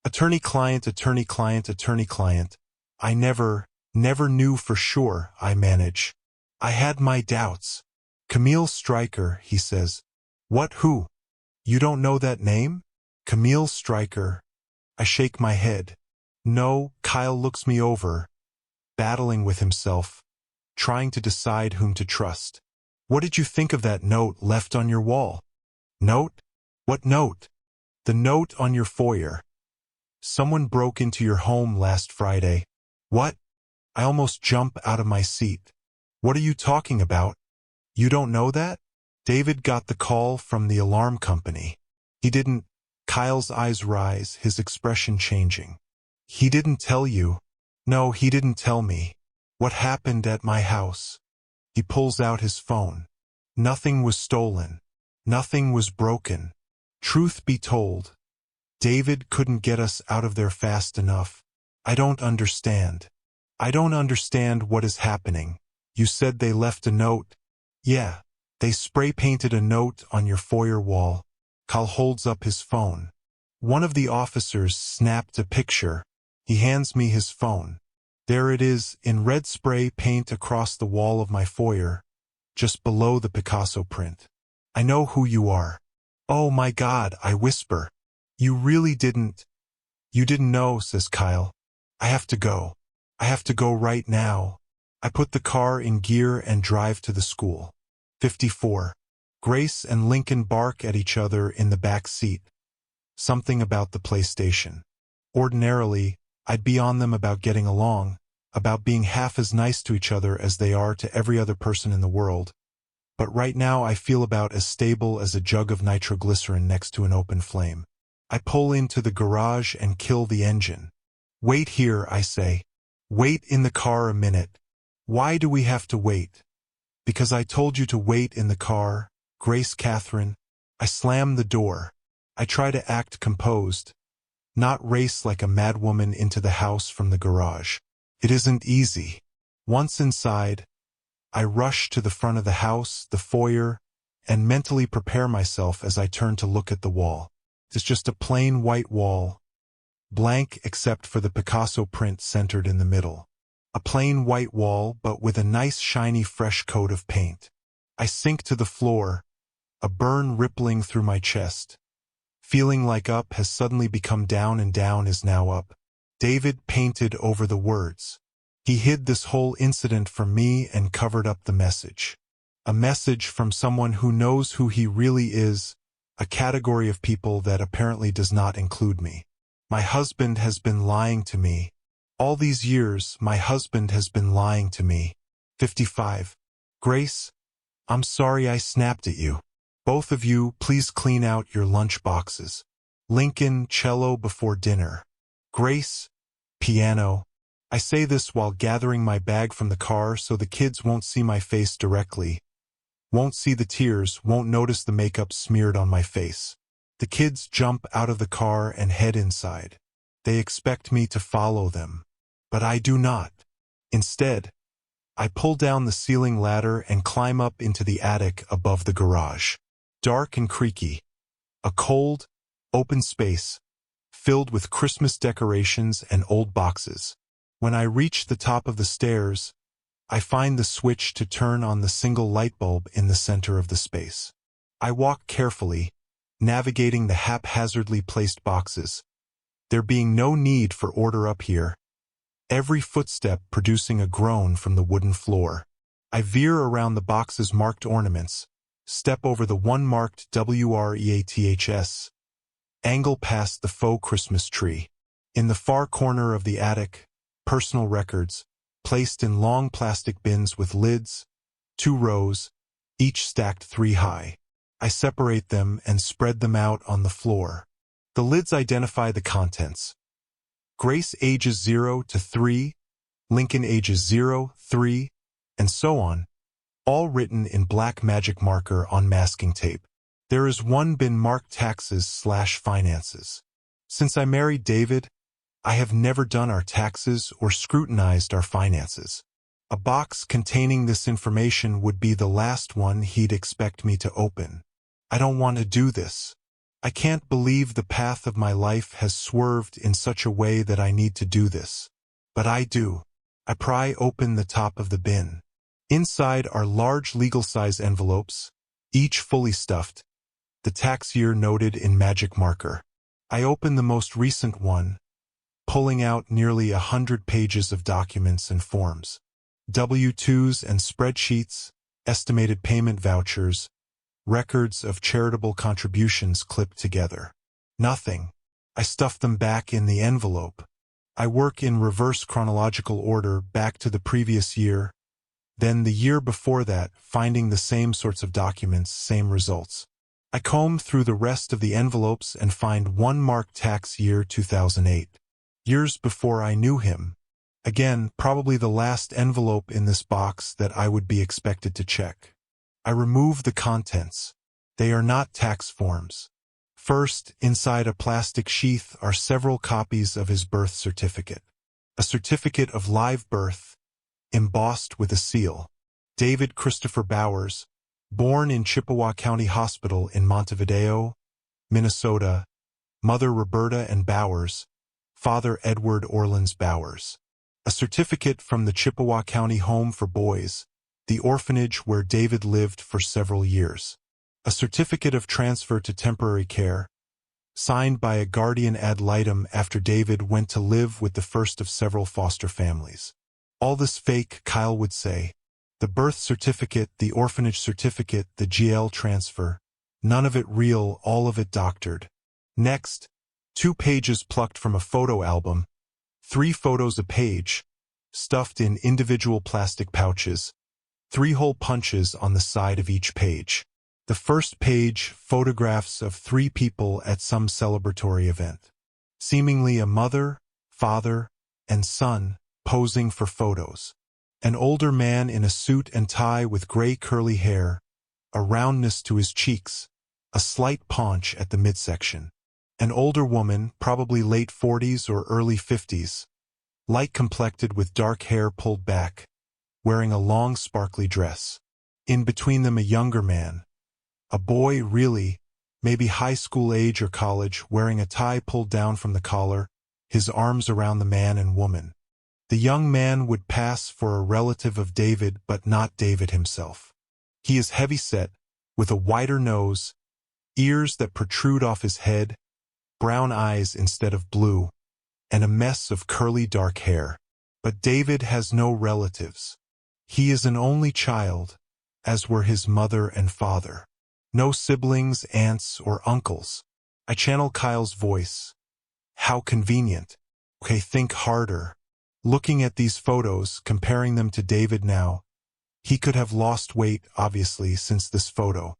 [SPEAKER 1] Attorney-client, attorney-client, attorney-client. I never knew for sure, I manage. I had my doubts. Camille Stryker, he says. What, who? You don't know that name? Camille Stryker. I shake my head. No. Kyle looks me over, battling with himself, trying to decide whom to trust. What did you think of that note left on your wall? Note? What note? The note on your foyer. Someone broke into your home last Friday. What? I almost jump out of my seat. What are you talking about? You don't know that? David got the call from the alarm company. He didn't. Kyle's eyes rise, his expression changing. He didn't tell you. No, he didn't tell me. What happened at my house? He pulls out his phone. Nothing was stolen. Nothing was broken. Truth be told, David couldn't get us out of there fast enough. I don't understand. I don't understand what is happening. You said they left a note. Yeah, they spray-painted a note on your foyer wall. Kyle holds up his phone. One of the officers snapped a picture. He hands me his phone. There it is, in red spray paint across the wall of my foyer, just below the Picasso print. I know who you are. Oh my God, I whisper. You really didn't. You didn't know, says Kyle. I have to go. I have to go right now. I put the car in gear and drive to the school. 54. Grace and Lincoln bark at each other in the back seat. Something about the PlayStation. Ordinarily, I'd be on them about getting along, about being half as nice to each other as they are to every other person in the world. But right now I feel about as stable as a jug of nitroglycerin next to an open flame. I pull into the garage and kill the engine. Wait here, I say. Wait in the car a minute. Why do we have to wait? Because I told you to wait in the car, Grace Catherine. I slam the door. I try to act composed, not race like a madwoman into the house from the garage. It isn't easy. Once inside, I rush to the front of the house, the foyer, and mentally prepare myself as I turn to look at the wall. It's just a plain white wall, blank except for the Picasso print centered in the middle. A plain white wall, but with a nice shiny fresh coat of paint. I sink to the floor, a burn rippling through my chest. Feeling like up has suddenly become down and down is now up. David painted over the words. He hid this whole incident from me and covered up the message. A message from someone who knows who he really is, a category of people that apparently does not include me. My husband has been lying to me. All these years, my husband has been lying to me. 55. Grace, I'm sorry I snapped at you. Both of you, please clean out your lunch boxes. Lincoln, cello before dinner. Grace, piano. I say this while gathering my bag from the car so the kids won't see my face directly. Won't see the tears, won't notice the makeup smeared on my face. The kids jump out of the car and head inside. They expect me to follow them. But I do not. Instead, I pull down the ceiling ladder and climb up into the attic above the garage. Dark and creaky. A cold, open space, filled with Christmas decorations and old boxes. When I reach the top of the stairs, I find the switch to turn on the single light bulb in the center of the space. I walk carefully, navigating the haphazardly placed boxes. There being no need for order up here. Every footstep producing a groan from the wooden floor. I veer around the box's marked ornaments, step over the one marked WREATHS, angle past the faux Christmas tree. In the far corner of the attic, personal records, placed in long plastic bins with lids, 2 rows, each stacked 3 high. I separate them and spread them out on the floor. The lids identify the contents. Grace ages 0 to 3, Lincoln ages 0, 3, and so on, all written in black magic marker on masking tape. There is one bin marked taxes/finances. Since I married David, I have never done our taxes or scrutinized our finances. A box containing this information would be the last one he'd expect me to open. I don't want to do this. I can't believe the path of my life has swerved in such a way that I need to do this. But I do. I pry open the top of the bin. Inside are large legal-size envelopes, each fully stuffed, the tax year noted in magic marker. I opened the most recent one, pulling out nearly 100 pages of documents and forms. W-2s and spreadsheets, estimated payment vouchers, records of charitable contributions clipped together. Nothing. I stuffed them back in the envelope. I work in reverse chronological order back to the previous year, then the year before that, finding the same sorts of documents, same results. I comb through the rest of the envelopes and find one marked tax year 2008. Years before I knew him. Again, probably the last envelope in this box that I would be expected to check. I remove the contents. They are not tax forms. First, inside a plastic sheath are several copies of his birth certificate. A certificate of live birth, embossed with a seal. David Christopher Bowers, born in Chippewa County Hospital in Montevideo, Minnesota, mother Roberta and Bowers, father Edward Orleans Bowers. A certificate from the Chippewa County Home for Boys, the orphanage where David lived for several years. A certificate of transfer to temporary care, signed by a guardian ad litem after David went to live with the first of several foster families. All this fake, Kyle would say. The birth certificate, the orphanage certificate, the GL transfer. None of it real, all of it doctored. Next, 2 pages plucked from a photo album, 3 photos a page, stuffed in individual plastic pouches, 3 hole punches on the side of each page. The first page, photographs of 3 people at some celebratory event. Seemingly a mother, father, and son posing for photos. An older man in a suit and tie with gray curly hair, a roundness to his cheeks, a slight paunch at the midsection. An older woman, probably late 40s or early 50s, light-complected with dark hair pulled back, wearing a long sparkly dress. In between them a younger man, a boy really, maybe high school age or college, wearing a tie pulled down from the collar, his arms around the man and woman. The young man would pass for a relative of David but not David himself. He is heavy-set, with a wider nose, ears that protrude off his head, brown eyes instead of blue, and a mess of curly dark hair. But David has no relatives. He is an only child, as were his mother and father. No siblings, aunts, or uncles. I channel Kyle's voice. How convenient. Okay, think harder. Looking at these photos, comparing them to David now, he could have lost weight, obviously, since this photo.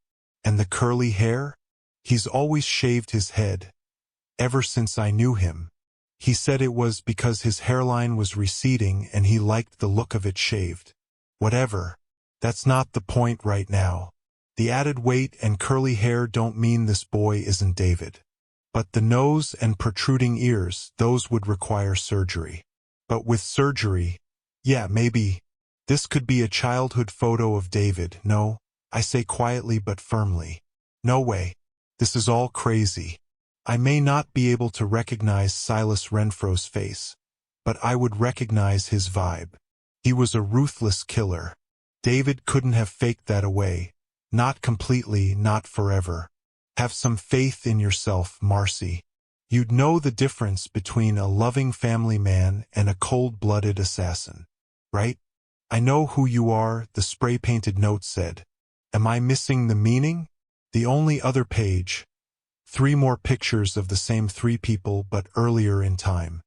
[SPEAKER 1] And the curly hair? He's always shaved his head. Ever since I knew him. He said it was because his hairline was receding and he liked the look of it shaved. Whatever. That's not the point right now. The added weight and curly hair don't mean this boy isn't David. But the nose and protruding ears, those would require surgery. But with surgery, yeah, maybe. This could be a childhood photo of David. No, I say quietly but firmly. No way. This is all crazy. I may not be able to recognize Silas Renfro's face, but I would recognize his vibe. He was a ruthless killer. David couldn't have faked that away. Not completely, not forever. Have some faith in yourself, Marcy. You'd know the difference between a loving family man and a cold-blooded assassin. Right? I know who you are, the spray-painted note said. Am I missing the meaning? The only other page. 3 more pictures of the same 3 people but earlier in time.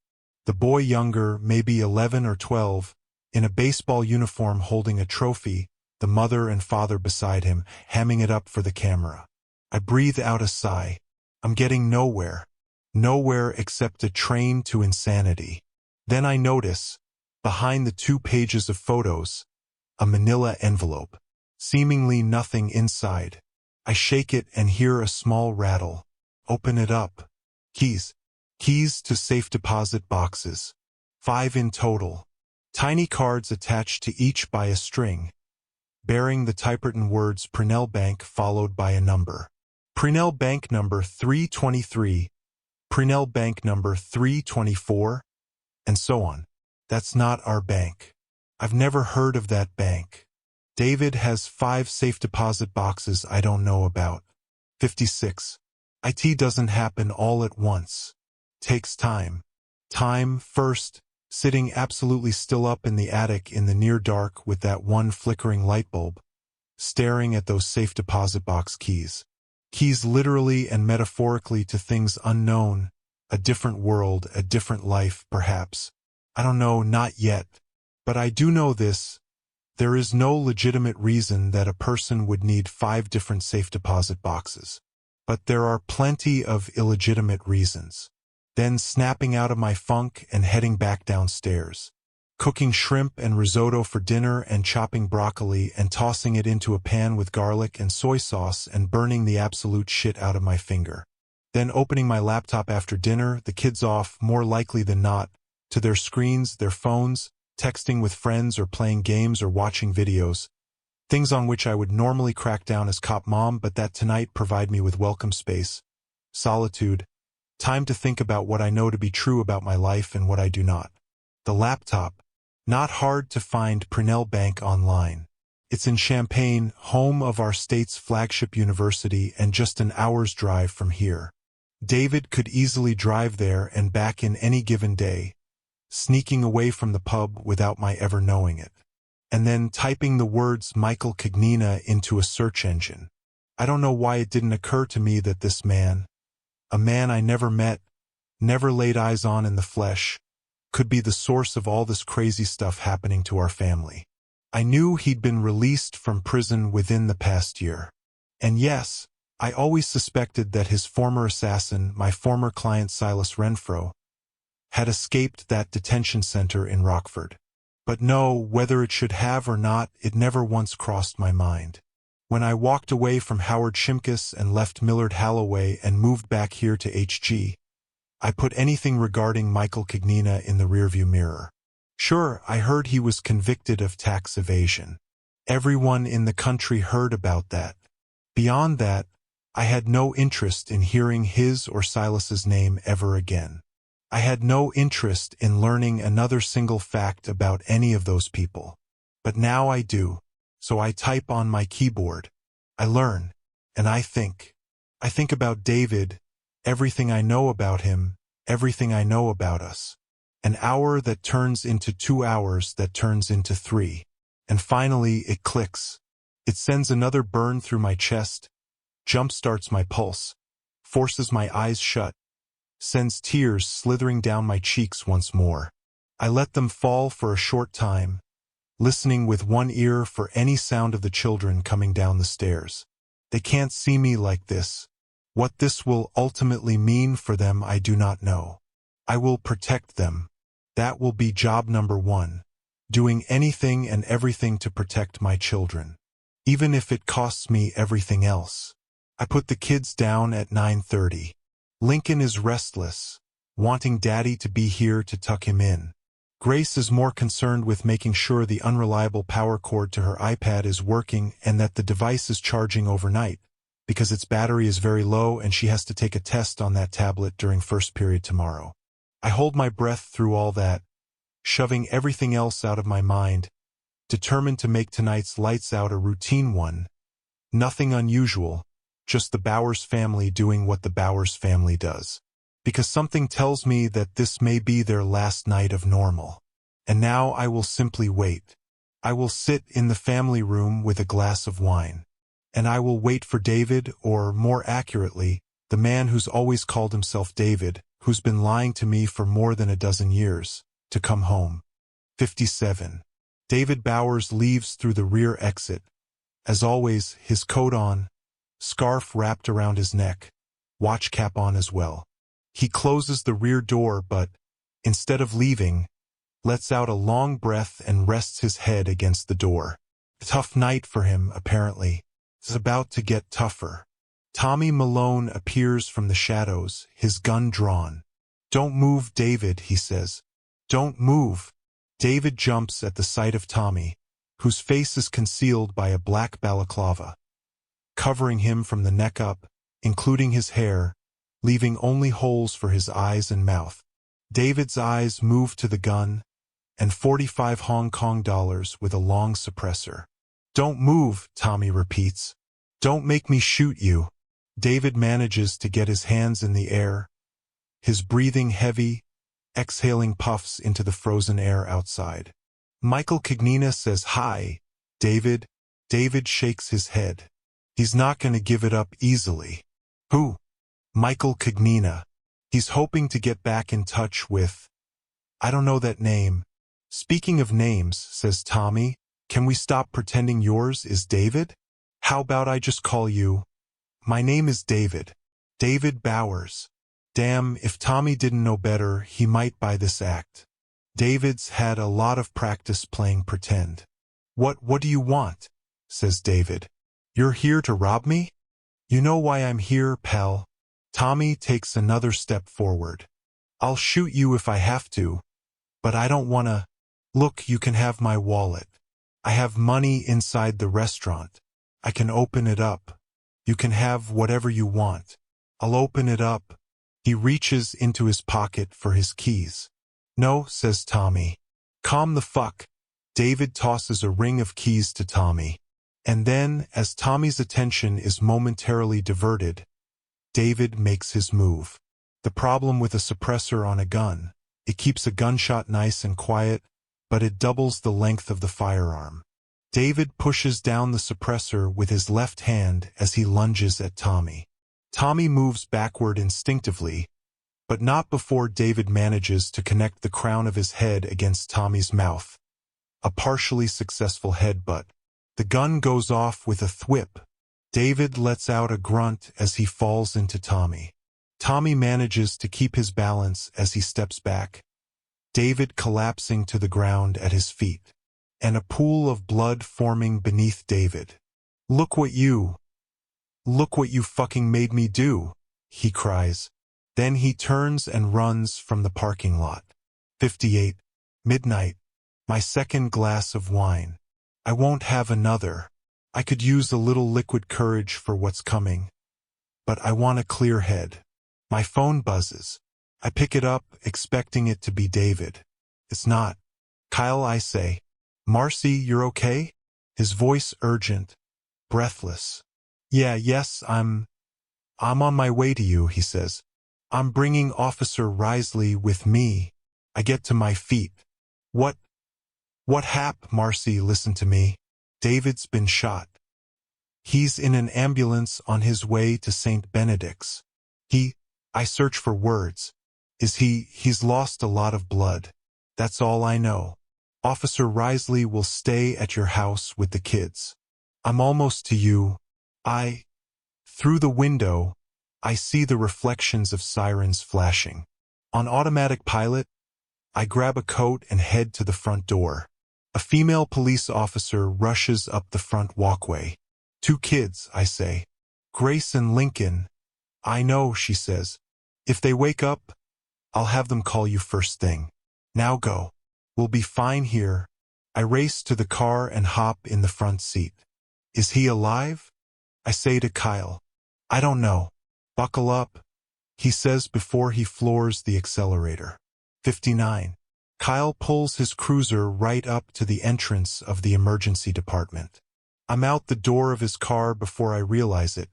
[SPEAKER 1] The boy younger, maybe 11 or 12, in a baseball uniform holding a trophy, the mother and father beside him, hamming it up for the camera. I breathe out a sigh. I'm getting nowhere. Nowhere except a train to insanity. Then I notice, behind the 2 pages of photos, a manila envelope. Seemingly nothing inside. I shake it and hear a small rattle. Open it up. Keys. Keys to safe deposit boxes. 5 in total. Tiny cards attached to each by a string, bearing the typewritten words Purnell Bank followed by a number. Purnell Bank number 323, Purnell Bank number 324, and so on. That's not our bank. I've never heard of that bank. David has 5 safe deposit boxes I don't know about. 56. It doesn't happen all at once. Takes time. Time, first, sitting absolutely still up in the attic in the near dark with that one flickering light bulb, staring at those safe deposit box keys. Keys literally and metaphorically to things unknown, a different world, a different life, perhaps. I don't know, not yet. But I do know this. There is no legitimate reason that a person would need 5 different safe deposit boxes. But there are plenty of illegitimate reasons. Then snapping out of my funk and heading back downstairs. Cooking shrimp and risotto for dinner and chopping broccoli and tossing it into a pan with garlic and soy sauce and burning the absolute shit out of my finger. Then opening my laptop after dinner, the kids off, more likely than not, to their screens, their phones, texting with friends or playing games or watching videos. Things on which I would normally crack down as cop mom, but that tonight provide me with welcome space, solitude, time to think about what I know to be true about my life and what I do not. The laptop. Not hard to find. Purnell Bank online. It's in Champaign, home of our state's flagship university, and just an hour's drive from here. David could easily drive there and back in any given day, sneaking away from the pub without my ever knowing it. And then typing the words Michael Cognina into a search engine. I don't know why it didn't occur to me that this man, a man I never met, never laid eyes on in the flesh, could be the source of all this crazy stuff happening to our family. I knew he'd been released from prison within the past year. And yes, I always suspected that his former assassin, my former client Silas Renfro, had escaped that detention center in Rockford. But no, whether it should have or not, it never once crossed my mind. When I walked away from Howard Shimkus and left Millard Halloway and moved back here to HG, I put anything regarding Michael Cognina in the rearview mirror. Sure, I heard he was convicted of tax evasion. Everyone in the country heard about that. Beyond that, I had no interest in hearing his or Silas's name ever again. I had no interest in learning another single fact about any of those people. But now I do, so I type on my keyboard. I learn, and I think. I think about David, everything I know about him, everything I know about us. An hour that turns into 2 hours that turns into 3. And finally it clicks. It sends another burn through my chest, jump-starts my pulse, forces my eyes shut, sends tears slithering down my cheeks once more. I let them fall for a short time, listening with one ear for any sound of the children coming down the stairs. They can't see me like this. What this will ultimately mean for them I do not know. I will protect them. That will be job number 1. Doing anything and everything to protect my children. Even if it costs me everything else. I put the kids down at 9:30. Lincoln is restless, wanting Daddy to be here to tuck him in. Grace is more concerned with making sure the unreliable power cord to her iPad is working and that the device is charging overnight, because its battery is very low and she has to take a test on that tablet during first period tomorrow. I hold my breath through all that, shoving everything else out of my mind, determined to make tonight's lights out a routine one. Nothing unusual, just the Bowers family doing what the Bowers family does. Because something tells me that this may be their last night of normal. And now I will simply wait. I will sit in the family room with a glass of wine. And I will wait for David, or more accurately, the man who's always called himself David, who's been lying to me for more than a dozen years, to come home. 57. David Bowers leaves through the rear exit. As always, his coat on, scarf wrapped around his neck, watch cap on as well. He closes the rear door but, instead of leaving, lets out a long breath and rests his head against the door. A tough night for him, apparently. It's about to get tougher. Tommy Malone appears from the shadows, his gun drawn. "Don't move, David," he says. "Don't move." David jumps at the sight of Tommy, whose face is concealed by a black balaclava, covering him from the neck up, including his hair, leaving only holes for his eyes and mouth. David's eyes move to the gun, and 45 Hong Kong dollars with a long suppressor. "Don't move," Tommy repeats. "Don't make me shoot you." David manages to get his hands in the air, his breathing heavy, exhaling puffs into the frozen air outside. Michael Cagnina says, "Hi, David." David shakes his head. He's not going to give it up easily. Who? Michael Cagnina. He's hoping to get back in touch with... I don't know that name. Speaking of names, says Tommy, can we stop pretending yours is David? How about I just call you... My name is David. David Bowers. Damn, if Tommy didn't know better, he might buy this act. David's had a lot of practice playing pretend. What do you want? Says David. You're here to rob me? You know why I'm here, pal. Tommy takes another step forward. I'll shoot you if I have to, but I don't wanna... Look, you can have my wallet. I have money inside the restaurant. I can open it up. You can have whatever you want. I'll open it up. He reaches into his pocket for his keys. No, says Tommy. Calm the fuck. David tosses a ring of keys to Tommy. And then, as Tommy's attention is momentarily diverted, David makes his move. The problem with a suppressor on a gun, it keeps a gunshot nice and quiet, but it doubles the length of the firearm. David pushes down the suppressor with his left hand as he lunges at Tommy. Tommy moves backward instinctively, but not before David manages to connect the crown of his head against Tommy's mouth. A partially successful headbutt. The gun goes off with a thwip. David lets out a grunt as he falls into Tommy. Tommy manages to keep his balance as he steps back, David collapsing to the ground at his feet, and a pool of blood forming beneath David. Look what you fucking made me do, he cries. Then he turns and runs from the parking lot. 58. Midnight. My second glass of wine. I won't have another. I could use a little liquid courage for what's coming. But I want a clear head. My phone buzzes. I pick it up, expecting it to be David. It's not. Kyle, I say. Marcy, you're okay? His voice urgent, breathless. Yes, I'm on my way to you, he says. I'm bringing Officer Risley with me. I get to my feet. What hap, Marcy, listen to me. David's been shot. He's in an ambulance on his way to St. Benedict's. I search for words. He's lost a lot of blood. That's all I know. Officer Risley will stay at your house with the kids. I'm almost to you. Through the window, I see the reflections of sirens flashing. On automatic pilot, I grab a coat and head to the front door. A female police officer rushes up the front walkway. 2 kids, I say. Grace and Lincoln. I know, she says. If they wake up, I'll have them call you first thing. Now go. We'll be fine here. I race to the car and hop in the front seat. Is he alive? I say to Kyle. I don't know. Buckle up, he says before he floors the accelerator. 59. Kyle pulls his cruiser right up to the entrance of the emergency department. I'm out the door of his car before I realize it,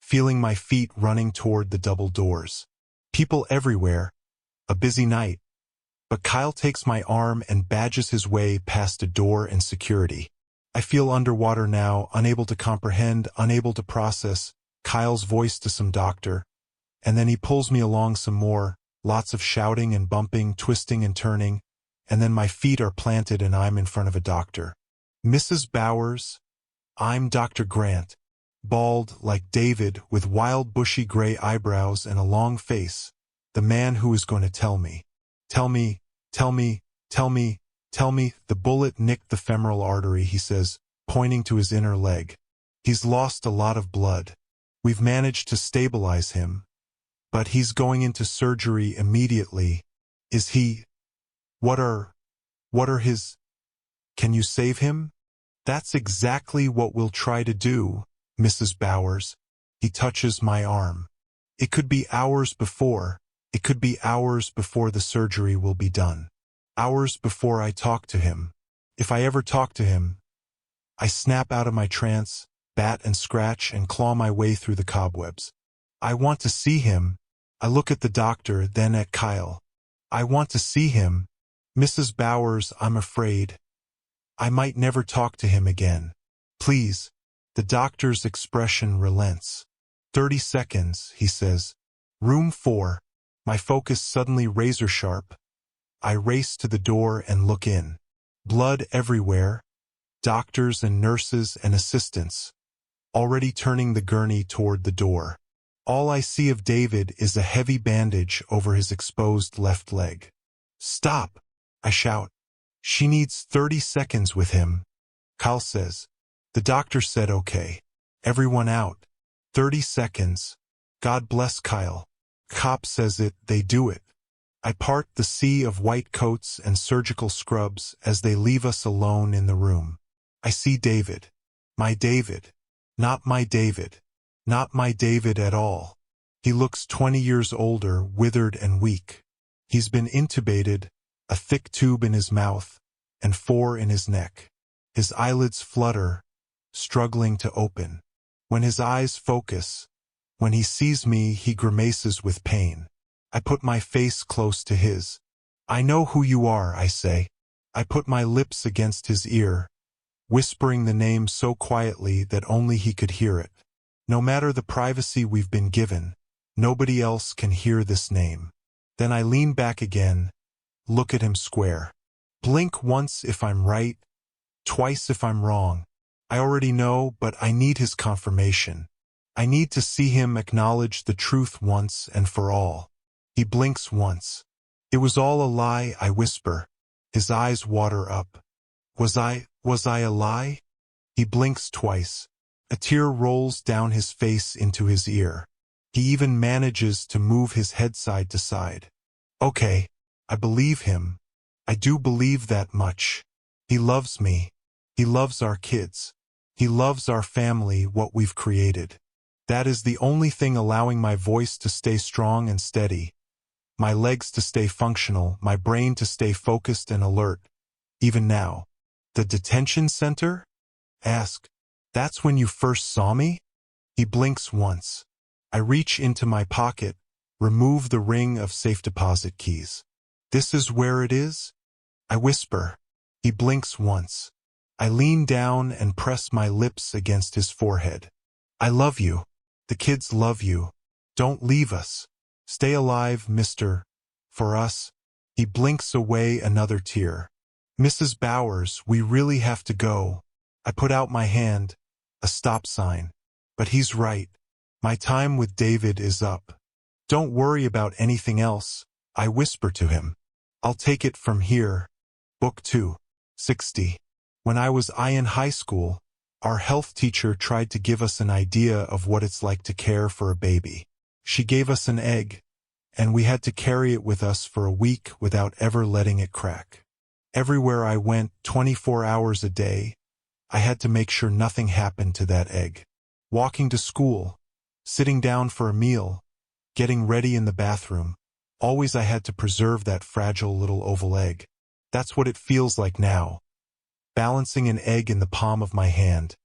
[SPEAKER 1] feeling my feet running toward the double doors. People everywhere. A busy night. But Kyle takes my arm and badges his way past a door and security. I feel underwater now, unable to comprehend, unable to process Kyle's voice to some doctor, and then he pulls me along some more, lots of shouting and bumping, twisting and turning, and then my feet are planted and I'm in front of a doctor. Mrs. Bowers, I'm Dr. Grant, bald like David with wild bushy gray eyebrows and a long face, the man who is going to tell me. Tell me. The bullet nicked the femoral artery, he says, pointing to his inner leg. He's lost a lot of blood. We've managed to stabilize him, but he's going into surgery immediately. Is he? What are his? Can you save him? That's exactly what we'll try to do, Mrs. Bowers. He touches my arm. It could be hours before. It could be hours before the surgery will be done. Hours before I talk to him. If I ever talk to him. I snap out of my trance, bat and scratch and claw my way through the cobwebs. I want to see him. I look at the doctor, then at Kyle. I want to see him. Mrs. Bowers, I'm afraid I might never talk to him again. Please. The doctor's expression relents. 30 seconds, he says. Room 4. My focus suddenly razor-sharp. I race to the door and look in. Blood everywhere. Doctors and nurses and assistants, already turning the gurney toward the door. All I see of David is a heavy bandage over his exposed left leg. Stop! I shout. She needs 30 seconds with him. Kyle says. The doctor said okay. Everyone out. 30 seconds. God bless Kyle. Cop says it, they do it. I part the sea of white coats and surgical scrubs as they leave us alone in the room. I see David. My David. Not my David. Not my David at all. He looks 20 years older, withered and weak. He's been intubated, a thick tube in his mouth, and 4 in his neck. His eyelids flutter, struggling to open. When his eyes focus, when he sees me, he grimaces with pain. I put my face close to his. I know who you are, I say. I put my lips against his ear, whispering the name so quietly that only he could hear it. No matter the privacy we've been given, nobody else can hear this name. Then I lean back again, look at him square. Blink once if I'm right, twice if I'm wrong. I already know, but I need his confirmation. I need to see him acknowledge the truth once and for all. He blinks once. It was all a lie, I whisper. His eyes water up. Was I a lie? He blinks twice. A tear rolls down his face into his ear. He even manages to move his head side to side. Okay, I believe him. I do believe that much. He loves me. He loves our kids. He loves our family, what we've created. That is the only thing allowing my voice to stay strong and steady, my legs to stay functional, my brain to stay focused and alert. Even now. The detention center? Ask. That's when you first saw me? He blinks once. I reach into my pocket, remove the ring of safe deposit keys. This is where it is? I whisper. He blinks once. I lean down and press my lips against his forehead. I love you. The kids love you. Don't leave us. Stay alive, mister. For us. He blinks away another tear. Mrs. Bowers, we really have to go. I put out my hand, a stop sign. But he's right. My time with David is up. Don't worry about anything else, I whisper to him. I'll take it from here. Book 2. 60. When I was in high school, our health teacher tried to give us an idea of what it's like to care for a baby. She gave us an egg, and we had to carry it with us for a week without ever letting it crack. Everywhere I went, 24 hours a day, I had to make sure nothing happened to that egg. Walking to school, sitting down for a meal, getting ready in the bathroom, always I had to preserve that fragile little oval egg. That's what it feels like now. Balancing an egg in the palm of my hand,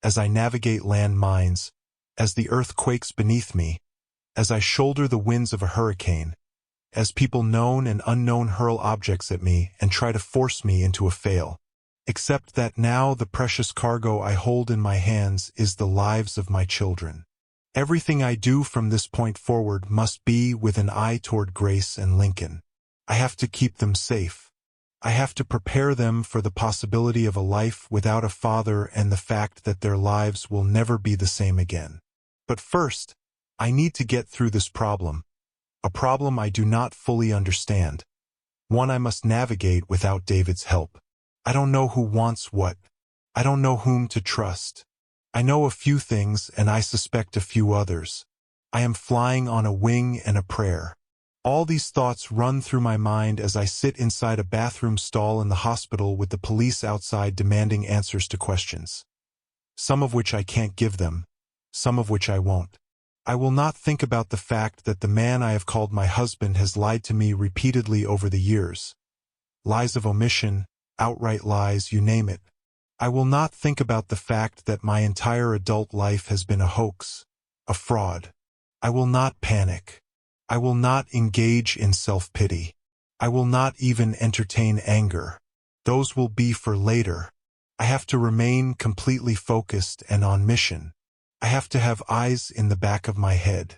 [SPEAKER 1] as I navigate land mines, as the earth quakes beneath me, as I shoulder the winds of a hurricane, as people known and unknown hurl objects at me and try to force me into a fail. Except that now the precious cargo I hold in my hands is the lives of my children. Everything I do from this point forward must be with an eye toward Grace and Lincoln. I have to keep them safe. I have to prepare them for the possibility of a life without a father and the fact that their lives will never be the same again. But first, I need to get through this problem. A problem I do not fully understand. One I must navigate without David's help. I don't know who wants what. I don't know whom to trust. I know a few things and I suspect a few others. I am flying on a wing and a prayer. All these thoughts run through my mind as I sit inside a bathroom stall in the hospital with the police outside demanding answers to questions. Some of which I can't give them, some of which I won't. I will not think about the fact that the man I have called my husband has lied to me repeatedly over the years. Lies of omission, outright lies, you name it. I will not think about the fact that my entire adult life has been a hoax, a fraud. I will not panic. I will not engage in self-pity. I will not even entertain anger. Those will be for later. I have to remain completely focused and on mission. I have to have eyes in the back of my head.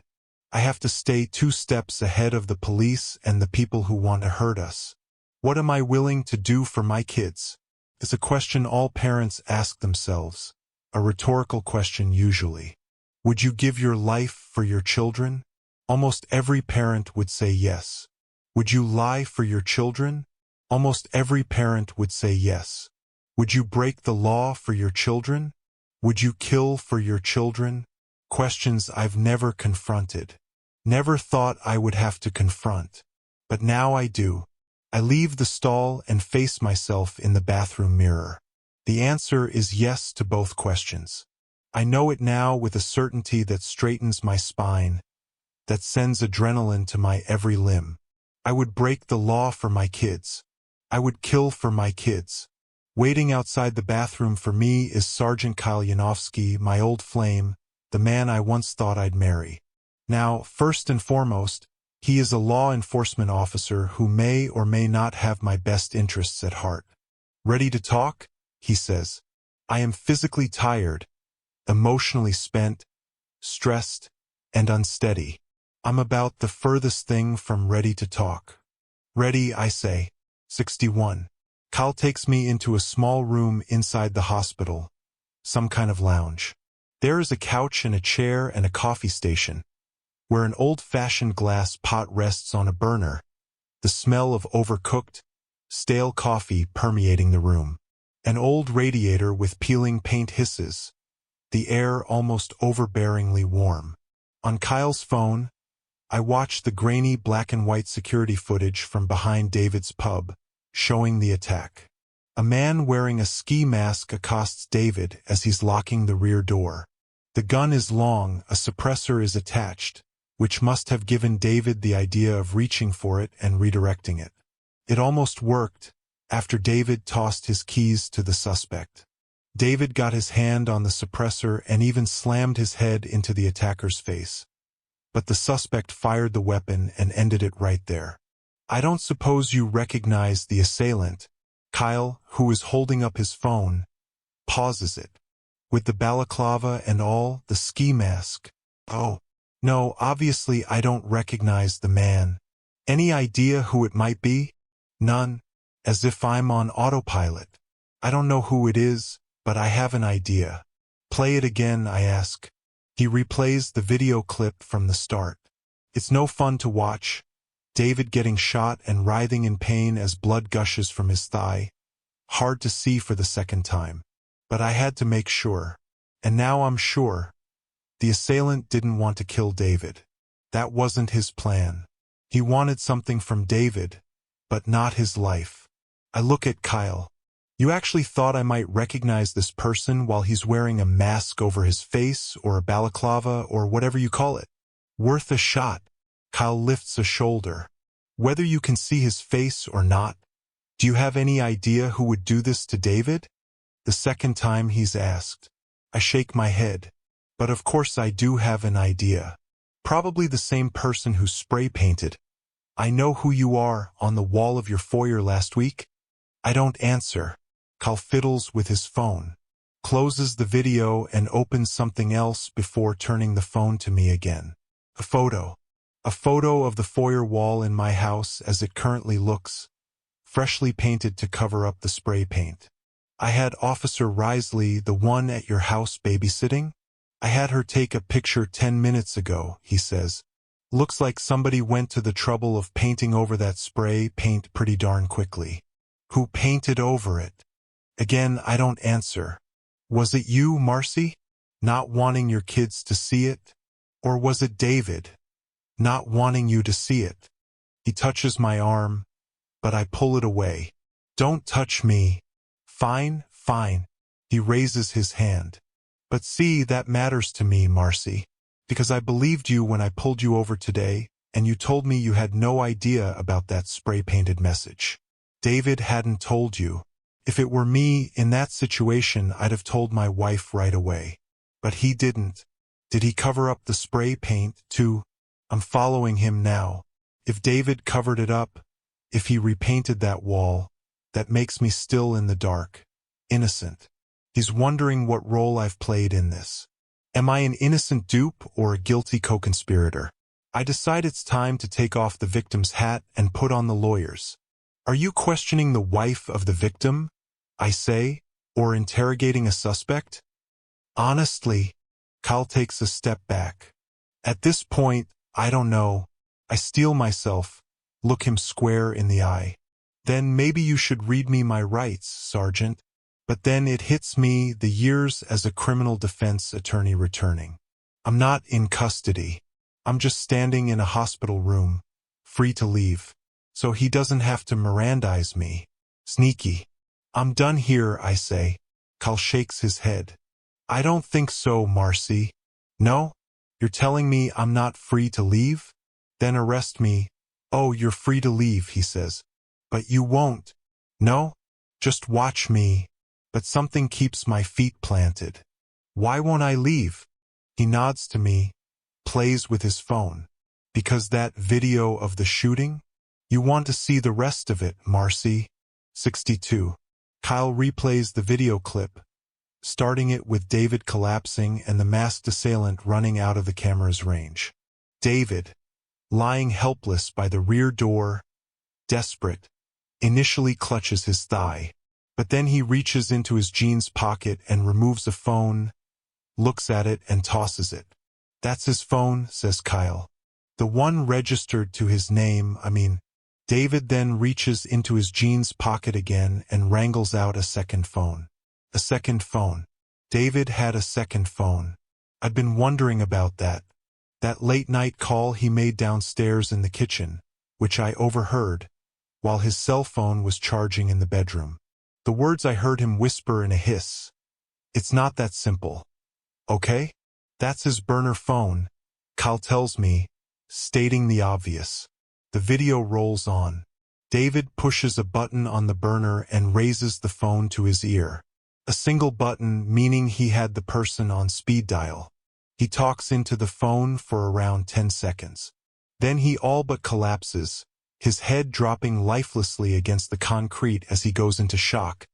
[SPEAKER 1] I have to stay 2 steps ahead of the police and the people who want to hurt us. What am I willing to do for my kids? It's a question all parents ask themselves. A rhetorical question usually. Would you give your life for your children? Almost every parent would say yes. Would you lie for your children? Almost every parent would say yes. Would you break the law for your children? Would you kill for your children? Questions I've never confronted. Never thought I would have to confront. But now I do. I leave the stall and face myself in the bathroom mirror. The answer is yes to both questions. I know it now with a certainty that straightens my spine, that sends adrenaline to my every limb. I would break the law for my kids. I would kill for my kids. Waiting outside the bathroom for me is Sergeant Kyle Yanofsky, my old flame, the man I once thought I'd marry. Now, first and foremost, he is a law enforcement officer who may or may not have my best interests at heart. Ready to talk? He says. I am physically tired, emotionally spent, stressed, and unsteady. I'm about the furthest thing from ready to talk. Ready, I say. 61. Kyle takes me into a small room inside the hospital, some kind of lounge. There is a couch and a chair and a coffee station, where an old-fashioned glass pot rests on a burner, the smell of overcooked, stale coffee permeating the room. An old radiator with peeling paint hisses, the air almost overbearingly warm. On Kyle's phone, I watch the grainy black and white security footage from behind David's pub, showing the attack. A man wearing a ski mask accosts David as he's locking the rear door. The gun is long, a suppressor is attached, which must have given David the idea of reaching for it and redirecting it. It almost worked, after David tossed his keys to the suspect. David got his hand on the suppressor and even slammed his head into the attacker's face. But the suspect fired the weapon and ended it right there. I don't suppose you recognize the assailant. Kyle, who is holding up his phone, pauses it. With the balaclava and all, the ski mask. Oh. No, obviously I don't recognize the man. Any idea who it might be? None. As if I'm on autopilot. I don't know who it is, but I have an idea. Play it again, I ask. He replays the video clip from the start. It's no fun to watch. David getting shot and writhing in pain as blood gushes from his thigh. Hard to see for the second time. But I had to make sure. And now I'm sure. The assailant didn't want to kill David. That wasn't his plan. He wanted something from David, but not his life. I look at Kyle. You actually thought I might recognize this person while he's wearing a mask over his face or a balaclava or whatever you call it? Worth a shot. Kyle lifts a shoulder. Whether you can see his face or not, do you have any idea who would do this to David? The second time he's asked. I shake my head. But of course I do have an idea. Probably the same person who spray painted. I know who you are on the wall of your foyer last week. I don't answer. Kyle fiddles with his phone, closes the video and opens something else before turning the phone to me again. A photo. A photo of the foyer wall in my house as it currently looks, freshly painted to cover up the spray paint. I had Officer Risley, the one at your house, babysitting. I had her take a picture 10 minutes ago, he says. Looks like somebody went to the trouble of painting over that spray paint pretty darn quickly. Who painted over it? Again, I don't answer. Was it you, Marcy? Not wanting your kids to see it? Or was it David? Not wanting you to see it? He touches my arm, but I pull it away. Don't touch me. Fine, fine. He raises his hand. But see, that matters to me, Marcy. Because I believed you when I pulled you over today, and you told me you had no idea about that spray-painted message. David hadn't told you. If it were me, in that situation, I'd have told my wife right away. But he didn't. Did he cover up the spray paint, too? I'm following him now. If David covered it up, if he repainted that wall, that makes me still in the dark. Innocent. He's wondering what role I've played in this. Am I an innocent dupe or a guilty co-conspirator? I decide it's time to take off the victim's hat and put on the lawyer's. Are you questioning the wife of the victim, I say, or interrogating a suspect? Honestly, Kyle takes a step back. At this point, I don't know. I steel myself, look him square in the eye. Then maybe you should read me my rights, Sergeant. But then it hits me, the years as a criminal defense attorney returning. I'm not in custody. I'm just standing in a hospital room, free to leave. So he doesn't have to Mirandize me. Sneaky. I'm done here, I say. Kyle shakes his head. I don't think so, Marcy. No? You're telling me I'm not free to leave? Then arrest me. Oh, you're free to leave, he says. But you won't. No? Just watch me. But something keeps my feet planted. Why won't I leave? He nods to me, plays with his phone. Because that video of the shooting? You want to see the rest of it, Marcy. 62. Kyle replays the video clip, starting it with David collapsing and the masked assailant running out of the camera's range. David, lying helpless by the rear door, desperate, initially clutches his thigh. But then he reaches into his jeans pocket and removes a phone, looks at it and tosses it. That's his phone, says Kyle. The one registered to his name, David then reaches into his jeans pocket again and wrangles out a second phone. A second phone. David had a second phone. I'd been wondering about that. That late-night call he made downstairs in the kitchen, which I overheard, while his cell phone was charging in the bedroom. The words I heard him whisper in a hiss. It's not that simple. Okay? That's his burner phone, Kyle tells me, stating the obvious. The video rolls on. David pushes a button on the burner and raises the phone to his ear. A single button, meaning he had the person on speed dial. He talks into the phone for around 10 seconds. Then he all but collapses, his head dropping lifelessly against the concrete as he goes into shock,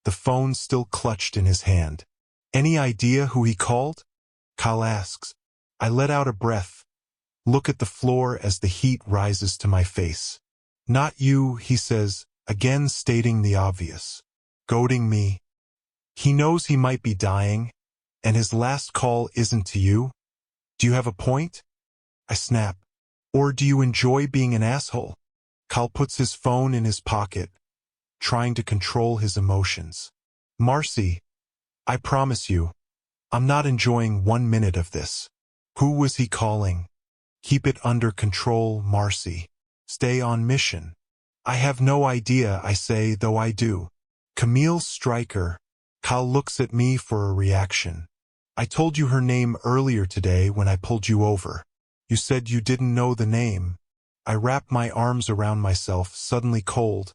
[SPEAKER 1] the phone still clutched in his hand. Any idea who he called? Kyle asks. I let out a breath. Look at the floor as the heat rises to my face. Not you, he says, again stating the obvious. Goading me. He knows he might be dying, and his last call isn't to you? Do you have a point? I snap. Or do you enjoy being an asshole? Kyle puts his phone in his pocket, trying to control his emotions. Marcy, I promise you, I'm not enjoying 1 minute of this. Who was he calling? Keep it under control, Marcy. Stay on mission. I have no idea, I say, though I do. Camille Stryker. Kyle looks at me for a reaction. I told you her name earlier today when I pulled you over. You said you didn't know the name. I wrap my arms around myself, suddenly cold,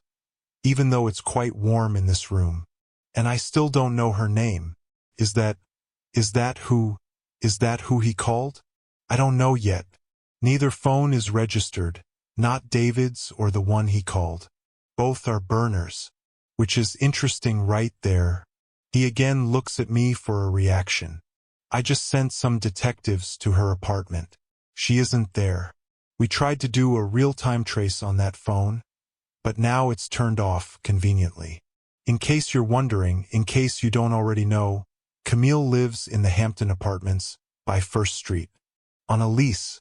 [SPEAKER 1] even though it's quite warm in this room. And I still don't know her name. Is that who he called? I don't know yet. Neither phone is registered, not David's or the one he called. Both are burners, which is interesting right there. He again looks at me for a reaction. I just sent some detectives to her apartment. She isn't there. We tried to do a real-time trace on that phone, but now it's turned off conveniently. In case you're wondering, in case you don't already know, Camille lives in the Hampton Apartments by First Street. On a lease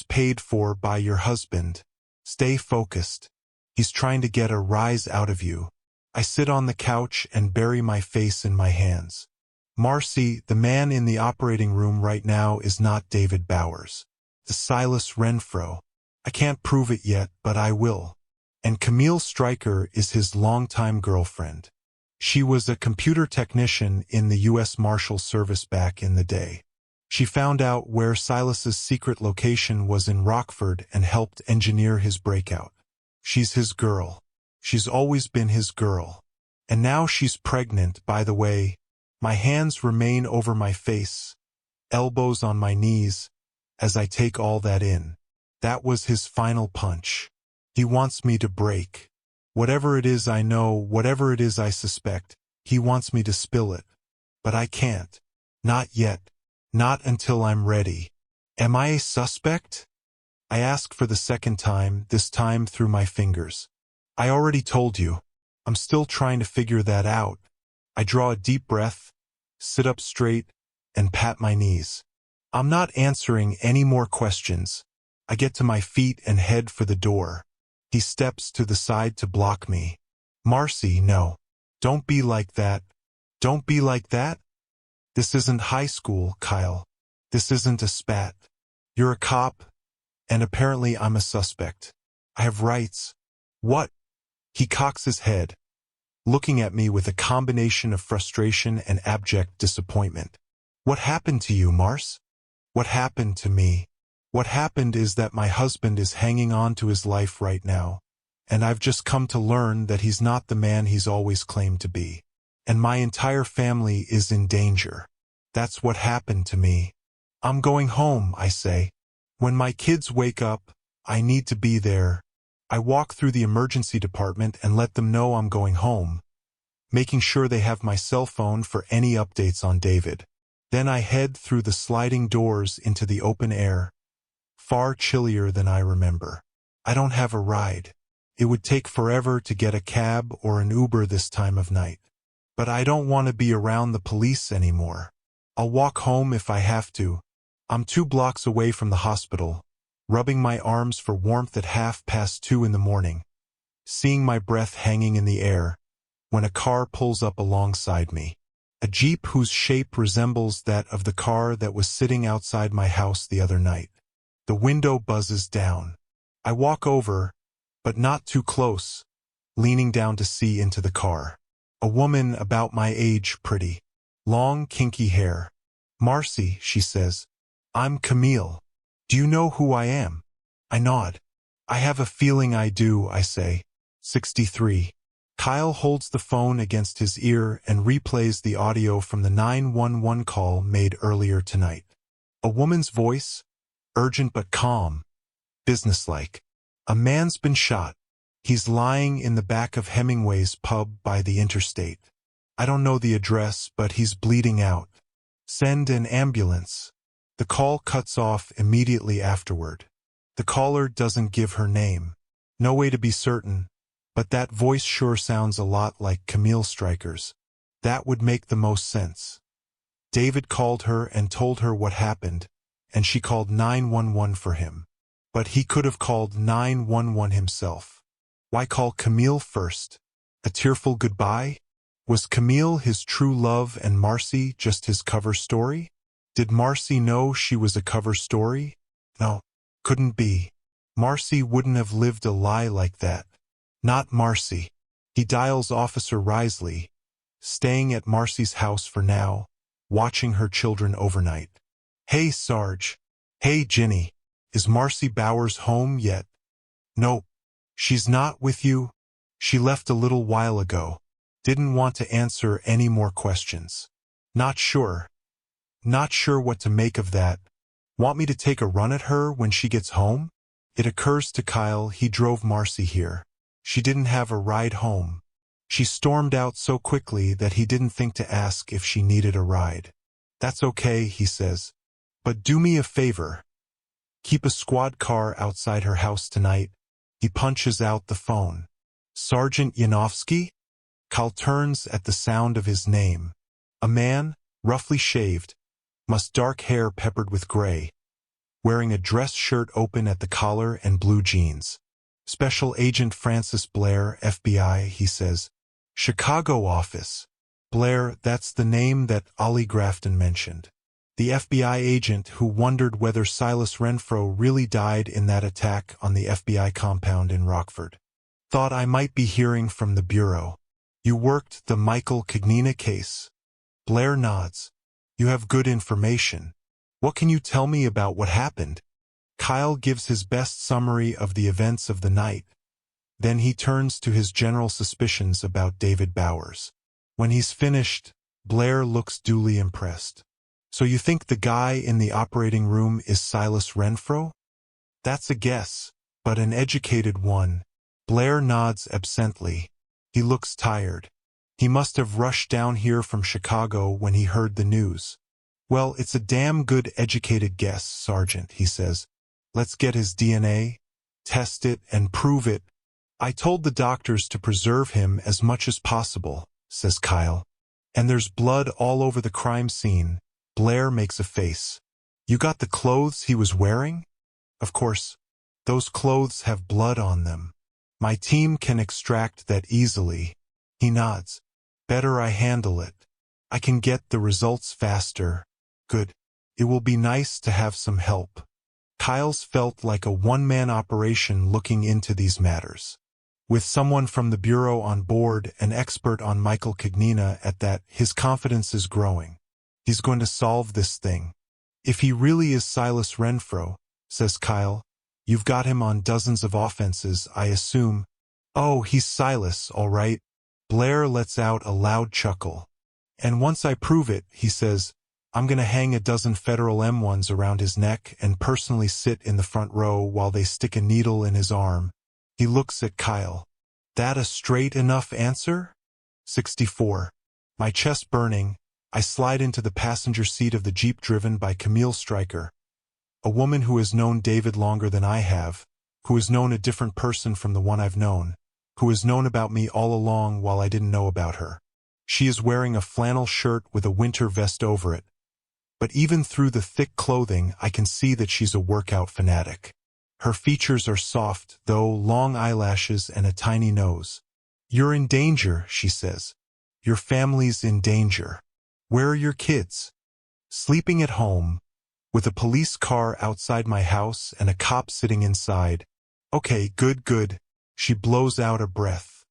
[SPEAKER 1] paid for by your husband. Stay focused. He's trying to get a rise out of you. I sit on the couch and bury my face in my hands. Marcy, the man in the operating room right now is not David Bowers. The Silas Renfro. I can't prove it yet, but I will. And Camille Stryker is his longtime girlfriend. She was a computer technician in the U.S. Marshal Service back in the day. She found out where Silas's secret location was in Rockford and helped engineer his breakout. She's his girl. She's always been his girl. And now she's pregnant, by the way. My hands remain over my face, elbows on my knees, as I take all that in. That was his final punch. He wants me to break. Whatever it is I know, whatever it is I suspect, he wants me to spill it. But I can't. Not yet. Not until I'm ready. Am I a suspect? I ask for the second time, this time through my fingers. I already told you. I'm still trying to figure that out. I draw a deep breath, sit up straight, and pat my knees. I'm not answering any more questions. I get to my feet and head for the door. He steps to the side to block me. Marcy, no. Don't be like that. Don't be like that. This isn't high school, Kyle. This isn't a spat. You're a cop, and apparently I'm a suspect. I have rights. What? He cocks his head, looking at me with a combination of frustration and abject disappointment. What happened to you, Mars? What happened to me? What happened is that my husband is hanging on to his life right now, and I've just come to learn that he's not the man he's always claimed to be. And my entire family is in danger. That's what happened to me. I'm going home, I say. When my kids wake up, I need to be there. I walk through the emergency department and let them know I'm going home, making sure they have my cell phone for any updates on David. Then I head through the sliding doors into the open air, far chillier than I remember. I don't have a ride. It would take forever to get a cab or an Uber this time of night. But I don't want to be around the police anymore. I'll walk home if I have to. I'm 2 blocks away from the hospital, rubbing my arms for warmth at 2:30 in the morning, seeing my breath hanging in the air, when a car pulls up alongside me. A Jeep whose shape resembles that of the car that was sitting outside my house the other night. The window buzzes down. I walk over, but not too close, leaning down to see into the car. A woman about my age, pretty. Long, kinky hair. Marcy, she says. I'm Camille. Do you know who I am? I nod. I have a feeling I do, I say. 63. Kyle holds the phone against his ear and replays the audio from the 911 call made earlier tonight. A woman's voice, urgent but calm, businesslike. A man's been shot. He's lying in the back of Hemingway's pub by the interstate. I don't know the address, but he's bleeding out. Send an ambulance. The call cuts off immediately afterward. The caller doesn't give her name. No way to be certain, but that voice sure sounds a lot like Camille Stryker's. That would make the most sense. David called her and told her what happened, and she called 911 for him. But he could have called 911 himself. Why call Camille first? A tearful goodbye? Was Camille his true love and Marcy just his cover story? Did Marcy know she was a cover story? No, couldn't be. Marcy wouldn't have lived a lie like that. Not Marcy. He dials Officer Risley, staying at Marcy's house for now, watching her children overnight. Hey, Sarge. Hey, Ginny. Is Marcy Bowers home yet? Nope. She's not with you? She left a little while ago. Didn't want to answer any more questions. Not sure. Not sure what to make of that. Want me to take a run at her when she gets home? It occurs to Kyle he drove Marcy here. She didn't have a ride home. She stormed out so quickly that he didn't think to ask if she needed a ride. That's okay, he says. But do me a favor. Keep a squad car outside her house tonight. He punches out the phone. Sergeant Yanofsky? Kyle turns at the sound of his name. A man, roughly shaved, dark hair peppered with gray, wearing a dress shirt open at the collar and blue jeans. Special Agent Francis Blair, FBI, he says. Chicago office. Blair, that's the name that Ollie Grafton mentioned. The FBI agent who wondered whether Silas Renfro really died in that attack on the FBI compound in Rockford. Thought I might be hearing from the Bureau. You worked the Michael Cognina case. Blair nods. You have good information. What can you tell me about what happened? Kyle gives his best summary of the events of the night. Then he turns to his general suspicions about David Bowers. When he's finished, Blair looks duly impressed. So you think the guy in the operating room is Silas Renfro? That's a guess, but an educated one. Blair nods absently. He looks tired. He must have rushed down here from Chicago when he heard the news. Well, it's a damn good educated guess, Sergeant, he says. Let's get his DNA, test it, and prove it. I told the doctors to preserve him as much as possible, says Kyle. And there's blood all over the crime scene. Blair makes a face. You got the clothes he was wearing? Of course. Those clothes have blood on them. My team can extract that easily. He nods. Better I handle it. I can get the results faster. Good. It will be nice to have some help. Kyle's felt like a one-man operation looking into these matters. With someone from the Bureau on board, an expert on Michael Cagnina at that, his confidence is growing. He's going to solve this thing. If he really is Silas Renfro, says Kyle, you've got him on dozens of offenses, I assume. Oh, he's Silas, all right. Blair lets out a loud chuckle. And once I prove it, he says, I'm going to hang a dozen federal M1s around his neck and personally sit in the front row while they stick a needle in his arm. He looks at Kyle. That a straight enough answer? 64. My chest burning, I slide into the passenger seat of the Jeep driven by Camille Stryker, a woman who has known David longer than I have, who has known a different person from the one I've known, who has known about me all along while I didn't know about her. She is wearing a flannel shirt with a winter vest over it, but even through the thick clothing I can see that she's a workout fanatic. Her features are soft, though, long eyelashes and a tiny nose. You're in danger, she says. Your family's in danger. Where are your kids? Sleeping at home, with a police car outside my house and a cop sitting inside. Okay, good. She blows out a breath.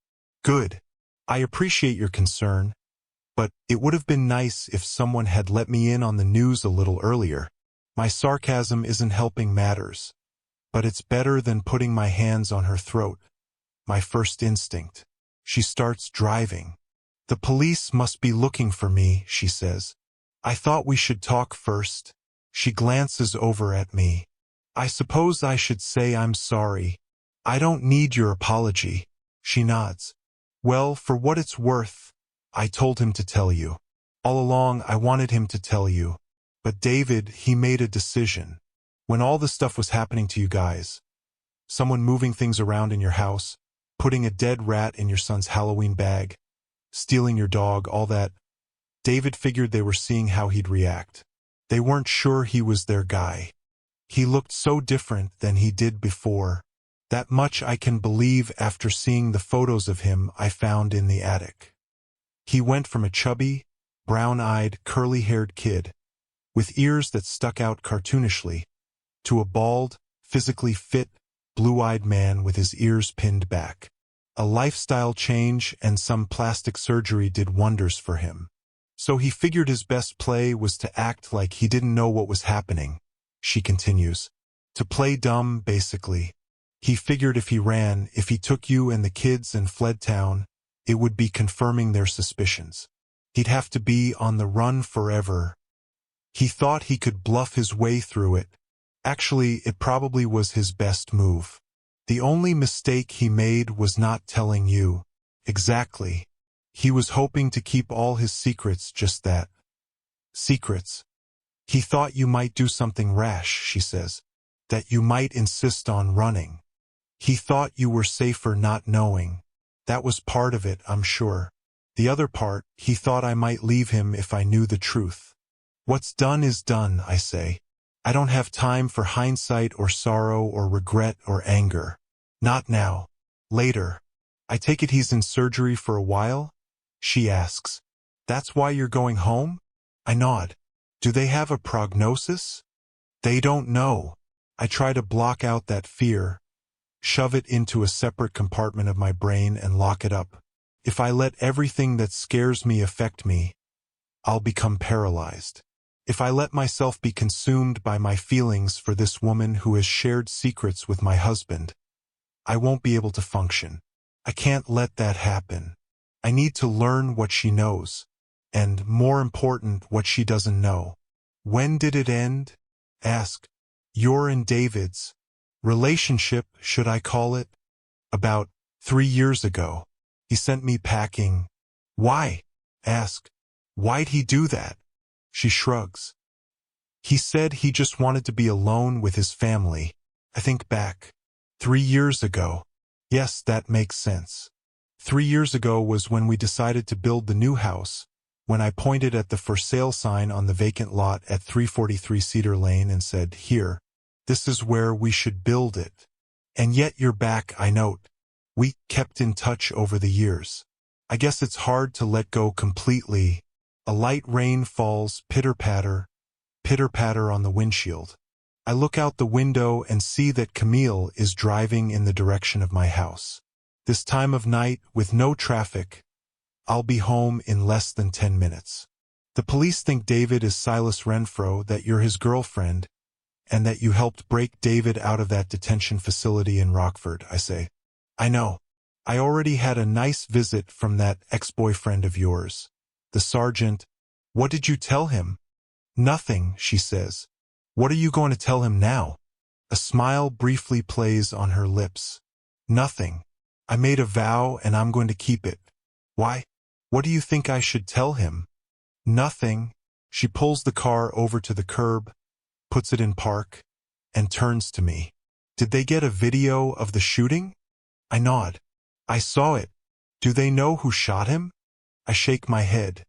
[SPEAKER 1] Good. I appreciate your concern, but it would have been nice if someone had let me in on the news a little earlier. My sarcasm isn't helping matters, but it's better than putting my hands on her throat. My first instinct. She starts driving. The police must be looking for me, she says. I thought we should talk first. She glances over at me. I suppose I should say I'm sorry. I don't need your apology. She nods. Well, for what it's worth, I told him to tell you. All along I wanted him to tell you. But David, he made a decision. When all the stuff was happening to you guys, someone moving things around in your house, putting a dead rat in your son's Halloween bag, stealing your dog, all that, David figured they were seeing how he'd react. They weren't sure he was their guy. He looked so different than he did before. That much I can believe after seeing the photos of him I found in the attic. He went from a chubby, brown-eyed, curly-haired kid, with ears that stuck out cartoonishly, to a bald, physically fit, blue-eyed man with his ears pinned back. A lifestyle change and some plastic surgery did wonders for him. So he figured his best play was to act like he didn't know what was happening, she continues. To play dumb, basically. He figured if he ran, if he took you and the kids and fled town, it would be confirming their suspicions. He'd have to be on the run forever. He thought he could bluff his way through it. Actually, it probably was his best move. The only mistake he made was not telling you. Exactly. He was hoping to keep all his secrets, just that. Secrets. He thought you might do something rash, she says. That you might insist on running. He thought you were safer not knowing. That was part of it, I'm sure. The other part, he thought I might leave him if I knew the truth. What's done is done, I say. I don't have time for hindsight or sorrow or regret or anger. Not now. Later. I take it he's in surgery for a while? She asks. That's why you're going home? I nod. Do they have a prognosis? They don't know. I try to block out that fear, shove it into a separate compartment of my brain and lock it up. If I let everything that scares me affect me, I'll become paralyzed. If I let myself be consumed by my feelings for this woman who has shared secrets with my husband, I won't be able to function. I can't let that happen. I need to learn what she knows. And, more important, what she doesn't know. When did it end? Ask. Your and David's relationship, should I call it? About 3 years ago. He sent me packing. Why? Ask. Why'd he do that? She shrugs. He said he just wanted to be alone with his family. I think back. 3 years ago. Yes, that makes sense. 3 years ago was when we decided to build the new house, when I pointed at the for sale sign on the vacant lot at 343 Cedar Lane and said, here, this is where we should build it. And yet you're back, I note. We kept in touch over the years. I guess it's hard to let go completely. A light rain falls, pitter-patter on the windshield. I look out the window and see that Camille is driving in the direction of my house. This time of night, with no traffic, I'll be home in less than 10 minutes. The police think David is Silas Renfro, that you're his girlfriend, and that you helped break David out of that detention facility in Rockford, I say. I know. I already had a nice visit from that ex-boyfriend of yours. The sergeant. What did you tell him? Nothing, she says. What are you going to tell him now? A smile briefly plays on her lips. Nothing. I made a vow and I'm going to keep it. Why? What do you think I should tell him? Nothing. She pulls the car over to the curb, puts it in park, and turns to me. Did they get a video of the shooting? I nod. I saw it. Do they know who shot him? I shake my head.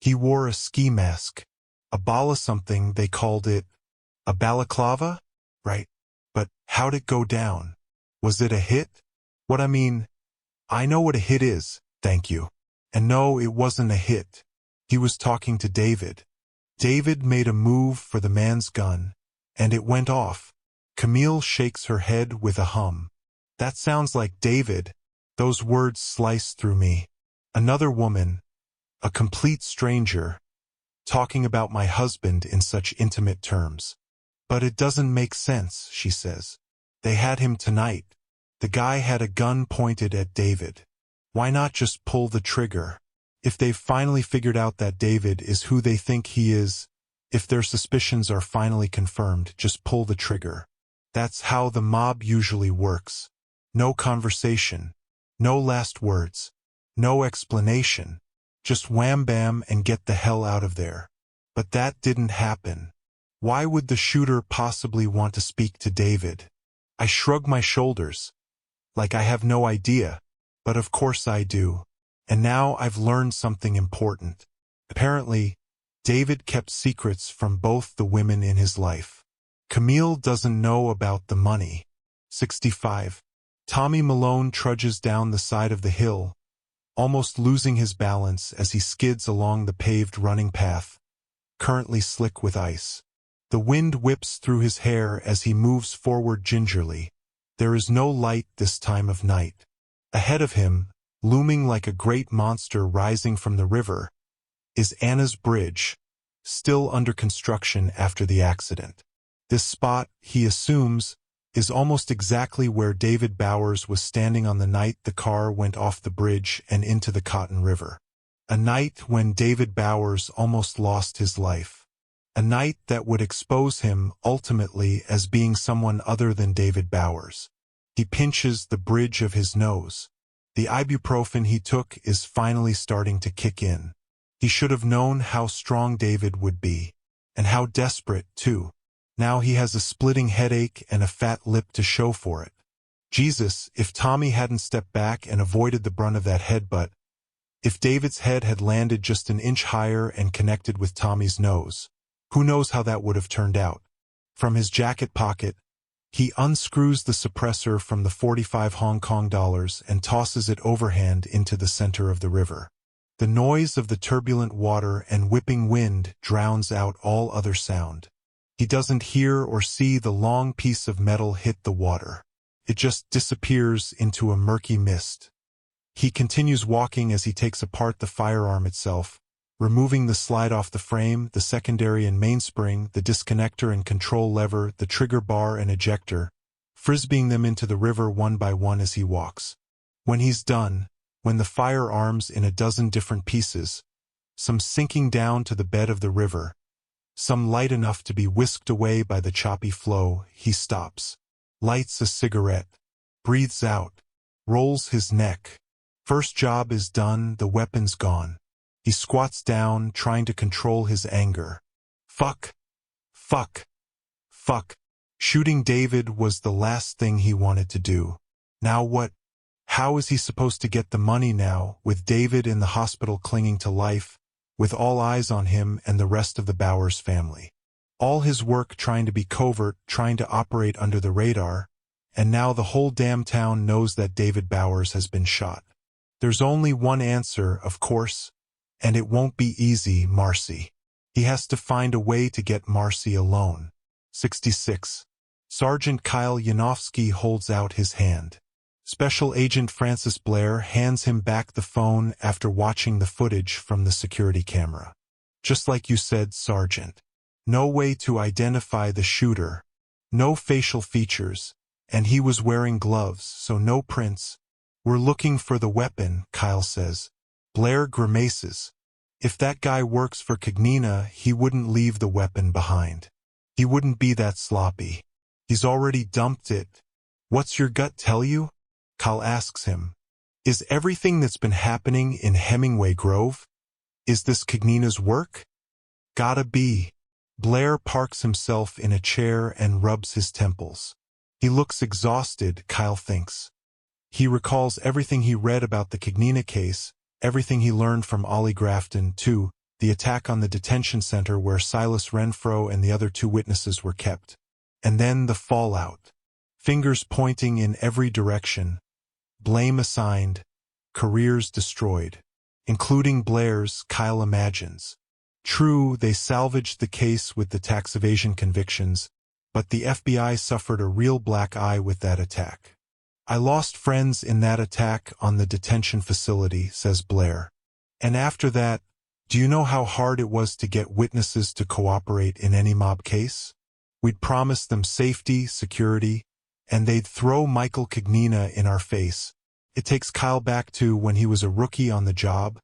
[SPEAKER 1] He wore a ski mask. A bala something, they called it. A balaclava? Right. But how'd it go down? Was it a hit? What I mean, I know what a hit is, thank you. And no, it wasn't a hit. He was talking to David. David made a move for the man's gun, and it went off. Camille shakes her head with a hum. That sounds like David. Those words slice through me. Another woman, a complete stranger, talking about my husband in such intimate terms. But it doesn't make sense, she says. They had him tonight. The guy had a gun pointed at David. Why not just pull the trigger? If they've finally figured out that David is who they think he is, if their suspicions are finally confirmed, just pull the trigger. That's how the mob usually works. No conversation. No last words. No explanation. Just wham bam and get the hell out of there. But that didn't happen. Why would the shooter possibly want to speak to David? I shrug my shoulders. Like I have no idea. But of course I do. And now I've learned something important. Apparently, David kept secrets from both the women in his life. Camille doesn't know about the money. 65. Tommy Malone trudges down the side of the hill, almost losing his balance as he skids along the paved running path, currently slick with ice. The wind whips through his hair as he moves forward gingerly. There is no light this time of night. Ahead of him, looming like a great monster rising from the river, is Anna's Bridge, still under construction after the accident. This spot, he assumes, is almost exactly where David Bowers was standing on the night the car went off the bridge and into the Cotton River. A night when David Bowers almost lost his life. A night that would expose him, ultimately, as being someone other than David Bowers. He pinches the bridge of his nose. The ibuprofen he took is finally starting to kick in. He should have known how strong David would be. And how desperate, too. Now he has a splitting headache and a fat lip to show for it. Jesus, if Tommy hadn't stepped back and avoided the brunt of that headbutt, if David's head had landed just an inch higher and connected with Tommy's nose, who knows how that would have turned out? From his jacket pocket, he unscrews the suppressor from the 45 Hong Kong dollars and tosses it overhand into the center of the river. The noise of the turbulent water and whipping wind drowns out all other sound. He doesn't hear or see the long piece of metal hit the water. It just disappears into a murky mist. He continues walking as he takes apart the firearm itself, removing the slide off the frame, the secondary and mainspring, the disconnector and control lever, the trigger bar and ejector, frisbeeing them into the river one by one as he walks. When he's done, when the firearms in a dozen different pieces, some sinking down to the bed of the river, some light enough to be whisked away by the choppy flow, he stops, lights a cigarette, breathes out, rolls his neck. First job is done, the weapon's gone. He squats down, trying to control his anger. Fuck. Fuck. Fuck. Shooting David was the last thing he wanted to do. Now what? How is he supposed to get the money now, with David in the hospital clinging to life, with all eyes on him and the rest of the Bowers family? All his work trying to be covert, trying to operate under the radar, and now the whole damn town knows that David Bowers has been shot. There's only one answer, of course, and it won't be easy, Marcy. He has to find a way to get Marcy alone. 66. Sergeant Kyle Yanofsky holds out his hand. Special Agent Francis Blair hands him back the phone after watching the footage from the security camera. Just like you said, Sergeant. No way to identify the shooter. No facial features. And he was wearing gloves, so no prints. We're looking for the weapon, Kyle says. Blair grimaces. If that guy works for Cognina, he wouldn't leave the weapon behind. He wouldn't be that sloppy. He's already dumped it. What's your gut tell you? Kyle asks him. Is everything that's been happening in Hemingway Grove? Is this Cognina's work? Gotta be. Blair parks himself in a chair and rubs his temples. He looks exhausted, Kyle thinks. He recalls everything he read about the Cognina case, everything he learned from Ollie Grafton, too, the attack on the detention center where Silas Renfro and the other two witnesses were kept. And then the fallout. Fingers pointing in every direction. Blame assigned. Careers destroyed. Including Blair's, Kyle imagines. True, they salvaged the case with the tax evasion convictions, but the FBI suffered a real black eye with that attack. I lost friends in that attack on the detention facility, says Blair. And after that, do you know how hard it was to get witnesses to cooperate in any mob case? We'd promised them safety, security, and they'd throw Michael Cognina in our face. It takes Kyle back to when he was a rookie on the job,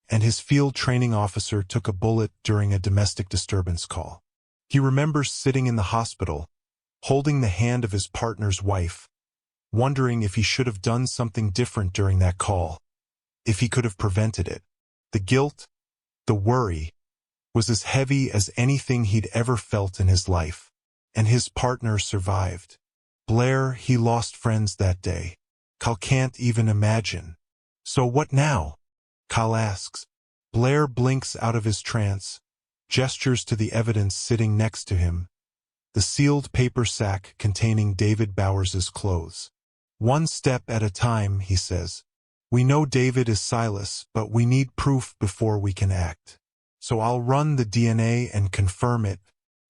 [SPEAKER 1] and his field training officer took a bullet during a domestic disturbance call. He remembers sitting in the hospital, holding the hand of his partner's wife, wondering if he should have done something different during that call, if he could have prevented it. The guilt, the worry, was as heavy as anything he'd ever felt in his life, and his partner survived. Blair, he lost friends that day. Kyle can't even imagine. So what now? Kyle asks. Blair blinks out of his trance, gestures to the evidence sitting next to him, the sealed paper sack containing David Bowers's clothes. One step at a time, he says. We know David is Silas, but we need proof before we can act. So I'll run the DNA and confirm it.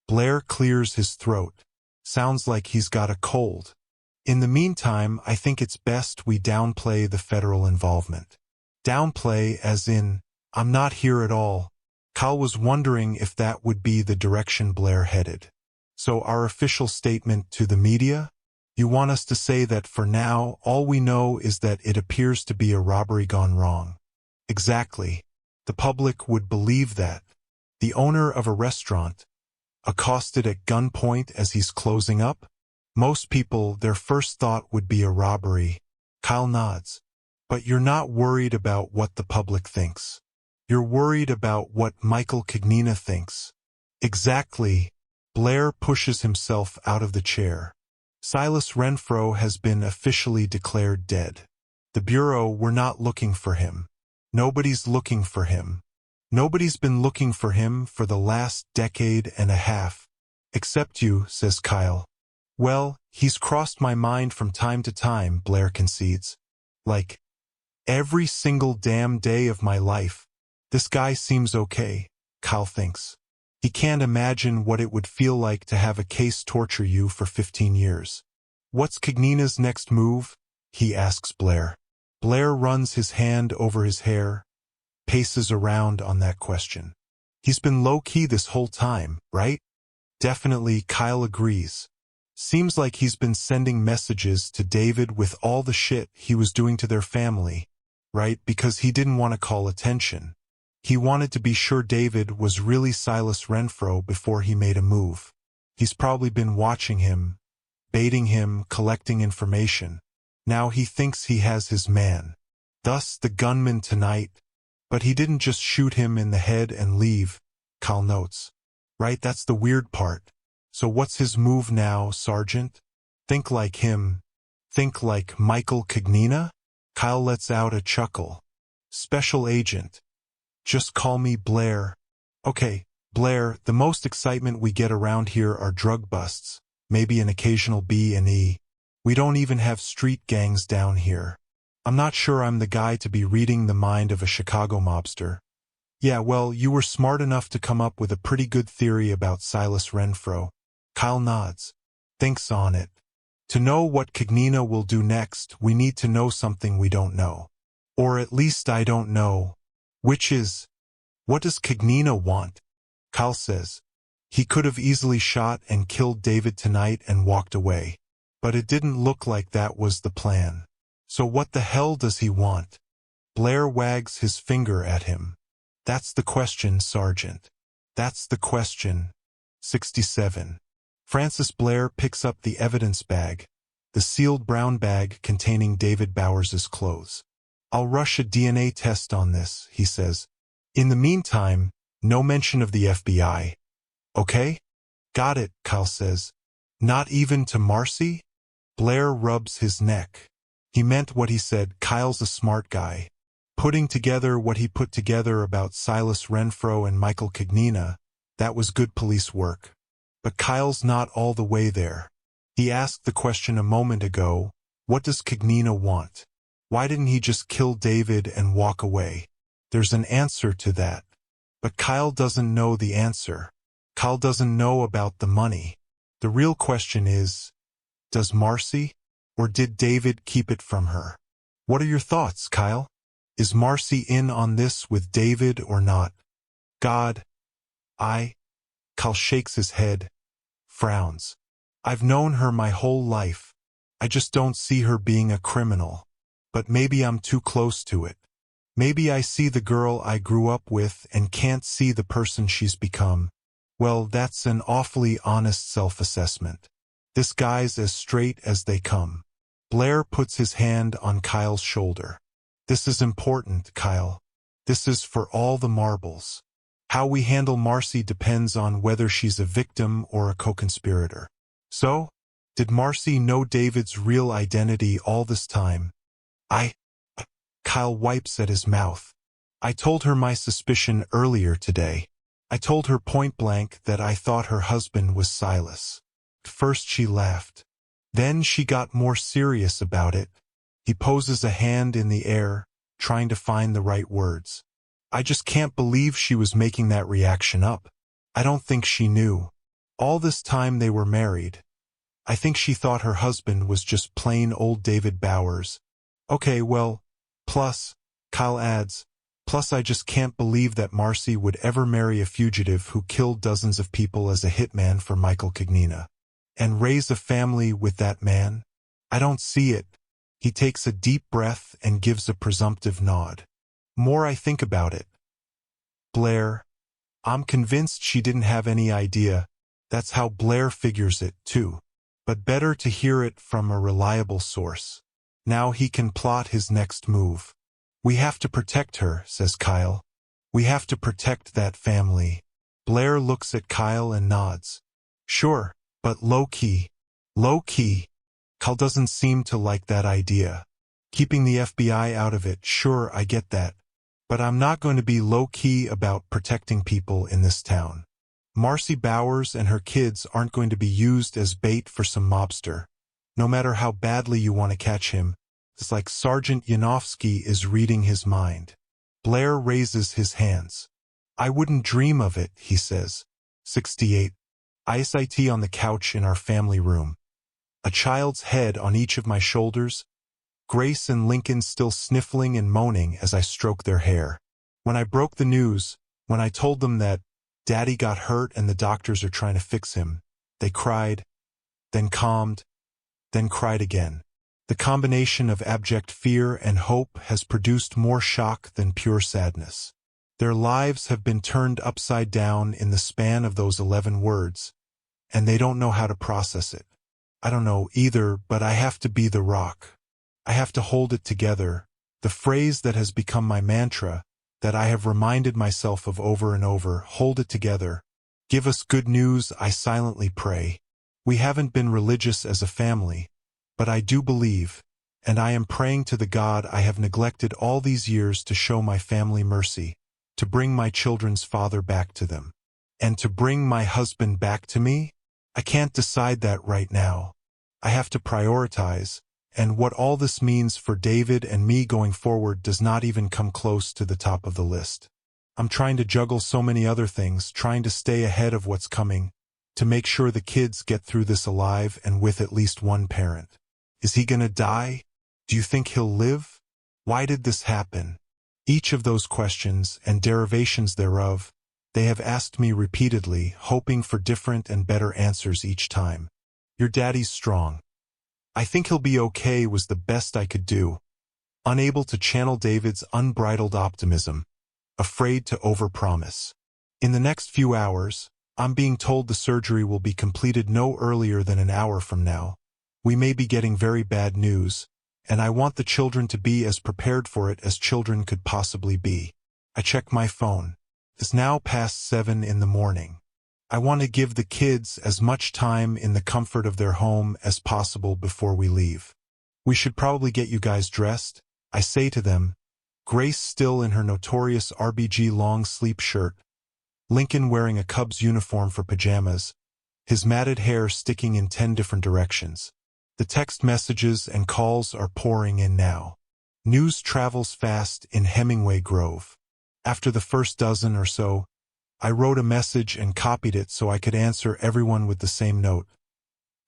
[SPEAKER 1] Blair clears his throat. Sounds like he's got a cold. In the meantime, I think it's best we downplay the federal involvement. Downplay as in, I'm not here at all. Kyle was wondering if that would be the direction Blair headed. So our official statement to the media? You want us to say that for now, all we know is that it appears to be a robbery gone wrong. Exactly. The public would believe that. The owner of a restaurant, accosted at gunpoint as he's closing up? Most people, their first thought would be a robbery. Kyle nods. But you're not worried about what the public thinks. You're worried about what Michael Cognina thinks. Exactly. Blair pushes himself out of the chair. Silas Renfro has been officially declared dead. The Bureau were not looking for him. Nobody's looking for him. Nobody's been looking for him for the last decade and a half. Except you, says Kyle. Well, he's crossed my mind from time to time, Blair concedes. Like, every single damn day of my life. This guy seems okay, Kyle thinks. He can't imagine what it would feel like to have a case torture you for 15 years. What's Cognina's next move? He asks Blair. Blair runs his hand over his hair, paces around on that question. He's been low-key this whole time, right? Definitely, Kyle agrees. Seems like he's been sending messages to David with all the shit he was doing to their family, right? Because he didn't want to call attention. He wanted to be sure David was really Silas Renfro before he made a move. He's probably been watching him, baiting him, collecting information. Now he thinks he has his man. Thus the gunman tonight. But he didn't just shoot him in the head and leave, Kyle notes. Right, that's the weird part. So what's his move now, Sergeant? Think like him. Think like Michael Cognina? Kyle lets out a chuckle. Special agent. Just call me Blair. Okay, Blair, the most excitement we get around here are drug busts, maybe an occasional B&E. We don't even have street gangs down here. I'm not sure I'm the guy to be reading the mind of a Chicago mobster. Yeah, well, you were smart enough to come up with a pretty good theory about Silas Renfro. Kyle nods. Thinks on it. To know what Cognina will do next, we need to know something we don't know. Or at least I don't know. Which is, what does Cognina want? Kyle says. He could have easily shot and killed David tonight and walked away. But it didn't look like that was the plan. So what the hell does he want? Blair wags his finger at him. That's the question, Sergeant. That's the question. 67. Francis Blair picks up the evidence bag, the sealed brown bag containing David Bowers's clothes. I'll rush a DNA test on this, he says. In the meantime, no mention of the FBI. Okay? Got it, Kyle says. Not even to Marcy? Blair rubs his neck. He meant what he said. Kyle's a smart guy. Putting together what he put together about Silas Renfro and Michael Cognina, that was good police work. But Kyle's not all the way there. He asked the question a moment ago, what does Cognina want? Why didn't he just kill David and walk away? There's an answer to that. But Kyle doesn't know the answer. Kyle doesn't know about the money. The real question is, does Marcy? Or did David keep it from her? What are your thoughts, Kyle? Is Marcy in on this with David or not? God. Kyle shakes his head, frowns. I've known her my whole life. I just don't see her being a criminal. But maybe I'm too close to it. Maybe I see the girl I grew up with and can't see the person she's become. Well, that's an awfully honest self-assessment. This guy's as straight as they come. Blair puts his hand on Kyle's shoulder. This is important, Kyle. This is for all the marbles. How we handle Marcy depends on whether she's a victim or a co-conspirator. So, did Marcy know David's real identity all this time? Kyle wipes at his mouth. I told her my suspicion earlier today. I told her point blank that I thought her husband was Silas. First she laughed. Then she got more serious about it. He poses a hand in the air, trying to find the right words. I just can't believe she was making that reaction up. I don't think she knew. All this time they were married. I think she thought her husband was just plain old David Bowers. Okay, well, plus, Kyle adds, plus I just can't believe that Marcy would ever marry a fugitive who killed dozens of people as a hitman for Michael Cognina. And raise a family with that man? I don't see it. He takes a deep breath and gives a presumptive nod. More I think about it. Blair. I'm convinced she didn't have any idea. That's how Blair figures it, too. But better to hear it from a reliable source. Now he can plot his next move. We have to protect her, says Kyle. We have to protect that family. Blair looks at Kyle and nods. Sure, but low-key. Low-key. Kyle doesn't seem to like that idea. Keeping the FBI out of it, sure, I get that. But I'm not going to be low-key about protecting people in this town. Marcy Bowers and her kids aren't going to be used as bait for some mobster. No matter how badly you want to catch him, it's like Sergeant Yanofsky is reading his mind. Blair raises his hands. I wouldn't dream of it, he says. 68. I sit on the couch in our family room. A child's head on each of my shoulders. Grace and Lincoln still sniffling and moaning as I stroke their hair. When I broke the news, when I told them that Daddy got hurt and the doctors are trying to fix him, they cried. then calmed, then cried again. The combination of abject fear and hope has produced more shock than pure sadness. Their lives have been turned upside down in the span of those 11 words, and they don't know how to process it. I don't know either, but I have to be the rock. I have to hold it together, the phrase that has become my mantra, that I have reminded myself of over and over. Hold it together. Give us good news, I silently pray. We haven't been religious as a family, but I do believe, and I am praying to the God I have neglected all these years to show my family mercy, to bring my children's father back to them, and to bring my husband back to me. I can't decide that right now. I have to prioritize, and what all this means for David and me going forward does not even come close to the top of the list. I'm trying to juggle so many other things, trying to stay ahead of what's coming, to make sure the kids get through this alive and with at least one parent. Is he gonna die? Do you think he'll live? Why did this happen? Each of those questions, and derivations thereof, they have asked me repeatedly, hoping for different and better answers each time. Your daddy's strong. I think he'll be okay was the best I could do. Unable to channel David's unbridled optimism. Afraid to overpromise. In the next few hours, I'm being told the surgery will be completed no earlier than an hour from now. We may be getting very bad news, and I want the children to be as prepared for it as children could possibly be. I check my phone. It's now past 7 in the morning. I want to give the kids as much time in the comfort of their home as possible before we leave. We should probably get you guys dressed, I say to them, Grace still in her notorious RBG long-sleeve shirt, Lincoln wearing a Cubs uniform for pajamas, his matted hair sticking in 10 different directions. The text messages and calls are pouring in now. News travels fast in Hemingway Grove. After the first dozen or so, I wrote a message and copied it so I could answer everyone with the same note.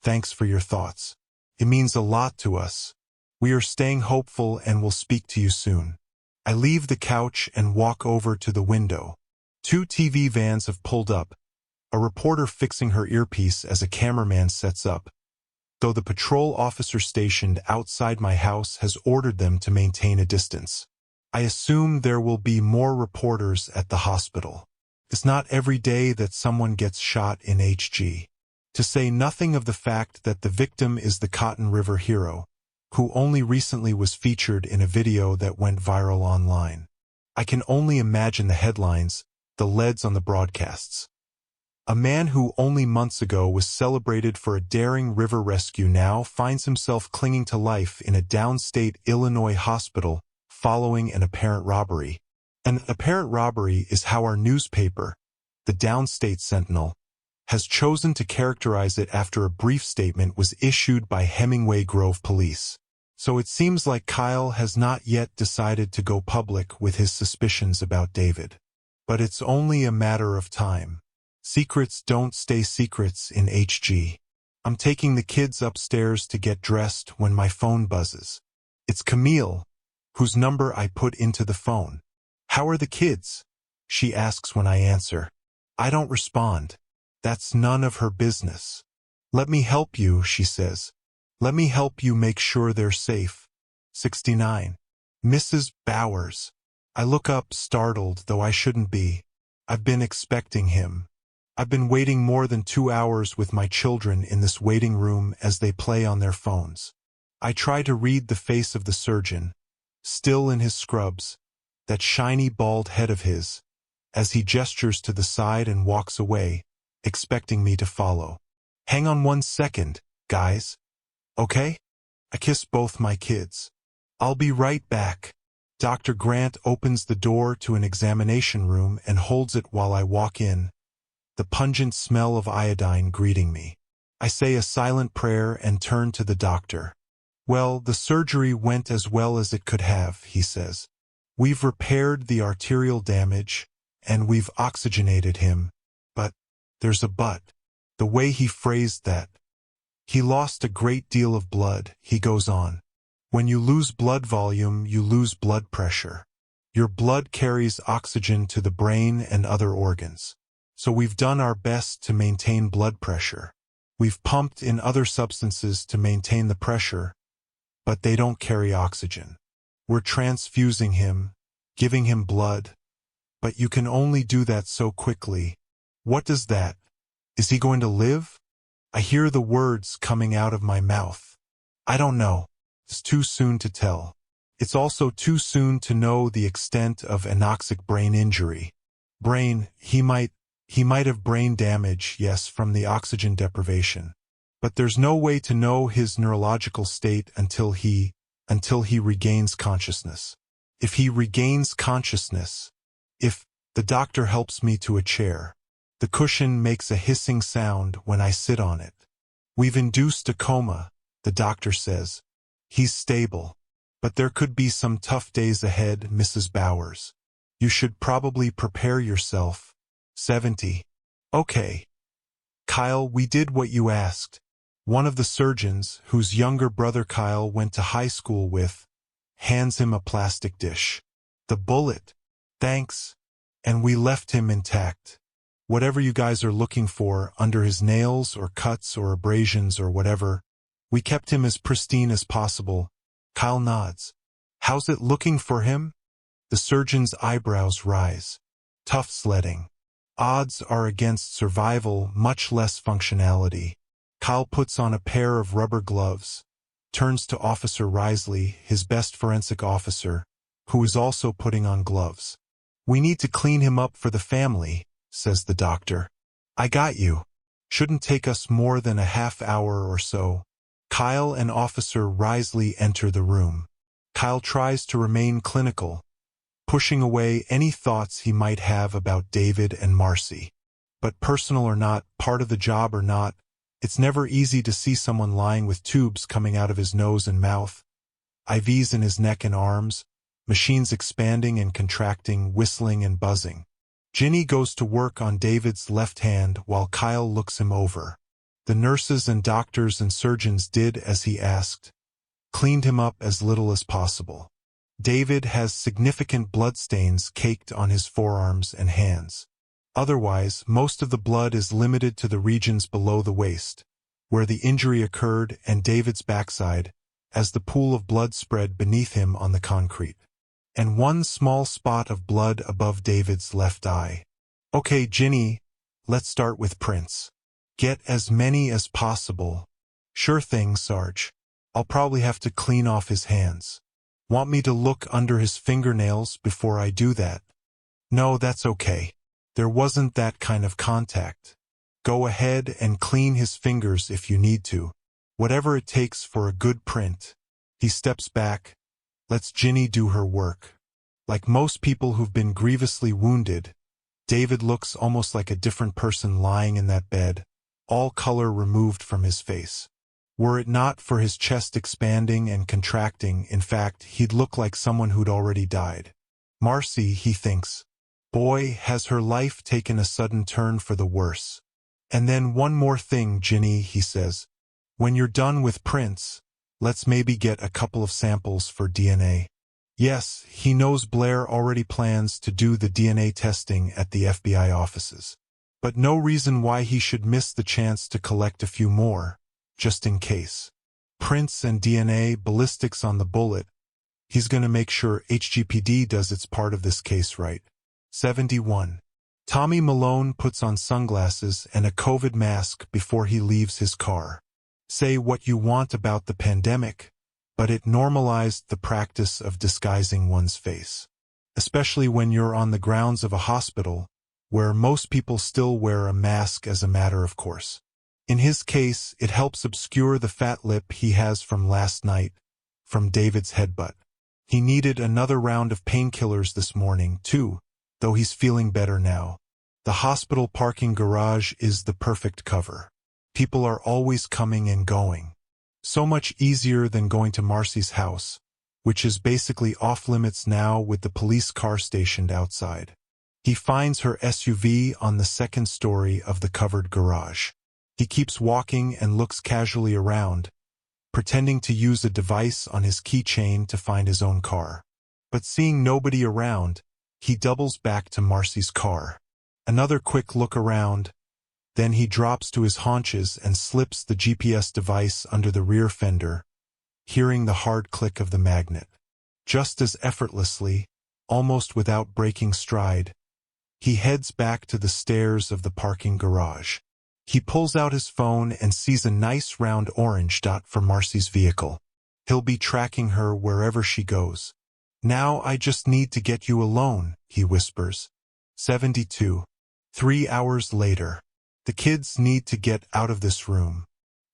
[SPEAKER 1] Thanks for your thoughts. It means a lot to us. We are staying hopeful and will speak to you soon. I leave the couch and walk over to the window. 2 TV vans have pulled up, a reporter fixing her earpiece as a cameraman sets up, though the patrol officer stationed outside my house has ordered them to maintain a distance. I assume there will be more reporters at the hospital. It's not every day that someone gets shot in HG. To say nothing of the fact that the victim is the Cotton River hero, who only recently was featured in a video that went viral online. I can only imagine the headlines, the leads on the broadcasts. A man who only months ago was celebrated for a daring river rescue now finds himself clinging to life in a downstate Illinois hospital following an apparent robbery. An apparent robbery is how our newspaper, the Downstate Sentinel, has chosen to characterize it after a brief statement was issued by Hemingway Grove police. So it seems like Kyle has not yet decided to go public with his suspicions about David. But it's only a matter of time. Secrets don't stay secrets in HG. I'm taking the kids upstairs to get dressed when my phone buzzes. It's Camille, whose number I put into the phone. How are the kids? She asks when I answer. I don't respond. That's none of her business. Let me help you, she says. Let me help you make sure they're safe. 69. Mrs. Bowers. I look up, startled, though I shouldn't be. I've been expecting him. I've been waiting more than 2 hours with my children in this waiting room as they play on their phones. I try to read the face of the surgeon, still in his scrubs, that shiny bald head of his, as he gestures to the side and walks away, expecting me to follow. Hang on 1 second, guys. Okay? I kiss both my kids. I'll be right back. Dr. Grant opens the door to an examination room and holds it while I walk in, the pungent smell of iodine greeting me. I say a silent prayer and turn to the doctor. Well, the surgery went as well as it could have, he says. We've repaired the arterial damage, and we've oxygenated him. But, there's a but. The way he phrased that. He lost a great deal of blood, he goes on. When you lose blood volume, you lose blood pressure. Your blood carries oxygen to the brain and other organs. So we've done our best to maintain blood pressure. We've pumped in other substances to maintain the pressure, but they don't carry oxygen. We're transfusing him, giving him blood, but you can only do that so quickly. What does that? Is he going to live? I hear the words coming out of my mouth. I don't know. It's too soon to tell. It's also too soon to know the extent of anoxic brain injury. He might have brain damage, yes, from the oxygen deprivation. But there's no way to know his neurological state until he regains consciousness. If he regains consciousness, if the doctor helps me to a chair, the cushion makes a hissing sound when I sit on it. We've induced a coma, the doctor says. He's stable. But there could be some tough days ahead, Mrs. Bowers. You should probably prepare yourself. 70. Okay. Kyle, we did what you asked. One of the surgeons, whose younger brother Kyle went to high school with, hands him a plastic dish. The bullet. Thanks. And we left him intact. Whatever you guys are looking for, under his nails or cuts or abrasions or whatever, we kept him as pristine as possible. Kyle nods. How's it looking for him? The surgeon's eyebrows rise. Tough sledding. Odds are against survival, much less functionality. Kyle puts on a pair of rubber gloves, turns to Officer Risley, his best forensic officer, who is also putting on gloves. We need to clean him up for the family, says the doctor. I got you. Shouldn't take us more than a half hour or so. Kyle and Officer Risley enter the room. Kyle tries to remain clinical, pushing away any thoughts he might have about David and Marcy. But personal or not, part of the job or not, it's never easy to see someone lying with tubes coming out of his nose and mouth, IVs in his neck and arms, machines expanding and contracting, whistling and buzzing. Ginny goes to work on David's left hand while Kyle looks him over. The nurses and doctors and surgeons did as he asked, cleaned him up as little as possible. David has significant bloodstains caked on his forearms and hands. Otherwise, most of the blood is limited to the regions below the waist, where the injury occurred, and David's backside, as the pool of blood spread beneath him on the concrete. And one small spot of blood above David's left eye. Okay, Ginny, let's start with prints. Get as many as possible. Sure thing, Sarge. I'll probably have to clean off his hands. Want me to look under his fingernails before I do that? No, that's okay. There wasn't that kind of contact. Go ahead and clean his fingers if you need to. Whatever it takes for a good print. He steps back. Lets Ginny do her work. Like most people who've been grievously wounded, David looks almost like a different person lying in that bed, all color removed from his face. Were it not for his chest expanding and contracting, in fact, he'd look like someone who'd already died. Marcy, he thinks. Boy, has her life taken a sudden turn for the worse. And then one more thing, Ginny, he says. When you're done with prints, let's maybe get a couple of samples for DNA. Yes, he knows Blair already plans to do the DNA testing at the FBI offices. But no reason why he should miss the chance to collect a few more, just in case. Prints and DNA, ballistics on the bullet. He's going to make sure HGPD does its part of this case right. 71. Tommy Malone puts on sunglasses and a COVID mask before he leaves his car. Say what you want about the pandemic, but it normalized the practice of disguising one's face. Especially when you're on the grounds of a hospital, where most people still wear a mask as a matter of course. In his case, it helps obscure the fat lip he has from last night, from David's headbutt. He needed another round of painkillers this morning, too, though he's feeling better now. The hospital parking garage is the perfect cover. People are always coming and going. So much easier than going to Marcy's house, which is basically off-limits now with the police car stationed outside. He finds her SUV on the second story of the covered garage. He keeps walking and looks casually around, pretending to use a device on his keychain to find his own car. But seeing nobody around, he doubles back to Marcy's car. Another quick look around, Then he drops to his haunches and slips the GPS device under the rear fender, hearing the hard click of the magnet. Just as effortlessly, almost without breaking stride, he heads back to the stairs of the parking garage. He pulls out his phone and sees a nice round orange dot for Marcy's vehicle. He'll be tracking her wherever she goes. "Now I just need to get you alone," he whispers. 72. 3 hours later. The kids need to get out of this room.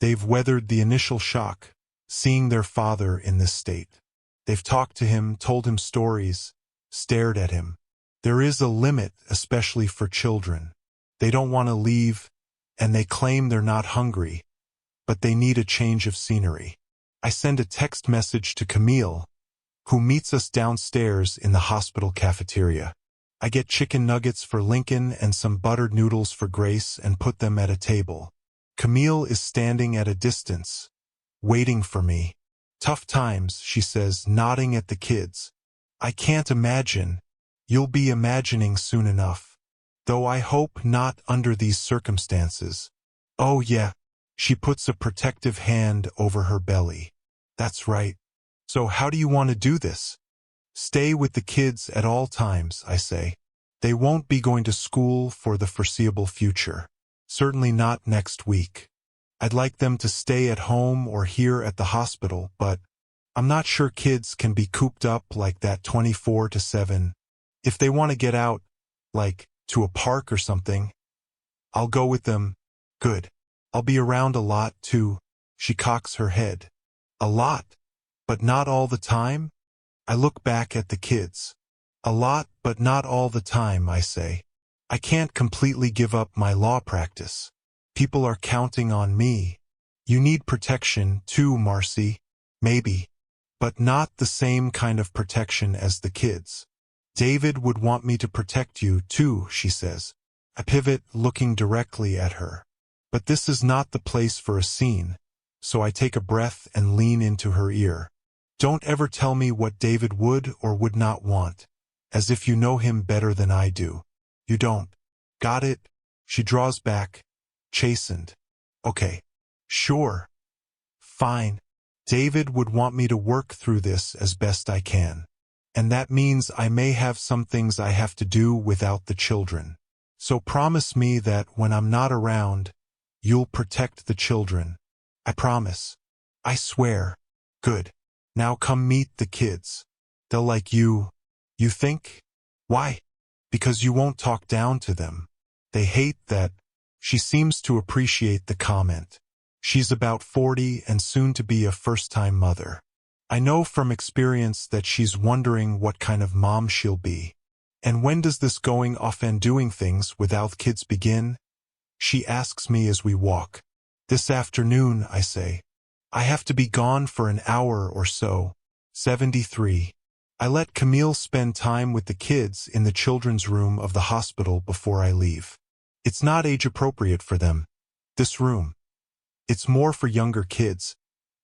[SPEAKER 1] They've weathered the initial shock, seeing their father in this state. They've talked to him, told him stories, stared at him. There is a limit, especially for children. They don't want to leave, and they claim they're not hungry, but they need a change of scenery. I send a text message to Camille, who meets us downstairs in the hospital cafeteria. I get chicken nuggets for Lincoln and some buttered noodles for Grace and put them at a table. Camille is standing at a distance, waiting for me. "Tough times," she says, nodding at the kids. "I can't imagine. You'll be imagining soon enough. Though I hope not under these circumstances." "Oh yeah." She puts a protective hand over her belly. "That's right. So how do you want to do this?" "Stay with the kids at all times," I say. "They won't be going to school for the foreseeable future. Certainly not next week. I'd like them to stay at home or here at the hospital, but I'm not sure kids can be cooped up like that 24/7. If they want to get out, like to a park or something, I'll go with them." "Good. I'll be around a lot too." She cocks her head. "A lot? But not all the time?" I look back at the kids. "A lot, but not all the time," I say. "I can't completely give up my law practice. People are counting on me. You need protection too, Marcy. Maybe. But not the same kind of protection as the kids." "David would want me to protect you too," she says. I pivot, looking directly at her. But this is not the place for a scene, so I take a breath and lean into her ear. "Don't ever tell me what David would or would not want, as if you know him better than I do. You don't. Got it?" She draws back, chastened. "Okay. Sure. Fine. David would want me to work through this as best I can. And that means I may have some things I have to do without the children. So promise me that when I'm not around, you'll protect the children." "I promise." "I swear." "Good. Now come meet the kids. They'll like you." "You think?" "Why?" "Because you won't talk down to them. They hate that." She seems to appreciate the comment. She's about 40 and soon to be a first-time mother. I know from experience that she's wondering what kind of mom she'll be. "And when does this going off and doing things without kids begin?" she asks me as we walk. "This afternoon," I say. "I have to be gone for an hour or so." 73. I let Camille spend time with the kids in the children's room of the hospital before I leave. It's not age-appropriate for them, this room. It's more for younger kids.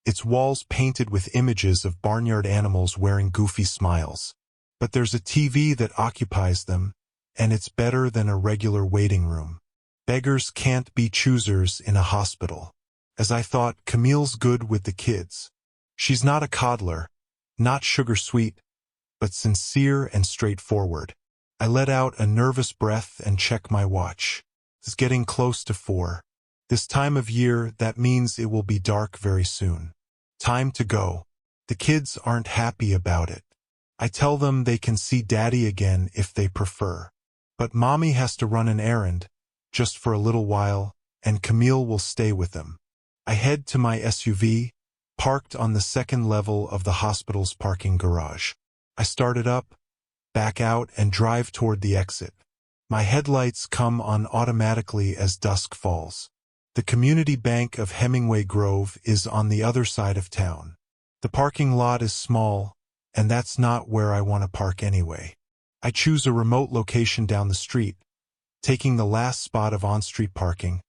[SPEAKER 1] Its walls painted with images of barnyard animals wearing goofy smiles. But there's a TV that occupies them, and it's better than a regular waiting room. Beggars can't be choosers in a hospital. As I thought, Camille's good with the kids. She's not a coddler, not sugar-sweet, but sincere and straightforward. I let out a nervous breath and check my watch. It's getting close to 4. This time of year, that means it will be dark very soon. Time to go. The kids aren't happy about it. I tell them they can see Daddy again if they prefer. But Mommy has to run an errand, just for a little while, and Camille will stay with them. I head to my SUV, parked on the second level of the hospital's parking garage. I start it up, back out, and drive toward the exit. My headlights come on automatically as dusk falls. The community bank of Hemingway Grove is on the other side of town. The parking lot is small, and that's not where I want to park anyway. I choose a remote location down the street, taking the last spot of on-street parking,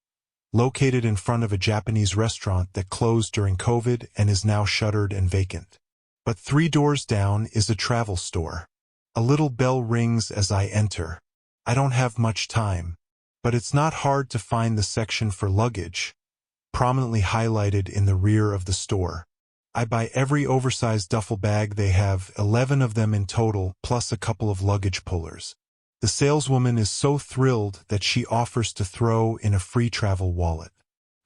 [SPEAKER 1] located in front of a Japanese restaurant that closed during COVID and is now shuttered and vacant. But 3 doors down is a travel store. A little bell rings as I enter. I don't have much time. But it's not hard to find the section for luggage, prominently highlighted in the rear of the store. I buy every oversized duffel bag they have, 11 of them in total, plus a couple of luggage pullers. The saleswoman is so thrilled that she offers to throw in a free travel wallet.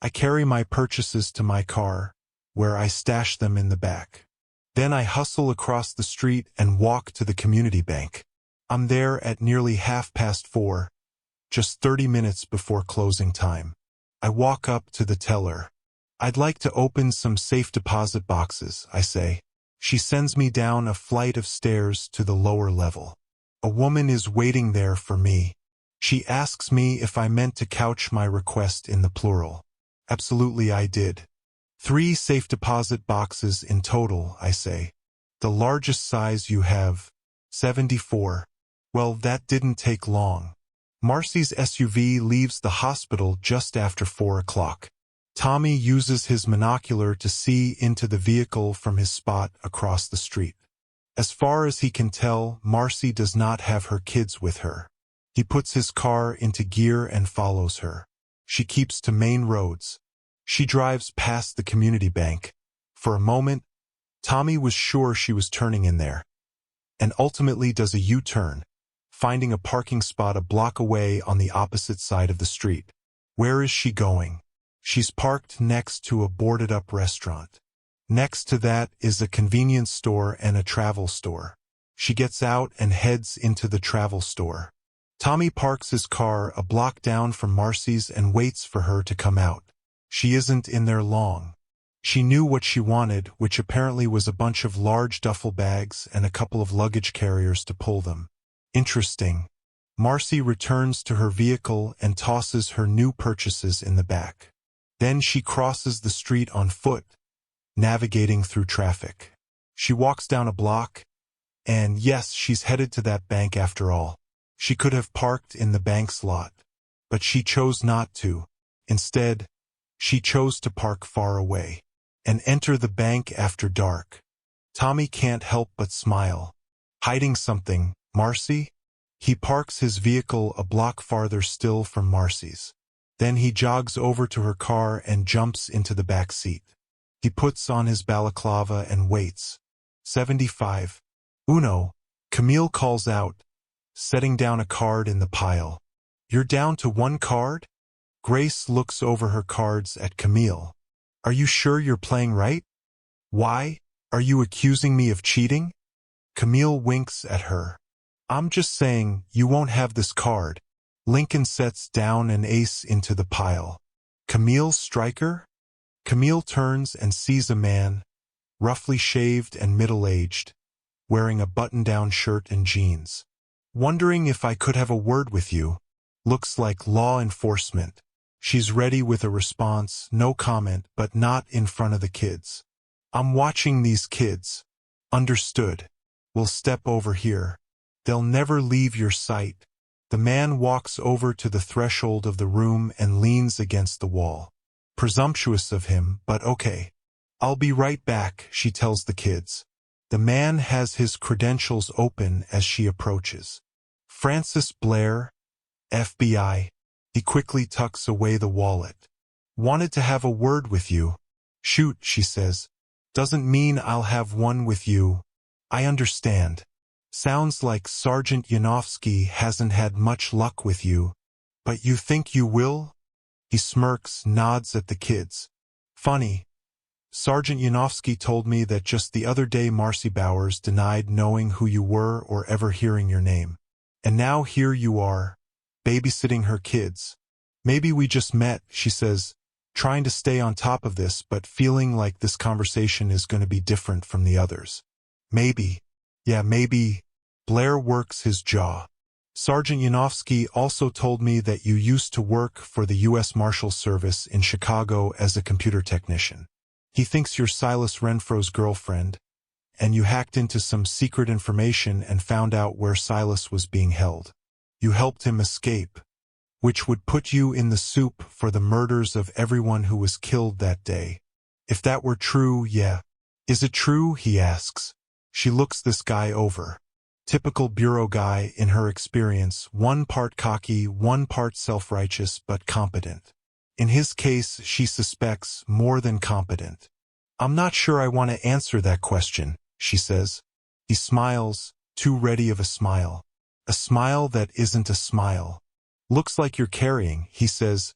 [SPEAKER 1] I carry my purchases to my car, where I stash them in the back. Then I hustle across the street and walk to the community bank. I'm there at nearly 4:30, just 30 minutes before closing time. I walk up to the teller. "I'd like to open some safe deposit boxes," I say. She sends me down a flight of stairs to the lower level. A woman is waiting there for me. She asks me if I meant to couch my request in the plural. Absolutely I did. 3 safe deposit boxes in total, I say. The largest size you have, 74. Well, that didn't take long. Marcy's SUV leaves the hospital just after 4 o'clock. Tommy uses his monocular to see into the vehicle from his spot across the street. As far as he can tell, Marcy does not have her kids with her. He puts his car into gear and follows her. She keeps to main roads. She drives past the community bank. For a moment, Tommy was sure she was turning in there, and ultimately does a U-turn, finding a parking spot a block away on the opposite side of the street. Where is she going? She's parked next to a boarded-up restaurant. Next to that is a convenience store and a travel store. She gets out and heads into the travel store. Tommy parks his car a block down from Marcy's and waits for her to come out. She isn't in there long. She knew what she wanted, which apparently was a bunch of large duffel bags and a couple of luggage carriers to pull them. Interesting. Marcy returns to her vehicle and tosses her new purchases in the back. Then she crosses the street on foot, navigating through traffic. She walks down a block, and yes, she's headed to that bank after all. She could have parked in the bank's lot, but she chose not to. Instead, she chose to park far away and enter the bank after dark. Tommy can't help but smile. Hiding something, Marcy? He parks his vehicle a block farther still from Marcy's. Then he jogs over to her car and jumps into the back seat. He puts on his balaclava and waits. 75. Uno, Camille calls out, setting down a card in the pile. You're down to 1 card? Grace looks over her cards at Camille. Are you sure you're playing right? Why? Are you accusing me of cheating? Camille winks at her. I'm just saying, you won't have this card. Lincoln sets down an ace into the pile. Camille's striker? Camille turns and sees a man, roughly shaved and middle-aged, wearing a button-down shirt and jeans. Wondering if I could have a word with you. Looks like law enforcement. She's ready with a response, no comment, but not in front of the kids. I'm watching these kids. Understood. We'll step over here. They'll never leave your sight. The man walks over to the threshold of the room and leans against the wall. Presumptuous of him, but okay. I'll be right back, she tells the kids. The man has his credentials open as she approaches. Francis Blair, FBI. He quickly tucks away the wallet. Wanted to have a word with you. Shoot, she says. Doesn't mean I'll have one with you. I understand. Sounds like Sergeant Yanofsky hasn't had much luck with you. But you think you will? He smirks, nods at the kids. Funny. Sergeant Yanofsky told me that just the other day Marcy Bowers denied knowing who you were or ever hearing your name. And now here you are, babysitting her kids. Maybe we just met, she says, trying to stay on top of this but feeling like this conversation is going to be different from the others. Maybe. Yeah, maybe. Blair works his jaw. Sergeant Yanofsky also told me that you used to work for the U.S. Marshal Service in Chicago as a computer technician. He thinks you're Silas Renfro's girlfriend, and you hacked into some secret information and found out where Silas was being held. You helped him escape, which would put you in the soup for the murders of everyone who was killed that day. If that were true, yeah. Is it true? He asks. She looks this guy over. Typical bureau guy in her experience, one part cocky, one part self-righteous but competent. In his case, she suspects more than competent. "I'm not sure I want to answer that question," she says. He smiles, too ready of a smile. A smile that isn't a smile. "Looks like you're carrying," he says,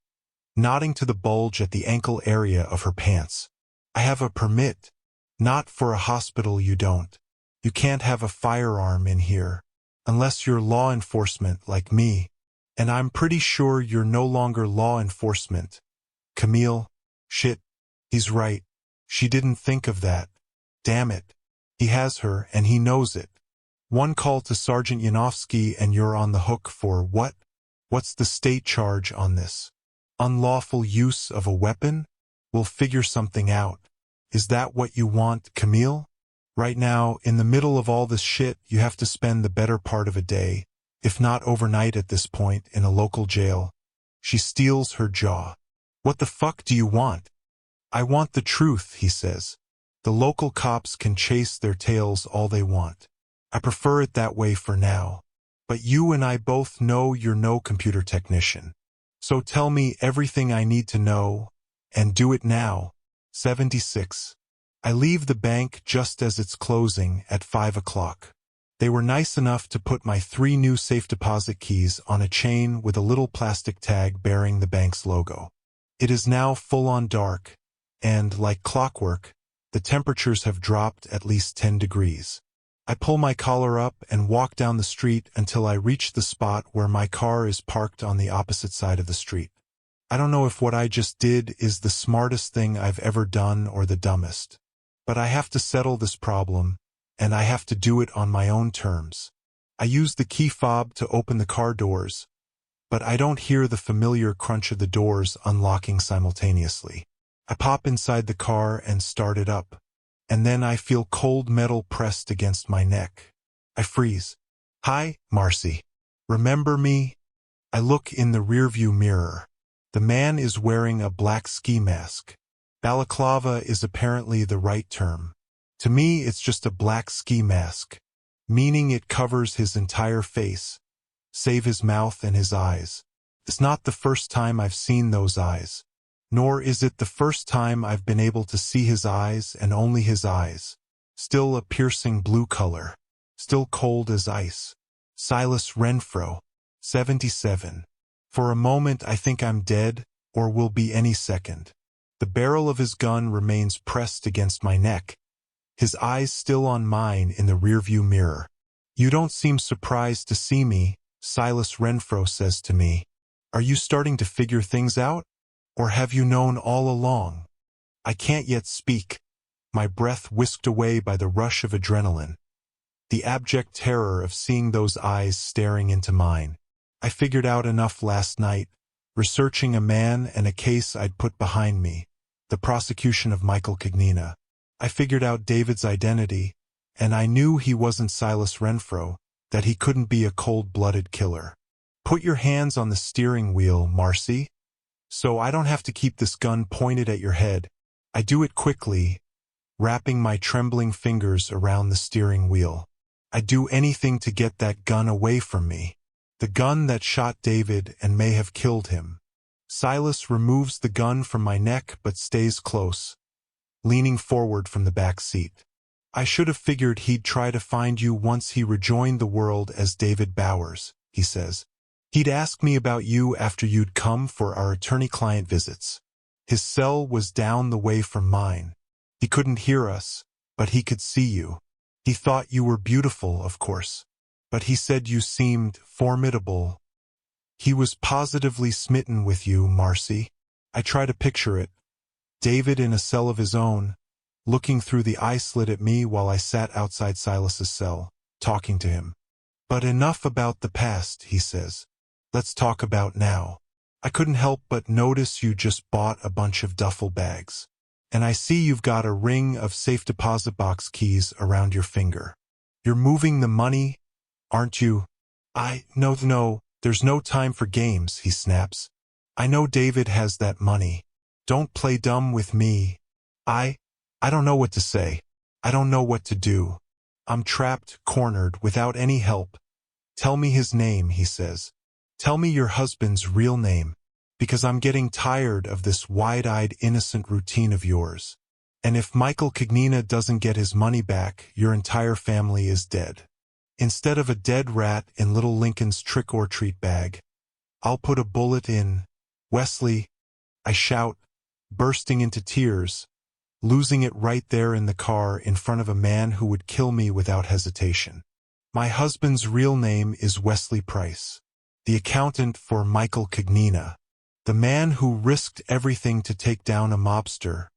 [SPEAKER 1] nodding to the bulge at the ankle area of her pants. "I have a permit." "Not for a hospital, you don't. You can't have a firearm in here. Unless you're law enforcement like me. And I'm pretty sure you're no longer law enforcement." Camille. Shit. He's right. She didn't think of that. Damn it. He has her, and he knows it. One call to Sergeant Yanofsky and you're on the hook for what? What's the state charge on this? Unlawful use of a weapon? We'll figure something out. Is that what you want, Camille? Right now, in the middle of all this shit, you have to spend the better part of a day, if not overnight at this point, in a local jail. She steels her jaw. "What the fuck do you want?" "I want the truth," he says. "The local cops can chase their tails all they want. I prefer it that way for now. But you and I both know you're no computer technician. So tell me everything I need to know, and do it now." 76. I leave the bank just as it's closing at 5 o'clock. They were nice enough to put my 3 new safe deposit keys on a chain with a little plastic tag bearing the bank's logo. It is now full-on dark, and, like clockwork, the temperatures have dropped at least 10 degrees. I pull my collar up and walk down the street until I reach the spot where my car is parked on the opposite side of the street. I don't know if what I just did is the smartest thing I've ever done or the dumbest. But I have to settle this problem, and I have to do it on my own terms. I use the key fob to open the car doors, but I don't hear the familiar crunch of the doors unlocking simultaneously. I pop inside the car and start it up, and then I feel cold metal pressed against my neck. I freeze. "Hi, Marcy. Remember me?" I look in the rearview mirror. The man is wearing a black ski mask. Balaclava is apparently the right term. To me, it's just a black ski mask, meaning it covers his entire face, save his mouth and his eyes. It's not the first time I've seen those eyes, nor is it the first time I've been able to see his eyes and only his eyes. Still a piercing blue color, still cold as ice. Silas Renfro, 77. For a moment I think I'm dead, or will be any second. The barrel of his gun remains pressed against my neck, his eyes still on mine in the rearview mirror. "You don't seem surprised to see me," Silas Renfro says to me. "Are you starting to figure things out? Or have you known all along?" I can't yet speak, my breath whisked away by the rush of adrenaline, the abject terror of seeing those eyes staring into mine. I figured out enough last night, researching a man and a case I'd put behind me, the prosecution of Michael Cagnina. I figured out David's identity, and I knew he wasn't Silas Renfro, that he couldn't be a cold-blooded killer. "Put your hands on the steering wheel, Marcy, so I don't have to keep this gun pointed at your head." I do it quickly, wrapping my trembling fingers around the steering wheel. I'd do anything to get that gun away from me. The gun that shot David and may have killed him. Silas removes the gun from my neck but stays close, leaning forward from the back seat. "I should have figured he'd try to find you once he rejoined the world as David Bowers," he says. "He'd ask me about you after you'd come for our attorney-client visits. His cell was down the way from mine. He couldn't hear us, but he could see you. He thought you were beautiful, of course. But he said you seemed formidable. He was positively smitten with you, Marcy." I try to picture it. David in a cell of his own, looking through the eye slit at me while I sat outside Silas's cell, talking to him. "But enough about the past," he says. "Let's talk about now. I couldn't help but notice you just bought a bunch of duffel bags. And I see you've got a ring of safe deposit box keys around your finger. You're moving the money, aren't you?" No, there's no time for games," he snaps. "I know David has that money. Don't play dumb with me." I don't know what to say. I don't know what to do. I'm trapped, cornered, without any help. Tell me his name, he says. Tell me your husband's real name, because I'm getting tired of this wide-eyed, innocent routine of yours. And if Michael Cognina doesn't get his money back, your entire family is dead. Instead of a dead rat in little Lincoln's trick-or-treat bag, I'll put a bullet in Wesley, I shout, bursting into tears, losing it right there in the car in front of a man who would kill me without hesitation. My husband's real name is Wesley Price, the accountant for Michael Cognina, the man who risked everything to take down a mobster.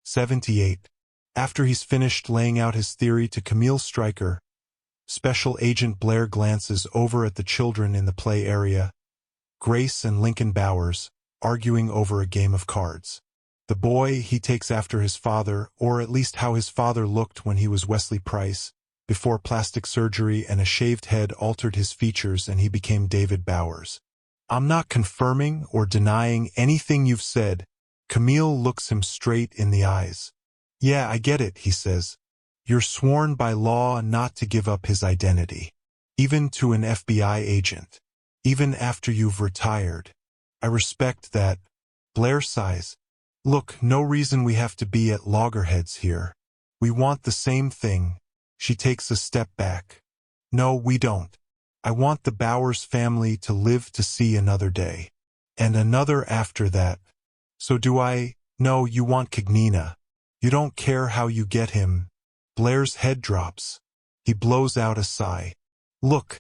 [SPEAKER 1] 78. After he's finished laying out his theory to Camille Stryker, Special Agent Blair glances over at the children in the play area, Grace and Lincoln Bowers, arguing over a game of cards. The boy he takes after his father, or at least how his father looked when he was Wesley Price, before plastic surgery and a shaved head altered his features and he became David Bowers. I'm not confirming or denying anything you've said. Camille looks him straight in the eyes. Yeah, I get it, he says. You're sworn by law not to give up his identity, even to an FBI agent, even after you've retired. I respect that. Blair sighs. Look, no reason we have to be at loggerheads here. We want the same thing. She takes a step back. No, we don't. I want the Bowers family to live to see another day. And another after that. So do I. No, you want Cognina. You don't care how you get him. Blair's head drops. He blows out a sigh. Look,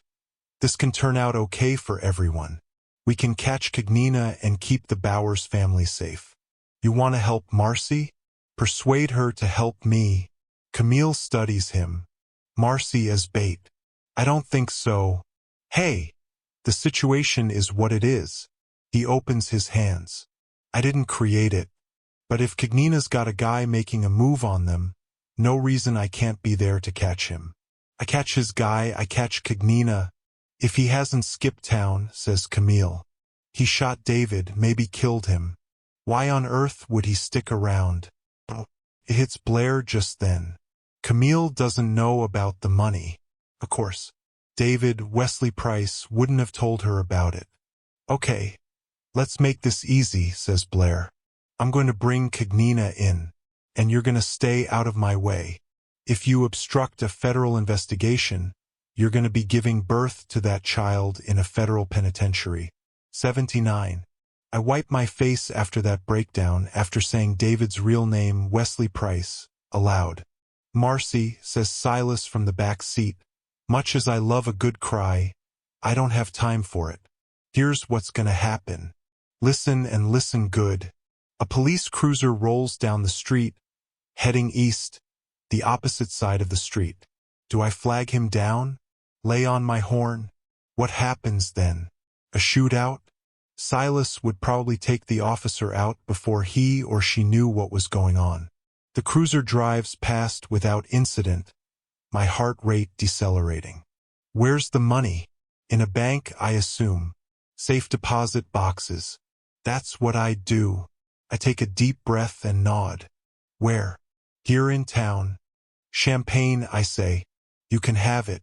[SPEAKER 1] this can turn out okay for everyone. We can catch Cognina and keep the Bowers family safe. You want to help Marcy? Persuade her to help me. Camille studies him. Marcy as bait. I don't think so. Hey, the situation is what it is. He opens his hands. I didn't create it. But if Cognina's got a guy making a move on them, no reason I can't be there to catch him. I catch his guy, I catch Cognina. If he hasn't skipped town, says Camille. He shot David, maybe killed him. Why on earth would he stick around? It hits Blair just then. Camille doesn't know about the money. Of course, David, Wesley Price, wouldn't have told her about it. Okay, let's make this easy, says Blair. I'm going to bring Cognina in, and you're going to stay out of my way. If you obstruct a federal investigation, you're going to be giving birth to that child in a federal penitentiary. 79. I wipe my face after that breakdown, after saying David's real name, Wesley Price, aloud. Marcy, says Silas from the back seat, much as I love a good cry, I don't have time for it. Here's what's gonna happen. Listen and listen good. A police cruiser rolls down the street, heading east, the opposite side of the street. Do I flag him down? Lay on my horn? What happens then? A shootout? Silas would probably take the officer out before he or she knew what was going on. The cruiser drives past without incident, my heart rate decelerating. Where's the money? In a bank, I assume. Safe deposit boxes. That's what I do. I take a deep breath and nod. Where? Here in town. Champagne, I say. You can have it.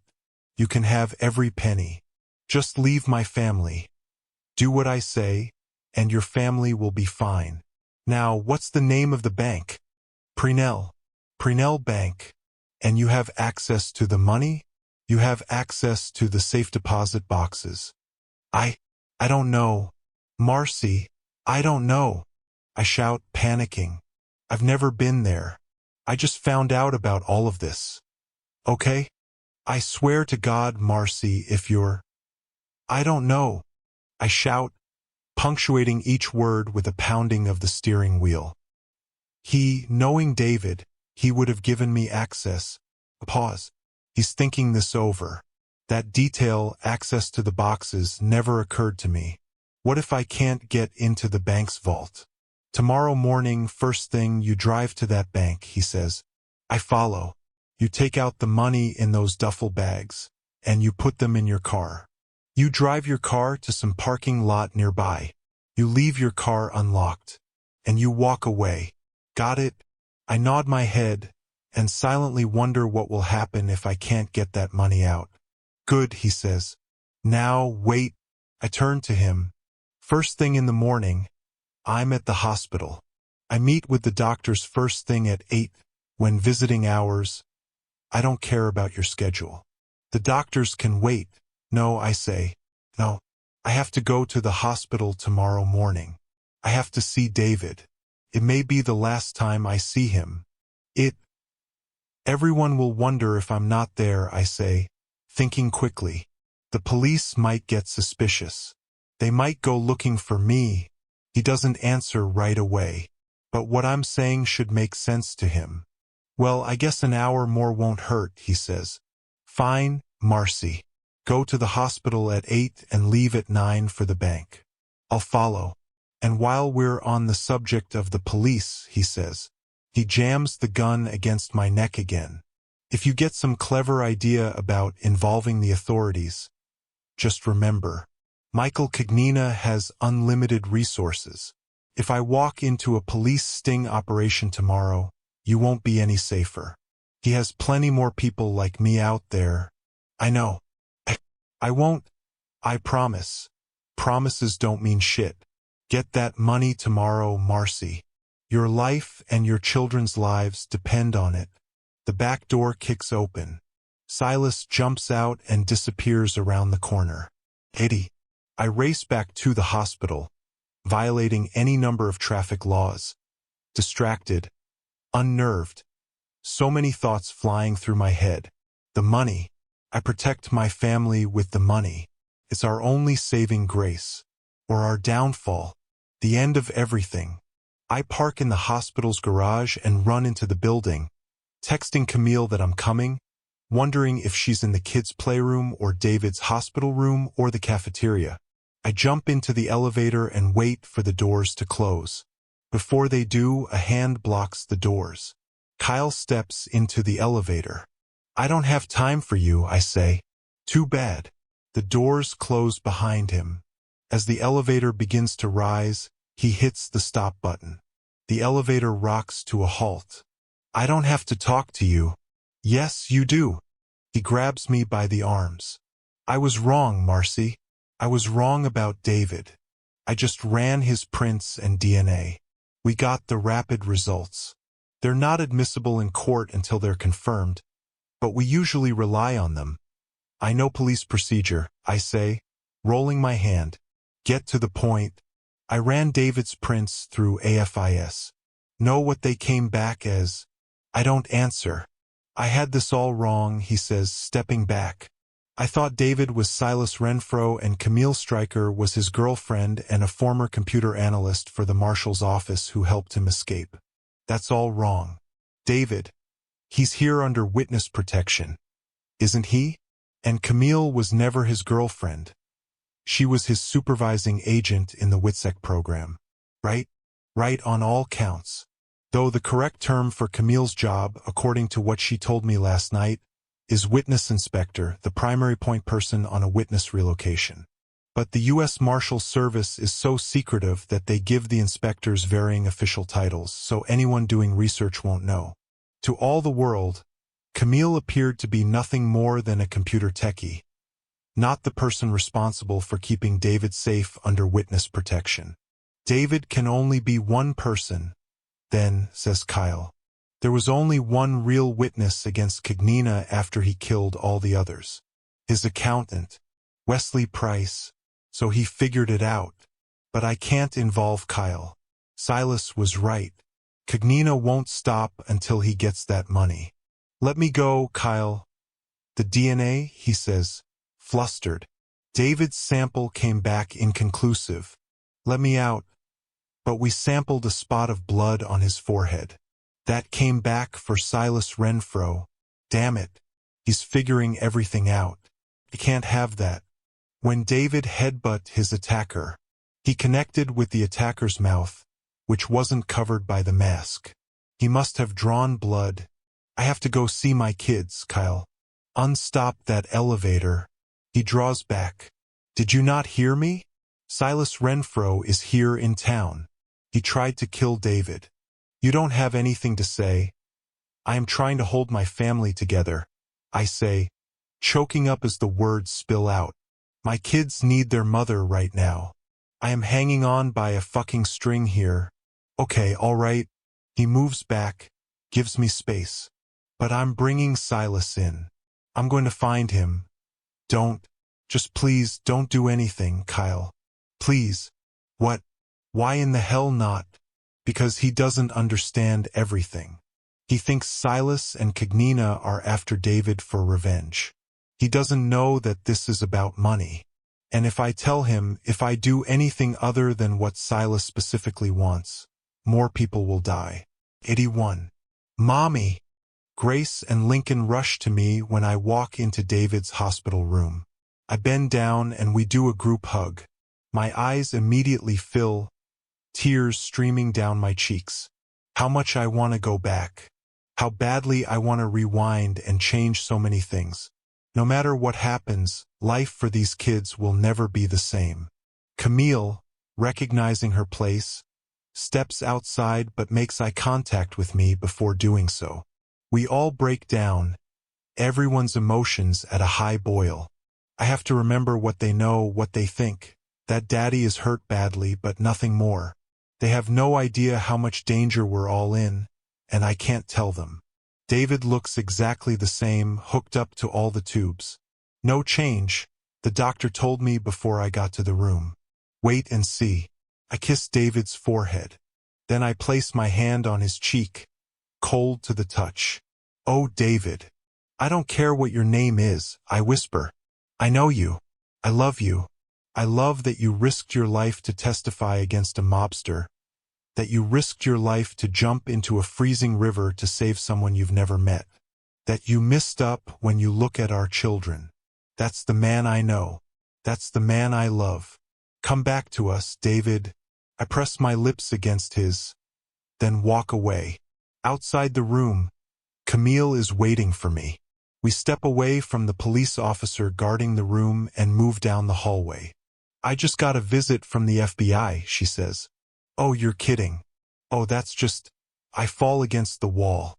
[SPEAKER 1] You can have every penny. Just leave my family. Do what I say, and your family will be fine. Now, what's the name of the bank? Prenell. Prenell Bank. And you have access to the money? You have access to the safe deposit boxes. I don't know. Marcy, I don't know. I shout, panicking. I've never been there. I just found out about all of this. Okay? I swear to God, Marcy, if you're... I don't know. I shout, punctuating each word with a pounding of the steering wheel. Knowing David, he would have given me access. A pause. He's thinking this over. That detail, access to the boxes, never occurred to me. What if I can't get into the bank's vault? Tomorrow morning, first thing, you drive to that bank, he says. I follow. You take out the money in those duffel bags, and you put them in your car. You drive your car to some parking lot nearby. You leave your car unlocked, and you walk away. Got it? I nod my head, and silently wonder what will happen if I can't get that money out. Good, he says. Now, wait. I turn to him. First thing in the morning, I'm at the hospital. I meet with the doctors first thing at 8, when visiting hours. I don't care about your schedule. The doctors can wait. No, I say. No. I have to go to the hospital tomorrow morning. I have to see David. It may be the last time I see him. Everyone will wonder if I'm not there, I say, thinking quickly. The police might get suspicious. They might go looking for me. He doesn't answer right away. But what I'm saying should make sense to him. Well, I guess an hour more won't hurt, he says. Fine, Marcy. Go to the hospital at 8 and leave at 9 for the bank. I'll follow. And while we're on the subject of the police, he says, he jams the gun against my neck again. If you get some clever idea about involving the authorities, just remember, Michael Cagnina has unlimited resources. If I walk into a police sting operation tomorrow, you won't be any safer. He has plenty more people like me out there. I know. I won't. I promise. Promises don't mean shit. Get that money tomorrow, Marcy. Your life and your children's lives depend on it. The back door kicks open. Silas jumps out and disappears around the corner. Eddie. I race back to the hospital, violating any number of traffic laws. Distracted. Unnerved. So many thoughts flying through my head. The money. I protect my family with the money. It's our only saving grace. Or our downfall. The end of everything. I park in the hospital's garage and run into the building, texting Camille that I'm coming, wondering if she's in the kids' playroom or David's hospital room or the cafeteria. I jump into the elevator and wait for the doors to close. Before they do, a hand blocks the doors. Kyle steps into the elevator. I don't have time for you, I say. Too bad. The doors close behind him. As the elevator begins to rise, he hits the stop button. The elevator rocks to a halt. I don't have to talk to you. Yes, you do. He grabs me by the arms. I was wrong, Marcy. I was wrong about David. I just ran his prints and DNA. We got the rapid results. They're not admissible in court until they're confirmed, but we usually rely on them. I know police procedure, I say, rolling my hand. Get to the point. I ran David's prints through AFIS. Know what they came back as? I don't answer. I had this all wrong, he says, stepping back. I thought David was Silas Renfro and Camille Stryker was his girlfriend and a former computer analyst for the marshal's office who helped him escape. That's all wrong. David, he's here under witness protection. Isn't he? And Camille was never his girlfriend. She was his supervising agent in the WITSEC program. Right? Right on all counts. Though the correct term for Camille's job, according to what she told me last night, is witness inspector, the primary point person on a witness relocation. But the U.S. Marshal Service is so secretive that they give the inspectors varying official titles, so anyone doing research won't know. To all the world, Camille appeared to be nothing more than a computer techie, not the person responsible for keeping David safe under witness protection. David can only be one person, then, says Kyle. There was only one real witness against Cagnina after he killed all the others. His accountant, Wesley Price, so he figured it out. But I can't involve Kyle. Silas was right. Cagnina won't stop until he gets that money. Let me go, Kyle. The DNA, he says, flustered. David's sample came back inconclusive. Let me out. But we sampled a spot of blood on his forehead. That came back for Silas Renfro. Damn it. He's figuring everything out. I can't have that. When David headbutted his attacker, he connected with the attacker's mouth, which wasn't covered by the mask. He must have drawn blood. I have to go see my kids, Kyle. Unstop that elevator. He draws back. Did you not hear me? Silas Renfro is here in town. He tried to kill David. You don't have anything to say? I am trying to hold my family together, I say, choking up as the words spill out. My kids need their mother right now. I am hanging on by a fucking string here. Okay, all right. He moves back, gives me space. But I'm bringing Silas in. I'm going to find him. Just please don't do anything, Kyle. Please. What? Why in the hell not? Because he doesn't understand everything. He thinks Silas and Kagnina are after David for revenge. He doesn't know that this is about money. And if I tell him, if I do anything other than what Silas specifically wants, more people will die. 81. Mommy! Grace and Lincoln rush to me when I walk into David's hospital room. I bend down and we do a group hug. My eyes immediately fill, tears streaming down my cheeks. How much I want to go back. How badly I want to rewind and change so many things. No matter what happens, life for these kids will never be the same. Camille, recognizing her place, steps outside but makes eye contact with me before doing so. We all break down, everyone's emotions at a high boil. I have to remember what they know, what they think. That daddy is hurt badly, but nothing more. They have no idea how much danger we're all in, and I can't tell them. David looks exactly the same, hooked up to all the tubes. No change, the doctor told me before I got to the room. Wait and see. I kiss David's forehead. Then I place my hand on his cheek, cold to the touch. Oh, David. I don't care what your name is, I whisper. I know you. I love you. I love that you risked your life to testify against a mobster, that you risked your life to jump into a freezing river to save someone you've never met, that you missed up when you look at our children. That's the man I know. That's the man I love. Come back to us, David. I press my lips against his, then walk away. Outside the room, Camille is waiting for me. We step away from the police officer guarding the room and move down the hallway. I just got a visit from the FBI, she says. Oh, you're kidding. Oh, that's just... I fall against the wall.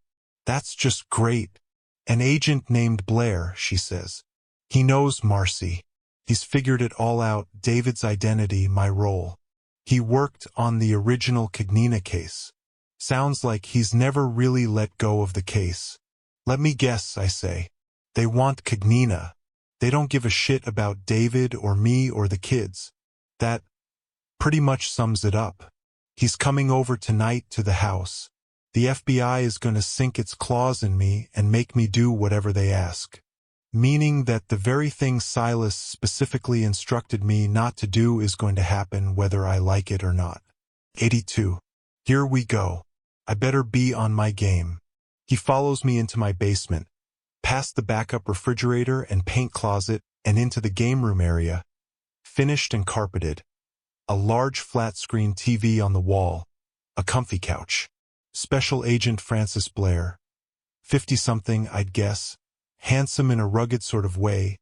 [SPEAKER 1] That's just great. An agent named Blair, she says. He knows Marcy. He's figured it all out, David's identity, my role. He worked on the original Kagnina case. Sounds like he's never really let go of the case. Let me guess, I say. They want Kagnina. They don't give a shit about David or me or the kids. That pretty much sums it up. He's coming over tonight to the house. The FBI is going to sink its claws in me and make me do whatever they ask. Meaning that the very thing Silas specifically instructed me not to do is going to happen whether I like it or not. 82. Here we go. I better be on my game. He follows me into my basement, past the backup refrigerator and paint closet and into the game room area, finished and carpeted. A large flat-screen TV on the wall, a comfy couch. Special Agent Francis Blair. 50-something, I'd guess. Handsome in a rugged sort of way,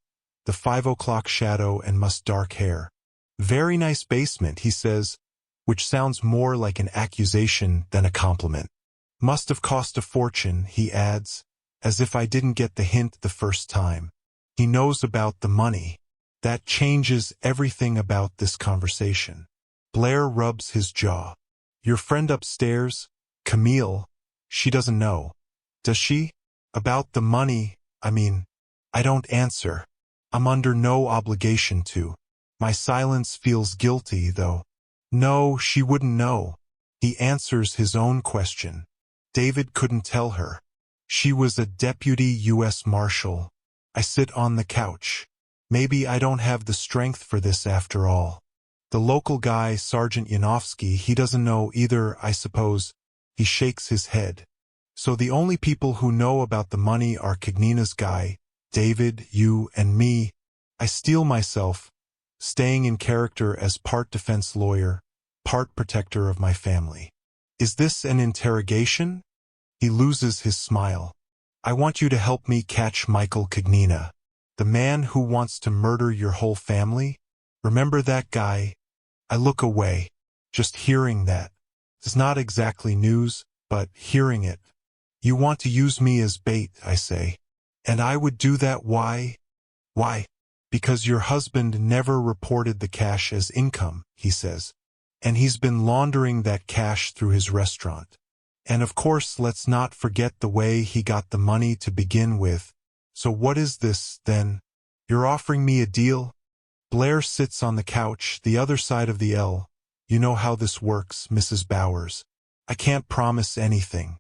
[SPEAKER 1] the 5 o'clock shadow and dark hair. Very nice basement, he says, which sounds more like an accusation than a compliment. Must have cost a fortune, he adds, as if I didn't get the hint the first time. He knows about the money. That changes everything about this conversation. Blair rubs his jaw. Your friend upstairs, Camille, she doesn't know. Does she? About the money, I don't answer. I'm under no obligation to. My silence feels guilty, though. No, she wouldn't know. He answers his own question. David couldn't tell her. She was a deputy U.S. Marshal. I sit on the couch. Maybe I don't have the strength for this after all. The local guy, Sergeant Yanofsky, he doesn't know either, I suppose. He shakes his head. So the only people who know about the money are Kagnina's guy, David, you, and me. I steel myself, staying in character as part defense lawyer, part protector of my family. Is this an interrogation? He loses his smile. I want you to help me catch Michael Kagnina, the man who wants to murder your whole family. Remember that guy? I look away. Just hearing that. It's not exactly news, but hearing it. You want to use me as bait, I say. And I would do that, why? Why? Because your husband never reported the cash as income, he says. And he's been laundering that cash through his restaurant. And of course, let's not forget the way he got the money to begin with. So what is this, then? You're offering me a deal? Blair sits on the couch, the other side of the L. You know how this works, Mrs. Bowers. I can't promise anything.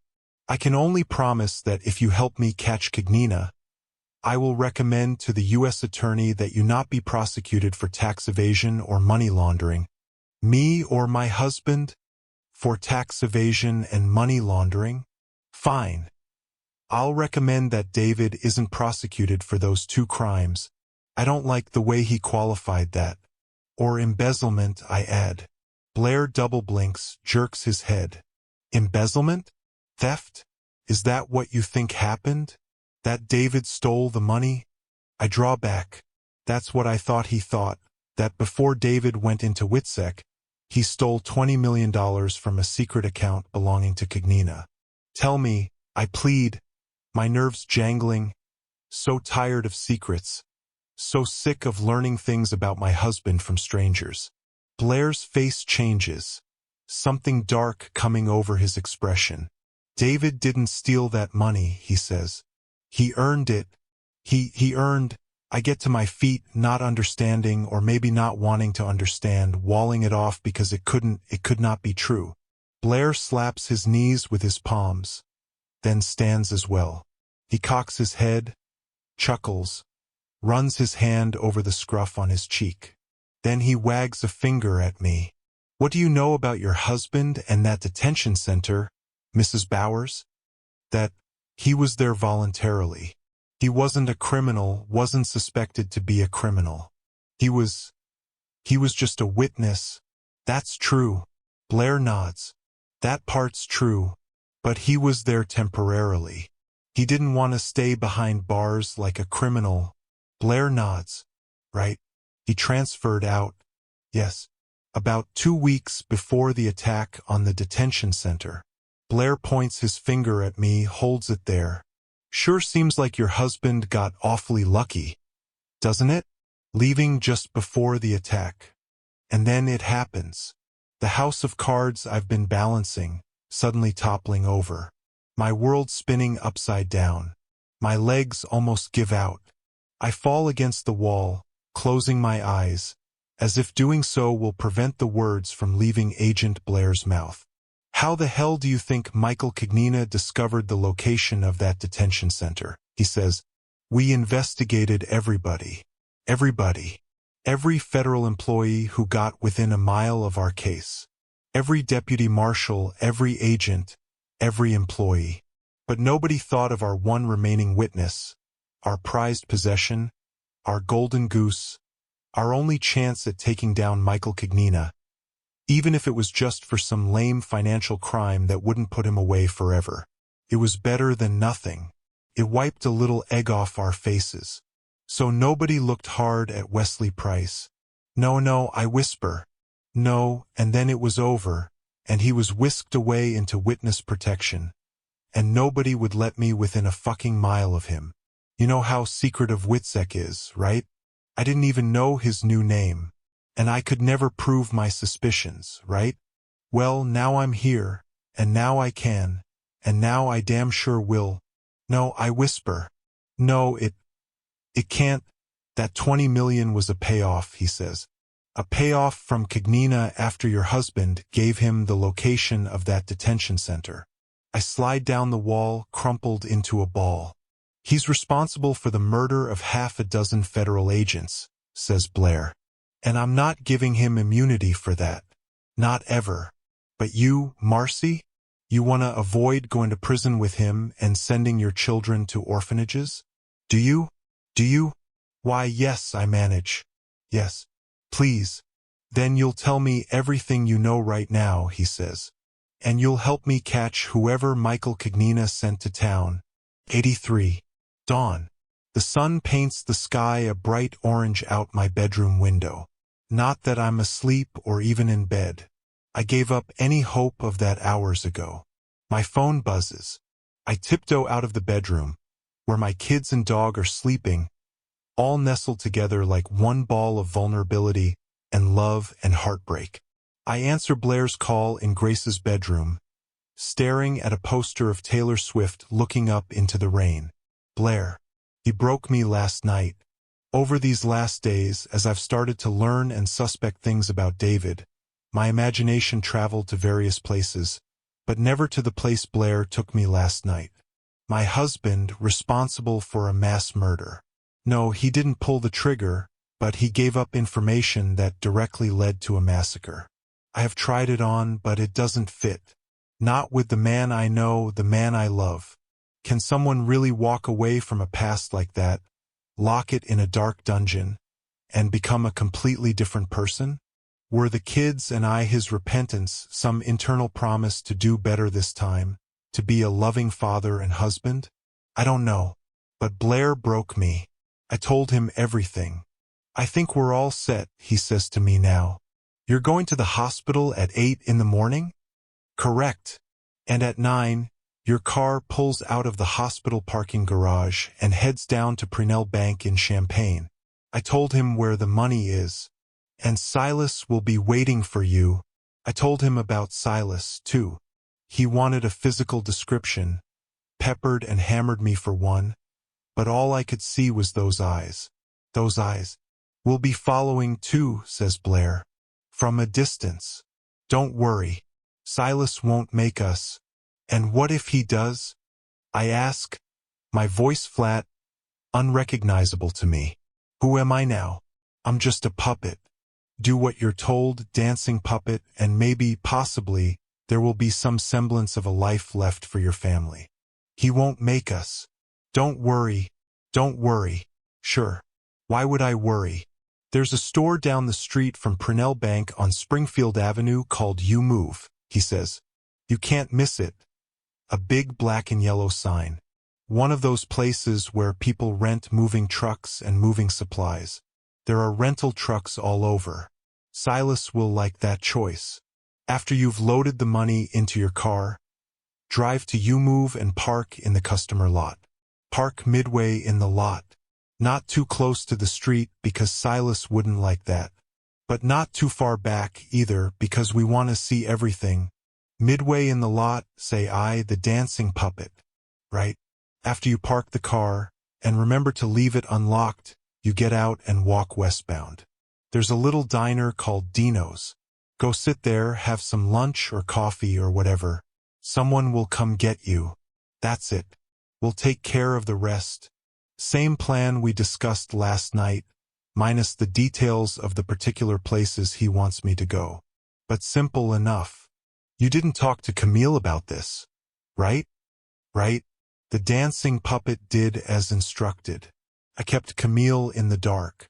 [SPEAKER 1] I can only promise that if you help me catch Cognina, I will recommend to the U.S. Attorney that you not be prosecuted for tax evasion or money laundering. Me or my husband? For tax evasion and money laundering? Fine. I'll recommend that David isn't prosecuted for those two crimes. I don't like the way he qualified that. Or embezzlement, I add. Blair double blinks, jerks his head. Embezzlement? Theft? Is that what you think happened? That David stole the money? I draw back. That's what I thought he thought, that before David went into WITSEC, he stole $20 million from a secret account belonging to Cognina. Tell me, I plead, my nerves jangling, so tired of secrets, so sick of learning things about my husband from strangers. Blair's face changes, something dark coming over his expression. David didn't steal that money, he says. He earned it. He earned. I get to my feet, not understanding or maybe not wanting to understand, walling it off because it could not be true. Blair slaps his knees with his palms, then stands as well. He cocks his head, chuckles, runs his hand over the scruff on his cheek. Then he wags a finger at me. What do you know about your husband and that detention center, Mrs. Bowers? That he was there voluntarily. He wasn't a criminal, wasn't suspected to be a criminal. He was just a witness. That's true. Blair nods. That part's true. But he was there temporarily. He didn't want to stay behind bars like a criminal. Blair nods. Right? He transferred out. Yes. About 2 weeks before the attack on the detention center. Blair points his finger at me, holds it there. Sure seems like your husband got awfully lucky, doesn't it? Leaving just before the attack. And then it happens. The house of cards I've been balancing, suddenly toppling over. My world spinning upside down. My legs almost give out. I fall against the wall, closing my eyes, as if doing so will prevent the words from leaving Agent Blair's mouth. How the hell do you think Michael Cognina discovered the location of that detention center? He says, we investigated everybody. Everybody. Every federal employee who got within a mile of our case. Every deputy marshal, every agent, every employee. But nobody thought of our one remaining witness, our prized possession, our golden goose, our only chance at taking down Michael Cognina, even if it was just for some lame financial crime that wouldn't put him away forever. It was better than nothing. It wiped a little egg off our faces. So nobody looked hard at Wesley Price. No, I whisper. No, and then it was over, and he was whisked away into witness protection. And nobody would let me within a fucking mile of him. You know how secretive WITSEC is, right? I didn't even know his new name. And I could never prove my suspicions, right? Well, now I'm here, and now I can, and now I damn sure will. No, I whisper. No, it can't. That 20 million was a payoff, he says. A payoff from Cognina after your husband gave him the location of that detention center. I slide down the wall, crumpled into a ball. He's responsible for the murder of 6 federal agents, says Blair. And I'm not giving him immunity for that. Not ever. But you, Marcy? You want to avoid going to prison with him and sending your children to orphanages? Do you? Do you? Why, yes, I manage. Yes. Please. Then you'll tell me everything you know right now, he says. And you'll help me catch whoever Michael Cognina sent to town. 83. Dawn. The sun paints the sky a bright orange out my bedroom window. Not that I'm asleep or even in bed. I gave up any hope of that hours ago. My phone buzzes. I tiptoe out of the bedroom, where my kids and dog are sleeping, all nestled together like one ball of vulnerability and love and heartbreak. I answer Blair's call in Grace's bedroom, staring at a poster of Taylor Swift looking up into the rain. Blair. He broke me last night. Over these last days, as I've started to learn and suspect things about David, my imagination traveled to various places, but never to the place Blair took me last night. My husband, responsible for a mass murder. No, he didn't pull the trigger, but he gave up information that directly led to a massacre. I have tried it on, but it doesn't fit. Not with the man I know, the man I love. Can someone really walk away from a past like that, lock it in a dark dungeon, and become a completely different person? Were the kids and I his repentance, some internal promise to do better this time, to be a loving father and husband? I don't know. But Blair broke me. I told him everything. I think we're all set, he says to me now. You're going to the hospital at 8 in the morning? Correct. And at 9, your car pulls out of the hospital parking garage and heads down to Prunell Bank in Champaign. I told him where the money is. And Silas will be waiting for you. I told him about Silas, too. He wanted a physical description, peppered and hammered me for one, but all I could see was those eyes. Those eyes. We'll be following too, says Blair. From a distance. Don't worry. Silas won't make us. And what if he does? I ask, my voice flat, unrecognizable to me. Who am I now? I'm just a puppet. Do what you're told, dancing puppet, and maybe, possibly, there will be some semblance of a life left for your family. He won't make us. Don't worry. Don't worry. Sure. Why would I worry? There's a store down the street from Prunell Bank on Springfield Avenue called You Move, he says. You can't miss it. A big black and yellow sign. One of those places where people rent moving trucks and moving supplies. There are rental trucks all over. Silas will like that choice. After you've loaded the money into your car, drive to You Move and park in the customer lot. Park midway in the lot. Not too close to the street because Silas wouldn't like that. But not too far back either because we want to see everything. Midway in the lot, say I, the dancing puppet. Right? After you park the car, and remember to leave it unlocked, you get out and walk westbound. There's a little diner called Dino's. Go sit there, have some lunch or coffee or whatever. Someone will come get you. That's it. We'll take care of the rest. Same plan we discussed last night, minus the details of the particular places he wants me to go. But simple enough. You didn't talk to Camille about this, right? Right? The dancing puppet did as instructed. I kept Camille in the dark.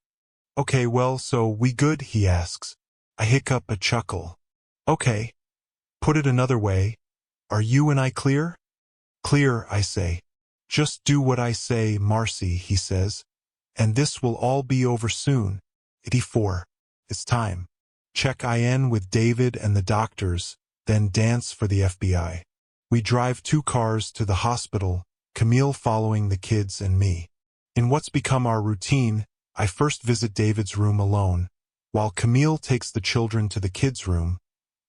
[SPEAKER 1] Okay, well, so we good, he asks. I hiccup a chuckle. Okay. Put it another way. Are you and I clear? Clear, I say. Just do what I say, Marcy, he says. And this will all be over soon. 84. It's time. Check in with David and the doctors, then dance for the FBI. We drive 2 cars to the hospital, Camille following the kids and me. In what's become our routine, I first visit David's room alone, while Camille takes the children to the kids' room,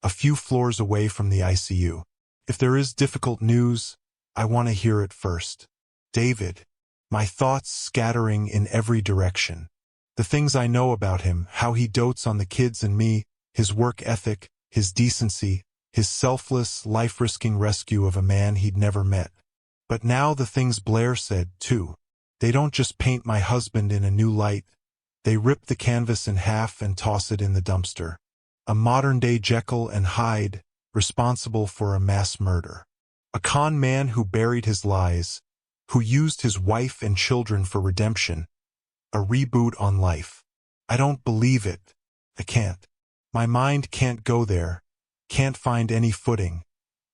[SPEAKER 1] a few floors away from the ICU. If there is difficult news, I want to hear it first. David. My thoughts scattering in every direction. The things I know about him, how he dotes on the kids and me, his work ethic, his decency, his selfless, life-risking rescue of a man he'd never met. But now the things Blair said, too. They don't just paint my husband in a new light. They rip the canvas in half and toss it in the dumpster. A modern-day Jekyll and Hyde, responsible for a mass murder. A con man who buried his lies, who used his wife and children for redemption. A reboot on life. I don't believe it. I can't. My mind can't go there, can't find any footing.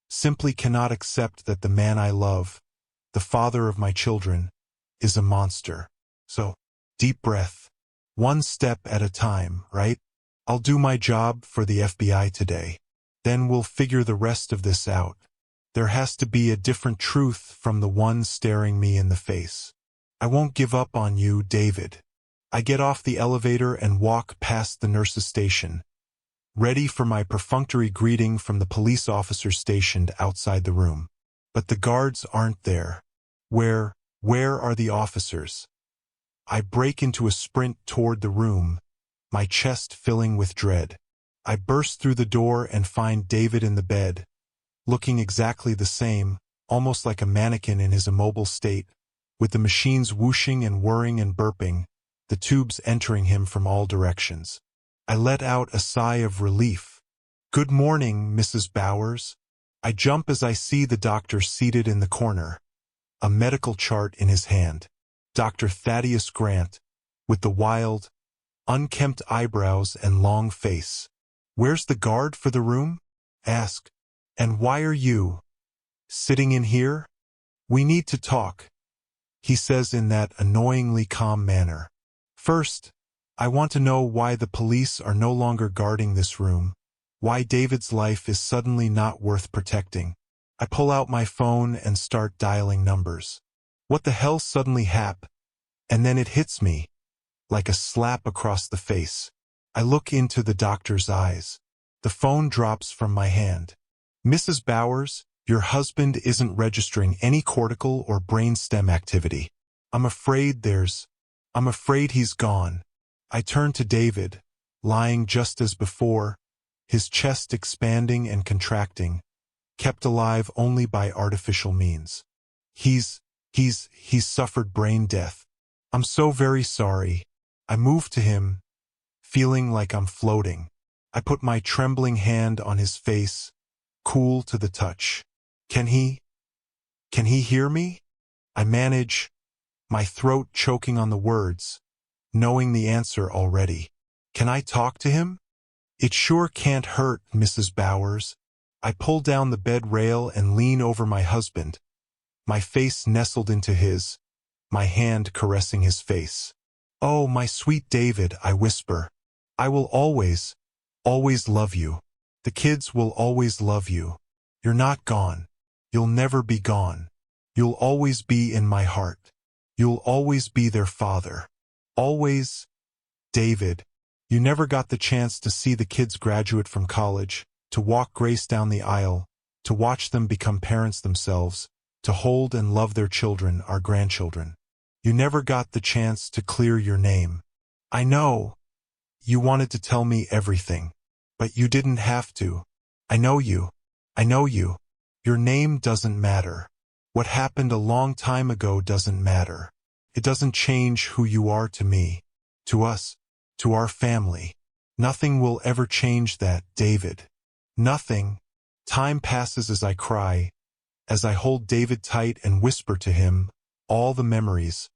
[SPEAKER 1] Simply cannot accept that the man I love, the father of my children, is a monster. So, deep breath. One step at a time, right? I'll do my job for the FBI today. Then we'll figure the rest of this out. There has to be a different truth from the one staring me in the face. I won't give up on you, David. I get off the elevator and walk past the nurse's station, ready for my perfunctory greeting from the police officer stationed outside the room. But the guards aren't there. Where are the officers? I break into a sprint toward the room, my chest filling with dread. I burst through the door and find David in the bed, looking exactly the same, almost like a mannequin in his immobile state, with the machines whooshing and whirring and burping, the tubes entering him from all directions. I let out a sigh of relief. "Good morning, Mrs. Bowers." I jump as I see the doctor seated in the corner, a medical chart in his hand. Dr. Thaddeus Grant, with the wild, unkempt eyebrows and long face. "Where's the guard for the room?" Ask. "And why are you sitting in here?" "We need to talk," he says in that annoyingly calm manner. "First, I want to know why the police are no longer guarding this room, why David's life is suddenly not worth protecting." I pull out my phone and start dialing numbers. What the hell suddenly happened? And then it hits me, like a slap across the face. I look into the doctor's eyes. The phone drops from my hand. "Mrs. Bowers, your husband isn't registering any cortical or brainstem activity. I'm afraid he's gone." I turn to David, lying just as before, his chest expanding and contracting, kept alive only by artificial means. He's suffered brain death. "I'm so very sorry." I move to him, feeling like I'm floating. I put my trembling hand on his face, cool to the touch. Can he hear me?" I manage, my throat choking on the words, knowing the answer already. "Can I talk to him?" "It sure can't hurt, Mrs. Bowers." I pull down the bed rail and lean over my husband, my face nestled into his, my hand caressing his face. "Oh, my sweet David," I whisper. "I will always love you. The kids will always love you. You're not gone. You'll never be gone. You'll always be in my heart. You'll always be their father. Always." "David, you never got the chance to see the kids graduate from college, to walk Grace down the aisle, to watch them become parents themselves, to hold and love their children, our grandchildren. You never got the chance to clear your name. I know. You wanted to tell me everything. But you didn't have to. I know you. I know you. Your name doesn't matter. What happened a long time ago doesn't matter. It doesn't change who you are to me, to us, to our family. Nothing will ever change that, David. Nothing." Time passes as I cry, as I hold David tight and whisper to him, all the memories,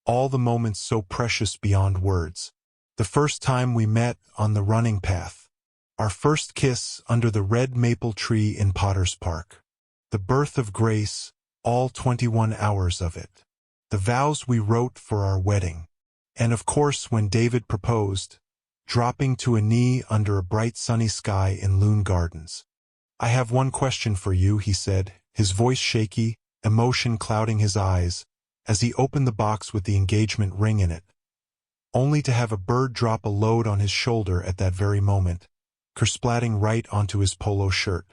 [SPEAKER 1] all the moments so precious beyond words. The first time we met on the running path. Our first kiss under the red maple tree in Potter's Park. The birth of Grace, all 21 hours of it. The vows we wrote for our wedding. And of course when David proposed, dropping to a knee under a bright sunny sky in Lune Gardens. "I have one question for you," he said, his voice shaky, emotion clouding his eyes, as he opened the box with the engagement ring in it, only to have a bird drop a load on his shoulder at that very moment, kersplatting right onto his polo shirt.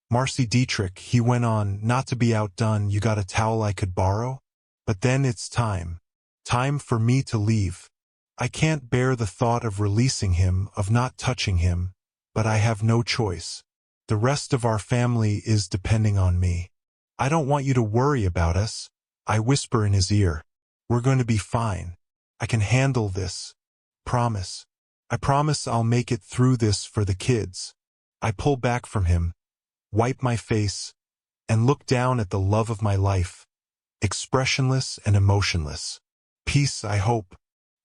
[SPEAKER 1] "Marcy Dietrich," he went on, not to be outdone, "you got a towel I could borrow? But then it's time. Time for me to leave. I can't bear the thought of releasing him, of not touching him, but I have no choice. The rest of our family is depending on me. I don't want you to worry about us." I whisper in his ear. "We're going to be fine. I can handle this. Promise. I promise I'll make it through this for the kids." I pull back from him, wipe my face, and look down at the love of my life, expressionless and emotionless. "Peace, I hope."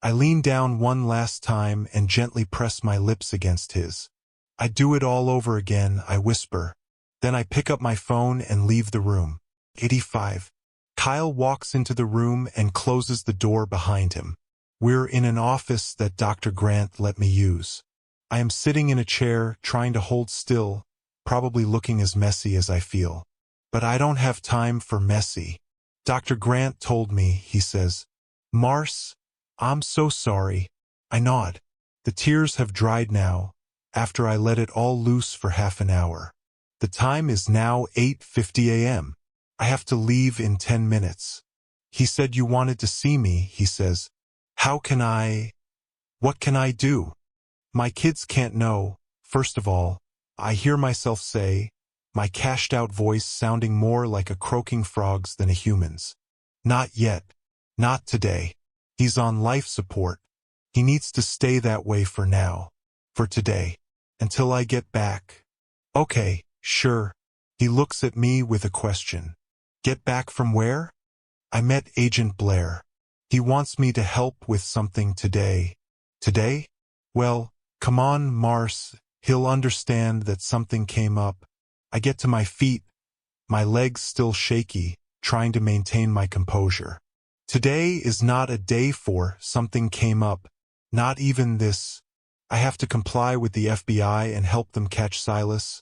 [SPEAKER 1] I lean down one last time and gently press my lips against his. "I'd do it all over again," I whisper. Then I pick up my phone and leave the room. 85. Kyle walks into the room and closes the door behind him. We're in an office that Dr. Grant let me use. I am sitting in a chair, trying to hold still, probably looking as messy as I feel. But I don't have time for messy. Dr. Grant told me, he says. Mars, I'm so sorry. I nod. The tears have dried now, after I let it all loose for half an hour. The time is now 8:50 a.m. I have to leave in 10 minutes. He said you wanted to see me, he says. What can I do? My kids can't know. First of all, I hear myself say, my cashed-out voice sounding more like a croaking frog's than a human's. Not yet. Not today. He's on life support. He needs to stay that way for now. For today. Until I get back. Okay, sure. He looks at me with a question. Get back from where? I met Agent Blair. He wants me to help with something today. Today? Well, come on, Mars. He'll understand that something came up. I get to my feet, my legs still shaky, trying to maintain my composure. Today is not a day for something came up. Not even this. I have to comply with the FBI and help them catch Silas,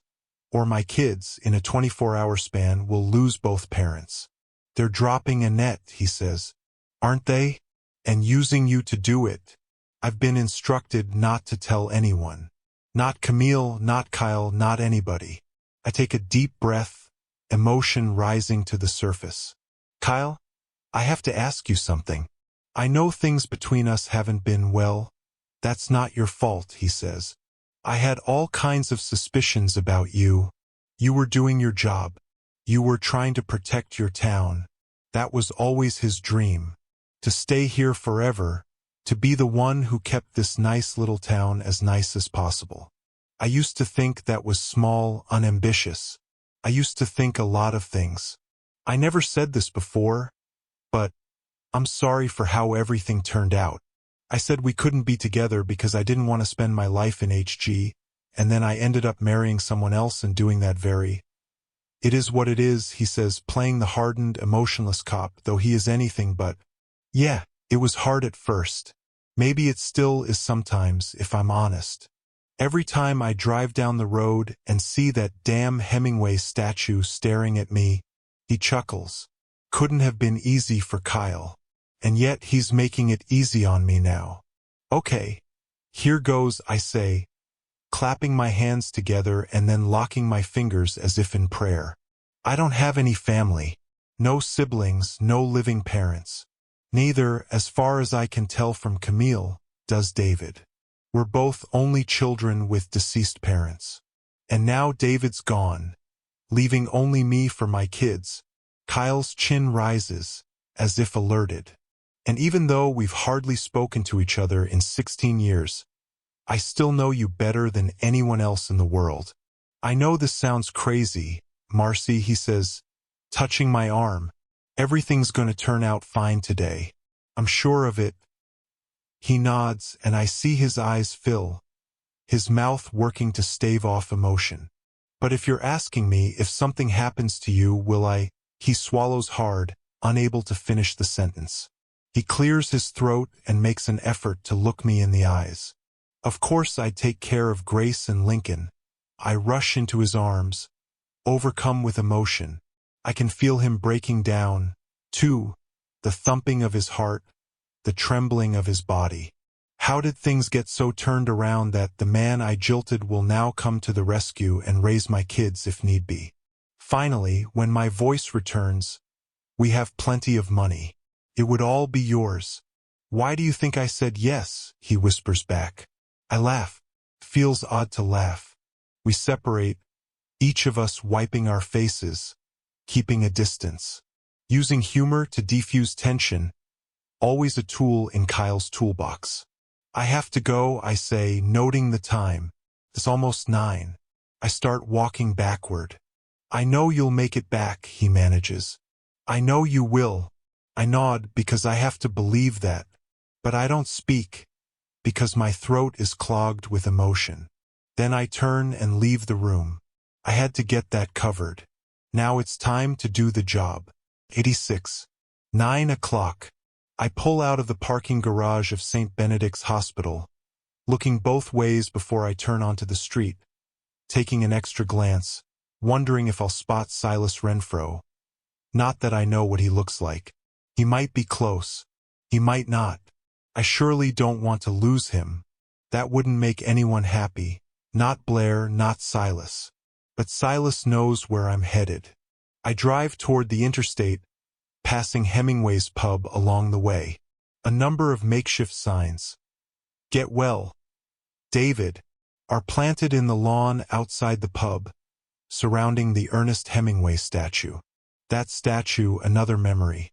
[SPEAKER 1] or my kids, in a 24-hour span, will lose both parents. They're dropping a net, he says. Aren't they? And using you to do it. I've been instructed not to tell anyone. Not Camille, not Kyle, not anybody. I take a deep breath, emotion rising to the surface. Kyle, I have to ask you something. I know things between us haven't been well. That's not your fault, he says. I had all kinds of suspicions about you. You were doing your job. You were trying to protect your town. That was always his dream. To stay here forever, to be the one who kept this nice little town as nice as possible. I used to think that was small, unambitious. I used to think a lot of things. I never said this before, but I'm sorry for how everything turned out. I said we couldn't be together because I didn't want to spend my life in HG, and then I ended up marrying someone else and doing that very. It is what it is, he says, playing the hardened, emotionless cop, though he is anything but. Yeah, it was hard at first. Maybe it still is sometimes, if I'm honest. Every time I drive down the road and see that damn Hemingway statue staring at me, he chuckles. Couldn't have been easy for Kyle. And yet he's making it easy on me now. Okay, here goes, I say, clapping my hands together and then locking my fingers as if in prayer. I don't have any family. No siblings, no living parents. Neither, as far as I can tell from Camille, does David. We're both only children with deceased parents. And now David's gone, leaving only me for my kids. Kyle's chin rises, as if alerted. And even though we've hardly spoken to each other in 16 years, I still know you better than anyone else in the world. I know this sounds crazy, Marcy, he says, touching my arm. Everything's going to turn out fine today. I'm sure of it. He nods, and I see his eyes fill, his mouth working to stave off emotion. But if you're asking me if something happens to you, will I? He swallows hard, unable to finish the sentence. He clears his throat and makes an effort to look me in the eyes. Of course I'd take care of Grace and Lincoln. I rush into his arms, overcome with emotion. I can feel him breaking down, too, the thumping of his heart, the trembling of his body. How did things get so turned around that the man I jilted will now come to the rescue and raise my kids if need be? Finally, when my voice returns, we have plenty of money. It would all be yours. Why do you think I said yes? He whispers back. I laugh. Feels odd to laugh. We separate, each of us wiping our faces, keeping a distance. Using humor to defuse tension, always a tool in Kyle's toolbox. I have to go, I say, noting the time. It's almost 9. I start walking backward. I know you'll make it back, he manages. I know you will. I nod because I have to believe that. But I don't speak, because my throat is clogged with emotion. Then I turn and leave the room. I had to get that covered. Now it's time to do the job. 86. 9 o'clock. I pull out of the parking garage of St. Benedict's Hospital, looking both ways before I turn onto the street, taking an extra glance, wondering if I'll spot Silas Renfro. Not that I know what he looks like. He might be close. He might not. I surely don't want to lose him. That wouldn't make anyone happy. Not Blair, not Silas. But Silas knows where I'm headed. I drive toward the interstate, passing Hemingway's pub along the way. A number of makeshift signs. Get well, David, are planted in the lawn outside the pub, surrounding the Ernest Hemingway statue. That statue, another memory.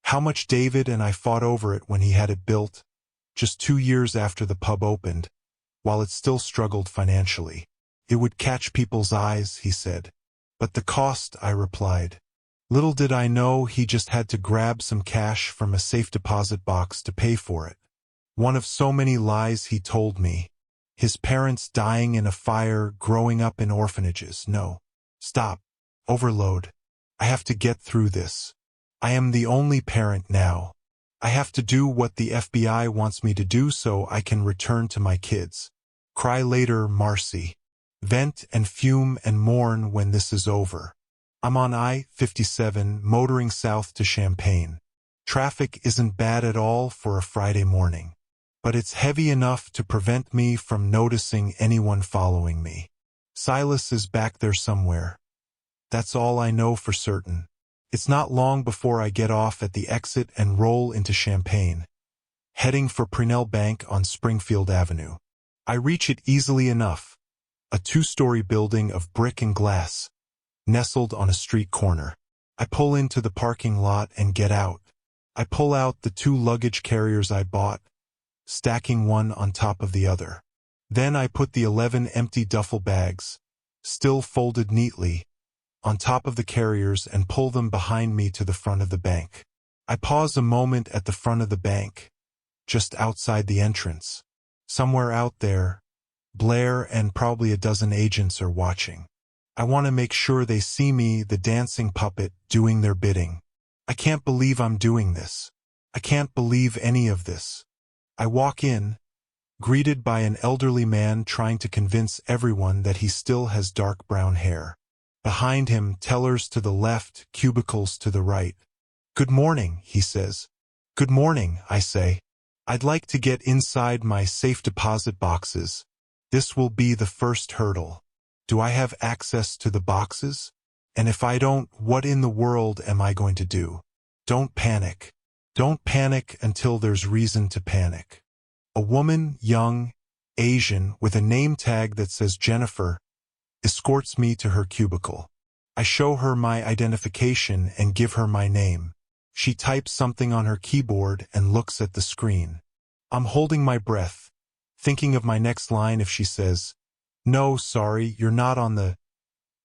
[SPEAKER 1] How much David and I fought over it when he had it built, just 2 years after the pub opened, while it still struggled financially. It would catch people's eyes, he said. But the cost, I replied. Little did I know he just had to grab some cash from a safe deposit box to pay for it. One of so many lies he told me. His parents dying in a fire, growing up in orphanages. No. Stop. Overload. I have to get through this. I am the only parent now. I have to do what the FBI wants me to do so I can return to my kids. Cry later, Marcy. Vent and fume and mourn when this is over. I'm on I-57 motoring south to Champaign. Traffic isn't bad at all for a Friday morning. But it's heavy enough to prevent me from noticing anyone following me. Silas is back there somewhere. That's all I know for certain. It's not long before I get off at the exit and roll into Champaign, heading for Prenell Bank on Springfield Avenue. I reach it easily enough, a 2-story building of brick and glass, nestled on a street corner. I pull into the parking lot and get out. I pull out the 2 luggage carriers I bought, stacking one on top of the other. Then I put the 11 empty duffel bags, still folded neatly, on top of the carriers and pull them behind me to the front of the bank. I pause a moment at the front of the bank, just outside the entrance. Somewhere out there, Blair and probably a dozen agents are watching. I want to make sure they see me, the dancing puppet, doing their bidding. I can't believe I'm doing this. I can't believe any of this. I walk in, greeted by an elderly man trying to convince everyone that he still has dark brown hair. Behind him, tellers to the left, cubicles to the right. Good morning, he says. Good morning, I say. I'd like to get inside my safe deposit boxes. This will be the first hurdle. Do I have access to the boxes? And if I don't, what in the world am I going to do? Don't panic. Don't panic until there's reason to panic. A woman, young, Asian, with a name tag that says Jennifer, escorts me to her cubicle. I show her my identification and give her my name. She types something on her keyboard and looks at the screen. I'm holding my breath, thinking of my next line if she says, "No, sorry, you're not on the..."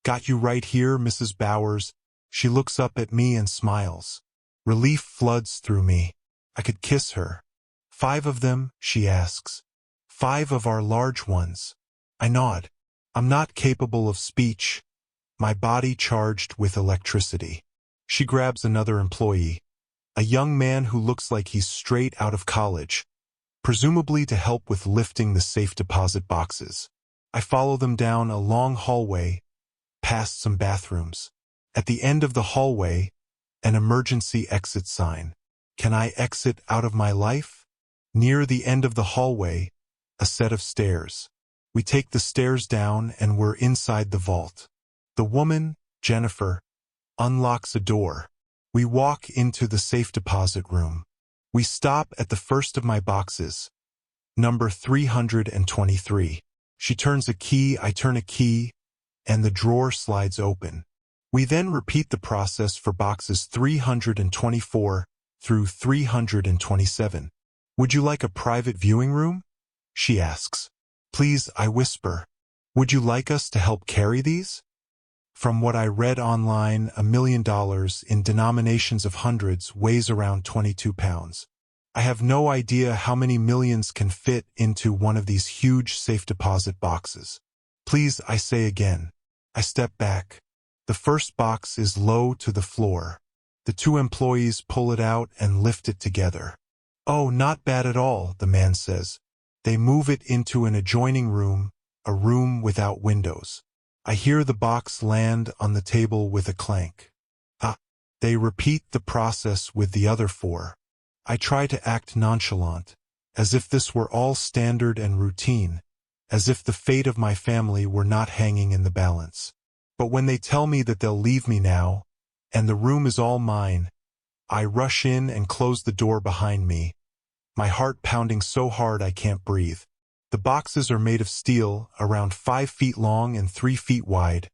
[SPEAKER 1] "Got you right here, Mrs. Bowers." She looks up at me and smiles. Relief floods through me. I could kiss her. 5 of them, she asks. 5 of our large ones. I nod. I'm not capable of speech, my body charged with electricity. She grabs another employee, a young man who looks like he's straight out of college, presumably to help with lifting the safe deposit boxes. I follow them down a long hallway, past some bathrooms. At the end of the hallway, an emergency exit sign. Can I exit out of my life? Near the end of the hallway, a set of stairs. We take the stairs down and we're inside the vault. The woman, Jennifer, unlocks a door. We walk into the safe deposit room. We stop at the first of my boxes, number 323. She turns a key, I turn a key, and the drawer slides open. We then repeat the process for boxes 324 through 327. Would you like a private viewing room? She asks. Please, I whisper. Would you like us to help carry these? From what I read online, $1 million in denominations of hundreds weighs around 22 pounds. I have no idea how many millions can fit into one of these huge safe deposit boxes. Please, I say again. I step back. The first box is low to the floor. The 2 employees pull it out and lift it together. Oh, not bad at all, the man says. They move it into an adjoining room, a room without windows. I hear the box land on the table with a clank. Ah, they repeat the process with the other 4. I try to act nonchalant, as if this were all standard and routine, as if the fate of my family were not hanging in the balance. But when they tell me that they'll leave me now, and the room is all mine, I rush in and close the door behind me, my heart pounding so hard I can't breathe. The boxes are made of steel, around 5 feet long and 3 feet wide,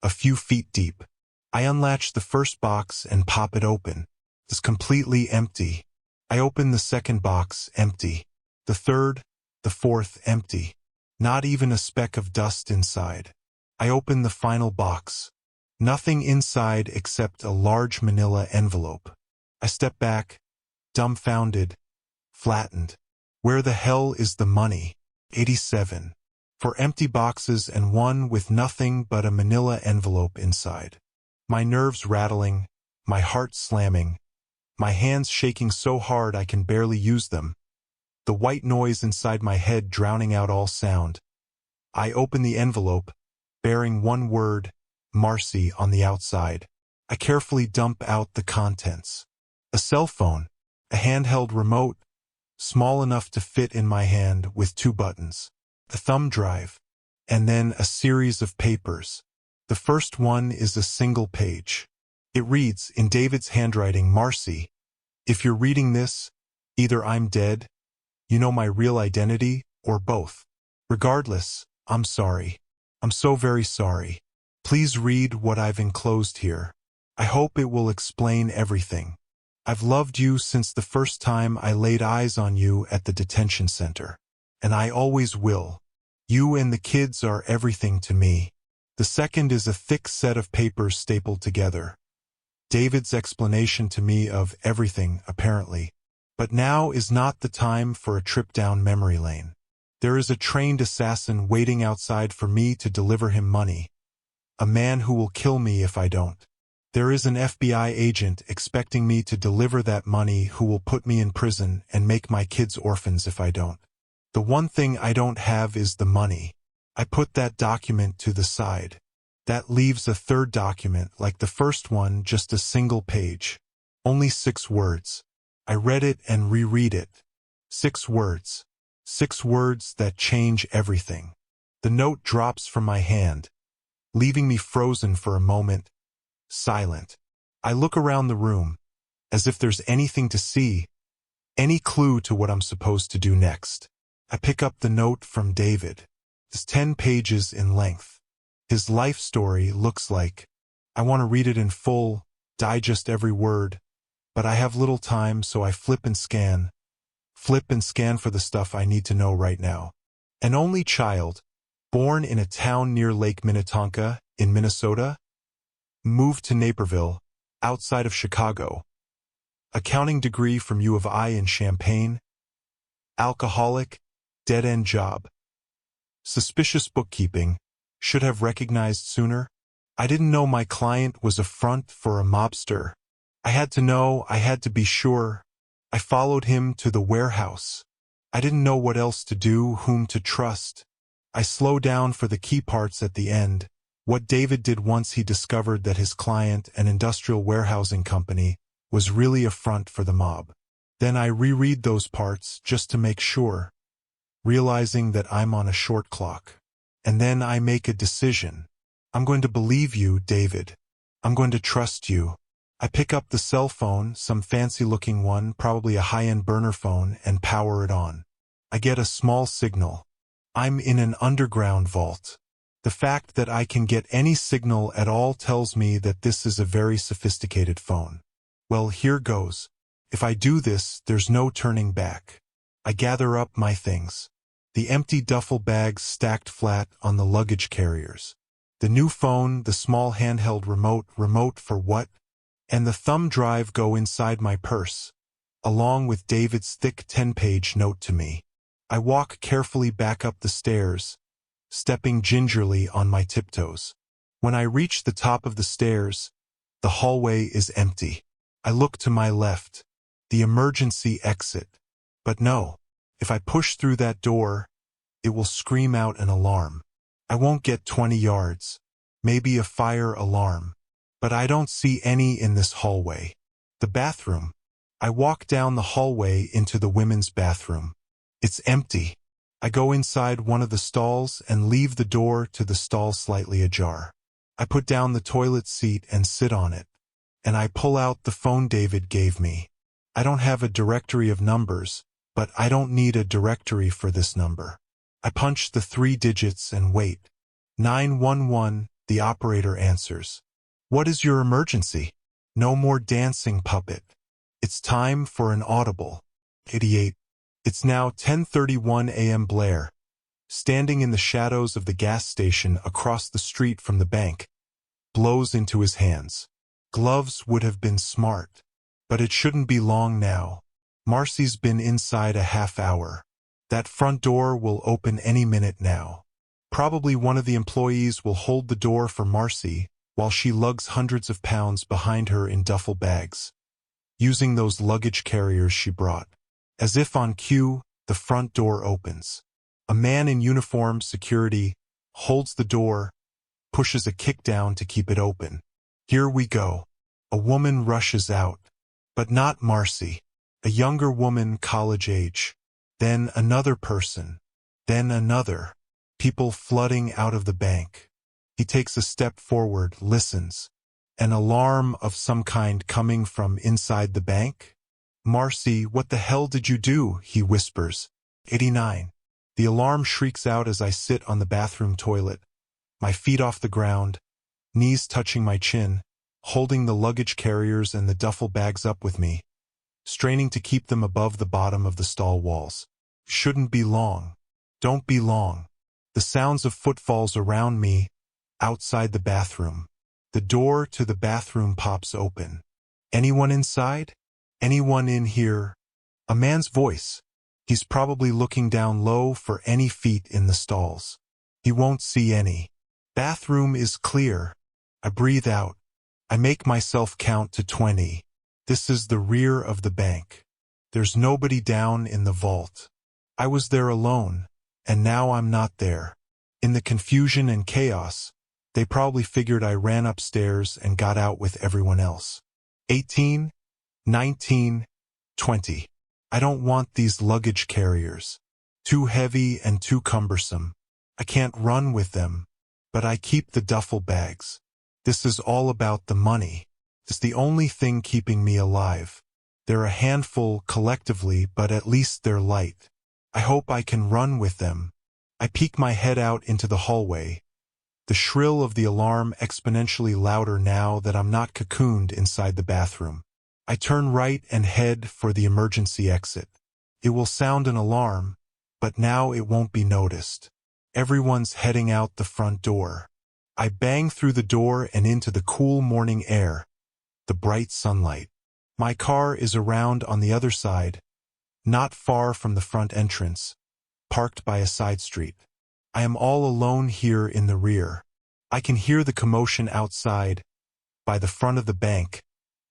[SPEAKER 1] a few feet deep. I unlatch the first box and pop it open. It's completely empty. I open the second box, empty. The third, the fourth, empty. Not even a speck of dust inside. I open the final box. Nothing inside except a large manila envelope. I step back, dumbfounded, flattened. Where the hell is the money? 87. For empty boxes and one with nothing but a manila envelope inside. My nerves rattling, my heart slamming, my hands shaking so hard I can barely use them. The white noise inside my head drowning out all sound. I open the envelope, bearing one word, Marcy, on the outside. I carefully dump out the contents. A cell phone, a handheld remote, small enough to fit in my hand with 2 buttons, a thumb drive, and then a series of papers. The first one is a single page. It reads, in David's handwriting, Marcy, if you're reading this, either I'm dead, you know my real identity, or both. Regardless, I'm sorry. I'm so very sorry. Please read what I've enclosed here. I hope it will explain everything. I've loved you since the first time I laid eyes on you at the detention center. And I always will. You and the kids are everything to me. The second is a thick set of papers stapled together. David's explanation to me of everything, apparently. But now is not the time for a trip down memory lane. There is a trained assassin waiting outside for me to deliver him money. A man who will kill me if I don't. There is an FBI agent expecting me to deliver that money who will put me in prison and make my kids orphans if I don't. The one thing I don't have is the money. I put that document to the side. That leaves a third document, like the first one, just a single page. Only 6 words. I read it and reread it. 6 words. 6 words that change everything. The note drops from my hand, leaving me frozen for a moment, silent. I look around the room, as if there's anything to see, any clue to what I'm supposed to do next. I pick up the note from David. It's 10 pages in length. His life story looks like. I want to read it in full, digest every word, but I have little time, so I flip and scan for the stuff I need to know right now. An only child, born in a town near Lake Minnetonka, in Minnesota, moved to Naperville, outside of Chicago. Accounting degree from U of I in Champaign. Alcoholic, dead-end job. Suspicious bookkeeping, should have recognized sooner. I didn't know my client was a front for a mobster. I had to know, I had to be sure. I followed him to the warehouse. I didn't know what else to do, whom to trust. I slow down for the key parts at the end. What David did once he discovered that his client, an industrial warehousing company, was really a front for the mob. Then I reread those parts just to make sure, realizing that I'm on a short clock. And then I make a decision. I'm going to believe you, David. I'm going to trust you. I pick up the cell phone, some fancy-looking one, probably a high-end burner phone, and power it on. I get a small signal. I'm in an underground vault. The fact that I can get any signal at all tells me that this is a very sophisticated phone. Well, here goes. If I do this, there's no turning back. I gather up my things. The empty duffel bags stacked flat on the luggage carriers. The new phone, the small handheld remote for what? And the thumb drive go inside my purse, along with David's thick 10-page note to me. I walk carefully back up the stairs, stepping gingerly on my tiptoes. When I reach the top of the stairs, the hallway is empty. I look to my left, the emergency exit. But no, if I push through that door, it will scream out an alarm. I won't get 20 yards. Maybe a fire alarm. But I don't see any in this hallway. The bathroom. I walk down the hallway into the women's bathroom. It's empty. I go inside one of the stalls and leave the door to the stall slightly ajar. I put down the toilet seat and sit on it. And I pull out the phone David gave me. I don't have a directory of numbers, but I don't need a directory for this number. I punch the 3 digits and wait. 911, the operator answers. What is your emergency? No more dancing, puppet. It's time for an audible. 88. It's now 10:31 a.m. Blair, standing in the shadows of the gas station across the street from the bank, blows into his hands. Gloves would have been smart, but it shouldn't be long now. Marcy's been inside a half hour. That front door will open any minute now. Probably one of the employees will hold the door for Marcy while she lugs hundreds of pounds behind her in duffel bags, using those luggage carriers she brought. As if on cue, the front door opens. A man in uniform security holds the door, pushes a kick down to keep it open. Here we go. A woman rushes out. But not Marcy. A younger woman, college age. Then another person. Then another. People flooding out of the bank. He takes a step forward, listens. An alarm of some kind coming from inside the bank? Marcy, what the hell did you do? He whispers. 89. The alarm shrieks out as I sit on the bathroom toilet, my feet off the ground, knees touching my chin, holding the luggage carriers and the duffel bags up with me, straining to keep them above the bottom of the stall walls. Shouldn't be long. Don't be long. The sounds of footfalls around me, outside the bathroom. The door to the bathroom pops open. Anyone inside? Anyone in here? A man's voice. He's probably looking down low for any feet in the stalls. He won't see any. Bathroom is clear. I breathe out. I make myself count to 20. This is the rear of the bank. There's nobody down in the vault. I was there alone, and now I'm not there. In the confusion and chaos, they probably figured I ran upstairs and got out with everyone else. 18, 19, 20. I don't want these luggage carriers. Too heavy and too cumbersome. I can't run with them, but I keep the duffel bags. This is all about the money. It's the only thing keeping me alive. They're a handful collectively, but at least they're light. I hope I can run with them. I peek my head out into the hallway. The shrill of the alarm exponentially louder now that I'm not cocooned inside the bathroom. I turn right and head for the emergency exit. It will sound an alarm, but now it won't be noticed. Everyone's heading out the front door. I bang through the door and into the cool morning air, the bright sunlight. My car is around on the other side, not far from the front entrance, parked by a side street. I am all alone here in the rear. I can hear the commotion outside, by the front of the bank,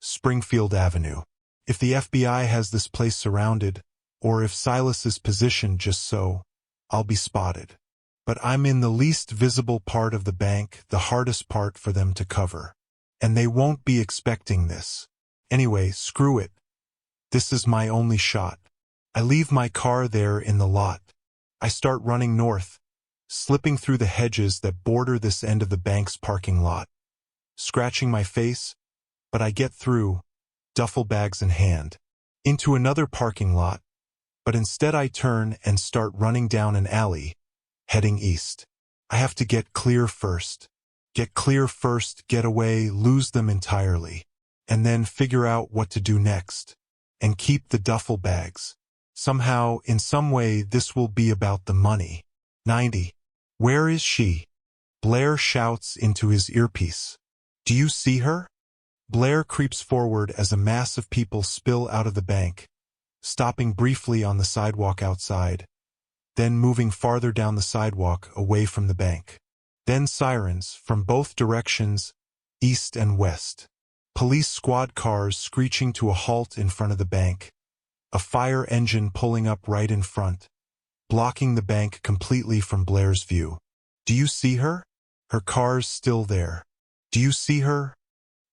[SPEAKER 1] Springfield Avenue. If the FBI has this place surrounded, or if Silas is positioned just so, I'll be spotted. But I'm in the least visible part of the bank, the hardest part for them to cover. And they won't be expecting this. Anyway, screw it. This is my only shot. I leave my car there in the lot. I start running north, slipping through the hedges that border this end of the bank's parking lot. Scratching my face, but I get through, duffel bags in hand, into another parking lot, but instead I turn and start running down an alley, heading east. I have to get clear first. Get clear first, get away, lose them entirely, and then figure out what to do next, and keep the duffel bags. Somehow, in some way, this will be about the money. 90. Where is she? Blair shouts into his earpiece. Do you see her? Blair creeps forward as a mass of people spill out of the bank, stopping briefly on the sidewalk outside, then moving farther down the sidewalk away from the bank. Then sirens from both directions, east and west. Police squad cars screeching to a halt in front of the bank. A fire engine pulling up right in front, blocking the bank completely from Blair's view. Do you see her? Her car's still there. Do you see her?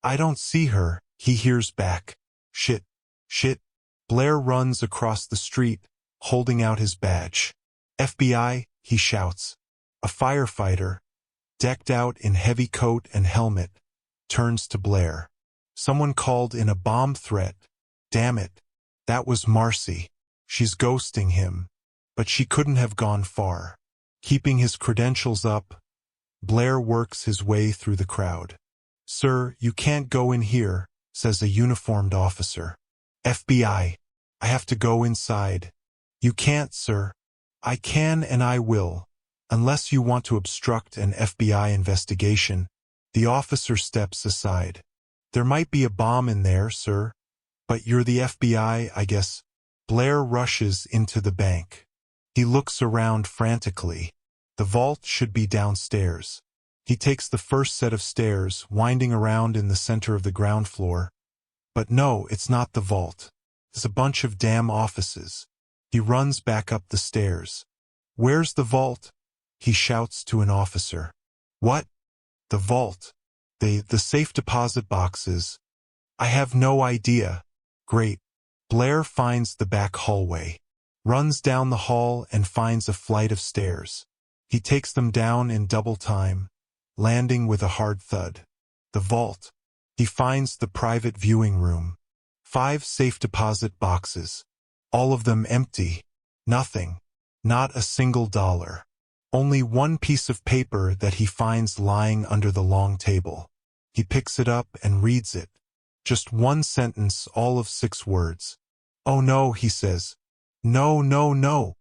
[SPEAKER 1] I don't see her, he hears back. Shit. Shit. Blair runs across the street, holding out his badge. FBI, he shouts. A firefighter, decked out in heavy coat and helmet, turns to Blair. Someone called in a bomb threat. Damn it. That was Marcy. She's ghosting him. But she couldn't have gone far. Keeping his credentials up, Blair works his way through the crowd. Sir, you can't go in here, says a uniformed officer. FBI. I have to go inside. You can't, sir. I can and I will. Unless you want to obstruct an FBI investigation, the officer steps aside. There might be a bomb in there, sir. But you're the FBI, I guess. Blair rushes into the bank. He looks around frantically. The vault should be downstairs. He takes the first set of stairs, winding around in the center of the ground floor. But no, it's not the vault. It's a bunch of damn offices. He runs back up the stairs. Where's the vault? He shouts to an officer. What? The vault. The safe deposit boxes. I have no idea. Great. Blair finds the back hallway. Runs down the hall and finds a flight of stairs. He takes them down in double time, landing with a hard thud. The vault. He finds the private viewing room. 5 safe deposit boxes. All of them empty. Nothing. Not a single dollar. Only one piece of paper that he finds lying under the long table. He picks it up and reads it. Just one sentence, all of 6 words. Oh no, he says. No, no, no.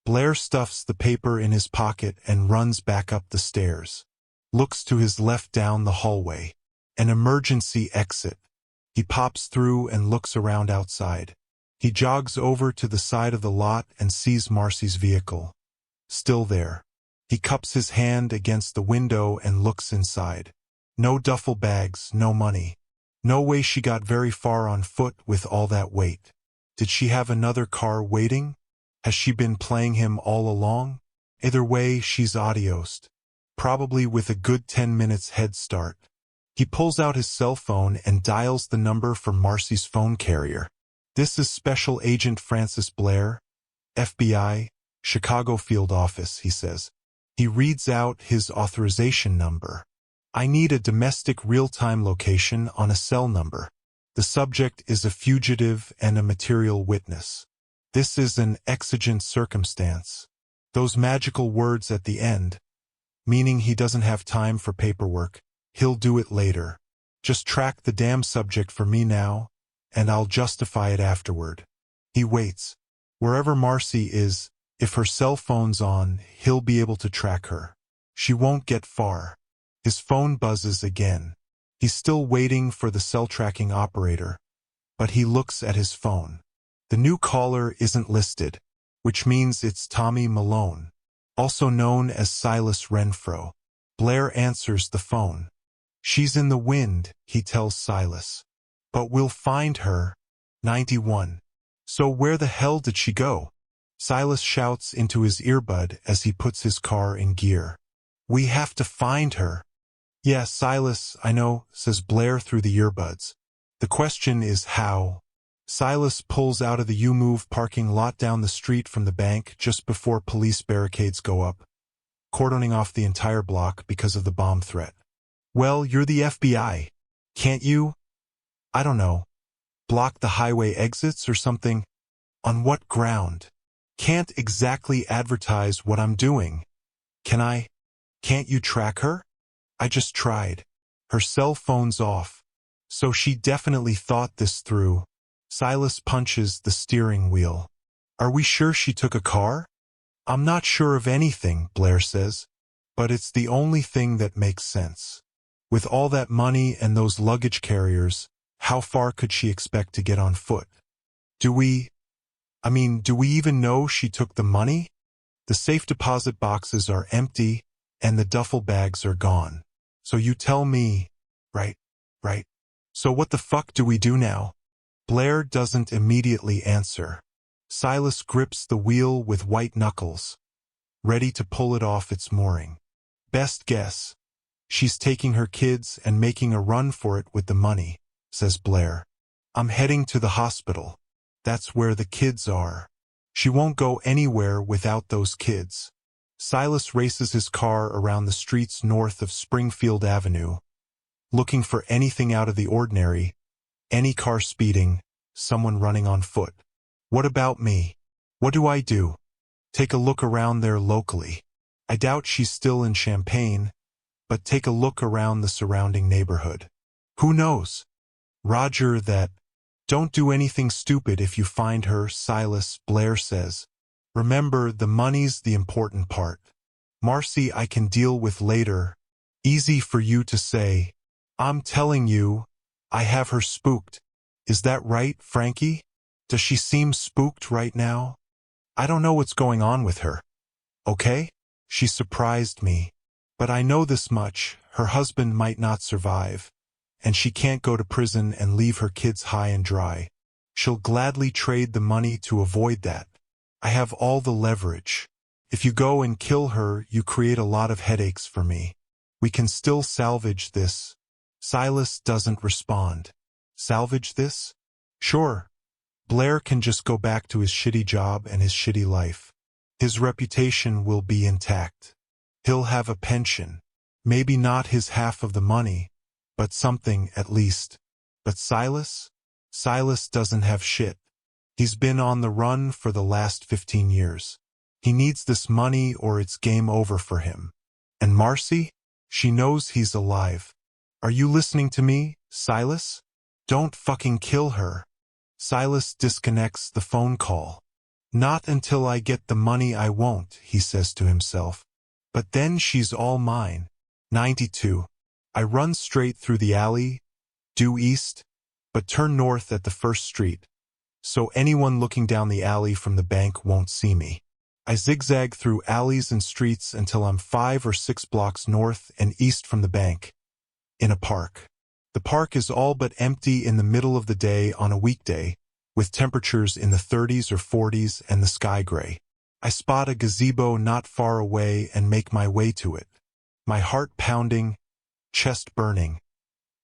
[SPEAKER 1] Blair stuffs the paper in his pocket and runs back up the stairs. Looks to his left down the hallway. An emergency exit. He pops through and looks around outside. He jogs over to the side of the lot and sees Marcy's vehicle. Still there. He cups his hand against the window and looks inside. No duffel bags, no money. No way she got very far on foot with all that weight. Did she have another car waiting? Has she been playing him all along? Either way, she's adiosed. Probably with a good 10 minutes head start. He pulls out his cell phone and dials the number for Marcy's phone carrier. This is Special Agent Francis Blair, FBI, Chicago Field Office, he says. He reads out his authorization number. I need a domestic real-time location on a cell number. The subject is a fugitive and a material witness. This is an exigent circumstance. Those magical words at the end, meaning he doesn't have time for paperwork. He'll do it later. Just track the damn subject for me now, and I'll justify it afterward. He waits. Wherever Marcy is, if her cell phone's on, he'll be able to track her. She won't get far. His phone buzzes again. He's still waiting for the cell tracking operator, but he looks at his phone. The new caller isn't listed, which means it's Tommy Malone, also known as Silas Renfro. Blair answers the phone. She's in the wind, he tells Silas. But we'll find her. 91. So where the hell did she go? Silas shouts into his earbud as he puts his car in gear. We have to find her. Yeah, Silas, I know, says Blair through the earbuds. The question is how. Silas pulls out of the U-Move parking lot down the street from the bank just before police barricades go up, cordoning off the entire block because of the bomb threat. Well, you're the FBI. Can't you? I don't know. Block the highway exits or something? On what ground? Can't exactly advertise what I'm doing. Can I? Can't you track her? I just tried. Her cell phone's off. So she definitely thought this through. Silas punches the steering wheel. Are we sure she took a car? I'm not sure of anything, Blair says. But it's the only thing that makes sense. With all that money and those luggage carriers, how far could she expect to get on foot? Do we even know she took the money? The safe deposit boxes are empty, and the duffel bags are gone. So you tell me, right? So what the fuck do we do now? Blair doesn't immediately answer. Silas grips the wheel with white knuckles, ready to pull it off its mooring. Best guess. She's taking her kids and making a run for it with the money, says Blair. I'm heading to the hospital. That's where the kids are. She won't go anywhere without those kids. Silas races his car around the streets north of Springfield Avenue, looking for anything out of the ordinary, any car speeding, someone running on foot. What about me? What do I do? Take a look around there locally. I doubt she's still in Champaign, but take a look around the surrounding neighborhood. Who knows? Roger that. Don't do anything stupid if you find her, Silas, Blair says. Remember, the money's the important part. Marcy I can deal with later. Easy for you to say. I'm telling you, I have her spooked. Is that right, Frankie? Does she seem spooked right now? I don't know what's going on with her. Okay? She surprised me. But I know this much, her husband might not survive, and she can't go to prison and leave her kids high and dry. She'll gladly trade the money to avoid that. I have all the leverage. If you go and kill her, you create a lot of headaches for me. We can still salvage this. Silas doesn't respond. Salvage this? Sure. Blair can just go back to his shitty job and his shitty life. His reputation will be intact. He'll have a pension. Maybe not his half of the money, but something at least. But Silas? Silas doesn't have shit. He's been on the run for the last 15 years. He needs this money or it's game over for him. And Marcy? She knows he's alive. Are you listening to me, Silas? Don't fucking kill her. Silas disconnects the phone call. Not until I get the money I won't, he says to himself. But then she's all mine. 92. I run straight through the alley, due east, but turn north at the first street, so anyone looking down the alley from the bank won't see me. I zigzag through alleys and streets until I'm 5 or 6 blocks north and east from the bank, in a park. The park is all but empty in the middle of the day on a weekday, with temperatures in the 30s or 40s and the sky gray. I spot a gazebo not far away and make my way to it. My heart pounding, chest burning.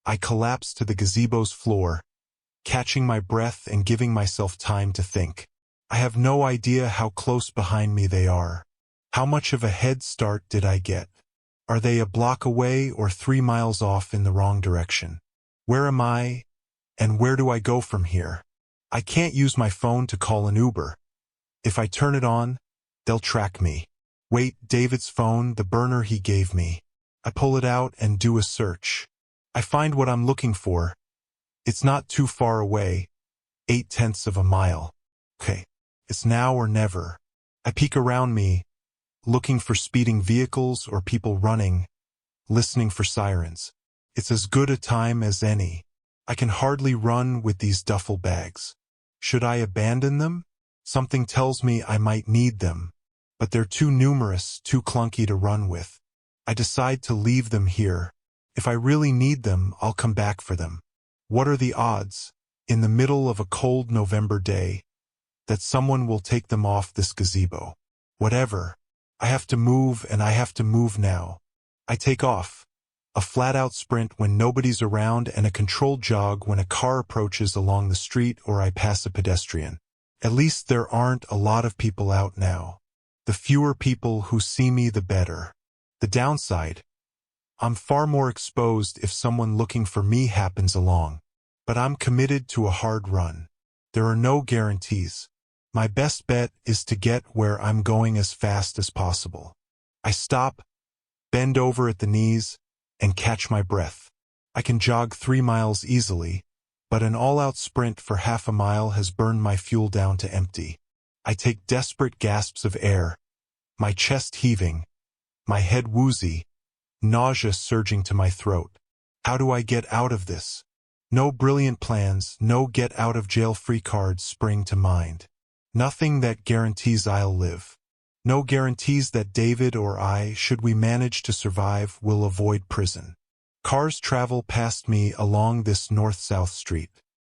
[SPEAKER 1] I collapse to the gazebo's floor, catching my breath and giving myself time to think. I have no idea how close behind me they are. How much of a head start did I get? Are they a block away or 3 miles off in the wrong direction? Where am I, and where do I go from here? I can't use my phone to call an Uber. If I turn it on, they'll track me. Wait, David's phone, the burner he gave me. I pull it out and do a search. I find what I'm looking for. It's not too far away, 0.8 of a mile. Okay, it's now or never. I peek around me, looking for speeding vehicles or people running, listening for sirens. It's as good a time as any. I can hardly run with these duffel bags. Should I abandon them? Something tells me I might need them, but they're too numerous, too clunky to run with. I decide to leave them here. If I really need them, I'll come back for them. What are the odds, in the middle of a cold November day, that someone will take them off this gazebo? Whatever. I have to move, and I have to move now. I take off. A flat-out sprint when nobody's around and a controlled jog when a car approaches along the street or I pass a pedestrian. At least there aren't a lot of people out now. The fewer people who see me, the better. The downside? I'm far more exposed if someone looking for me happens along. But I'm committed to a hard run. There are no guarantees. My best bet is to get where I'm going as fast as possible. I stop, bend over at the knees, and catch my breath. I can jog 3 miles easily, but an all-out sprint for half a mile has burned my fuel down to empty. I take desperate gasps of air, my chest heaving, my head woozy, nausea surging to my throat. How do I get out of this? No brilliant plans, no get-out-of-jail-free cards spring to mind. Nothing that guarantees I'll live. No guarantees that David or I, should we manage to survive, will avoid prison. Cars travel past me along this north-south street.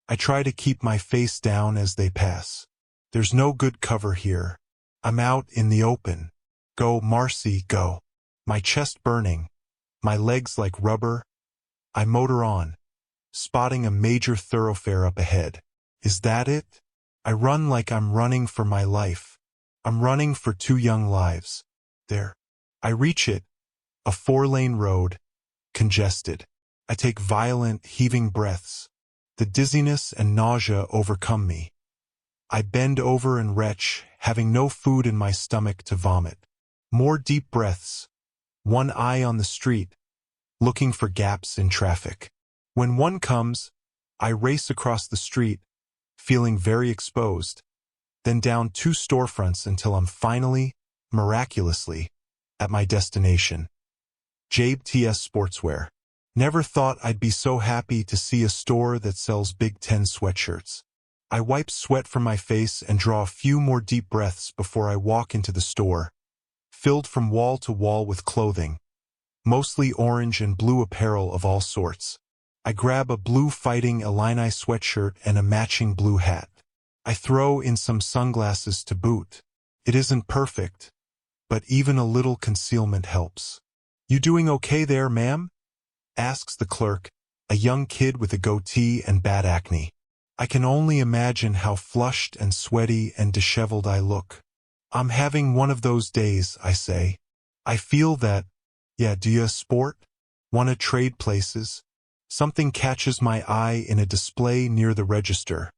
[SPEAKER 1] I try to keep my face down as they pass. There's no good cover here. I'm out in the open. Go, Marcy, go. My chest burning. my legs like rubber. I motor on, spotting a major thoroughfare up ahead. Is that it? I run like I'm running for my life. I'm running for 2 young lives. There. I reach it, a 4-lane road, congested. I take violent, heaving breaths. The dizziness and nausea overcome me. I bend over and retch, having no food in my stomach to vomit. More deep breaths, one eye on the street, looking for gaps in traffic. When one comes, I race across the street, feeling very exposed, then down 2 storefronts until I'm finally, miraculously, at my destination. James Patterson Sportswear. Never thought I'd be so happy to see a store that sells Big Ten sweatshirts. I wipe sweat from my face and draw a few more deep breaths before I walk into the store, filled from wall to wall with clothing, mostly orange and blue apparel of all sorts. I grab a blue Fighting Illini sweatshirt and a matching blue hat. I throw in some sunglasses to boot. It isn't perfect, but even a little concealment helps. "You doing okay there, ma'am?" asks the clerk, a young kid with a goatee and bad acne. I can only imagine how flushed and sweaty and disheveled I look. "I'm having one of those days," I say. I feel that. "Yeah, do you sport? Wanna trade places?" Something catches my eye in a display near the register.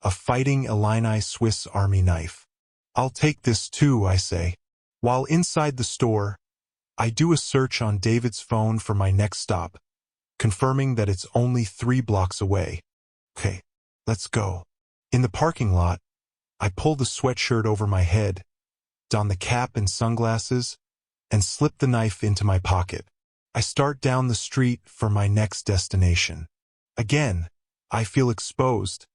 [SPEAKER 1] A Fighting Illini Swiss Army knife. "I'll take this too," I say. While inside the store, I do a search on David's phone for my next stop, confirming that it's only 3 blocks away. Okay, let's go. In the parking lot, I pull the sweatshirt over my head, don the cap and sunglasses, and slip the knife into my pocket. I start down the street for my next destination. Again, I feel exposed,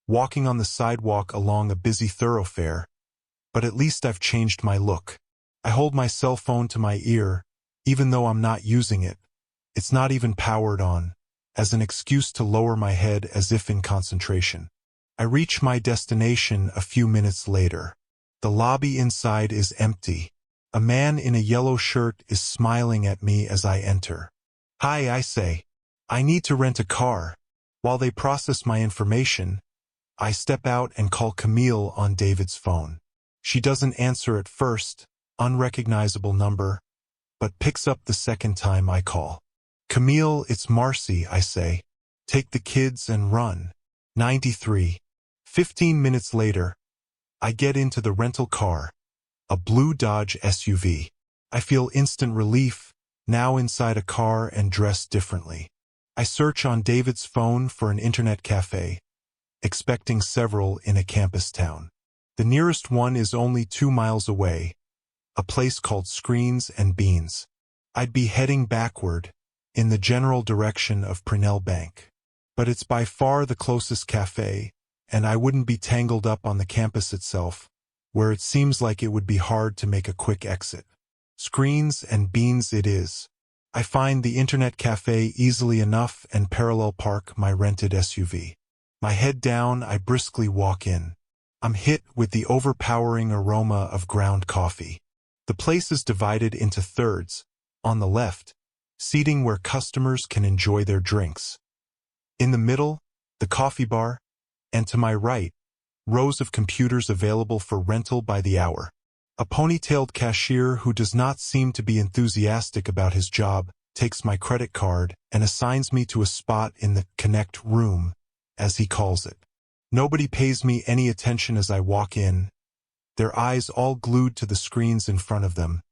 [SPEAKER 1] walking on the sidewalk along a busy thoroughfare, but at least I've changed my look. I hold my cell phone to my ear, even though I'm not using it. It's not even powered on, as an excuse to lower my head as if in concentration. I reach my destination a few minutes later. The lobby inside is empty. A man in a yellow shirt is smiling at me as I enter. "Hi," I say. "I need to rent a car." While they process my information, I step out and call Camille on David's phone. She doesn't answer at first, unrecognizable number, but picks up the second time I call. "Camille, it's Marcy," I say. "Take the kids and run." 93. 15 minutes later, I get into the rental car, a blue Dodge SUV. I feel instant relief, now inside a car and dressed differently. I search on David's phone for an internet cafe, expecting several in a campus town. The nearest one is only 2 miles away, a place called Screens and Beans. I'd be heading backward, in the general direction of Purnell Bank. But it's by far the closest cafe, and I wouldn't be tangled up on the campus itself, where it seems like it would be hard to make a quick exit. Screens and Beans it is. I find the internet cafe easily enough and parallel park my rented SUV. My head down, I briskly walk in. I'm hit with the overpowering aroma of ground coffee. The place is divided into thirds. On the left, seating where customers can enjoy their drinks. In the middle, the coffee bar, and to my right, rows of computers available for rental by the hour. A ponytailed cashier who does not seem to be enthusiastic about his job takes my credit card and assigns me to a spot in the Connect room, as he calls it. Nobody pays me any attention as I walk in, their eyes all glued to the screens in front of them,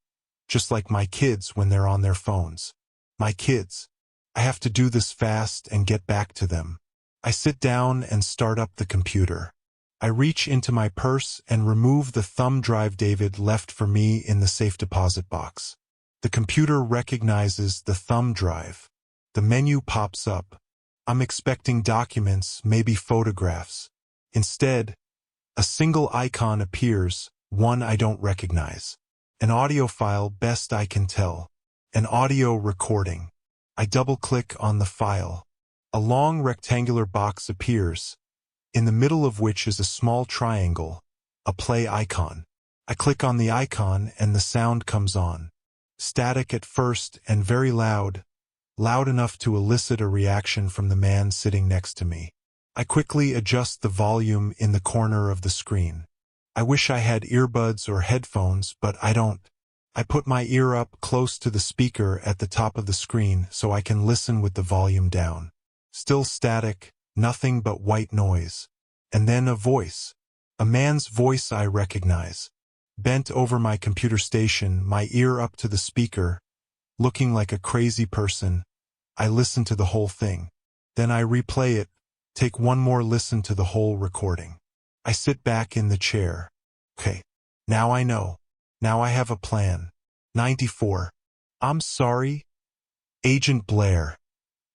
[SPEAKER 1] just like my kids when they're on their phones. My kids. I have to do this fast and get back to them. I sit down and start up the computer. I reach into my purse and remove the thumb drive David left for me in the safe deposit box. The computer recognizes the thumb drive. The menu pops up. I'm expecting documents, maybe photographs. Instead, a single icon appears, one I don't recognize. An audio file, best I can tell. An audio recording. I double-click on the file. A long rectangular box appears, in the middle of which is a small triangle, a play icon. I click on the icon and the sound comes on. Static at first and very loud, loud enough to elicit a reaction from the man sitting next to me. I quickly adjust the volume in the corner of the screen. I wish I had earbuds or headphones, but I don't. I put my ear up close to the speaker at the top of the screen so I can listen with the volume down. Still static, nothing but white noise. And then a voice. A man's voice I recognize. Bent over my computer station, my ear up to the speaker, looking like a crazy person, I listen to the whole thing. Then I replay it, take one more listen to the whole recording. I sit back in the chair. Okay, now I know. Now I have a plan. 94. I'm sorry, Agent Blair.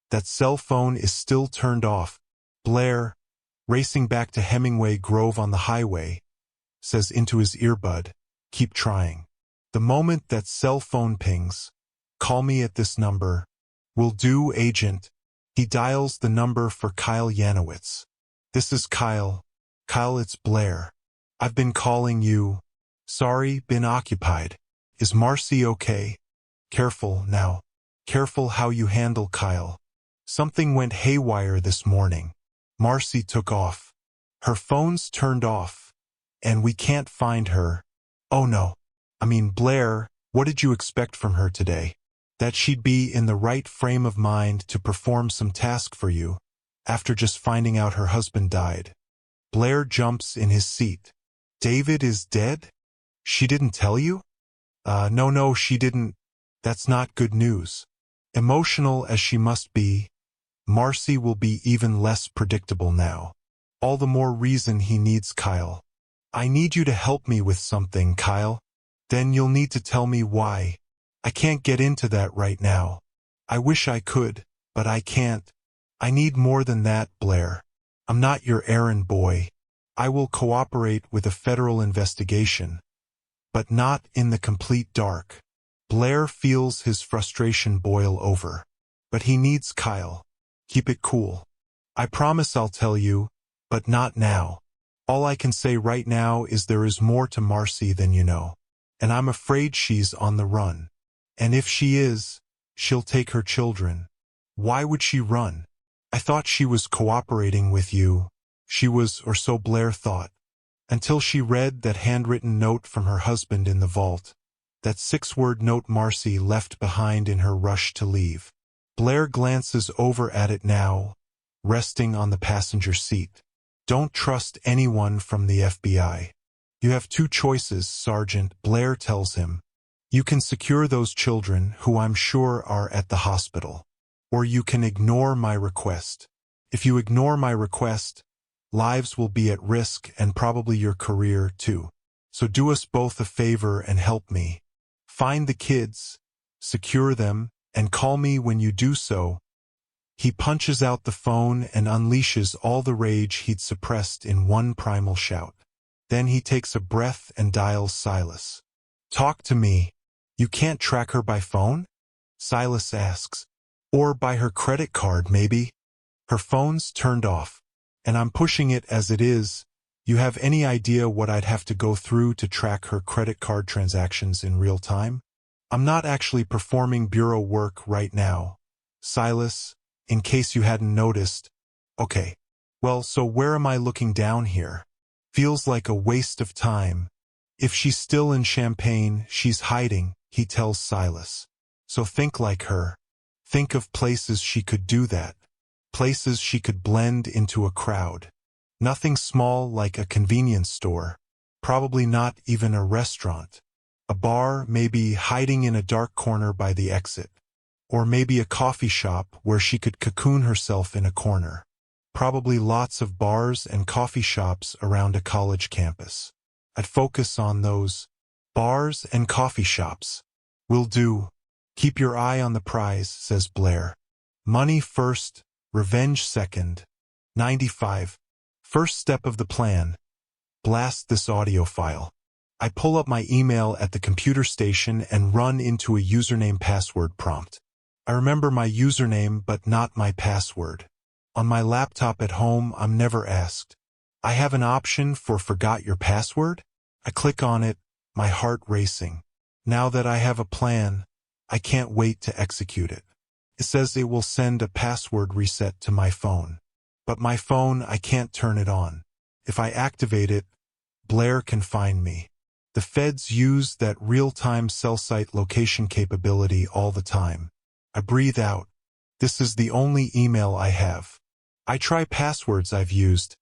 [SPEAKER 1] That cell phone is still turned off. Blair, racing back to Hemingway Grove on the highway, says into his earbud, keep trying. The moment that cell phone pings, call me at this number. Will do, Agent. He dials the number for Kyle Yanowitz. This is Kyle. Kyle, it's Blair. I've been calling you. Sorry, been occupied. Is Marcy okay? Careful now. Careful how you handle Kyle. Something went haywire this morning. Marcy took off. Her phone's turned off. And we can't find her. Oh no. I mean, Blair, what did you expect from her today? That she'd be in the right frame of mind to perform some task for you, after just finding out her husband died. Blair jumps in his seat. David is dead? She didn't tell you? No, she didn't. That's not good news. Emotional as she must be, Marcy will be even less predictable now. All the more reason he needs Kyle. I need you to help me with something, Kyle. Then you'll need to tell me why. I can't get into that right now. I wish I could, but I can't. I need more than that, Blair. I'm not your errand boy. I will cooperate with a federal investigation, but not in the complete dark. Blair feels his frustration boil over. But he needs Kyle. Keep it cool. I promise I'll tell you, but not now. All I can say right now is there is more to Marcy than you know. And I'm afraid she's on the run. And if she is, she'll take her children. Why would she run? I thought she was cooperating with you. She was, or so Blair thought. Until she read that handwritten note from her husband in the vault. That 6-word note Marcy left behind in her rush to leave. Blair glances over at it now, resting on the passenger seat. Don't trust anyone from the FBI. You have 2 choices, Sergeant, Blair tells him. You can secure those children, who I'm sure are at the hospital. Or you can ignore my request. If you ignore my request, lives will be at risk and probably your career too. So do us both a favor and help me. Find the kids, secure them, and call me when you do so. He punches out the phone and unleashes all the rage he'd suppressed in one primal shout. Then he takes a breath and dials Silas. Talk to me. You can't track her by phone? Silas asks. Or by her credit card, maybe? Her phone's turned off. And I'm pushing it as it is. You have any idea what I'd have to go through to track her credit card transactions in real time? I'm not actually performing bureau work right now. Silas, in case you hadn't noticed. Okay. Well, so where am I looking down here? Feels like a waste of time. If she's still in Champaign, she's hiding, he tells Silas. So think like her. Think of places she could do that. Places she could blend into a crowd. Nothing small like a convenience store. Probably not even a restaurant. A bar, maybe hiding in a dark corner by the exit. Or maybe a coffee shop where she could cocoon herself in a corner. Probably lots of bars and coffee shops around a college campus. I'd focus on those bars and coffee shops. Will do. Keep your eye on the prize, says Blair. Money first, revenge second. 95. First step of the plan. Blast this audio file. I pull up my email at the computer station and run into a username password prompt. I remember my username but not my password. On my laptop at home, I'm never asked. I have an option for forgot your password? I click on it, my heart racing. Now that I have a plan, I can't wait to execute it. It says it will send a password reset to my phone. But my phone, I can't turn it on. If I activate it, Blair can find me. The feds use that real-time cell site location capability all the time. I breathe out. This is the only email I have. I try passwords I've used.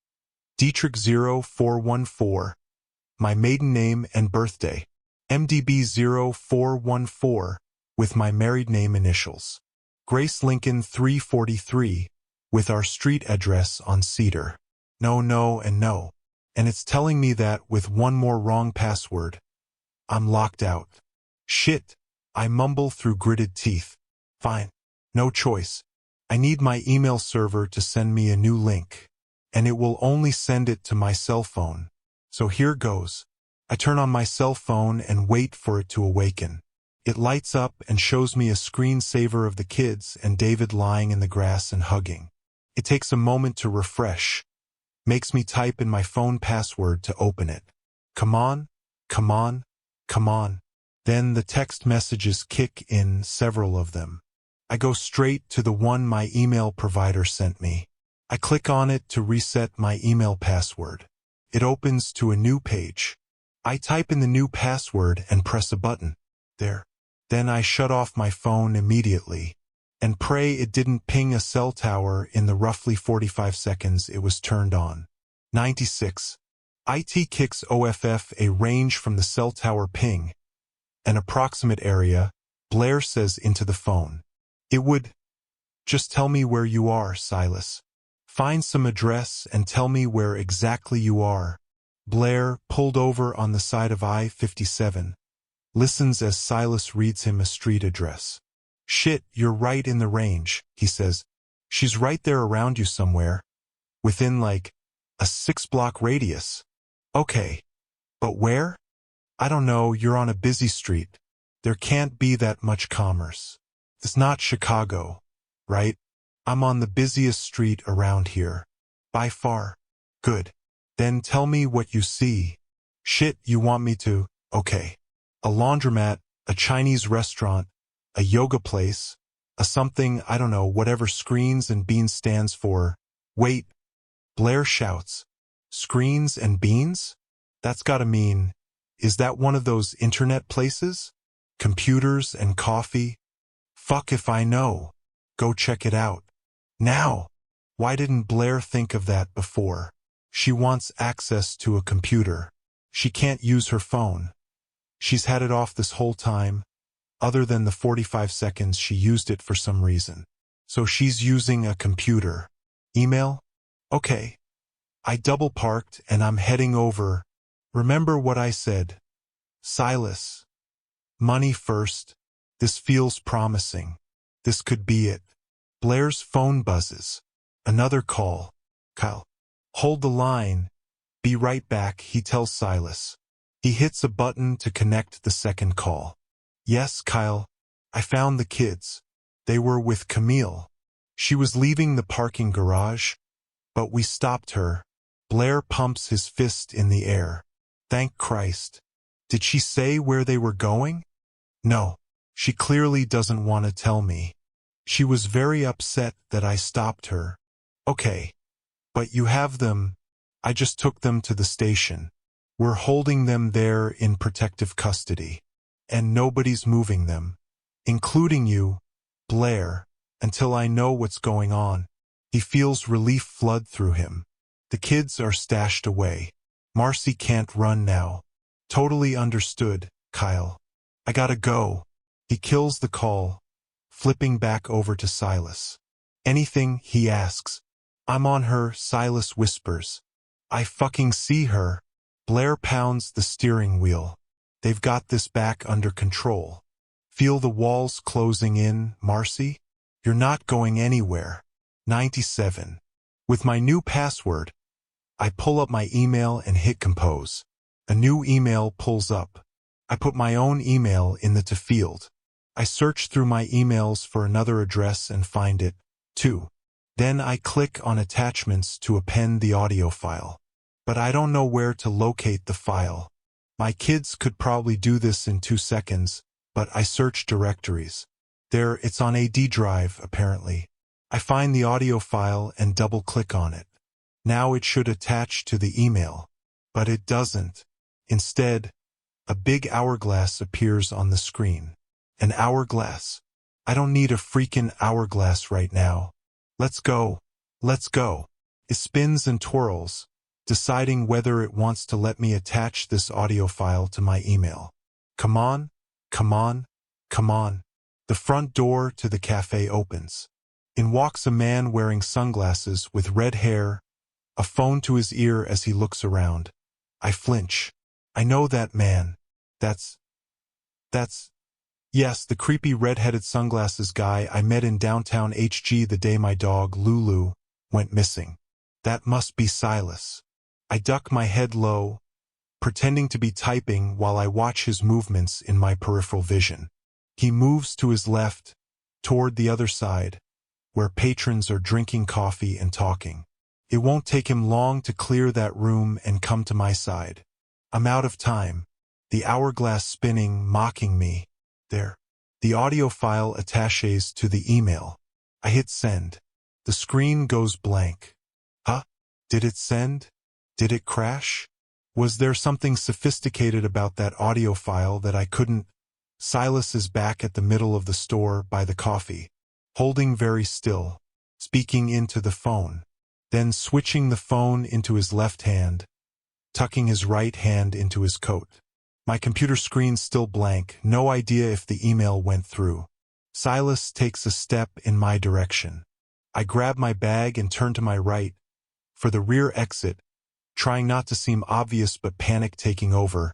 [SPEAKER 1] Dietrich0414. My maiden name and birthday. MDB0414, with my married name initials. Grace Lincoln 343, with our street address on Cedar. No, no, and no. And it's telling me that with one more wrong password, I'm locked out. Shit, I mumble through gritted teeth. Fine. No choice. I need my email server to send me a new link. And it will only send it to my cell phone. So here goes. I turn on my cell phone and wait for it to awaken. It lights up and shows me a screensaver of the kids and David lying in the grass and hugging. It takes a moment to refresh. Makes me type in my phone password to open it. Come on, come on, come on. Then the text messages kick in, several of them. I go straight to the one my email provider sent me. I click on it to reset my email password. It opens to a new page. I type in the new password and press a button. There. Then I shut off my phone immediately and pray it didn't ping a cell tower in the roughly 45 seconds it was turned on. 96. IT kicks OFF a range from the cell tower ping. An approximate area, Blair says into the phone. It would. Just tell me where you are, Silas. Find some address and tell me where exactly you are. Blair, pulled over on the side of I-57, listens as Silas reads him a street address. Shit, you're right in the range, he says. She's right there around you somewhere. Within like a 6-block radius. Okay. But where? I don't know, you're on a busy street. There can't be that much commerce. It's not Chicago, right? I'm on the busiest street around here. By far. Good. Then tell me what you see. Shit, you want me to? Okay. A laundromat, a Chinese restaurant, a yoga place, a something, I don't know, whatever screens and beans stands for. Wait. Blair shouts. Screens and beans? That's gotta mean, is that one of those internet places? Computers and coffee? Fuck if I know. Go check it out. Now. Why didn't Blair think of that before? She wants access to a computer. She can't use her phone. She's had it off this whole time, other than the 45 seconds she used it for some reason. So she's using a computer. Email? Okay. I double parked and I'm heading over. Remember what I said. Silas. Money first. This feels promising. This could be it. Blair's phone buzzes. Another call. Kyle. Hold the line. Be right back, he tells Silas. He hits a button to connect the second call. Yes, Kyle. I found the kids. They were with Camille. She was leaving the parking garage, but we stopped her. Blair pumps his fist in the air. Thank Christ. Did she say where they were going? No. She clearly doesn't want to tell me. She was very upset that I stopped her. Okay. But you have them. I just took them to the station. We're holding them there in protective custody. And nobody's moving them. Including you, Blair, until I know what's going on. He feels relief flood through him. The kids are stashed away. Marcy can't run now. Totally understood, Kyle. I gotta go. He kills the call, flipping back over to Silas. Anything, he asks. I'm on her, Silas whispers. I fucking see her. Blair pounds the steering wheel. They've got this back under control. Feel the walls closing in, Marcy? You're not going anywhere. 97. With my new password, I pull up my email and hit compose. A new email pulls up. I put my own email in the to field. I search through my emails for another address and find it, too. Then I click on attachments to append the audio file. But I don't know where to locate the file. My kids could probably do this in 2 seconds, but I search directories. There, it's on a D drive, apparently. I find the audio file and double-click on it. Now it should attach to the email. But it doesn't. Instead, a big hourglass appears on the screen. An hourglass. I don't need a freaking hourglass right now. Let's go. Let's go. It spins and twirls, deciding whether it wants to let me attach this audio file to my email. Come on, come on, come on. The front door to the cafe opens. In walks a man wearing sunglasses with red hair, a phone to his ear as he looks around. I flinch. I know that man. That's... Yes, the creepy red-headed sunglasses guy I met in downtown HG the day my dog, Lulu, went missing. That must be Silas. I duck my head low, pretending to be typing while I watch his movements in my peripheral vision. He moves to his left, toward the other side, where patrons are drinking coffee and talking. It won't take him long to clear that room and come to my side. I'm out of time. The hourglass spinning, mocking me. There. The audio file attaches to the email. I hit send. The screen goes blank. Huh? Did it send? Did it crash? Was there something sophisticated about that audio file that I couldn't? Silas is back at the middle of the store by the coffee, holding very still, speaking into the phone, then switching the phone into his left hand, tucking his right hand into his coat. My computer screen's still blank, no idea if the email went through. Silas takes a step in my direction. I grab my bag and turn to my right, for the rear exit, trying not to seem obvious but panic taking over,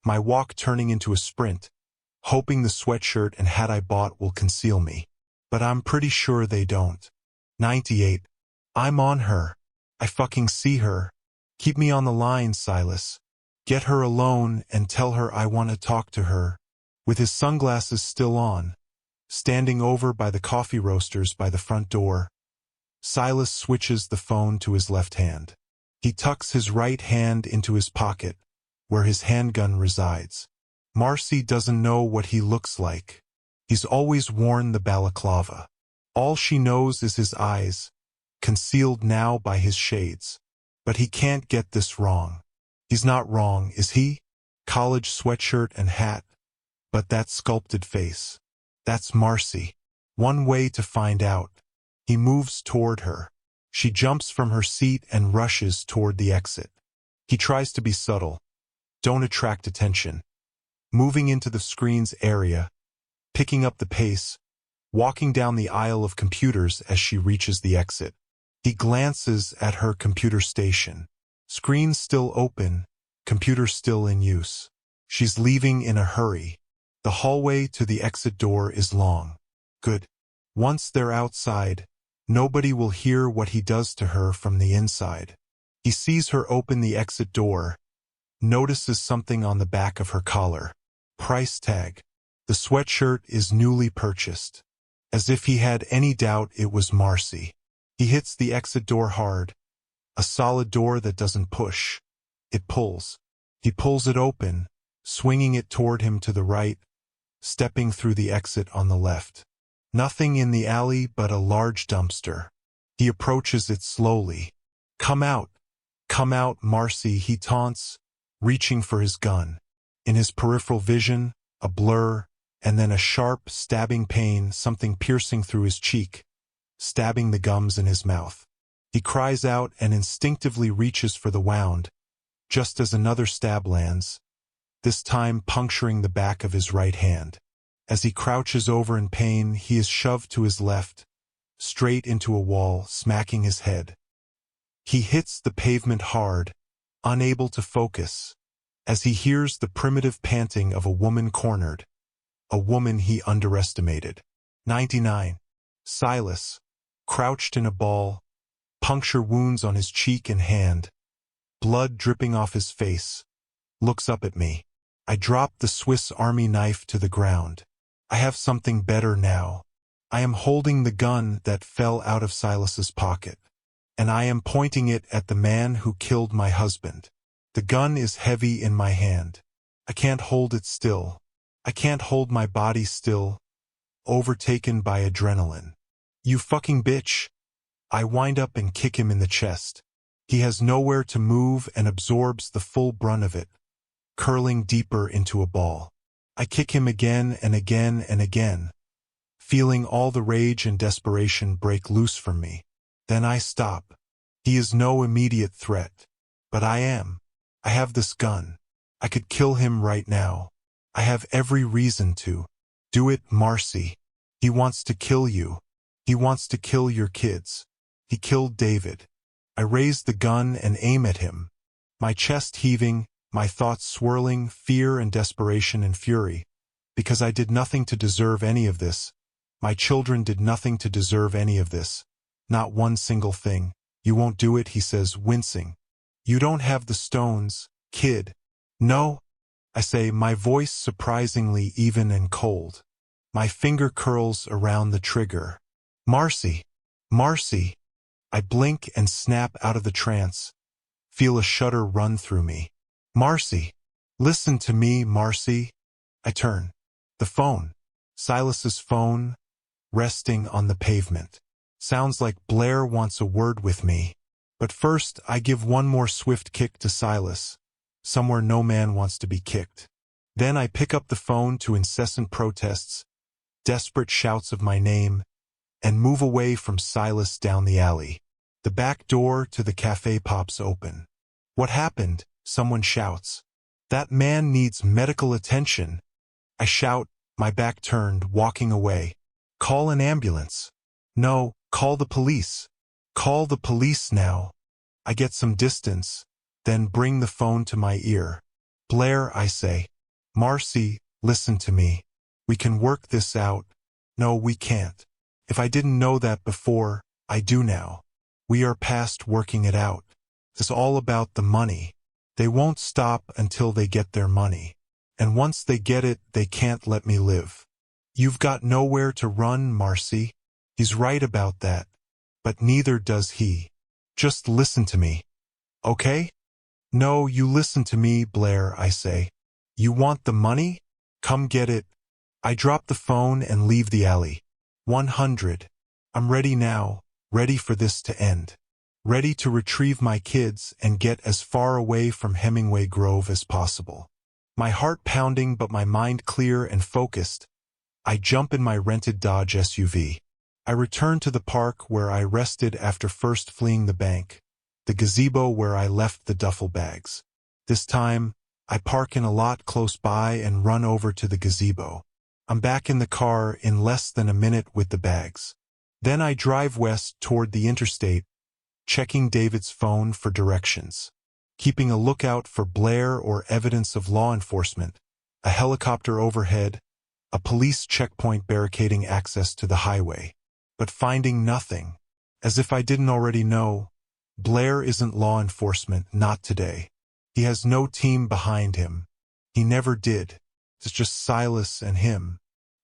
[SPEAKER 1] my walk turning into a sprint, hoping the sweatshirt and hat I bought will conceal me. But I'm pretty sure they don't. 98. I'm on her. I fucking see her. Keep me on the line, Silas. Get her alone and tell her I want to talk to her. With his sunglasses still on, standing over by the coffee roasters by the front door, Silas switches the phone to his left hand. He tucks his right hand into his pocket, where his handgun resides. Marcy doesn't know what he looks like. He's always worn the balaclava. All she knows is his eyes, concealed now by his shades. But he can't get this wrong. He's not wrong, is he? College sweatshirt and hat. But that sculpted face. That's Marcy. One way to find out. He moves toward her. She jumps from her seat and rushes toward the exit. He tries to be subtle. Don't attract attention. Moving into the screen's area, picking up the pace, walking down the aisle of computers as she reaches the exit. He glances at her computer station. Screen still open, computer still in use. She's leaving in a hurry. The hallway to the exit door is long. Good. Once they're outside, nobody will hear what he does to her from the inside. He sees her open the exit door, notices something on the back of her collar. Price tag. The sweatshirt is newly purchased. As if he had any doubt it was Marcy. He hits the exit door hard. A solid door that doesn't push. It pulls. He pulls it open, swinging it toward him to the right, stepping through the exit on the left. Nothing in the alley but a large dumpster. He approaches it slowly. Come out, Marcy, he taunts, reaching for his gun. In his peripheral vision, a blur, and then a sharp, stabbing pain, something piercing through his cheek, stabbing the gums in his mouth. He cries out and instinctively reaches for the wound, just as another stab lands, this time puncturing the back of his right hand. As he crouches over in pain, he is shoved to his left, straight into a wall, smacking his head. He hits the pavement hard, unable to focus, as he hears the primitive panting of a woman cornered, a woman he underestimated. 99. Silas, crouched in a ball, puncture wounds on his cheek and hand, blood dripping off his face, looks up at me. I drop the Swiss Army knife to the ground. I have something better now. I am holding the gun that fell out of Silas's pocket, and I am pointing it at the man who killed my husband. The gun is heavy in my hand. I can't hold it still. I can't hold my body still, overtaken by adrenaline. You fucking bitch. I wind up and kick him in the chest. He has nowhere to move and absorbs the full brunt of it, curling deeper into a ball. I kick him again and again and again, feeling all the rage and desperation break loose from me. Then I stop. He is no immediate threat. But I am. I have this gun. I could kill him right now. I have every reason to. Do it, Marcy. He wants to kill you. He wants to kill your kids. He killed David. I raise the gun and aim at him, my chest heaving, my thoughts swirling, fear and desperation and fury, because I did nothing to deserve any of this. My children did nothing to deserve any of this. Not one single thing. You won't do it, he says, wincing. You don't have the stones, kid. No, I say, my voice surprisingly even and cold. My finger curls around the trigger. Marcy! Marcy! I blink and snap out of the trance, feel a shudder run through me. Marcy! Listen to me, Marcy! I turn. The phone. Silas's phone, resting on the pavement. Sounds like Blair wants a word with me. But first, I give one more swift kick to Silas, somewhere no man wants to be kicked. Then I pick up the phone to incessant protests, desperate shouts of my name, and move away from Silas down the alley. The back door to the cafe pops open. What happened? Someone shouts. That man needs medical attention. I shout, my back turned, walking away. Call an ambulance. No, call the police. Call the police now. I get some distance, then bring the phone to my ear. Blair, I say. Marcy, listen to me. We can work this out. No, we can't. If I didn't know that before, I do now. We are past working it out. It's all about the money. They won't stop until they get their money. And once they get it, they can't let me live. You've got nowhere to run, Marcy. He's right about that. But neither does he. Just listen to me. Okay? No, you listen to me, Blair, I say. You want the money? Come get it. I drop the phone and leave the alley. 100. I'm ready now, ready for this to end. Ready to retrieve my kids and get as far away from Hemingway Grove as possible. My heart pounding but my mind clear and focused, I jump in my rented Dodge SUV. I return to the park where I rested after first fleeing the bank, the gazebo where I left the duffel bags. This time, I park in a lot close by and run over to the gazebo. I'm back in the car in less than a minute with the bags. Then I drive west toward the interstate, checking David's phone for directions, keeping a lookout for Blair or evidence of law enforcement, a helicopter overhead, a police checkpoint barricading access to the highway, but finding nothing. As if I didn't already know, Blair isn't law enforcement, not today. He has no team behind him. He never did. It's just Silas and him.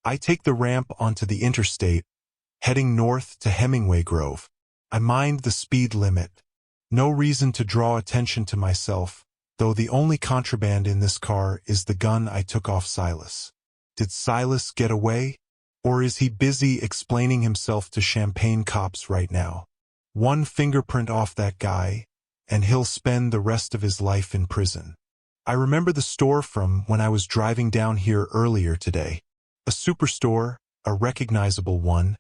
[SPEAKER 1] I take the ramp onto the interstate, heading north to Hemingway Grove. I mind the speed limit. No reason to draw attention to myself, though the only contraband in this car is the gun I took off Silas. Did Silas get away? Or is he busy explaining himself to champagne cops right now? One fingerprint off that guy, and he'll spend the rest of his life in prison. I remember the store from when I was driving down here earlier today. A superstore, a recognizable one,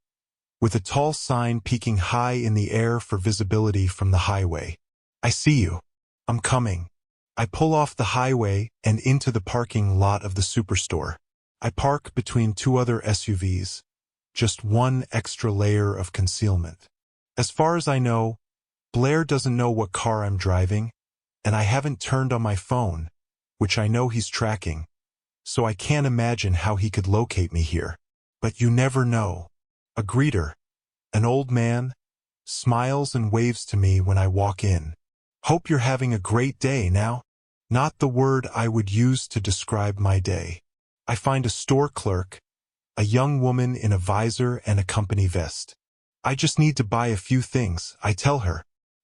[SPEAKER 1] with a tall sign peaking high in the air for visibility from the highway. I see you. I'm coming. I pull off the highway and into the parking lot of the superstore. I park between two other SUVs, just one extra layer of concealment. As far as I know, Blair doesn't know what car I'm driving, and I haven't turned on my phone, which I know he's tracking, so I can't imagine how he could locate me here. But you never know. A greeter, an old man, smiles and waves to me when I walk in. Hope you're having a great day now. Not the word I would use to describe my day. I find a store clerk, a young woman in a visor and a company vest. I just need to buy a few things, I tell her.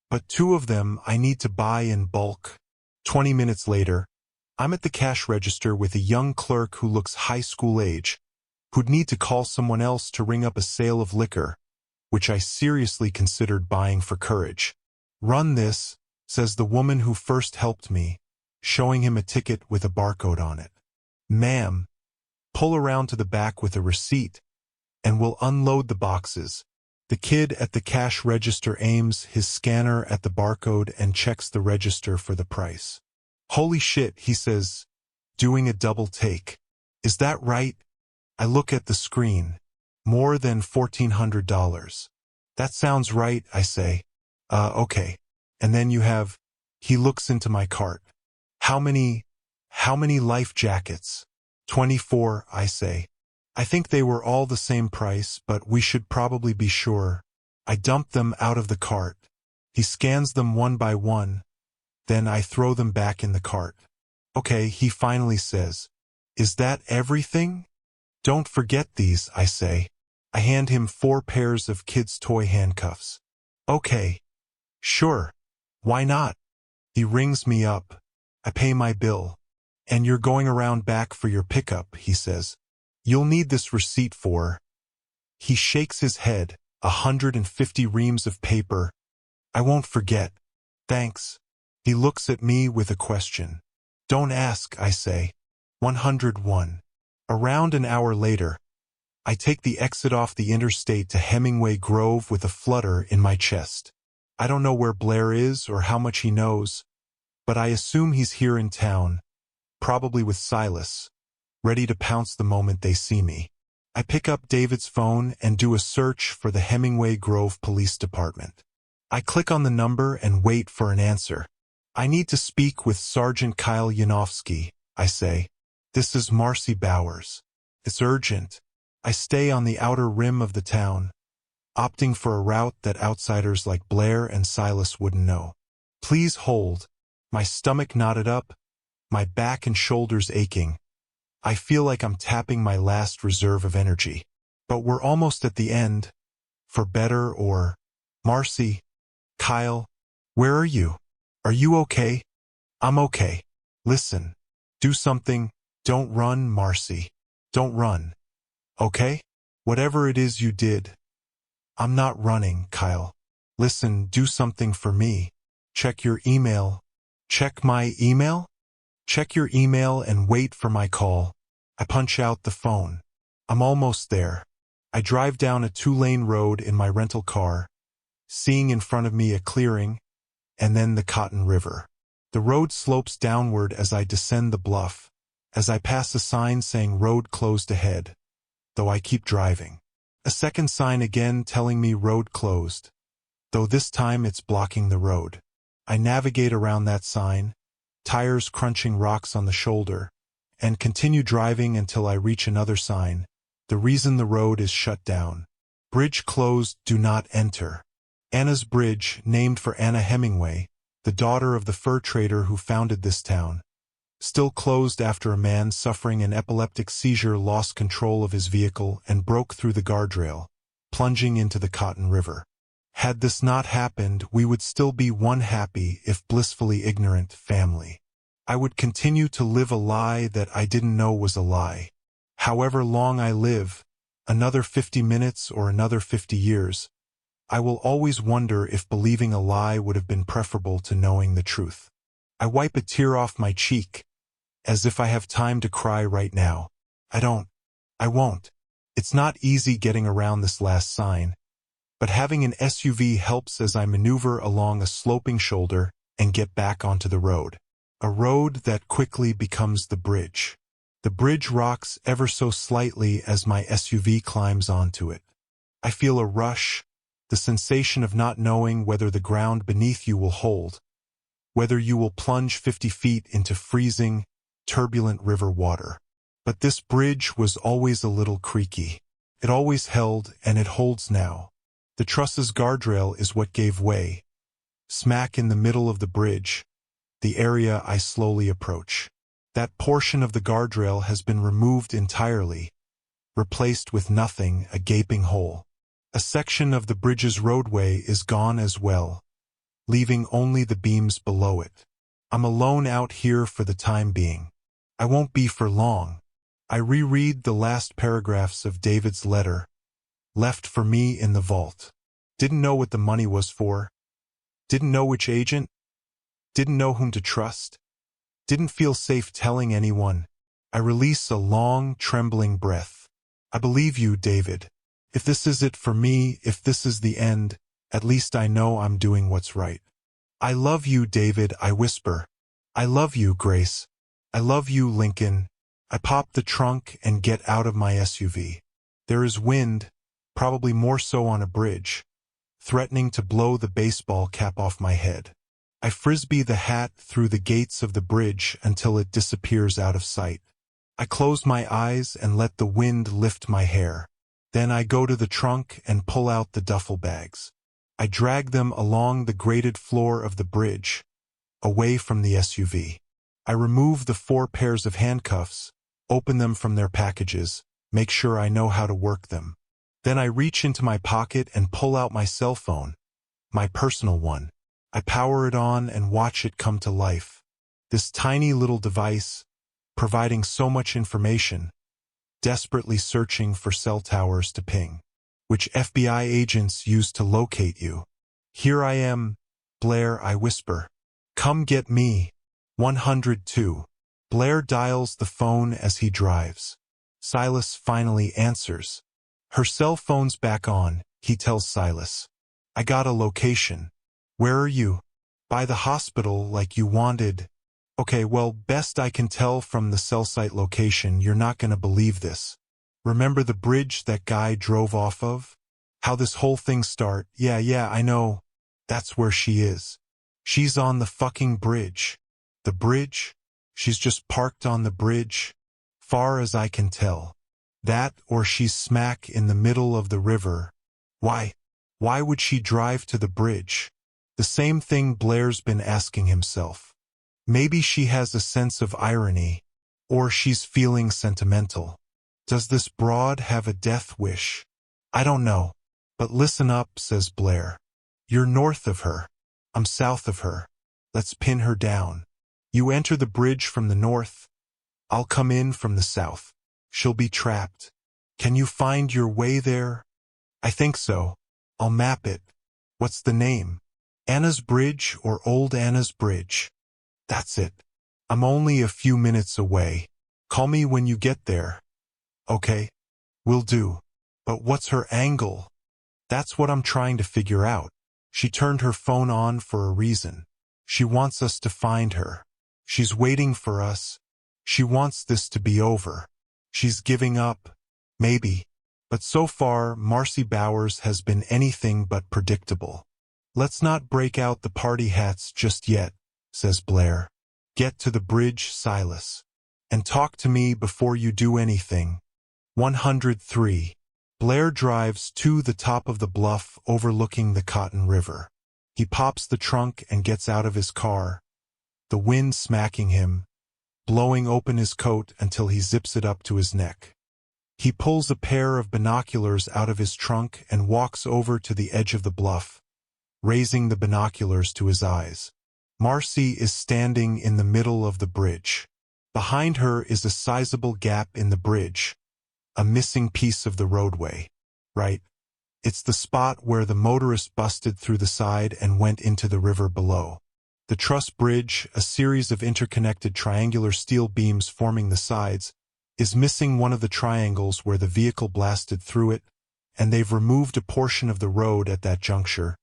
[SPEAKER 1] But two of them I need to buy in bulk. 20 minutes later, I'm at the cash register with a young clerk who looks high school age, who'd need to call someone else to ring up a sale of liquor, which I seriously considered buying for courage. "Run this," says the woman who first helped me, showing him a ticket with a barcode on it. "Ma'am, pull around to the back with a receipt, and we'll unload the boxes." The kid at the cash register aims his scanner at the barcode and checks the register for the price. "Holy shit," he says, doing a double take. "Is that right?" I look at the screen. "More than $1,400. "That sounds right," I say. Okay. And then you have..." He looks into my cart. How many life jackets?" 24, I say. "I think they were all the same price, but we should probably be sure." I dump them out of the cart. He scans them one by one. Then I throw them back in the cart. "Okay," he finally says. "Is that everything?" "Don't forget these," I say. I hand him 4 pairs of kids' toy handcuffs. "Okay. Sure. Why not?" He rings me up. I pay my bill. "And you're going around back for your pickup," he says. "You'll need this receipt for..." He shakes his head. 150 reams of paper. "I won't forget. Thanks." He looks at me with a question. "Don't ask," I say. 101. Around an hour later, I take the exit off the interstate to Hemingway Grove with a flutter in my chest. I don't know where Blair is or how much he knows, but I assume he's here in town, probably with Silas, ready to pounce the moment they see me. I pick up David's phone and do a search for the Hemingway Grove Police Department. I click on the number and wait for an answer. "I need to speak with Sergeant Kyle Yanofsky," I say. "This is Marcy Bowers. It's urgent." I stay on the outer rim of the town, opting for a route that outsiders like Blair and Silas wouldn't know. "Please hold." My stomach knotted up, my back and shoulders aching. I feel like I'm tapping my last reserve of energy. But we're almost at the end, for better or... "Marcy, Kyle, where are you? Are you okay?" "I'm okay. Listen, do something. Don't run, Marcy. Don't run. Okay? Whatever it is you did." "I'm not running, Kyle. Listen, do something for me. Check your email." "Check my email?" "Check your email and wait for my call." I punch out the phone. I'm almost there. I drive down a 2-lane road in my rental car, seeing in front of me a clearing, and then the Cotton River. The road slopes downward as I descend the bluff, as I pass a sign saying road closed ahead, though I keep driving. A second sign again telling me road closed, though this time it's blocking the road. I navigate around that sign, tires crunching rocks on the shoulder, and continue driving until I reach another sign. The reason the road is shut down. Bridge closed, do not enter. Anna's Bridge, named for Anna Hemingway, the daughter of the fur trader who founded this town. Still closed after a man suffering an epileptic seizure lost control of his vehicle and broke through the guardrail, plunging into the Cotton River. Had this not happened, we would still be one happy, if blissfully ignorant, family. I would continue to live a lie that I didn't know was a lie. However long I live, another 50 minutes or another 50 years, I will always wonder if believing a lie would have been preferable to knowing the truth. I wipe a tear off my cheek, as if I have time to cry right now. I won't. It's not easy getting around this last sign, but having an SUV helps as I maneuver along a sloping shoulder and get back onto the road. A road that quickly becomes the bridge. The bridge rocks ever so slightly as my SUV climbs onto it. I feel a rush, the sensation of not knowing whether the ground beneath you will hold, whether you will plunge 50 feet into freezing, turbulent river water. But this bridge was always a little creaky. It always held, and it holds now. The truss's guardrail is what gave way. Smack in the middle of the bridge, the area I slowly approach. That portion of the guardrail has been removed entirely, replaced with nothing, a gaping hole. A section of the bridge's roadway is gone as well, leaving only the beams below it. I'm alone out here for the time being. I won't be for long. I reread the last paragraphs of David's letter, left for me in the vault. Didn't know what the money was for. Didn't know which agent. Didn't know whom to trust. Didn't feel safe telling anyone. I release a long, trembling breath. I believe you, David. If this is it for me, if this is the end, at least I know I'm doing what's right. I love you, David, I whisper. I love you, Grace. I love you, Lincoln. I pop the trunk and get out of my SUV. There is wind, probably more so on a bridge, threatening to blow the baseball cap off my head. I frisbee the hat through the gates of the bridge until it disappears out of sight. I close my eyes and let the wind lift my hair. Then I go to the trunk and pull out the duffel bags. I drag them along the grated floor of the bridge, away from the SUV. I remove the 4 pairs of handcuffs, open them from their packages, make sure I know how to work them. Then I reach into my pocket and pull out my cell phone, my personal one. I power it on and watch it come to life. This tiny little device, providing so much information, desperately searching for cell towers to ping, which FBI agents use to locate you. Here I am, Blair, I whisper. Come get me. 102. Blair dials the phone as he drives. Silas finally answers. Her cell phone's back on, he tells Silas. I got a location. Where are you? By the hospital, like you wanted. Okay, well, best I can tell from the cell site location, you're not gonna believe this. Remember the bridge that guy drove off of? How this whole thing start? Yeah, I know. That's where she is. She's on the fucking bridge. The bridge? She's just parked on the bridge. Far as I can tell. That, or she's smack in the middle of the river. Why? Why would she drive to the bridge? The same thing Blair's been asking himself. Maybe she has a sense of irony, or she's feeling sentimental. Does this broad have a death wish? I don't know. But listen up, says Blair. You're north of her. I'm south of her. Let's pin her down. You enter the bridge from the north. I'll come in from the south. She'll be trapped. Can you find your way there? I think so. I'll map it. What's the name? Anna's Bridge or Old Anna's Bridge? That's it. I'm only a few minutes away. Call me when you get there. Okay. Will do. But what's her angle? That's what I'm trying to figure out. She turned her phone on for a reason. She wants us to find her. She's waiting for us. She wants this to be over. She's giving up. Maybe. But so far, Marcy Bowers has been anything but predictable. Let's not break out the party hats just yet, says Blair. Get to the bridge, Silas. And talk to me before you do anything. 103. Blair drives to the top of the bluff overlooking the Cotton River. He pops the trunk and gets out of his car, the wind smacking him, blowing open his coat until he zips it up to his neck. He pulls a pair of binoculars out of his trunk and walks over to the edge of the bluff, raising the binoculars to his eyes. Marcy is standing in the middle of the bridge. Behind her is a sizable gap in the bridge, a missing piece of the roadway. Right? It's the spot where the motorist busted through the side and went into the river below. The truss bridge, a series of interconnected triangular steel beams forming the sides, is missing one of the triangles where the vehicle blasted through it, and they've removed a portion of the road at that juncture,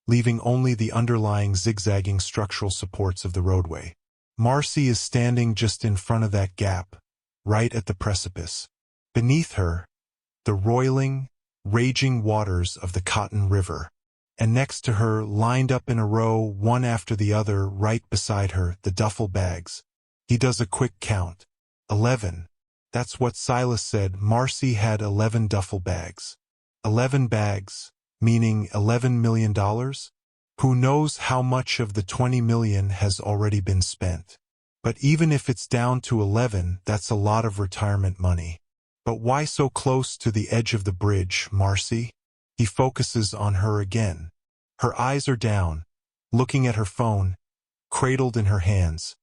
[SPEAKER 1] leaving only the underlying zigzagging structural supports of the roadway. Marcy is standing just in front of that gap, right at the precipice. Beneath her, the roiling, raging waters of the Cotton River, and next to her, lined up in a row, one after the other, right beside her, the duffel bags. He does a quick count. 11. That's what Silas said. Marcy had 11 duffel bags. 11 bags, meaning $11 million? Who knows how much of the 20 million has already been spent? But even if it's down to 11, that's a lot of retirement money. But why so close to the edge of the bridge, Marcy? He focuses on her again. Her eyes are down, looking at her phone, cradled in her hands,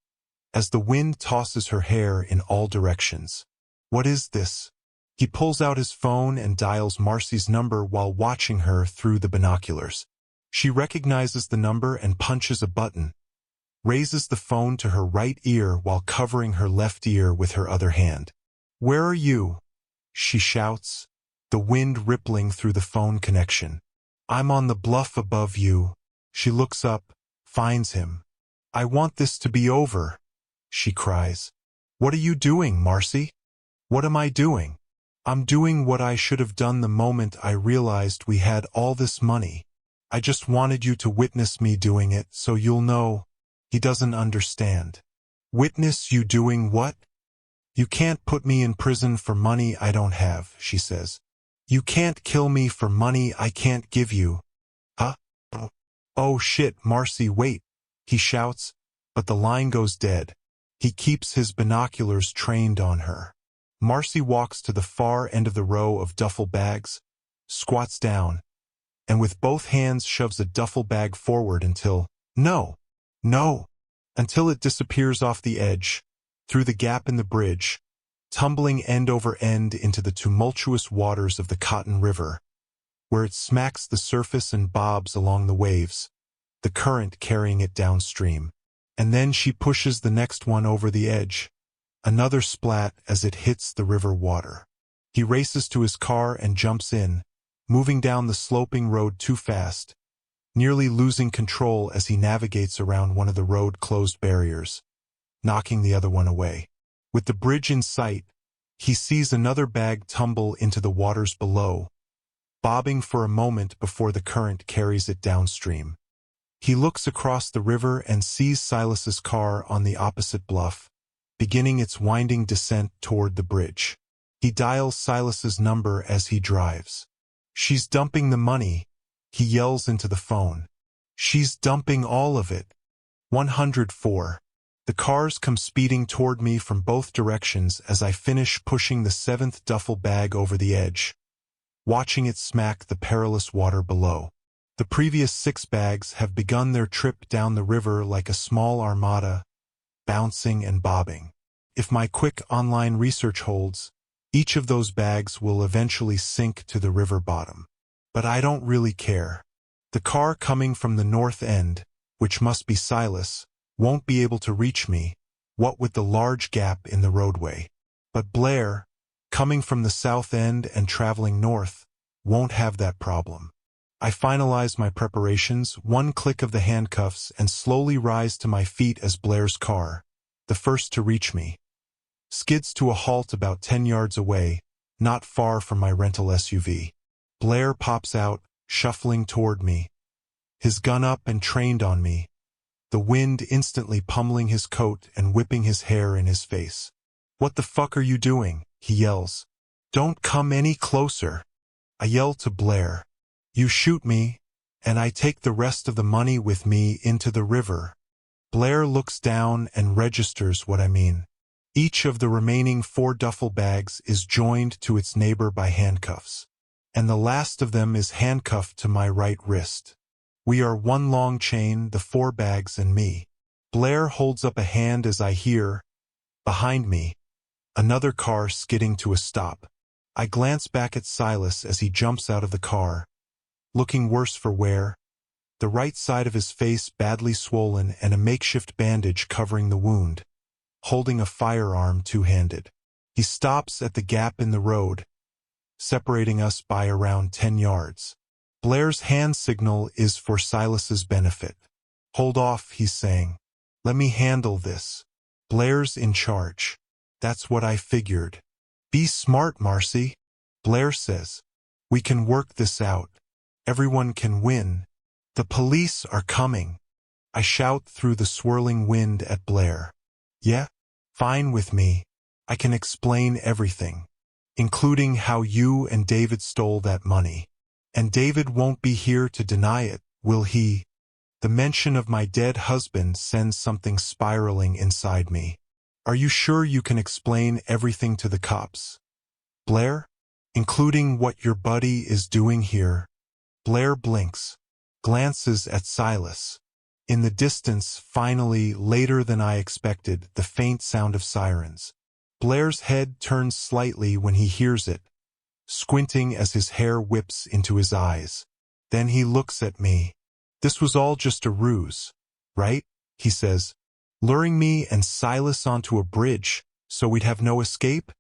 [SPEAKER 1] as the wind tosses her hair in all directions. What is this? He pulls out his phone and dials Marcy's number while watching her through the binoculars. She recognizes the number and punches a button, raises the phone to her right ear while covering her left ear with her other hand. "Where are you?" she shouts, the wind rippling through the phone connection. "I'm on the bluff above you." She looks up, finds him. "I want this to be over," she cries. "What are you doing, Marcy?" "What am I doing? I'm doing what I should have done the moment I realized we had all this money. I just wanted you to witness me doing it so you'll know." He doesn't understand. "Witness you doing what?" "You can't put me in prison for money I don't have," she says. "You can't kill me for money I can't give you." "Huh? Oh shit, Marcy, wait," he shouts, but the line goes dead. He keeps his binoculars trained on her. Marcy walks to the far end of the row of duffel bags, squats down, and with both hands shoves a duffel bag forward until until it disappears off the edge, through the gap in the bridge, tumbling end over end into the tumultuous waters of the Cotton River, where it smacks the surface and bobs along the waves, the current carrying it downstream. And then she pushes the next one over the edge, another splat as it hits the river water. He races to his car and jumps in, moving down the sloping road too fast, nearly losing control as he navigates around one of the road-closed barriers, knocking the other one away. With the bridge in sight, he sees another bag tumble into the waters below, bobbing for a moment before the current carries it downstream. He looks across the river and sees Silas's car on the opposite bluff, beginning its winding descent toward the bridge. He dials Silas's number as he drives. "She's dumping the money," he yells into the phone. "She's dumping all of it." 104. The cars come speeding toward me from both directions as I finish pushing the 7th duffel bag over the edge, watching it smack the perilous water below. The previous 6 bags have begun their trip down the river like a small armada, bouncing and bobbing. If my quick online research holds, each of those bags will eventually sink to the river bottom. But I don't really care. The car coming from the north end, which must be Silas, won't be able to reach me, what with the large gap in the roadway. But Blair, coming from the south end and traveling north, won't have that problem. I finalize my preparations, one click of the handcuffs, and slowly rise to my feet as Blair's car, the first to reach me, skids to a halt about 10 yards away, not far from my rental SUV. Blair pops out, shuffling toward me, his gun up and trained on me, the wind instantly pummeling his coat and whipping his hair in his face. "What the fuck are you doing?" he yells. "Don't come any closer." I yell to Blair. "You shoot me, and I take the rest of the money with me into the river." Blair looks down and registers what I mean. Each of the remaining 4 duffel bags is joined to its neighbor by handcuffs, and the last of them is handcuffed to my right wrist. We are one long chain, the 4 bags and me. Blair holds up a hand as I hear, behind me, another car skidding to a stop. I glance back at Silas as he jumps out of the car, looking worse for wear, the right side of his face badly swollen and a makeshift bandage covering the wound, holding a firearm two-handed. He stops at the gap in the road, separating us by around 10 yards. Blair's hand signal is for Silas's benefit. "Hold off," he's saying. "Let me handle this." Blair's in charge. That's what I figured. "Be smart, Marcy," Blair says. "We can work this out. Everyone can win. The police are coming." I shout through the swirling wind at Blair. "Yeah? Fine with me. I can explain everything, including how you and David stole that money. And David won't be here to deny it, will he?" The mention of my dead husband sends something spiraling inside me. "Are you sure you can explain everything to the cops, Blair? Including what your buddy is doing here?" Blair blinks, glances at Silas. In the distance, finally, later than I expected, the faint sound of sirens. Blair's head turns slightly when he hears it, squinting as his hair whips into his eyes. Then he looks at me. "This was all just a ruse, right?" he says. "Luring me and Silas onto a bridge so we'd have no escape?"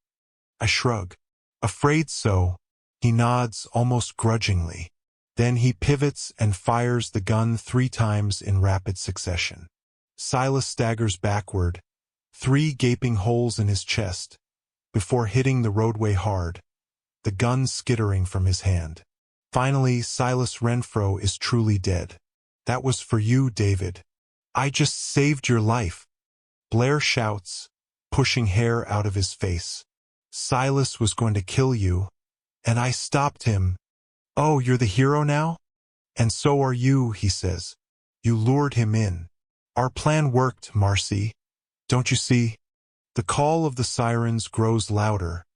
[SPEAKER 1] I shrug. "Afraid so." He nods almost grudgingly. Then he pivots and fires the gun 3 times in rapid succession. Silas staggers backward, 3 gaping holes in his chest, before hitting the roadway hard, the gun skittering from his hand. Finally, Silas Renfro is truly dead. "That was for you, David. I just saved your life," Blair shouts, pushing hair out of his face. "Silas was going to kill you, and I stopped him." "Oh, you're the hero now?" "And so are you," he says. "You lured him in. Our plan worked, Marcy. Don't you see?" The call of the sirens grows louder.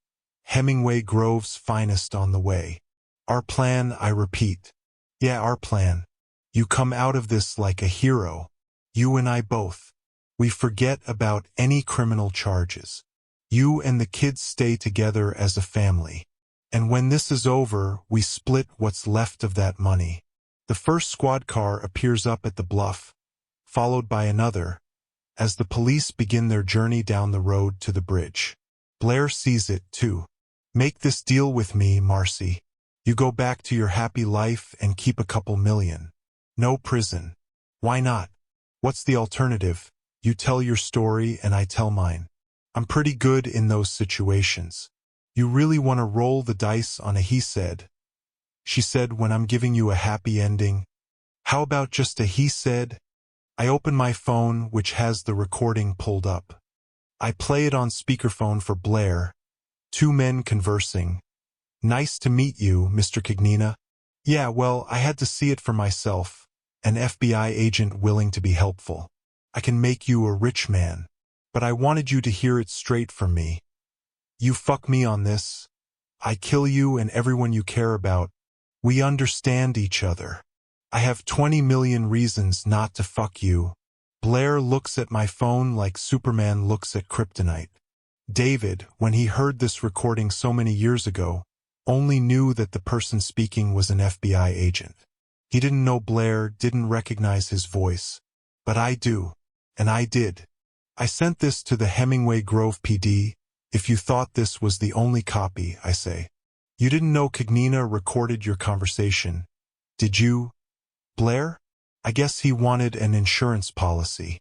[SPEAKER 1] Hemingway Grove's finest on the way. "Our plan," I repeat. "Yeah, our plan. You come out of this like a hero. You and I both. We forget about any criminal charges. You and the kids stay together as a family. And when this is over, we split what's left of that money." The first squad car appears up at the bluff, followed by another, as the police begin their journey down the road to the bridge. Blair sees it, too. "Make this deal with me, Marcy. You go back to your happy life and keep a couple million. No prison." "Why not? What's the alternative? You tell your story and I tell mine. I'm pretty good in those situations. You really want to roll the dice on a he said, she said when I'm giving you a happy ending? How about just a he said?" I open my phone, which has the recording pulled up. I play it on speakerphone for Blair. 2 men conversing. "Nice to meet you, Mr. Cognina." "Yeah, well, I had to see it for myself. An FBI agent willing to be helpful. I can make you a rich man. But I wanted you to hear it straight from me. You fuck me on this, I kill you and everyone you care about. We understand each other. I have 20 million reasons not to fuck you." Blair looks at my phone like Superman looks at kryptonite. David, when he heard this recording so many years ago, only knew that the person speaking was an FBI agent. He didn't know Blair, didn't recognize his voice. But I do. And I did. "I sent this to the Hemingway Grove PD. If you thought this was the only copy," I say. "You didn't know Cognina recorded your conversation, did you, Blair?" I guess he wanted an insurance policy.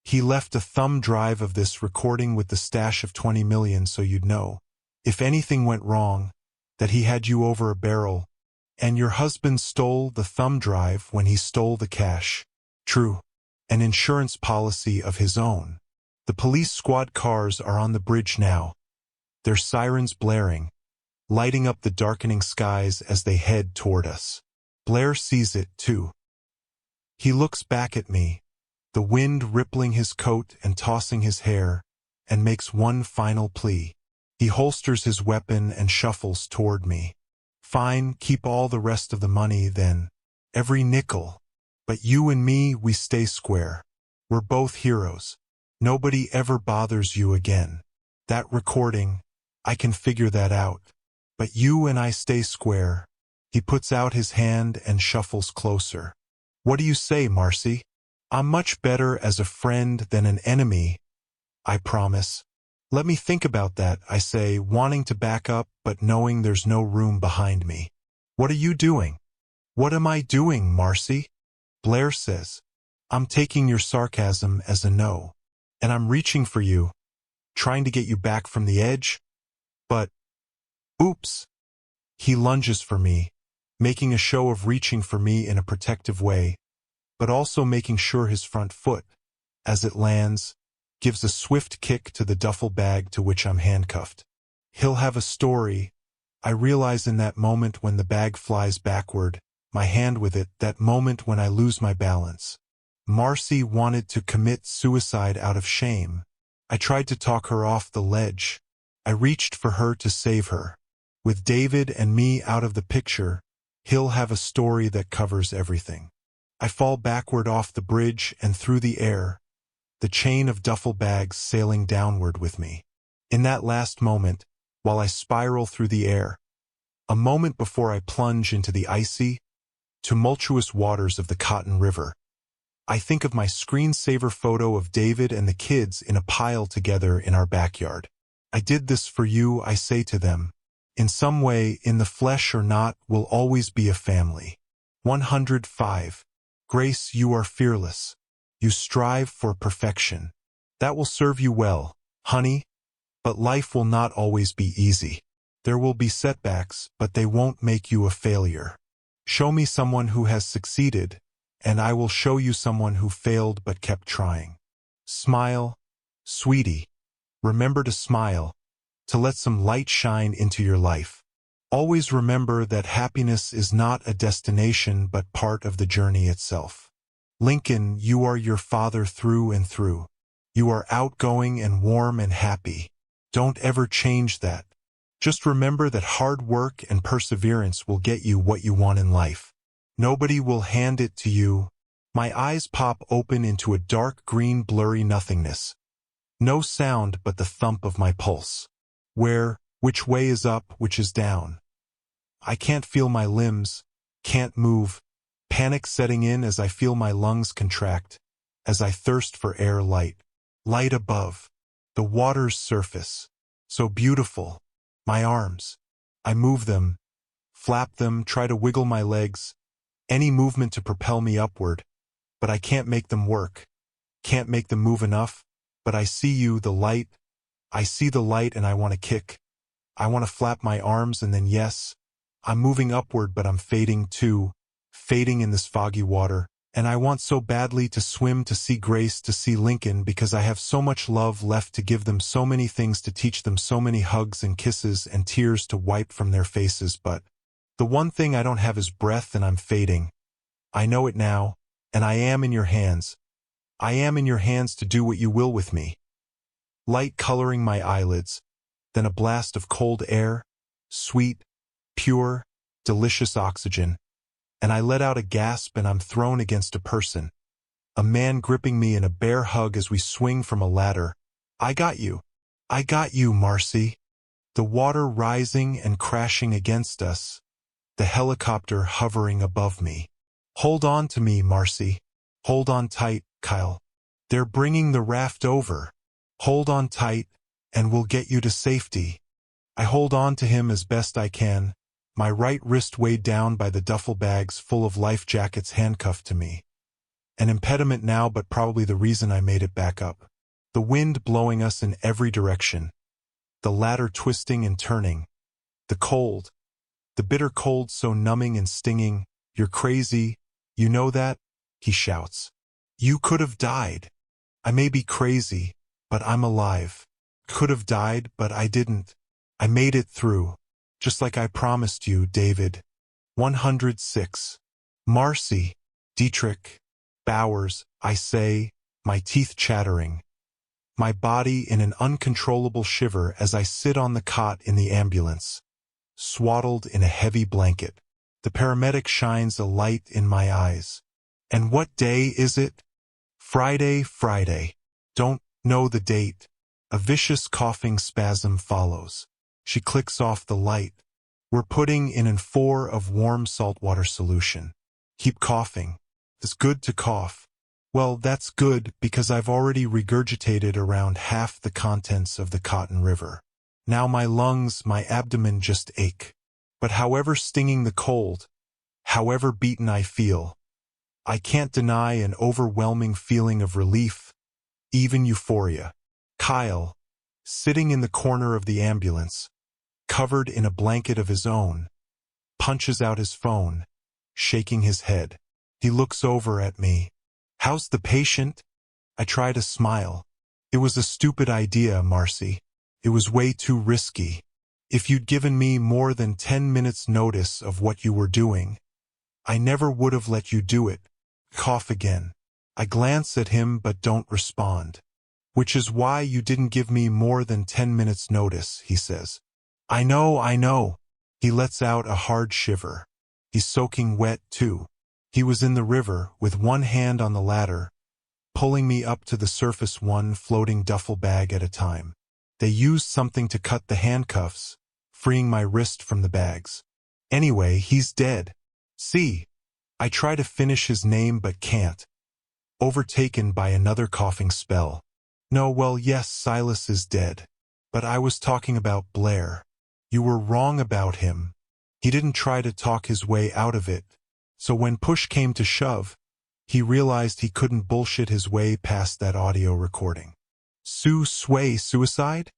[SPEAKER 1] "He left a thumb drive of this recording with the stash of 20 million so you'd know, if anything went wrong, that he had you over a barrel. And your husband stole the thumb drive when he stole the cash." "True. An insurance policy of his own." The police squad cars are on the bridge now, their sirens blaring, lighting up the darkening skies as they head toward us. Blair sees it, too. He looks back at me, the wind rippling his coat and tossing his hair, and makes one final plea. He holsters his weapon and shuffles toward me. "Fine, keep all the rest of the money, then. Every nickel. But you and me, we stay square. We're both heroes. Nobody ever bothers you again. That recording, I can figure that out. But you and I stay square." He puts out his hand and shuffles closer. "What do you say, Marcy?" "I'm much better as a friend than an enemy, I promise." "Let me think about that," I say, wanting to back up but knowing there's no room behind me. "What are you doing?" "What am I doing, Marcy?" Blair says. "I'm taking your sarcasm as a no. And I'm reaching for you, trying to get you back from the edge. But, oops." He lunges for me, making a show of reaching for me in a protective way, but also making sure his front foot, as it lands, gives a swift kick to the duffel bag to which I'm handcuffed. He'll have a story, I realize in that moment when the bag flies backward, my hand with it, that moment when I lose my balance. Marcy wanted to commit suicide out of shame. I tried to talk her off the ledge. I reached for her to save her. With David and me out of the picture, he'll have a story that covers everything. I fall backward off the bridge and through the air, the chain of duffel bags sailing downward with me. In that last moment, while I spiral through the air, a moment before I plunge into the icy, tumultuous waters of the Cotton River, I think of my screensaver photo of David and the kids in a pile together in our backyard. I did this for you, I say to them. In some way, in the flesh or not, we'll always be a family. 105. Grace, you are fearless. You strive for perfection. That will serve you well, honey, but life will not always be easy. There will be setbacks, but they won't make you a failure. Show me someone who has succeeded, and I will show you someone who failed but kept trying. Smile, sweetie. Remember to smile, to let some light shine into your life. Always remember that happiness is not a destination but part of the journey itself. Lincoln, you are your father through and through. You are outgoing and warm and happy. Don't ever change that. Just remember that hard work and perseverance will get you what you want in life. Nobody will hand it to you. My eyes pop open into a dark green blurry nothingness. No sound but the thump of my pulse. Which way is up, which is down? I can't feel my limbs, can't move. Panic setting in as I feel my lungs contract, as I thirst for air. Light above. The water's surface. So beautiful. My arms. I move them, flap them, try to wiggle my legs. Any movement to propel me upward, but I can't make them work. Can't make them move enough, but I see you, the light. I see the light and I want to kick. I want to flap my arms and then yes, I'm moving upward but I'm fading too, fading in this foggy water, and I want so badly to swim to see Grace, to see Lincoln, because I have so much love left to give them, so many things to teach them, so many hugs and kisses and tears to wipe from their faces, but the one thing I don't have is breath and I'm fading. I know it now, and I am in your hands. I am in your hands to do what you will with me. Light coloring my eyelids, then a blast of cold air, sweet, pure, delicious oxygen, and I let out a gasp and I'm thrown against a person. A man gripping me in a bear hug as we swing from a ladder. I got you, Marcy. The water rising and crashing against us, the helicopter hovering above me. Hold on to me, Marcy. Hold on tight, Kyle. They're bringing the raft over. Hold on tight, and we'll get you to safety. I hold on to him as best I can, my right wrist weighed down by the duffel bags full of life jackets handcuffed to me. An impediment now, but probably the reason I made it back up. The wind blowing us in every direction. The ladder twisting and turning. The cold. The bitter cold so numbing and stinging. You're crazy, you know that? He shouts. You could have died. I may be crazy, but I'm alive. Could have died, but I didn't. I made it through. Just like I promised you, David. 106. Marcy. Dietrich. Bowers, I say, my teeth chattering. My body in an uncontrollable shiver as I sit on the cot in the ambulance. Swaddled in a heavy blanket. The paramedic shines a light in my eyes. And what day is it? Friday. Don't know the date. A vicious coughing spasm follows. She clicks off the light. We're putting in an 4 of warm saltwater solution. Keep coughing. It's good to cough. Well, that's good because I've already regurgitated around half the contents of the Cotton River. Now my lungs, my abdomen just ache. But however stinging the cold, however beaten I feel, I can't deny an overwhelming feeling of relief, even euphoria. Kyle, sitting in the corner of the ambulance, covered in a blanket of his own, punches out his phone, shaking his head. He looks over at me. How's the patient? I try to smile. It was a stupid idea, Marcy. It was way too risky. If you'd given me more than 10 minutes notice of what you were doing, I never would have let you do it. Cough again. I glance at him but don't respond. Which is why you didn't give me more than 10 minutes notice, he says. I know. He lets out a hard shiver. He's soaking wet, too. He was in the river, with one hand on the ladder, pulling me up to the surface, one floating duffel bag at a time. They used something to cut the handcuffs, freeing my wrist from the bags. Anyway, he's dead. See, I try to finish his name but can't. Overtaken by another coughing spell. No, well, yes, Silas is dead. But I was talking about Blair. You were wrong about him. He didn't try to talk his way out of it. So when push came to shove, he realized he couldn't bullshit his way past that audio recording. Suicide?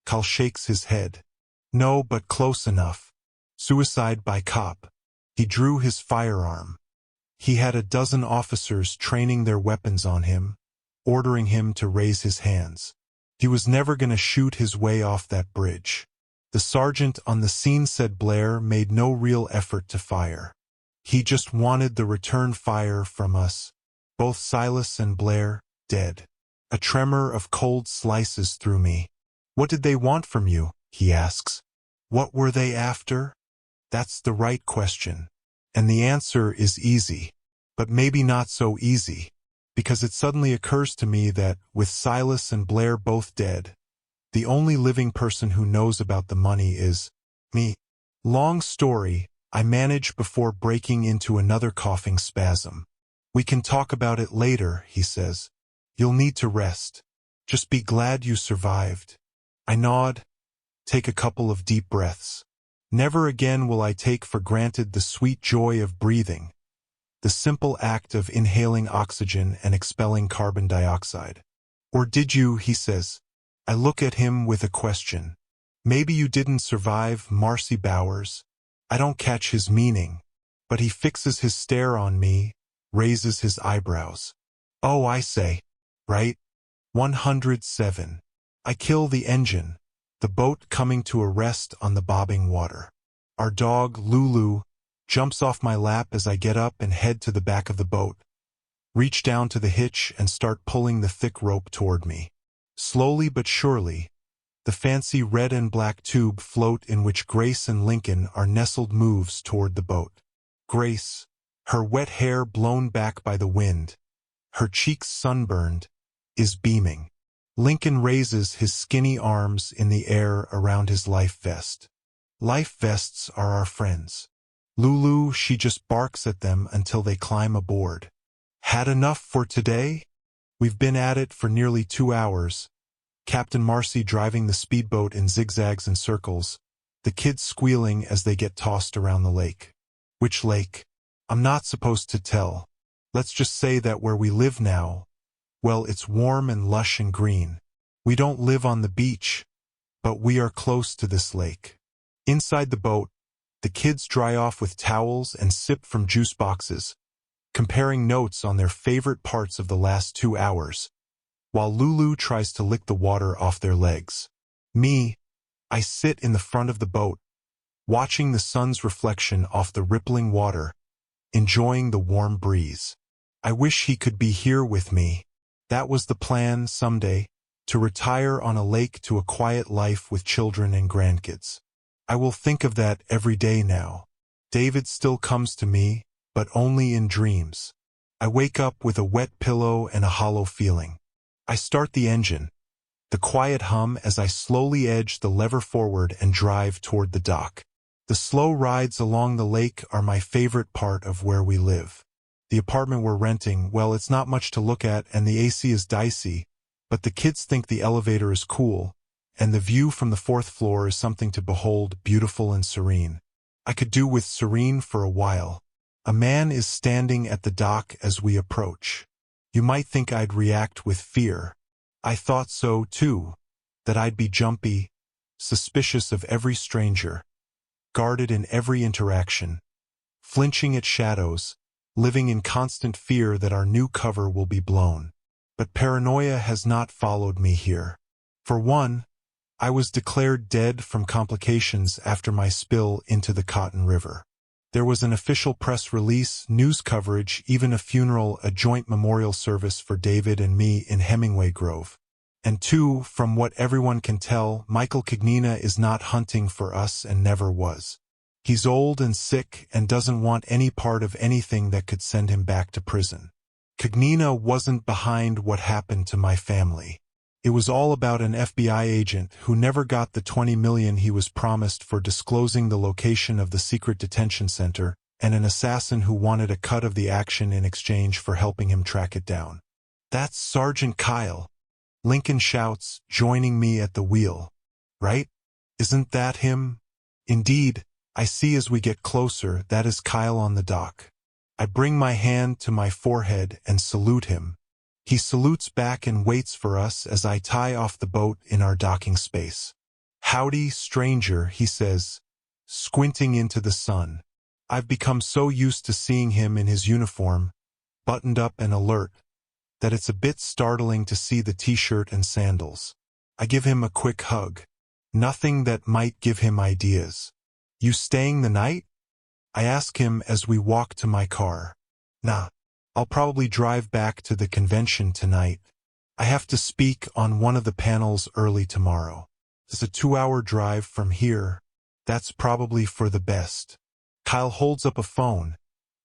[SPEAKER 1] Cal shakes his head. No, but close enough. Suicide by cop. He drew his firearm. He had a dozen officers training their weapons on him, ordering him to raise his hands. He was never going to shoot his way off that bridge. The sergeant on the scene said Blair made no real effort to fire. He just wanted the return fire from us. Both Silas and Blair, dead. A tremor of cold slices through me. What did they want from you? He asks. What were they after? That's the right question. And the answer is easy. But maybe not so easy. Because it suddenly occurs to me that, with Silas and Blair both dead, the only living person who knows about the money is me. Long story, I manage before breaking into another coughing spasm. We can talk about it later, he says. You'll need to rest. Just be glad you survived. I nod, take a couple of deep breaths. Never again will I take for granted the sweet joy of breathing, the simple act of inhaling oxygen and expelling carbon dioxide. Or did you, he says. I look at him with a question. Maybe you didn't survive, Marcy Bowers. I don't catch his meaning, but he fixes his stare on me, raises his eyebrows. Oh, I say. Right? 107. I kill the engine, the boat coming to a rest on the bobbing water. Our dog, Lulu, jumps off my lap as I get up and head to the back of the boat, reach down to the hitch and start pulling the thick rope toward me. Slowly but surely, the fancy red and black tube float in which Grace and Lincoln are nestled moves toward the boat. Grace, her wet hair blown back by the wind, her cheeks sunburned, is beaming. Lincoln raises his skinny arms in the air around his life vest. Life vests are our friends. Lulu, she just barks at them until they climb aboard. Had enough for today? We've been at it for nearly 2 hours. Captain Marcy driving the speedboat in zigzags and circles, the kids squealing as they get tossed around the lake. Which lake? I'm not supposed to tell. Let's just say that where we live now, well, it's warm and lush and green. We don't live on the beach, but we are close to this lake. Inside the boat, the kids dry off with towels and sip from juice boxes, comparing notes on their favorite parts of the last 2 hours, while Lulu tries to lick the water off their legs. Me, I sit in the front of the boat, watching the sun's reflection off the rippling water, enjoying the warm breeze. I wish he could be here with me. That was the plan someday, to retire on a lake to a quiet life with children and grandkids. I will think of that every day now. David still comes to me, but only in dreams. I wake up with a wet pillow and a hollow feeling. I start the engine, the quiet hum as I slowly edge the lever forward and drive toward the dock. The slow rides along the lake are my favorite part of where we live. The apartment we're renting, well, it's not much to look at and the AC is dicey, but the kids think the elevator is cool, and the view from the 4th floor is something to behold, beautiful and serene. I could do with serene for a while. A man is standing at the dock as we approach. You might think I'd react with fear. I thought so, too, that I'd be jumpy, suspicious of every stranger, guarded in every interaction, flinching at shadows, living in constant fear that our new cover will be blown. But paranoia has not followed me here. For one, I was declared dead from complications after my spill into the Cotton River. There was an official press release, news coverage, even a funeral, a joint memorial service for David and me in Hemingway Grove. And two, from what everyone can tell, Michael Cagnina is not hunting for us and never was. He's old and sick and doesn't want any part of anything that could send him back to prison. Cognina wasn't behind what happened to my family. It was all about an FBI agent who never got the $20 million he was promised for disclosing the location of the secret detention center, and an assassin who wanted a cut of the action in exchange for helping him track it down. "That's Sergeant Kyle," Lincoln shouts, joining me at the wheel. "Right? Isn't that him?" Indeed, I see as we get closer that is Kyle on the dock. I bring my hand to my forehead and salute him. He salutes back and waits for us as I tie off the boat in our docking space. "Howdy, stranger," he says, squinting into the sun. I've become so used to seeing him in his uniform, buttoned up and alert, that it's a bit startling to see the t-shirt and sandals. I give him a quick hug. Nothing that might give him ideas. "You staying the night?" I ask him as we walk to my car. "Nah. I'll probably drive back to the convention tonight. I have to speak on one of the panels early tomorrow. It's a 2-hour drive from here. That's probably for the best." Kyle holds up a phone,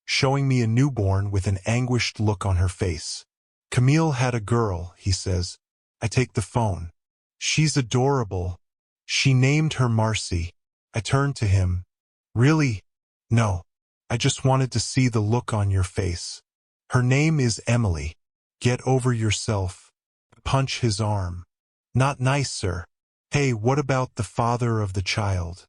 [SPEAKER 1] showing me a newborn with an anguished look on her face. "Camille had a girl," he says. I take the phone. "She's adorable. She named her Marcy." I turn to him. "Really?" "No. I just wanted to see the look on your face. Her name is Emily." "Get over yourself." Punch his arm. "Not nice, sir." "Hey, what about the father of the child?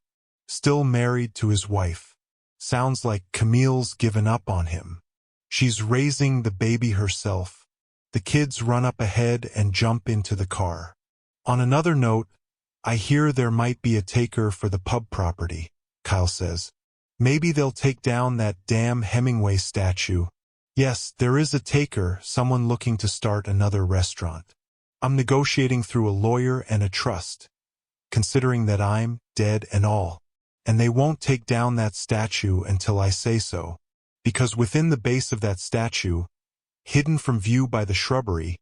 [SPEAKER 1] Still married to his wife. Sounds like Camille's given up on him. She's raising the baby herself." The kids run up ahead and jump into the car. "On another note, I hear there might be a taker for the pub property," Kyle says. "Maybe they'll take down that damn Hemingway statue." "Yes, there is a taker, someone looking to start another restaurant. I'm negotiating through a lawyer and a trust, considering that I'm dead and all. And they won't take down that statue until I say so. Because within the base of that statue, hidden from view by the shrubbery,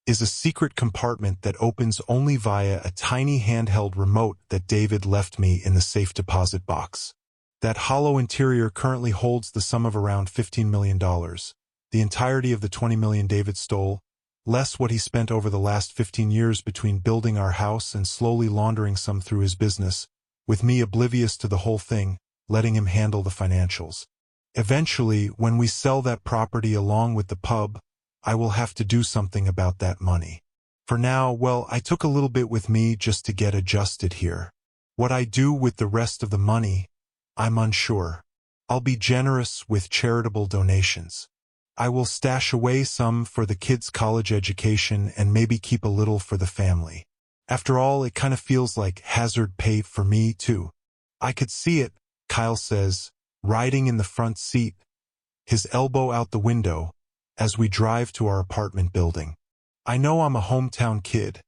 [SPEAKER 1] is a secret compartment that opens only via a tiny handheld remote that David left me in the safe deposit box. That hollow interior currently holds the sum of around $15 million, the entirety of the $20 million David stole, less what he spent over the last 15 years between building our house and slowly laundering some through his business, with me oblivious to the whole thing, letting him handle the financials. Eventually, when we sell that property along with the pub, I will have to do something about that money. For now, well, I took a little bit with me just to get adjusted here. What I do with the rest of the money, I'm unsure. I'll be generous with charitable donations. I will stash away some for the kids' college education and maybe keep a little for the family. After all, it kind of feels like hazard pay for me, too. I could see it, Kyle says, riding in the front seat, his elbow out the window, as we drive to our apartment building. I know I'm a hometown kid,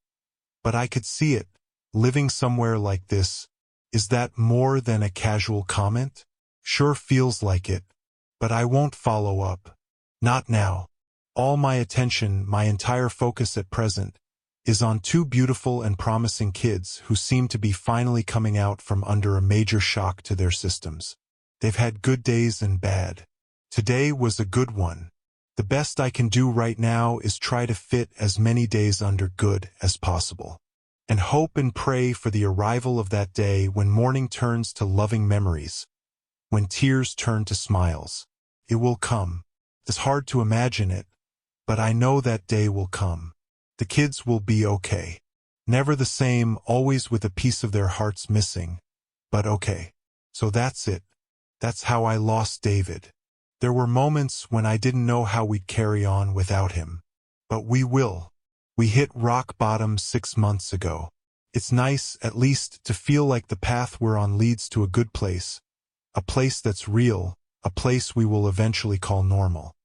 [SPEAKER 1] but I could see it, living somewhere like this. Is that more than a casual comment? Sure feels like it, but I won't follow up. Not now. All my attention, my entire focus at present, is on two beautiful and promising kids who seem to be finally coming out from under a major shock to their systems. They've had good days and bad. Today was a good one. The best I can do right now is try to fit as many days under good as possible. And hope and pray for the arrival of that day when morning turns to loving memories, when tears turn to smiles. It will come. It's hard to imagine it, but I know that day will come. The kids will be okay. Never the same, always with a piece of their hearts missing, but okay. So that's it. That's how I lost David. There were moments when I didn't know how we'd carry on without him. But we will. We hit rock bottom 6 months ago. It's nice, at least, to feel like the path we're on leads to a good place. A place that's real, a place we will eventually call normal.